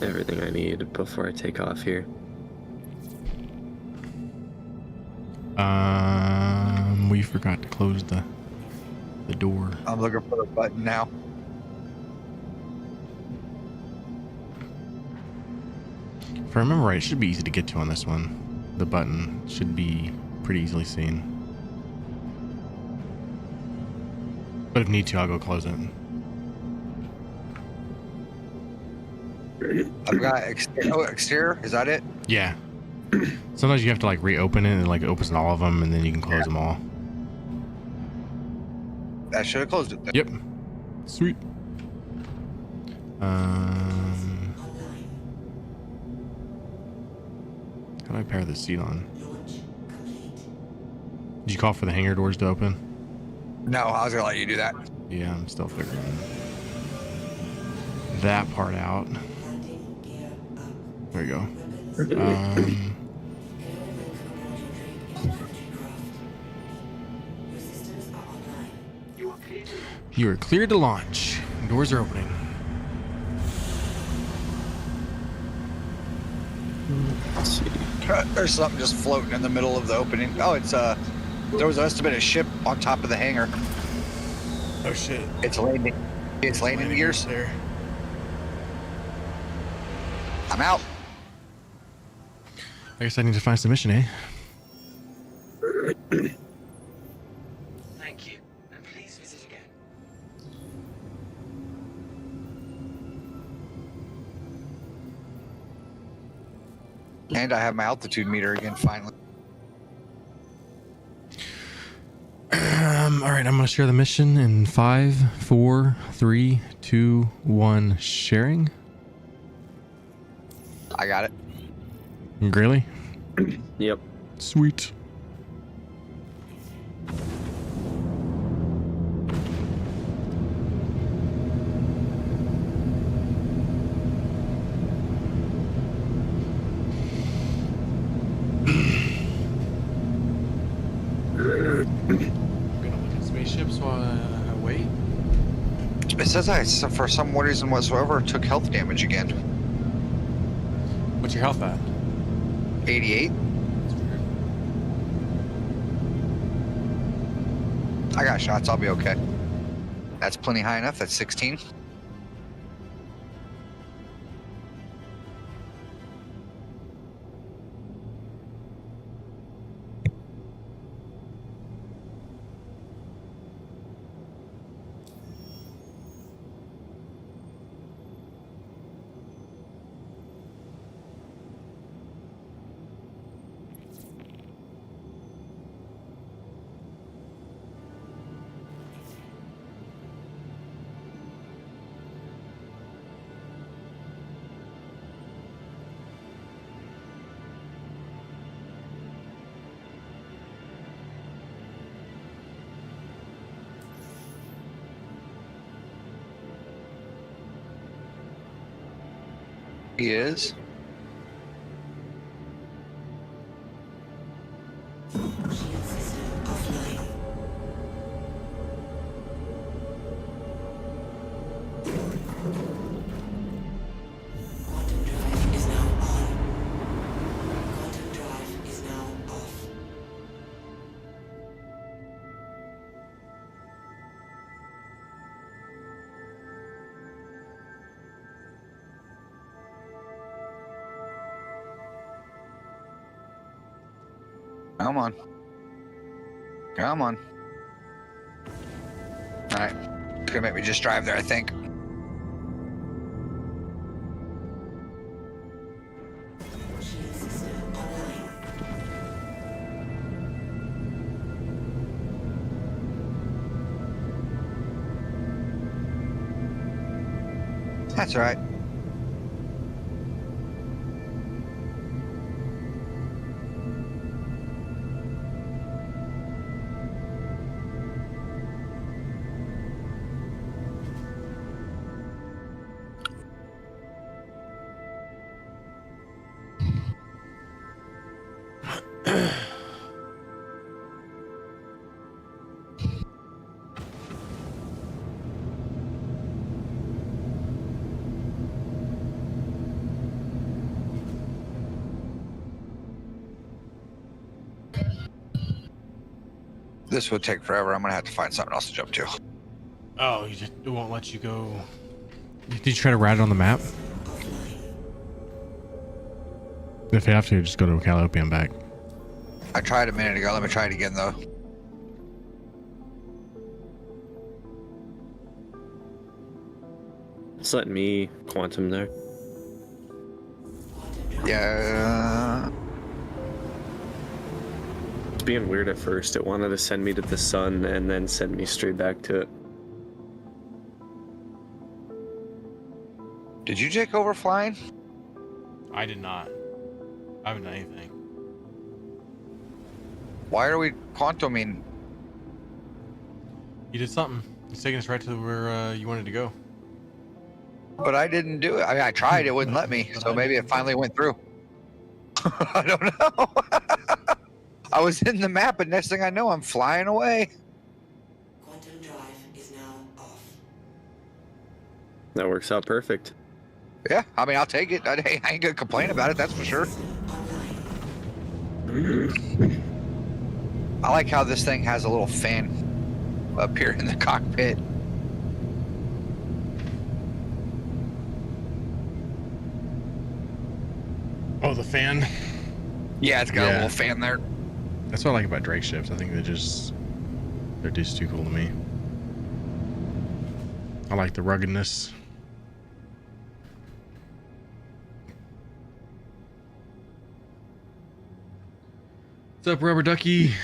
everything I need before I take off here. We forgot to close the door. I'm looking for the button now. If I remember right, it should be easy to get to on this one. The button should be pretty easily seen. But if need to, I'll go close it. I've got exterior. Is that it? Yeah. Sometimes you have to like reopen it and like it opens all of them and then you can close them all. I should have closed it then. Yep. Sweet. How do I pair the seat on? Did you call for the hangar doors to open? No, I was gonna let you do that. Yeah, I'm still figuring that part out. There we go. You are cleared to launch. Doors are opening. Let's see. There's something just floating in the middle of the opening. Oh, it's there was an estimated ship on top of the hangar. Oh shit. It's landing. It's landing gears. there. I'm out. I guess I need to find some mission, eh? Thank you, and please visit again. And I have my altitude meter again, finally. All right, I'm gonna share the mission in 5, 4, 3, 2, 1. Sharing. I got it. Really? Yep. Sweet. I'm gonna look at spaceships while I wait. It says I, for some reason whatsoever, took health damage again. What's your health at? 88. That's weird. I got shots. I'll be okay. That's plenty high enough. That's 16. He is. Shield system offline. Quantum drive is now on. Quantum drive is now off. Come on. Come on. Alright. It's gonna make me just drive there, I think. Shield system online. That's alright. This would take forever. I'm gonna have to find something else to jump to. Oh, it won't let you go. Did you try to route it on the map? If you have to, just go to Calliope and back. I tried a minute ago. Let me try it again, though. It's letting me quantum there. Yeah. It's being weird at first. It wanted to send me to the sun and then send me straight back to it. Did you take over flying? I did not. I haven't done anything. Why are we quantuming? You did something. It's taking us right to where you wanted to go. But I didn't do it. I mean, I tried. It wouldn't let me. So maybe it finally went through. I don't know. I was in the map, and next thing I know, I'm flying away. Quantum drive is now off. That works out perfect. Yeah, I mean, I'll take it. I ain't gonna complain about it. That's for sure. I like how this thing has a little fan up here in the cockpit. Oh, the fan. Yeah, it's got a Yeah. little fan there. That's what I like about Drake ships. I think they're just too cool to me. I like the ruggedness. What's up, Rubber Ducky?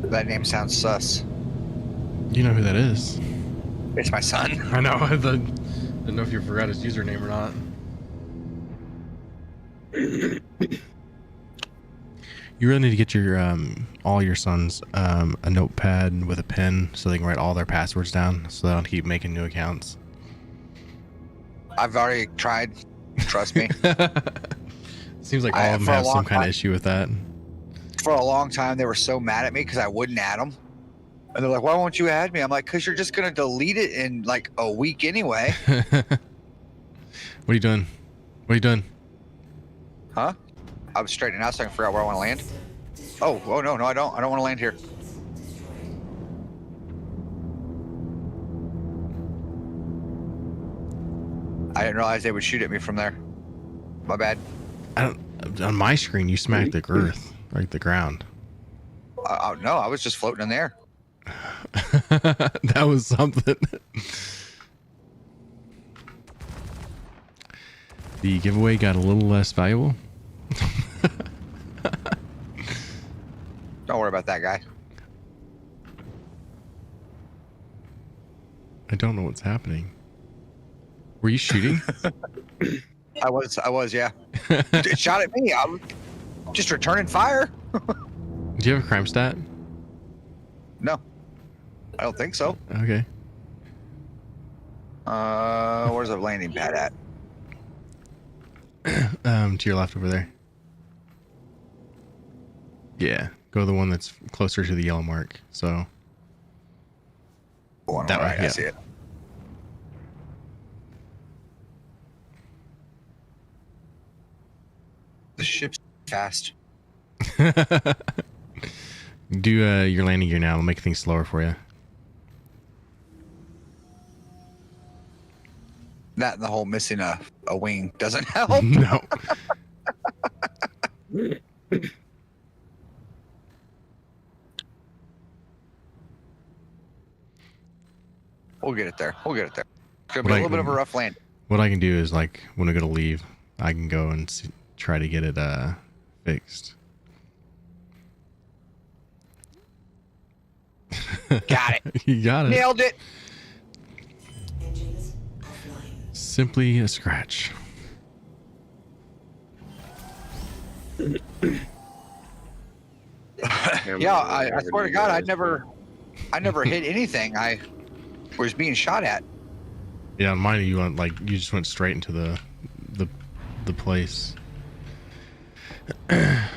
That name sounds sus. You know who that is? It's my son. I know. I didn't know if you forgot his username or not. You really need to get your all your sons a notepad with a pen so they can write all their passwords down so they don't keep making new accounts. I've already tried. Trust me. Seems like all of them have some kind of issue with that. For a long time, they were so mad at me because I wouldn't add them. And they're like, why won't you add me? I'm like, because you're just going to delete it in like a week anyway. What are you doing? What are you doing? Huh? I was straightening out so I can figure out where I want to land. Oh, no, I don't. I don't want to land here. I didn't realize they would shoot at me from there. My bad. I don't. On my screen, you smacked the earth, like the ground. No, I was just floating in the air. That was something. The giveaway got a little less valuable. Don't worry about that guy. I don't know what's happening. Were you shooting? I was, yeah. It shot at me. I'm just returning fire. Do you have a crime stat? No, I don't think so. Okay. Where's the landing pad at? To your left over there. Yeah, go the one that's closer to the yellow mark. So One that right, way, I yeah. see it. The ship's fast. Do your landing gear now. It'll make things slower for you. That and the whole missing a wing doesn't help. No. We'll get it there. We'll get it there. It's gonna What be a I little bit of can- a rough landing. What I can do is, like, when I go to leave, I can go and try to get it fixed. Got it. You got it. Nailed it. Engines offline. Simply a scratch. Yeah, I swear to God, I never hit anything. I was being shot at. Yeah, on mine you went you just went straight into the place. Hang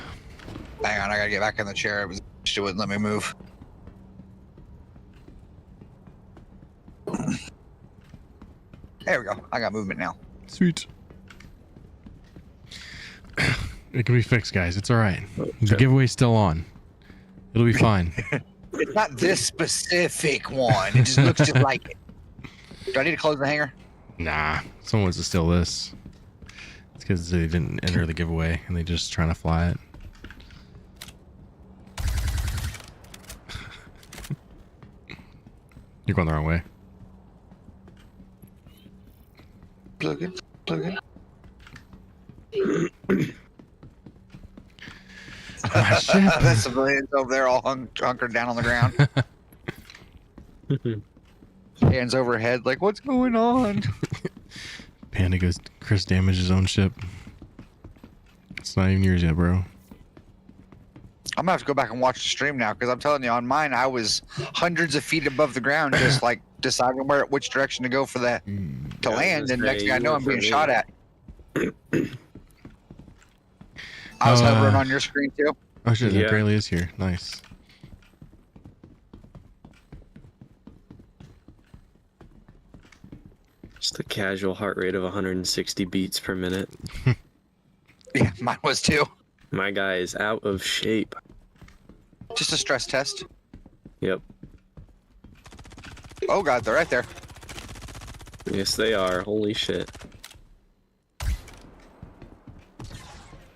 on, I gotta get back in the chair. It wouldn't let me move. There we go. I got movement now. Sweet. It can be fixed, guys. It's all right. The giveaway's still on. It'll be fine. It's not this specific one. It just looks just like it. Do I need to close the hangar? Nah, someone wants to steal this. It's because they didn't enter the giveaway and they just trying to fly it. You're going the wrong way. Plug in. Plug in. My ship. The civilians over there all hunkered down on the ground. Hands overhead, like, what's going on? Panda goes, Chris damaged his own ship. It's not even yours yet, bro. I'm gonna have to go back and watch the stream now because I'm telling you, on mine, I was hundreds of feet above the ground, just like deciding which direction to go for that to land. And next thing I know, I'm being shot at. I was hovering on your screen too. Oh shit, Yeah. that Grayley is here. Nice. Just a casual heart rate of 160 beats per minute. Yeah, mine was too. My guy is out of shape. Just a stress test. Yep. Oh god, they're right there. Yes, they are. Holy shit.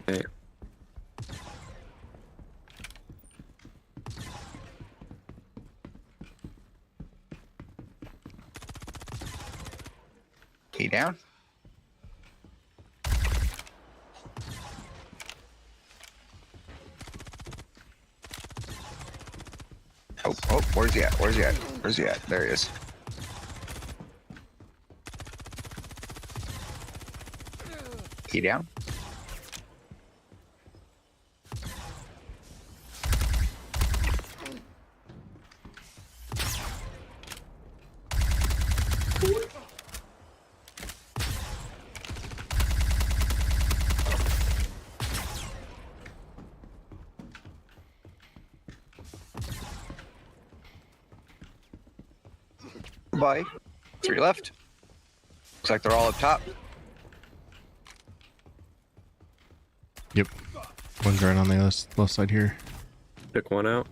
Okay. He down? Oh, where's he at? Where's he at? Where's he at? There he is. He down? Bye. 3 left. Looks like they're all up top. Yep. One's right on the left side here. Pick one out.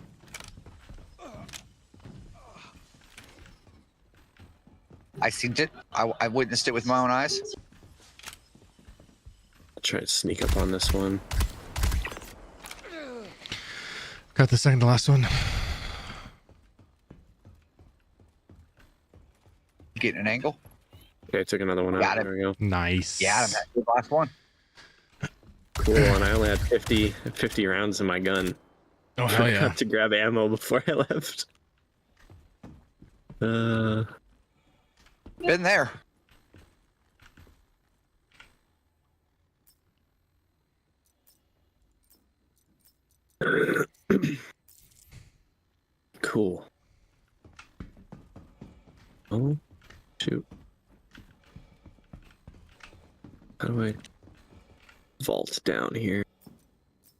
I seen it. I witnessed it with my own eyes. I'll try to sneak up on this one. Got the second to last one. Getting an angle. Okay, I took another one out. Got it. There we go. Nice. Yeah, that's the last one. Cool, and I only had 50 rounds in my gun. Oh, hell I yeah. got to grab ammo before I left. Been there. Cool. Oh, shoot. How do I vault down here?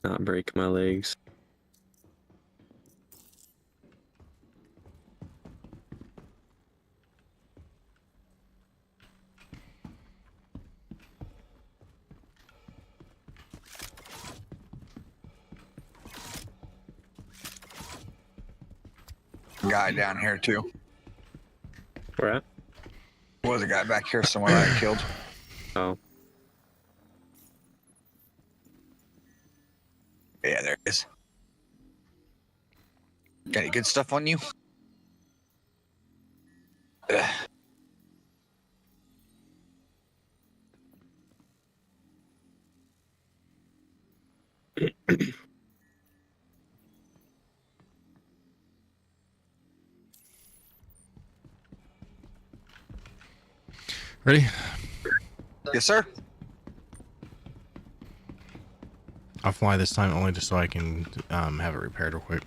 Not break my legs. Guy down here too. Where at? Was a guy back here somewhere I killed. Oh. Yeah, there it is. Got any good stuff on you? Ugh. Ready? Yes, sir. I'll fly this time only just so I can have it repaired real quick.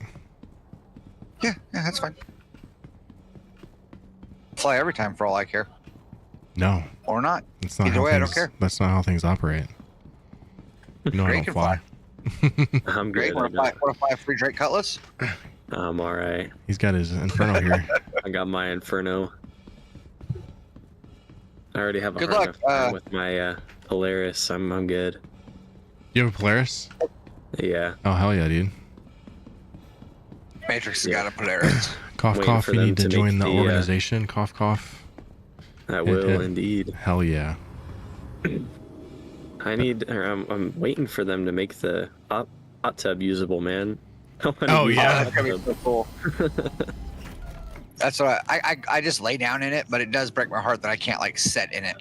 Yeah, that's fine. Fly every time for all I care. No. Or not. It's not Either how way, I don't things, care. That's not how things operate. No, I Drake don't can fly. I'm Great. good. Want to fly a free Drake Cutlass? I'm alright. He's got his Inferno here. I got my Inferno. I already have a Good hard luck, enough time with my Polaris. I'm good. You have a Polaris? Yeah. Oh, hell yeah, dude. Matrix has got a Polaris. Cough, Waiting cough. for You them need to to join make the the, organization. Cough, cough. I will indeed. Hell yeah. I need, or I'm waiting for them to make the hot tub usable, man. Oh, yeah. That's gonna be so cool. That's what I just lay down in it, but it does break my heart that I can't like set in it.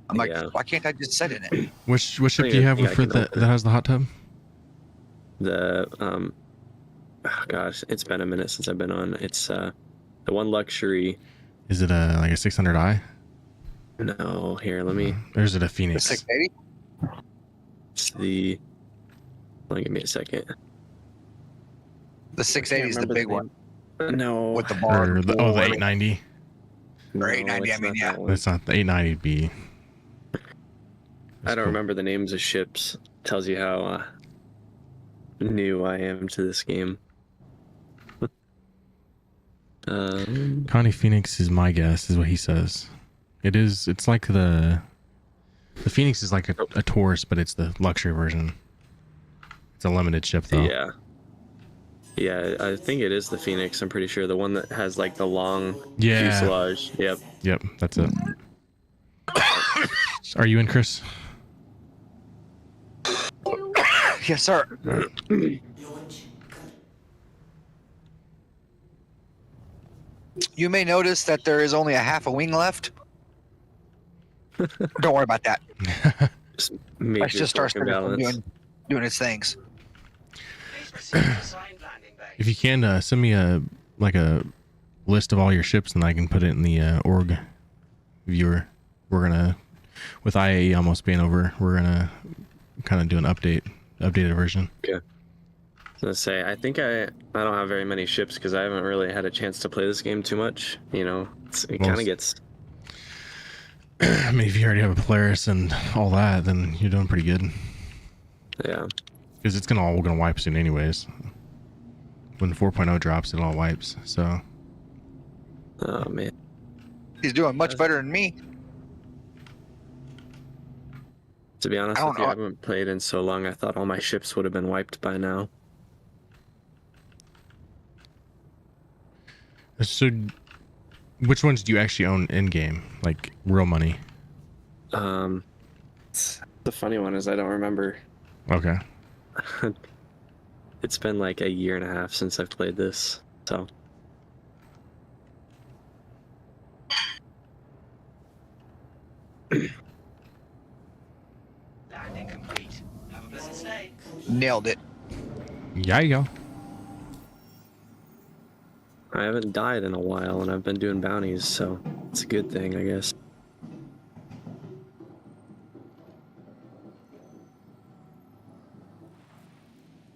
I'm like, Yeah. why can't I just set in it? Which ship do you I have think I for can the, open that it. has the hot tub? The oh gosh, it's been a minute since I've been on. It's the one luxury. Is it a like a 600i? No, here, let me. Or is it a The Phoenix? 680? It's the. Give me a second. The 680 is the remember big the one No. with the bar. Or the, oh, the 890? no, 890, it's I mean, not yeah. that one. That's not the 890 B. I don't remember the names of ships. Tells you how new I am to this game. Connie Phoenix is my guess, is what he says. It is. It's like the Phoenix is like a Taurus, but it's the luxury version. It's a limited ship, though. Yeah. Yeah, I think it is the Phoenix. I'm pretty sure the one that has like the long fuselage. Yep. Yep, that's it. Are you in, Chris? Yes, sir. You may notice that there is only a half a wing left. Don't worry about that. Let's just start doing its things. If you can, send me a like a list of all your ships, and I can put it in the org viewer. We're gonna, with IAE almost being over, we're gonna kind of do an updated version. Okay. I was gonna say, I think I don't have very many ships because I haven't really had a chance to play this game too much. You know, it kind of gets. I mean, if you already have a Polaris and all that, then you're doing pretty good. Yeah. Because it's all gonna wipe soon, anyways. When 4.0 drops, it all wipes. So. Oh man. He's doing much better than me. To be honest with you, I haven't played in so long. I thought all my ships would have been wiped by now. So, which ones do you actually own in game, like real money? The funny one is I don't remember. Okay. It's been like a year and a half since I've played this, so. Landing complete. Have a pleasant stay. Nailed it. Yeah, you go. I haven't died in a while, and I've been doing bounties, so it's a good thing, I guess.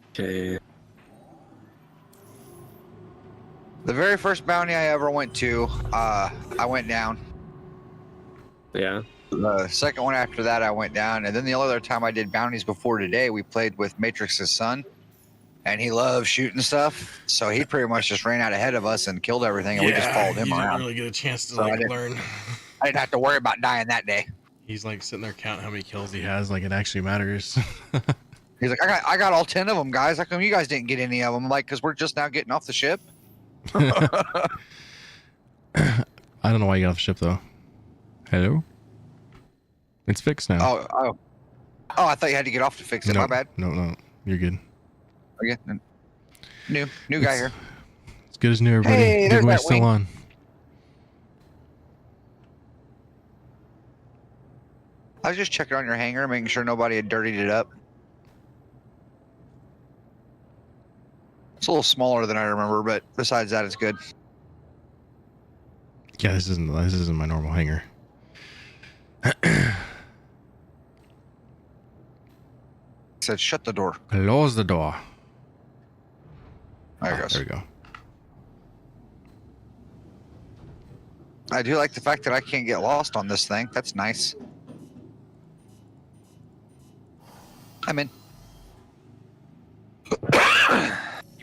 Okay. The very first bounty I ever went to, I went down. Yeah. The second one after that, I went down. And then the only other time I did bounties before today, we played with Matrix's son. And he loves shooting stuff. So he pretty much just ran out ahead of us and killed everything. And we just followed him around. Really get a chance to So I learn. I didn't have to worry about dying that day. He's like sitting there counting how many kills he has, like it actually matters. He's like, I got all 10 of them, guys. How come you guys didn't get any of them? I'm like, because we're just now getting off the ship. I don't know why you got off the ship though. Hello? It's fixed now. Oh, I thought you had to get off to fix it. No, My bad. No, you're good. Okay. New guy here. It's good as new, everybody. Hey, there's Giveaway's that still wing. on. I was just checking on your hangar, making sure nobody had dirtied it up. It's a little smaller than I remember, but besides that, it's good. Yeah, this isn't my normal hangar. Said shut the door. Close the door. There it goes. There we go. I do like the fact that I can't get lost on this thing. That's nice. I'm in. You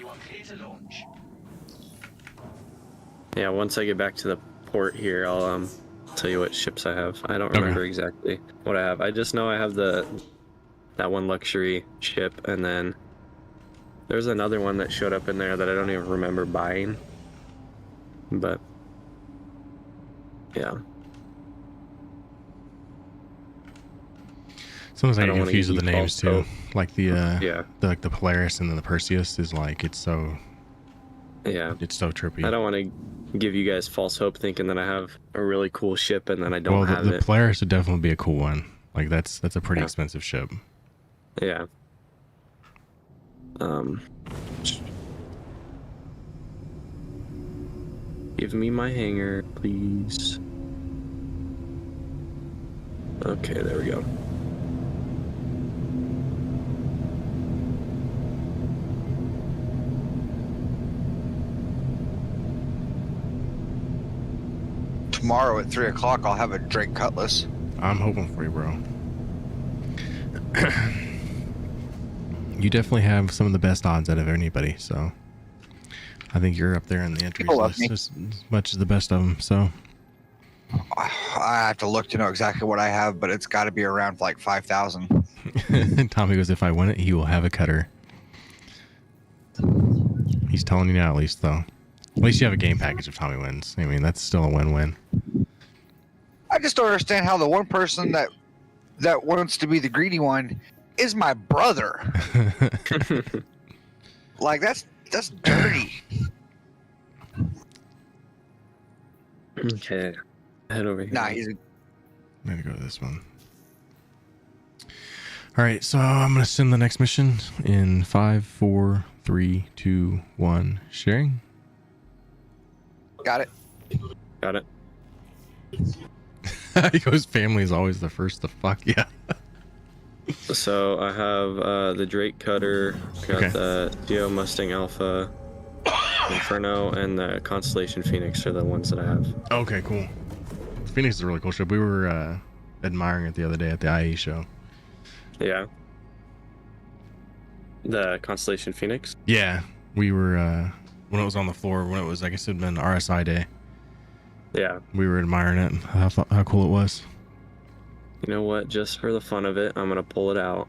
are clear to launch. Yeah, once I get back to the port here, I'll tell you what ships I have. I don't remember exactly what I have. I just know I have that one luxury ship, and then there's another one that showed up in there that I don't even remember buying. But yeah. Sometimes I I get don't wanna confused with the eat names too. false Like the Yeah. the Polaris and then the Perseus is like it's so Yeah. so trippy. I don't want to give you guys false hope thinking that I have a really cool ship and then I don't well, have the it. Polaris would definitely be a cool one. Like that's a pretty expensive ship. Yeah. Give me my hangar, please. Okay, there we go. Tomorrow at 3 o'clock, I'll have a Drake Cutlass. I'm hoping for you, bro. You definitely have some of the best odds out of anybody, so I think you're up there in the entries People love list as much as the best of them. So I have to look to know exactly what I have, but it's got to be around like 5,000. Tommy goes, if I win it, he will have a cutter. He's telling you now, at least, though. At least you have a game package if Tommy wins. I mean, that's still a win-win. I just don't understand how the one person that wants to be the greedy one is my brother. Like that's dirty. Okay. Head over here. Nah, he's I'm gonna go to this one. All right, so I'm gonna send the next mission in 5, 4, 3, 2, 1. Sharing. Got it. Got it. He goes, family is always the first to fuck. Yeah. So I have the Drake Cutter, got Okay. the Geo Mustang Alpha, Inferno, and the Constellation Phoenix are the ones that I have. Okay, cool. Phoenix is a really cool ship. We were admiring it the other day at the IE show. Yeah. The Constellation Phoenix? Yeah, we were when it was on the floor, when it was, I guess it'd been RSI day. Yeah. We were admiring it, how cool it was. You know what? Just for the fun of it, I'm gonna pull it out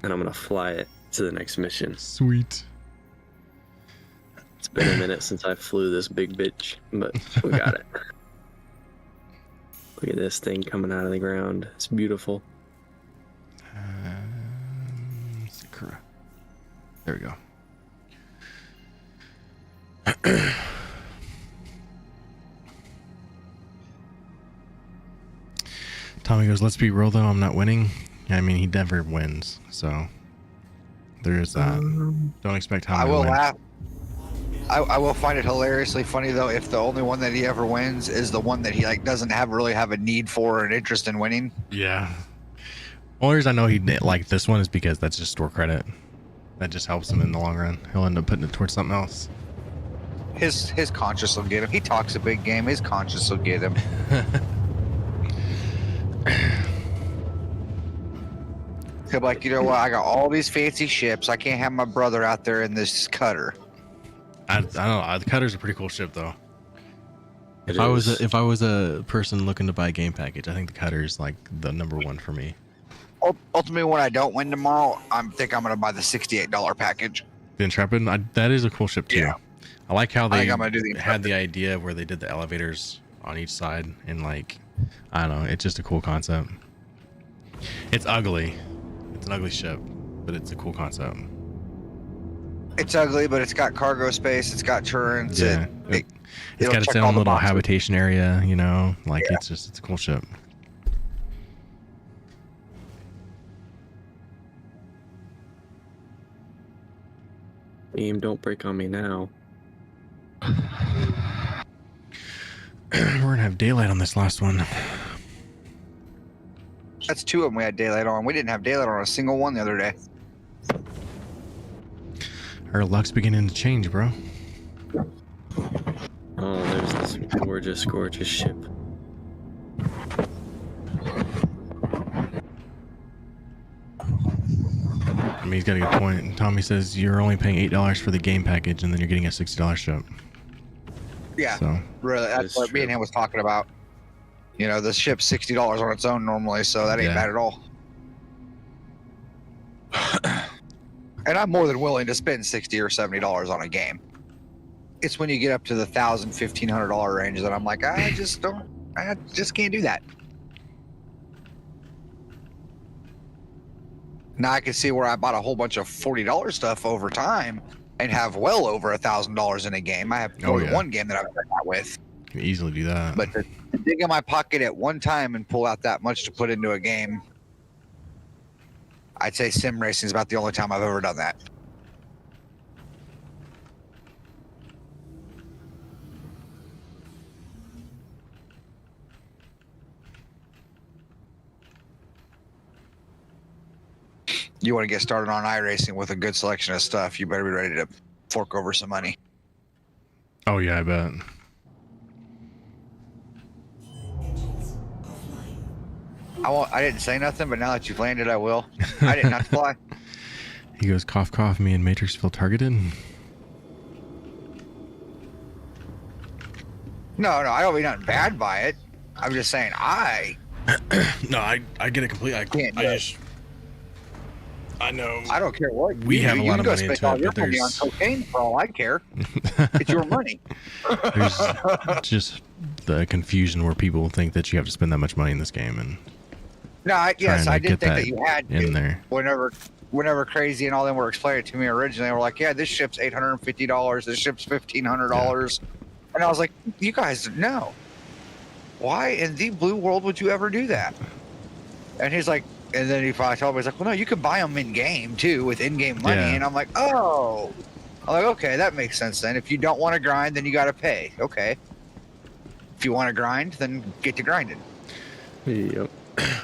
and I'm gonna fly it to the next mission. Sweet. It's been a minute since I flew this big bitch, but we got it. Look at this thing coming out of the ground. It's beautiful. Sakura. There we go. Tommy goes, let's be real though, I'm not winning. I mean, he never wins, so there is that. Don't expect Tommy I will to win. laugh. I will find it hilariously funny though if the only one that he ever wins is the one that he like doesn't really have a need for or an interest in winning. Yeah. Only reason I know he'd like this one is because that's just store credit. That just helps him in the long run. He'll end up putting it towards something else. His conscience will get him. He talks a big game. His conscience will get him. He'll be like, you know what? I got all these fancy ships. I can't have my brother out there in this cutter. I don't know. The Cutter's a pretty cool ship though. It If I was is. a person looking to buy a game package, I think the Cutter's like the number one for me. Ultimately, when I don't win tomorrow, I think I'm going to buy the $68 package. The Intrepid, that is a cool ship too. Yeah. I like how I they think I'm gonna do the had Intrepid. the idea where they did the elevators on each side, and like, I don't know, it's just a cool concept. It's ugly. It's an ugly ship, but it's a cool concept. It's ugly, but it's got cargo space. It's got turrets. Yeah. It's it'll got its check all own the little boxes. habitation area, you know, like Yeah. it's a cool ship. Beam, don't break on me now. We're gonna have daylight on this last one. That's two of them we had daylight on. We didn't have daylight on a single one the other day. Our luck's beginning to change, bro. Oh, there's this gorgeous, gorgeous ship. I mean, he's got a good point. Tommy says you're only paying $8 for the game package, and then you're getting a $60 ship. Yeah, So really. That That's is what me and true. him was talking about. You know, this ship's $60 on its own normally, so that ain't Yeah. bad at all. And I'm more than willing to spend $60 or $70 on a game. It's when you get up to the $1,000, $1,500 range that I'm like, I just can't do that. Now I can see where I bought a whole bunch of $40 stuff over time and have well over $1,000 in a game. I have more than yeah. one game that I've done that with. you can easily do that. But to dig in my pocket at one time and pull out that much to put into a game, I'd say sim racing is about the only time I've ever done that. You want to get started on iRacing with a good selection of stuff, you better be ready to fork over some money. Oh yeah, I bet. I didn't say nothing, but now that you've landed, I will. I did not fly. He goes, cough, cough. Me and Matrix feel targeted. No, I don't mean nothing bad by it. I'm just saying No, I get it completely. Can't do it. I know. I don't care what. We have a lot you of go money spend into all it, your but money on there's- cocaine for all I care. It's your money. There's just the confusion where people think that you have to spend that much money in this game, and No, yes, trying I to did get think that that you had in to. there. Whenever Crazy and all them were explaining it to me originally, they were like, "Yeah, this ship's $850. This ship's $1,500," and I was like, "You guys know why in the blue world would you ever do that?" And he's like, and then he probably told me, he's like, "Well, no, you can buy them in game too with in-game money." Yeah. And I'm like, "Oh." I'm like, okay, that makes sense then. If you don't want to grind, then you got to pay. Okay. you want to grind, then get to grinding. Yep.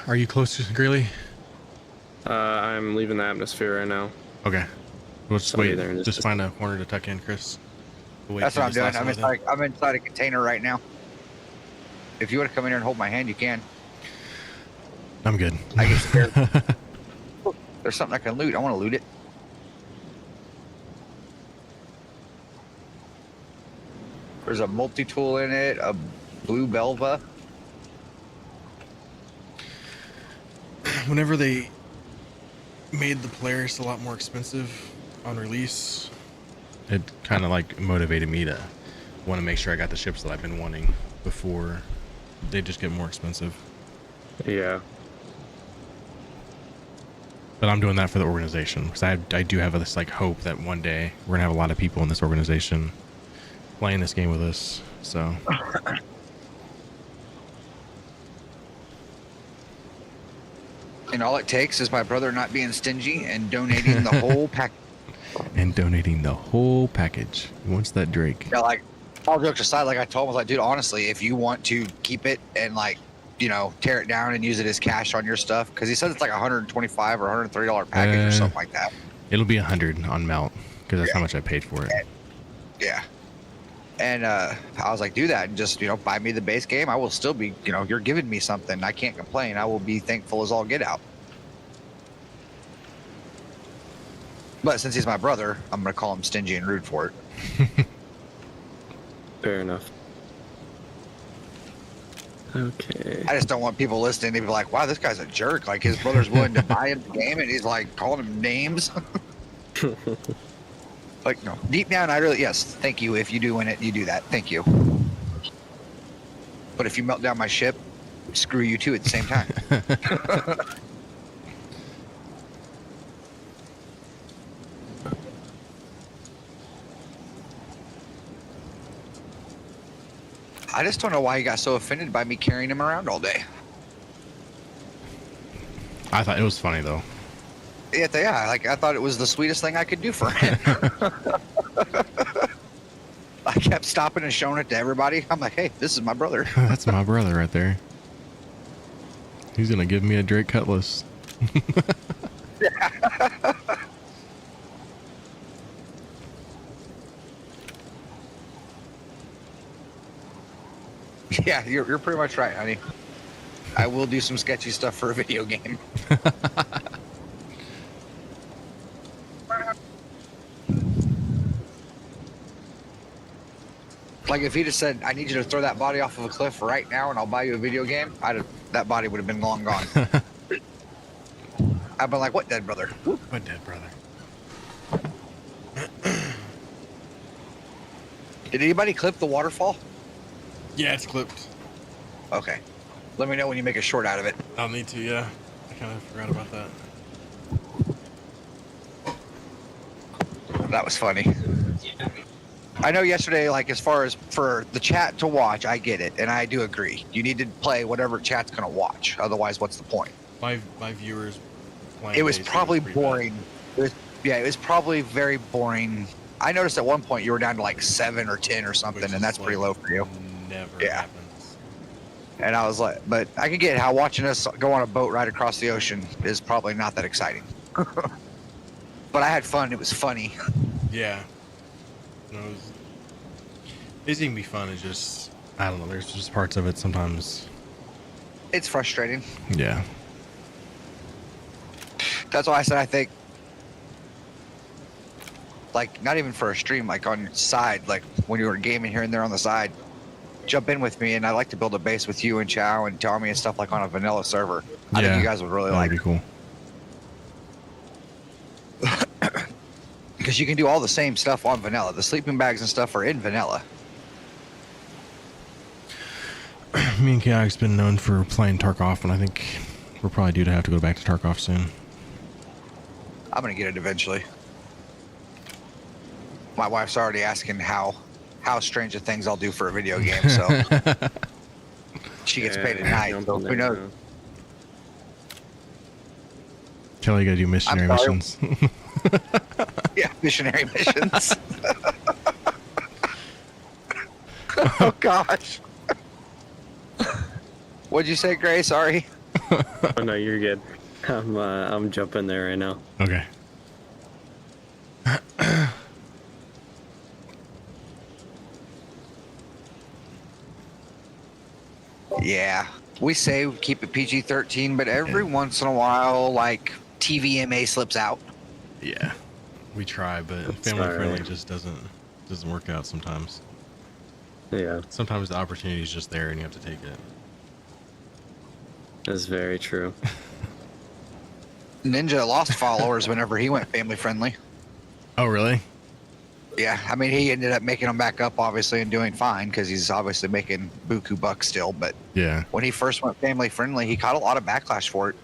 Are you close to Greeley? I'm leaving the atmosphere right now. Okay. We'll just I'll be wait. there in Just find a corner to tuck in, Chris. We'll wait That's till what I'm this doing. last one I'm inside a container right now. If you want to come in here and hold my hand, you can. I'm good. I get scared. There's something I can loot. I want to loot it. There's a multi-tool in it, a blue Belva. Whenever they made the Polaris a lot more expensive on release, it kind of like motivated me to want to make sure I got the ships that I've been wanting before they just get more expensive. Yeah. But I'm doing that for the organization because I do have this like hope that one day we're gonna have a lot of people in this organization playing this game with us. So And all it takes is my brother not being stingy and donating the whole pack. and donating the whole package. He wants that Drake. Yeah, like, all jokes aside, like I told him, I was like, dude, honestly, if you want to keep it and like, you know, tear it down and use it as cash on your stuff, because he says it's like $125 or $130 package or something like that. It'll be 100 on melt because that's how much I paid for it. Yeah. And I was like, do that and just, you know, buy me the base game. I will still be, you know, you're giving me something. I can't complain. I will be thankful as all get out. But since he's my brother, I'm going to call him stingy and rude for it. Fair enough. Okay. I just don't want people listening to be like, wow, this guy's a jerk. Like, his brother's willing to buy him the game and he's like calling him names. Like, no, deep down, I really, yes, thank you. If you do win it, you do that. Thank you. But if you melt down my ship, screw you too at the same time. I just don't know why he got so offended by me carrying him around all day. I thought it was funny though. Yeah, like I thought it was the sweetest thing I could do for him. I kept stopping and showing it to everybody. I'm like, hey, this is my brother. That's my brother right there. He's gonna give me a Drake Cutlass. Yeah, you're pretty much right, honey. I will do some sketchy stuff for a video game. Like if he just said, I need you to throw that body off of a cliff right now and I'll buy you a video game, that body would have been long gone. I've been like, what dead brother? What dead brother? Did anybody clip the waterfall? Yeah, it's clipped. Okay. Let me know when you make a short out of it. I'll need to, yeah. I kind of forgot about that. That was funny. I know yesterday, like as far as for the chat to watch, I get it, and I do agree. You need to play whatever chat's gonna watch. Otherwise, what's the point? My viewers playing. It was probably boring. It was probably very boring. I noticed at one point you were down to like 7 or 10 or something, and that's pretty low for you. Never happens. And I was like, but I can get how watching us go on a boat ride across the ocean is probably not that exciting. But I had fun. It was funny. Yeah. No, it can be fun. It's just, I don't know. There's just parts of it sometimes. It's frustrating. Yeah. That's why I said I think, like, not even for a stream, like on your side, like when you were gaming here and there on the side, jump in with me, and I like to build a base with you and Chow and Tommy and stuff like on a vanilla server. I think you guys would really like it. That'd be cool. Because you can do all the same stuff on vanilla. The sleeping bags and stuff are in vanilla. Me and Chaotic's been known for playing Tarkov, and I think we're probably due to have to go back to Tarkov soon. I'm going to get it eventually. My wife's already asking how Stranger Things I'll do for a video game, so she gets paid at night, so who knows? Tell you gotta do missionary missions. Yeah, missionary missions. Oh gosh. What'd you say, Gray? Sorry. Oh no, you're good. I'm jumping there right now. Okay. Yeah, we say we keep it PG-13, but every once in a while, like TVMA slips out. Yeah, we try, but That's family all friendly right. just doesn't work out sometimes. Yeah, Sometimes the opportunity is just there and you have to take it. that's very true. Ninja lost followers whenever he went family friendly. Oh, really? Yeah, I mean, he ended up making them back up, obviously, and doing fine because he's obviously making buku bucks still. But Yeah. when he first went family friendly, he caught a lot of backlash for it.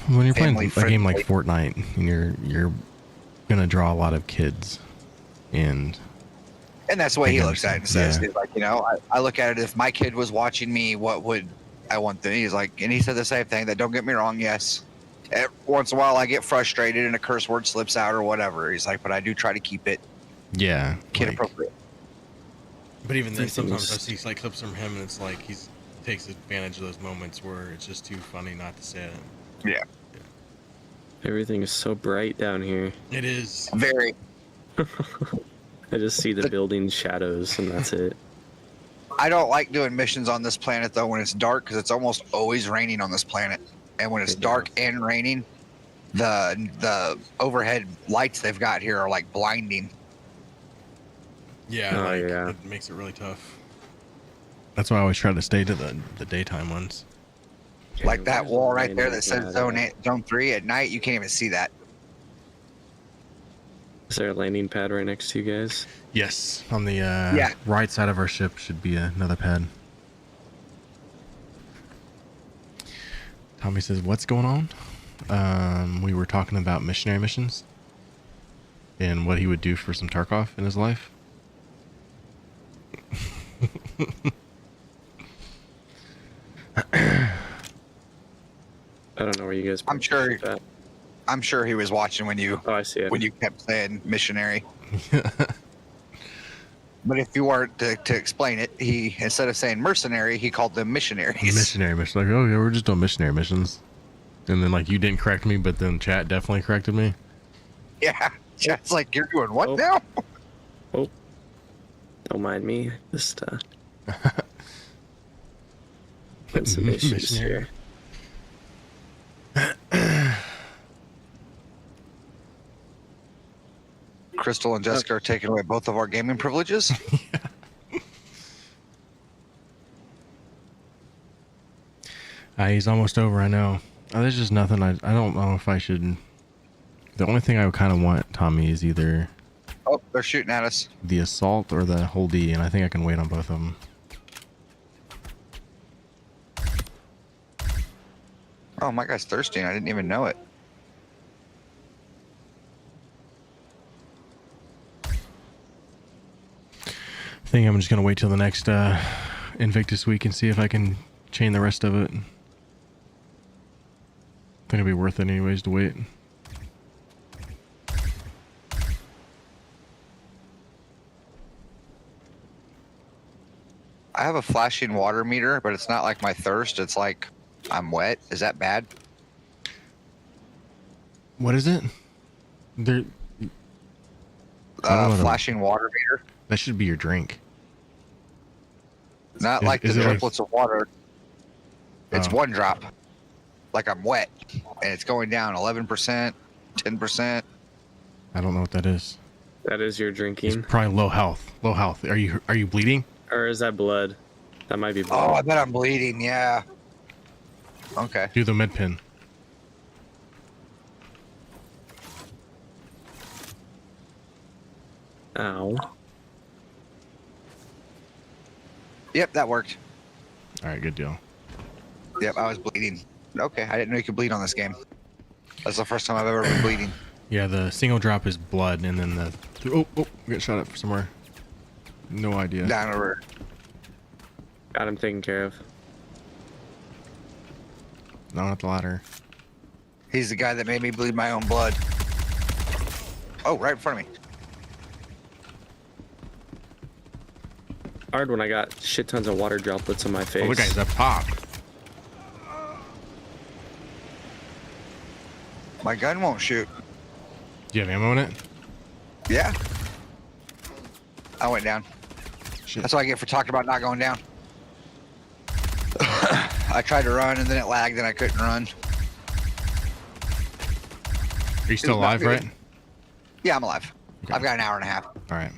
When you're playing Family a game like friendly. Fortnite, and you're gonna draw a lot of kids, and And that's the way I he can looks at it and understand. says, Yeah. he's like, you know, I look at it, if my kid was watching me, what would I want them? He's like, and he said the same thing, that don't get me wrong, yes. Every once in a while I get frustrated and a curse word slips out or whatever. He's like, but I do try to keep it Yeah. kid like- appropriate. But even then, Everything sometimes I is- see like clips from him, and it's like he's takes advantage of those moments where it's just too funny not to say it. Yeah. Everything is so bright down here. It is. Very. I just see the building shadows, and that's it. I don't like doing missions on this planet though when it's dark because it's almost always raining on this planet. And when it's Yeah. dark and raining, the overhead lights they've got here are like blinding. Yeah. Oh, like, yeah. It makes it really tough. That's why I always try to stay to the daytime ones. Like that Where's wall the right there landing that says pad zone at? 8, zone 3 at night, you can't even see that. Is there a landing pad right next to you guys? Yes, on the Yeah. right side of our ship should be another pad. Tommy says, "What's going on?" We were talking about missionary missions and what he would do for some Tarkov in his life. I don't know where you guys. I'm sure- parked at. I'm sure he was watching when you Oh, I see it. kept saying missionary. But if you were to explain it, he instead of saying mercenary, he called them missionaries. Missionary mission, like, oh yeah, we're just doing missionary missions. And then like you didn't correct me, but then chat definitely corrected me. Yeah, it's like you're doing what Oh. now? Oh, don't mind me. Just put some issues Missionary. here. Crystal and Jessica are taking away both of our gaming privileges. He's almost over, I know. There's just nothing. I don't know if I should. The only thing I would kind of want, Tommy, is either Oh, they're shooting at us. the assault or the whole D, and I think I can wait on both of them. Oh, my guy's thirsty. And I didn't even know it. I think I'm just gonna wait till the next Invictus week and see if I can chain the rest of it. I think it'd be worth it anyways to wait. I have a flashing water meter, but it's not like my thirst. It's like I'm wet. Is that bad? What is it? There. I don't know the- Flashing water meter. That should be your drink. Not Is- like the is it like- driplets of water. It's Oh. one drop. Like I'm wet, and it's going down 11%, 10%. I don't know what that is. That is your It's drinking, probably low health. Low health. Are you bleeding? or is that blood? That might be Oh, I blood. bet I'm bleeding. Yeah. Okay. Do the med pin. Ow. Yep, that worked. All right, good deal. Yep, I was bleeding. Okay, I didn't know you could bleed on this game. That's the first time I've ever been bleeding. Yeah, the single drop is blood, and then the we got shot up somewhere. No idea. Down over. Got him taken care of. No, not the ladder. He's the guy that made me bleed my own blood. Oh, right in front of me. hard when I got shit tons of water droplets on my face. Oh, the guy's up top. My gun won't shoot. Do you have ammo in it? Yeah. I went down. Shit. That's what I get for talking about not going down. I tried to run and then it lagged and I couldn't run. Are you still alive, right? Yeah, I'm alive. Okay. I've got an hour and a half. All right.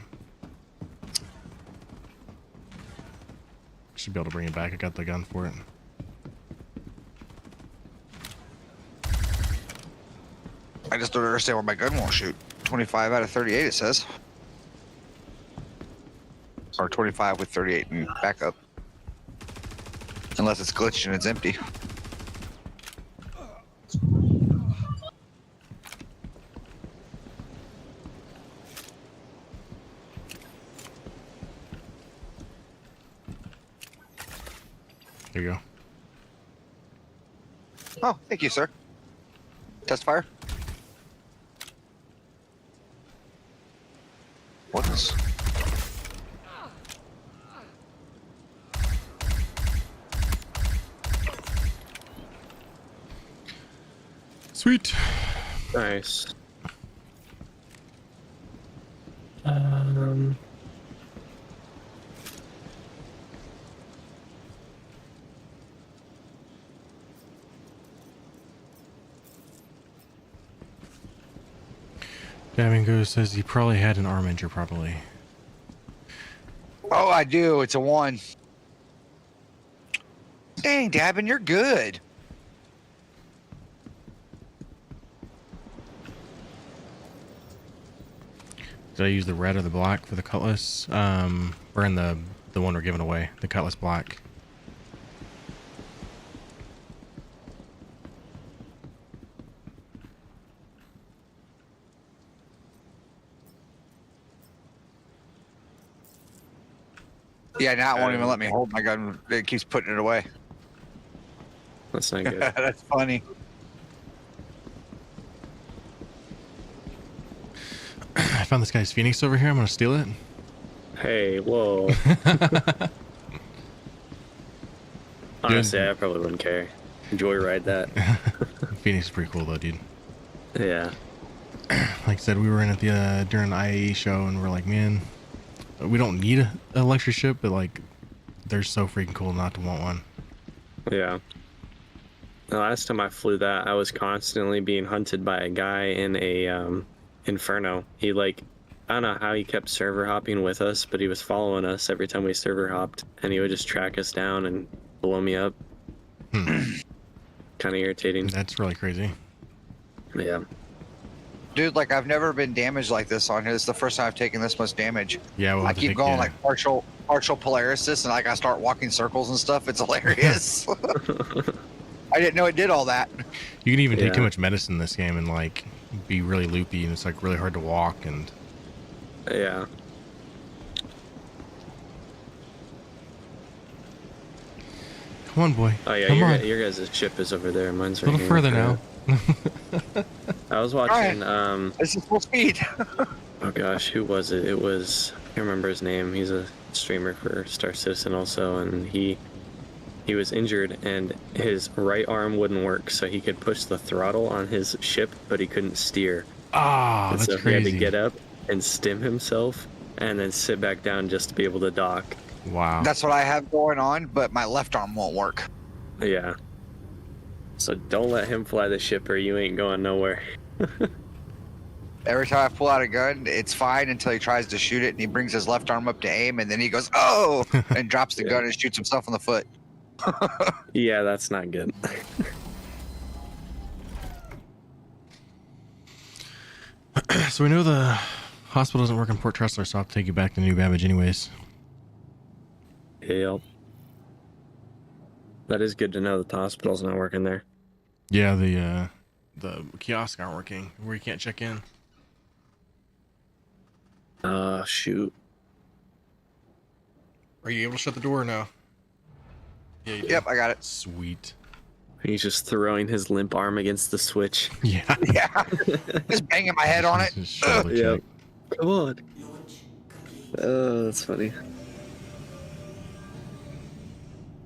Should be able to bring it back. I got the gun for it. I just don't understand why my gun won't shoot. 25 out of 38 it says. Or 25 with 38 and backup. Unless it's glitched and it's empty. There you go. Oh, thank you, sir. Test fire. What is? Sweet. Nice. Davingo says he probably had an arm injury, probably. Oh, I do. It's a 1. Dang, Davin, you're good. Did I use the red or the black for the cutlass? We're in the one we're giving away, the cutlass black. Yeah, now it won't even let me hold my gun. It keeps putting it away. That's not good. That's funny. I found this guy's Phoenix over here. I'm gonna steal it. Hey, whoa. Honestly, I probably wouldn't care. Joyride that. Phoenix is pretty cool though, dude. Yeah. Like I said, we were in at the during the IAE show, and we're like, man, we don't need a lecture ship, but like, they're so freaking cool not to want one. Yeah. The last time I flew that, I was constantly being hunted by a guy in a Inferno. He like, I don't know how he kept server hopping with us, but he was following us every time we server hopped, and he would just track us down and blow me up. Kind of irritating. That's really crazy. Yeah. Dude, like I've never been damaged like this on here. This is the first time I've taken this much damage. Yeah, we'll I have to keep take, going yeah. like partial Polaris and like I start walking circles and stuff. It's hilarious. I didn't know it did all that. You can even take too much medicine in this game and like be really loopy, and it's like really hard to walk. And yeah. come on, boy. Oh yeah, come on. your guys' ship is over there. Mine's A right little here. further now. I was watching. This is full speed. Oh gosh, who was it? It was, I can't remember his name. He's a streamer for Star Citizen also, and he was injured and his right arm wouldn't work, so he could push the throttle on his ship, but he couldn't steer. Ah, And that's so crazy. he had to get up and stim himself and then sit back down just to be able to dock. Wow. That's what I have going on, but my left arm won't work. Yeah. So don't let him fly the ship or you ain't going nowhere. Every time I pull out a gun, it's fine until he tries to shoot it and he brings his left arm up to aim and then he goes, oh, and drops the gun and shoots himself in the foot. Yeah, that's not good. So we know the hospital doesn't work in Port Tressler, so I'll have to take you back to New Babbage anyways. Yep. That is good to know that the hospital's not working there. Yeah, the kiosks aren't working where you can't check in. Shoot. Are you able to shut the door or no? Yeah, you do. Yep, I got it. Sweet. He's just throwing his limp arm against the switch. Yeah. Yeah. Just banging my head on it. Just shoulder Yep. check. Come on. Oh, that's funny.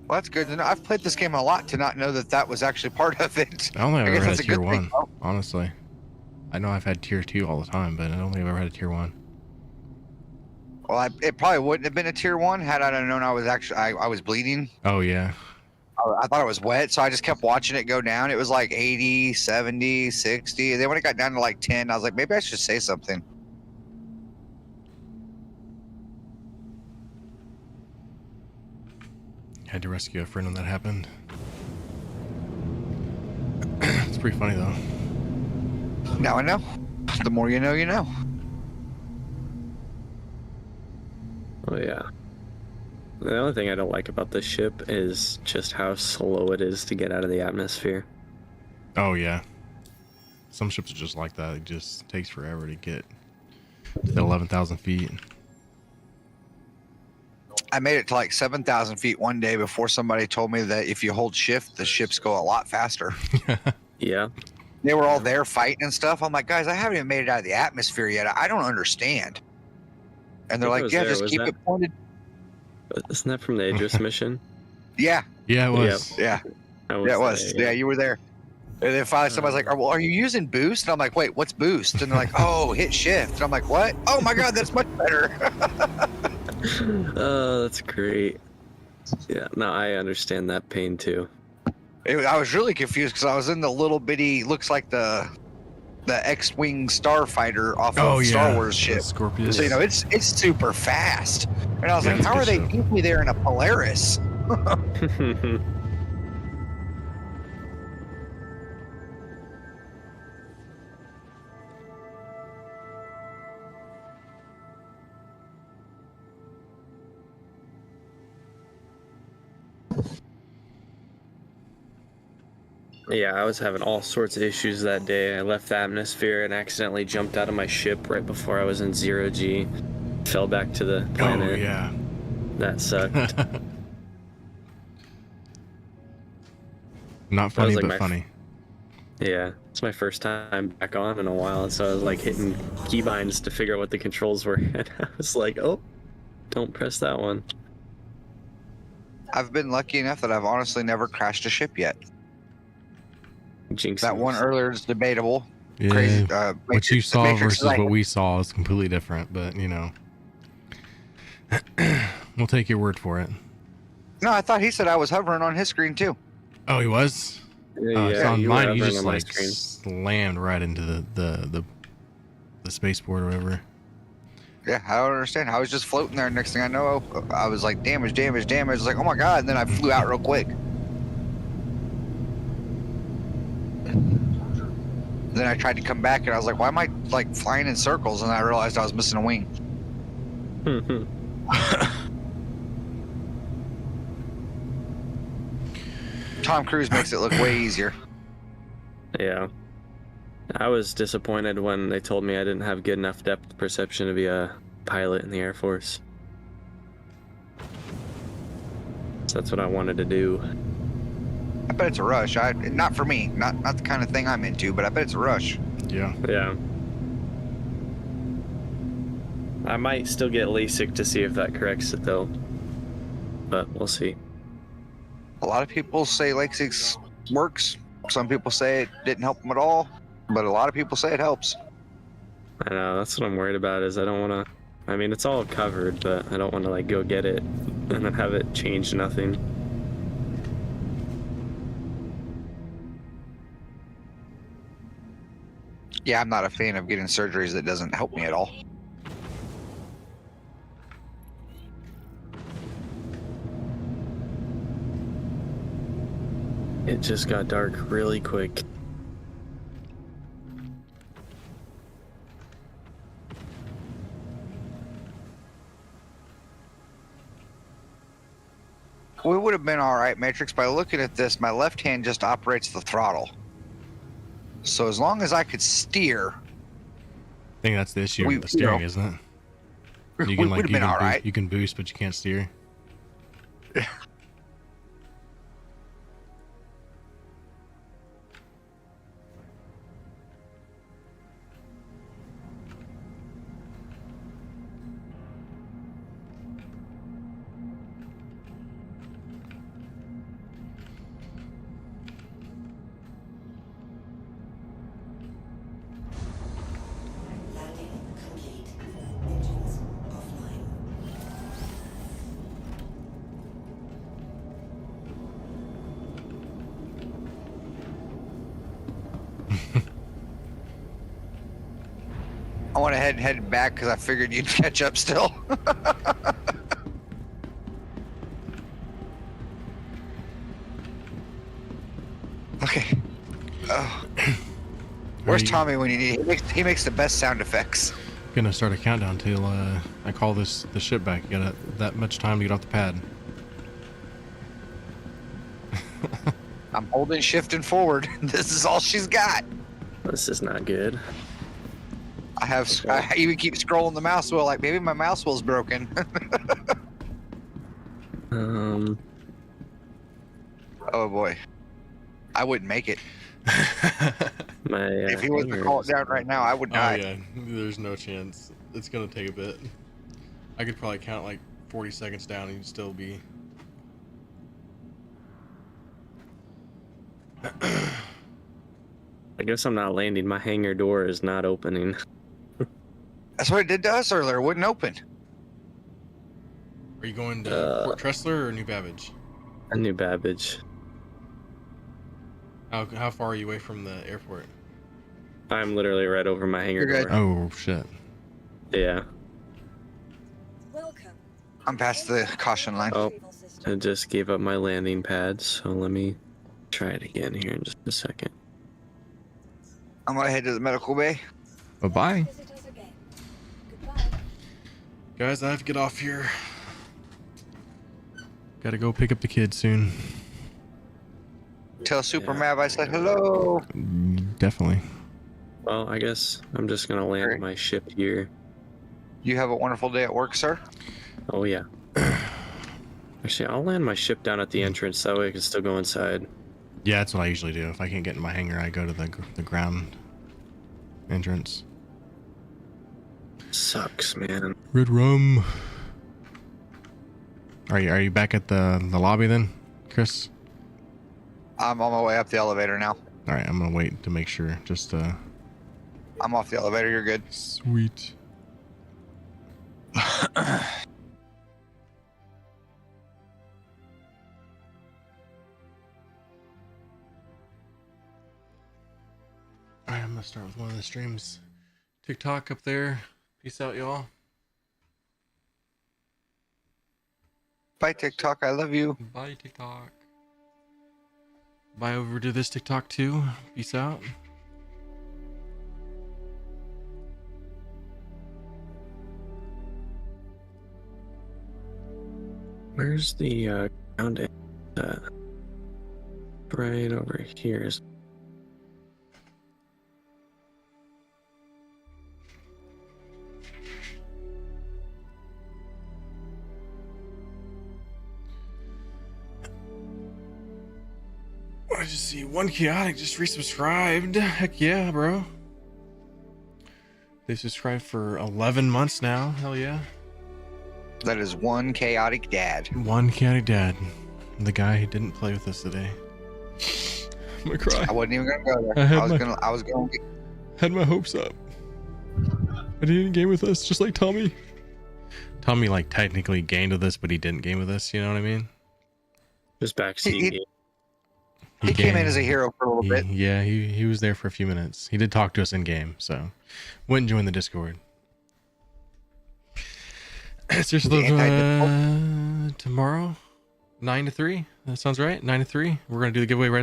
Well, that's good to know. I've played this game a lot to not know that that was actually part of it. I only I ever guess had that's a a tier good 1, thing, though. honestly. I know I've had tier 2 all the time, but I don't think I've ever had a tier 1. Well, it probably wouldn't have been a tier 1 had I known I was actually I was bleeding. Oh, yeah. I thought it was wet, so I just kept watching it go down. It was like 80, 70, 60. And then when it got down to like 10, I was like, maybe I should say something. Had to rescue a friend when that happened. It's pretty funny, though. Now I know. The more you know, you know. Oh yeah. The only thing I don't like about this ship is just how slow it is to get out of the atmosphere. Oh, yeah. Some ships are just like that. It just takes forever to get to the 11,000 feet. I made it to like 7,000 feet one day before somebody told me that if you hold shift, the ships go a lot faster. Yeah. They were all there fighting and stuff. I'm like, guys, I haven't even made it out of the atmosphere yet. I don't understand. And they're I think I like, was yeah, there. just Was keep that- it pointed. Isn't that from the Idris mission? Yeah, Yeah, it was. yeah, I yeah, it was. there, Yeah, you were there. And then finally somebody's like, well, are you using boost? And I'm like, wait, what's boost? And they're like, oh, hit shift. And I'm like, what? Oh my God, that's much better. Oh, that's great. Yeah, no, I understand that pain too. I was really confused because I was in the little bitty, looks like the X-wing starfighter off of Star Wars ship. Scorpius. So you know it's super fast, and I was Yeah, like, it's a how good are they ship. keeping me there in a Polaris? Yeah, I was having all sorts of issues that day. I left the atmosphere and accidentally jumped out of my ship right before I was in 0G. Fell back to the planet. Oh, yeah. That sucked. Not funny, like but my- funny. Yeah, it's my first time back on in a while, so I was like hitting keybinds to figure out what the controls were, and I was like, oh, don't press that one. I've been lucky enough that I've honestly never crashed a ship yet. Jinx. That one earlier is debatable. Yeah. Crazy. What you saw Matrix is versus like- what we saw is completely different, but, you know. We'll take your word for it. No, I thought he said I was hovering on his screen too. Oh, he was? Yeah, so on you were mine, he hovering just on my like screen. slammed right into the spaceport or whatever. Yeah, I don't understand. I was just floating there. Next thing I know, I was like, damage, damage, damage. I was like, oh my God. And then I flew out real quick. Then I tried to come back and I was like, why am I like flying in circles? And I realized I was missing a wing. Tom Cruise makes it look way easier. Yeah. I was disappointed when they told me I didn't have good enough depth perception to be a pilot in the Air Force. So that's what I wanted to do. I bet it's a rush. Not for me. Not the kind of thing I'm into, but I bet it's a rush. Yeah. Yeah. I might still get LASIK to see if that corrects it though. But we'll see. A lot of people say LASIK works. Some people say it didn't help them at all, but a lot of people say it helps. I know, that's what I'm worried about is I don't want to... I mean, it's all covered, but I don't want to like go get it and then have it change nothing. Yeah, I'm not a fan of getting surgeries that doesn't help me at all. It just got dark really quick. We would have been all right, Matrix. By looking at this, my left hand just operates the throttle. So as long as I could steer, I think that's the issue We- with the steering, you know, isn't it? we You can would have been all right. you can boost, but you can't steer. went ahead and headed back because I figured you'd catch up still. Okay. Oh. Where's Tommy when you need? He makes the best sound effects. Gonna start a countdown till I call the ship back. You got that much time to get off the pad. I'm holding shift and forward. This is all she's got. This is not good. I even keep scrolling the mouse wheel like maybe my mouse wheel's broken. Oh boy. I wouldn't make it. If he was to call it down right now, I would not. Oh yeah, there's no chance. It's gonna take a bit. I could probably count like 40 seconds down and you'd still be. I guess I'm not landing. My hangar door is not opening. That's what it did to us earlier. It wouldn't open. Are you going to Port Tressler or New Babbage? A New Babbage. How far are you away from the airport? I'm literally right over my hangar door. Oh shit. Yeah. Welcome. I'm past the caution line. Oh, I just gave up my landing pad, so let me try it again here in just a second. I'm gonna head to the medical bay. Bye-bye. Visit us again. Goodbye. Guys, I have to get off here. Gotta go pick up the kids soon. Tell Super Mav I said hello. Definitely. Well, I guess I'm just gonna land my ship here. You have a wonderful day at work, sir. Oh yeah. Actually, I'll land my ship down at the entrance. That way I can still go inside. Yeah, that's what I usually do. If I can't get in my hangar, I go to the ground entrance. Sucks, man. Red rum. Are you back at the lobby then, Chris? I'm on my way up the elevator now. All right, I'm gonna wait to make sure. Just I'm off the elevator. You're good. Sweet. Alright, I'm gonna start with one of the streams. TikTok up there. Peace out, y'all. Bye, TikTok. I love you. Bye, TikTok. Bye over to this TikTok too. Peace out. Where's the ground at? Right over here. What did you see? One chaotic just resubscribed. Heck yeah, bro. They subscribed for 11 months now. Hell yeah. That is one chaotic dad. One chaotic dad. The guy who didn't play with us today. I'm gonna cry. I wasn't even gonna go there. I was gonna had my hopes up. But he didn't game with us, just like Tommy. Tommy like technically gained with us, but he didn't game with us, you know what I mean? Just backseat. He came in as a hero for a little bit. Yeah, he was there for a few minutes. He did talk to us in game, so wouldn't join the Discord. Seriously, tomorrow, 9 to 3. That sounds right. 9 to 3. We're gonna do the giveaway right at the